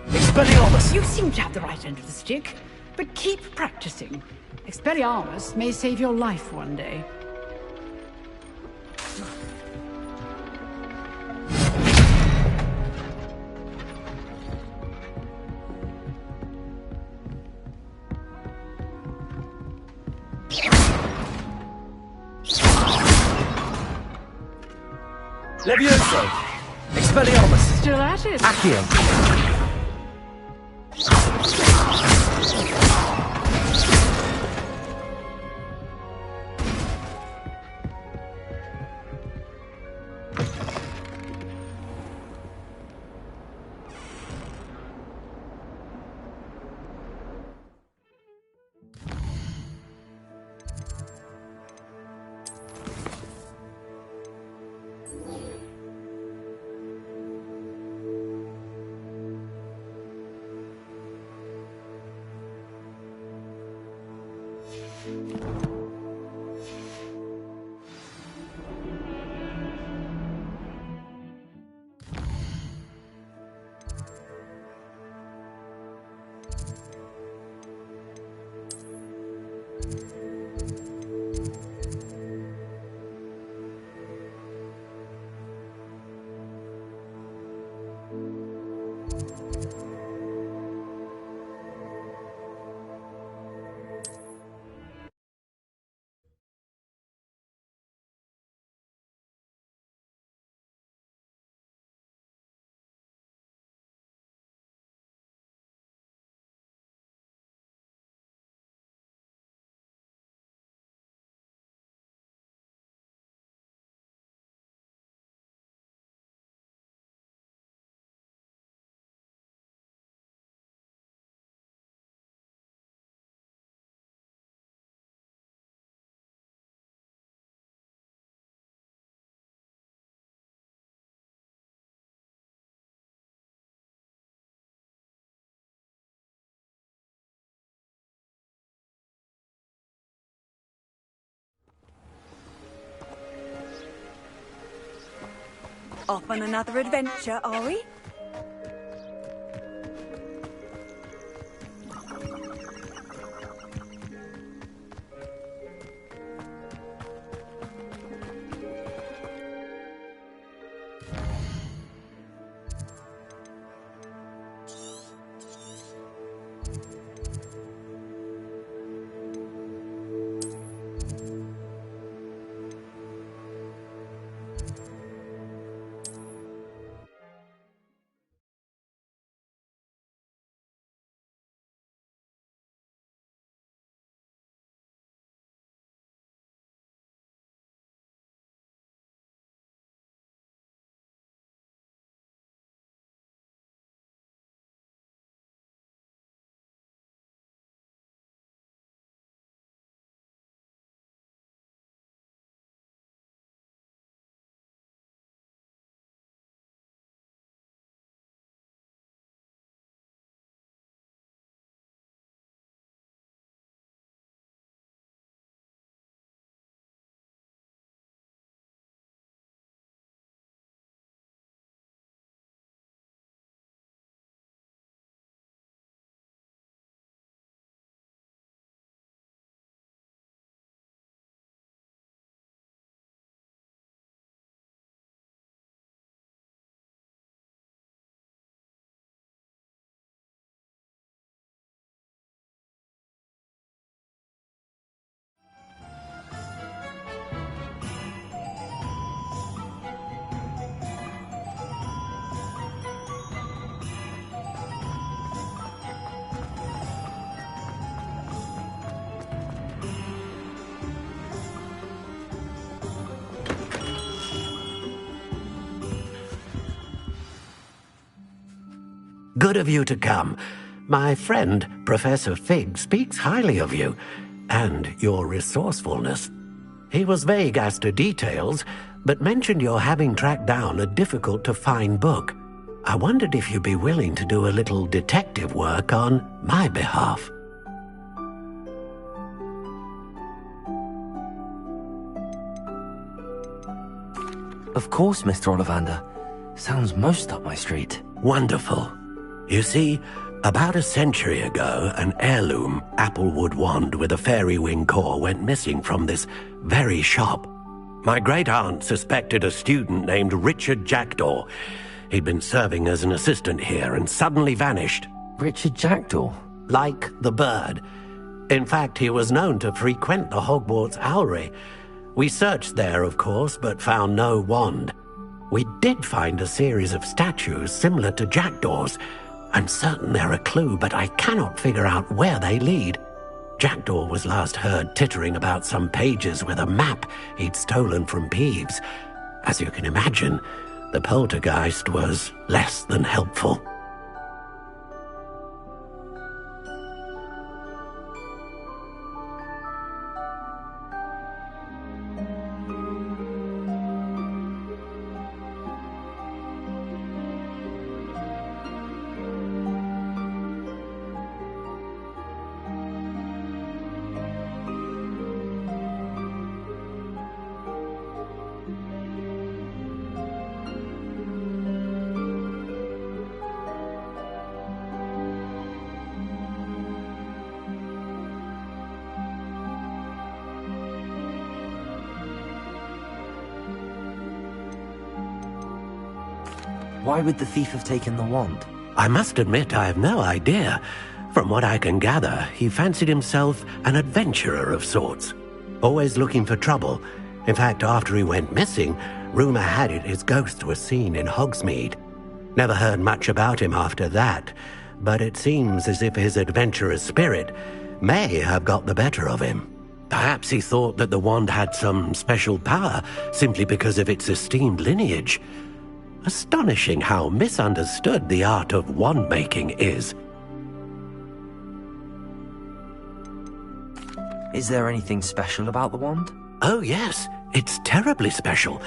Expelliarmus! You seem to have the right end of the stick, but keep practicing. Expelliarmus may save your life one day. Levioso! Expelliarmus! Still at it. Accio! Off on another adventure, are we? Good of you to come. My friend, Professor Fig, speaks highly of you, and your resourcefulness. He was vague as to details, but mentioned your having tracked down a difficult-to-find book. I wondered if you'd be willing to do a little detective work on my behalf. Of course, Mr. Ollivander. Sounds most up my street. Wonderful. You see, about a century ago, an heirloom applewood wand with a fairy wing core went missing from this very shop. My great-aunt suspected a student named Richard Jackdaw. He'd been serving as an assistant here and suddenly vanished. Richard Jackdaw? Like the bird. In fact, he was known to frequent the Hogwarts Owlery. We searched there, of course, but found no wand. We did find a series of statues similar to Jackdaw's. I'm certain they're a clue, but I cannot figure out where they lead. Jackdaw was last heard tittering about some pages with a map he'd stolen from Peeves. As you can imagine, the poltergeist was less than helpful. Why would the thief have taken the wand? I must admit I have no idea. From what I can gather, he fancied himself an adventurer of sorts. Always looking for trouble. In fact, after he went missing, rumour had it his ghost was seen in Hogsmeade. Never heard much about him after that, but it seems as if his adventurous spirit may have got the better of him. Perhaps he thought that the wand had some special power simply because of its esteemed lineage. Astonishing how misunderstood the art of wand-making is. Is there anything special about the wand? Oh yes, it's terribly special.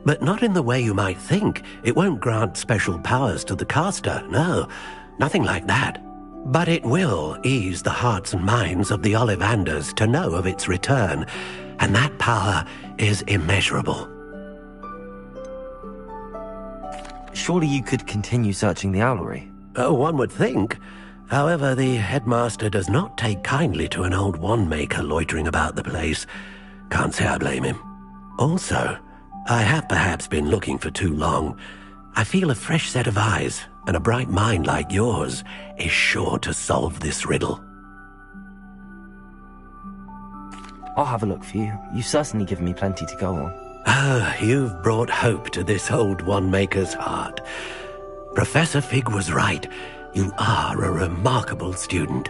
But not in the way you might think. It won't grant special powers to the caster, no. Nothing like that. But it will ease the hearts and minds of the Ollivanders to know of its return. And that power is immeasurable. Surely you could continue searching the owlery. Oh, one would think. However, the headmaster does not take kindly to an old wand-maker loitering about the place. Can't say I blame him. Also, I have perhaps been looking for too long. I feel a fresh set of eyes, and a bright mind like yours is sure to solve this riddle. I'll have a look for you. You've certainly given me plenty to go on. Ah, you've brought hope to this old wand-maker's heart. Professor Fig was right. You are a remarkable student.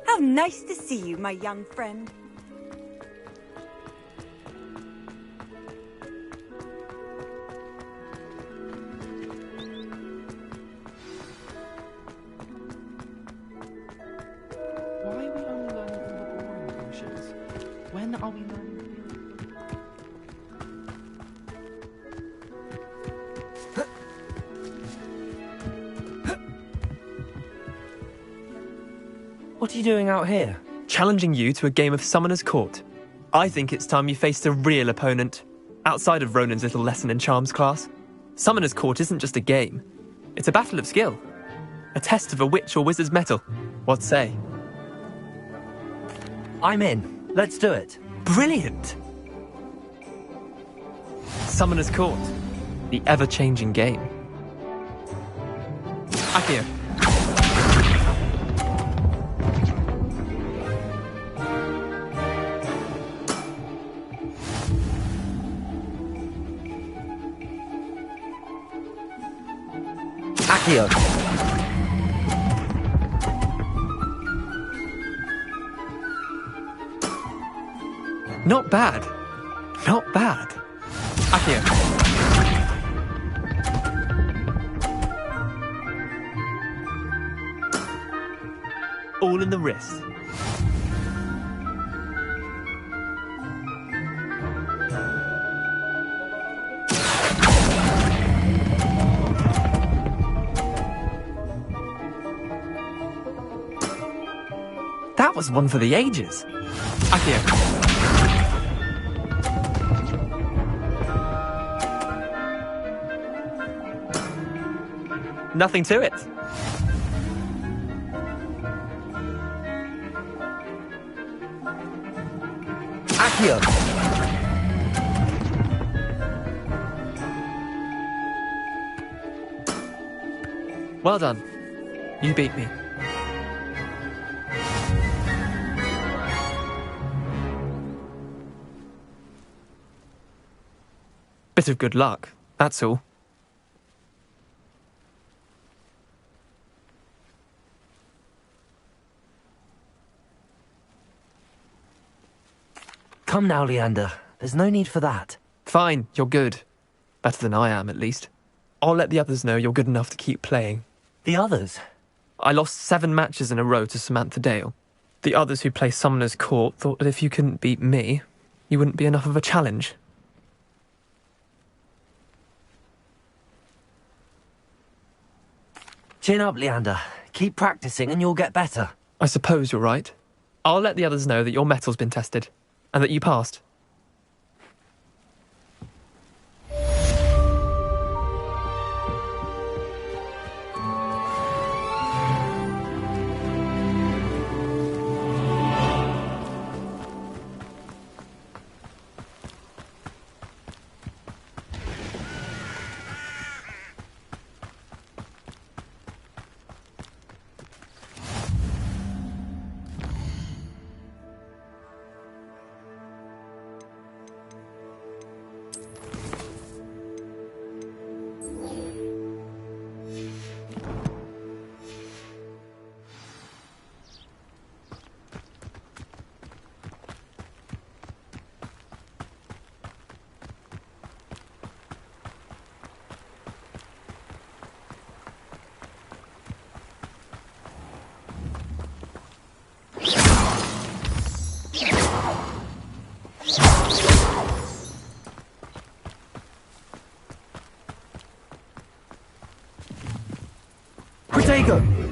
How nice to see you, my young friend. Why are we only learning all the boring potions? When are we learning? What are you doing out here? Challenging you to a game of Summoner's Court. I think it's time you faced a real opponent, outside of Ronan's little lesson in charms class. Summoner's Court isn't just a game. It's a battle of skill. A test of a witch or wizard's mettle. What say? I'm in. Let's do it. Brilliant! Summoner's Court. The ever-changing game. Akio. Akio. Not bad. Not bad. Akio. All in the wrist. That was one for the ages. Akio. Nothing to it. Akio. Well done. You beat me. Bit of good luck, that's all. Come now, Leander. There's no need for that. Fine, you're good. Better than I am, at least. I'll let the others know you're good enough to keep playing. The others? I lost 7 matches in a row to Samantha Dale. The others who play Summoner's Court thought that if you couldn't beat me, you wouldn't be enough of a challenge. Chin up, Leander. Keep practicing and you'll get better. I suppose you're right. I'll let the others know that your metal's been tested, and that you passed. Protego!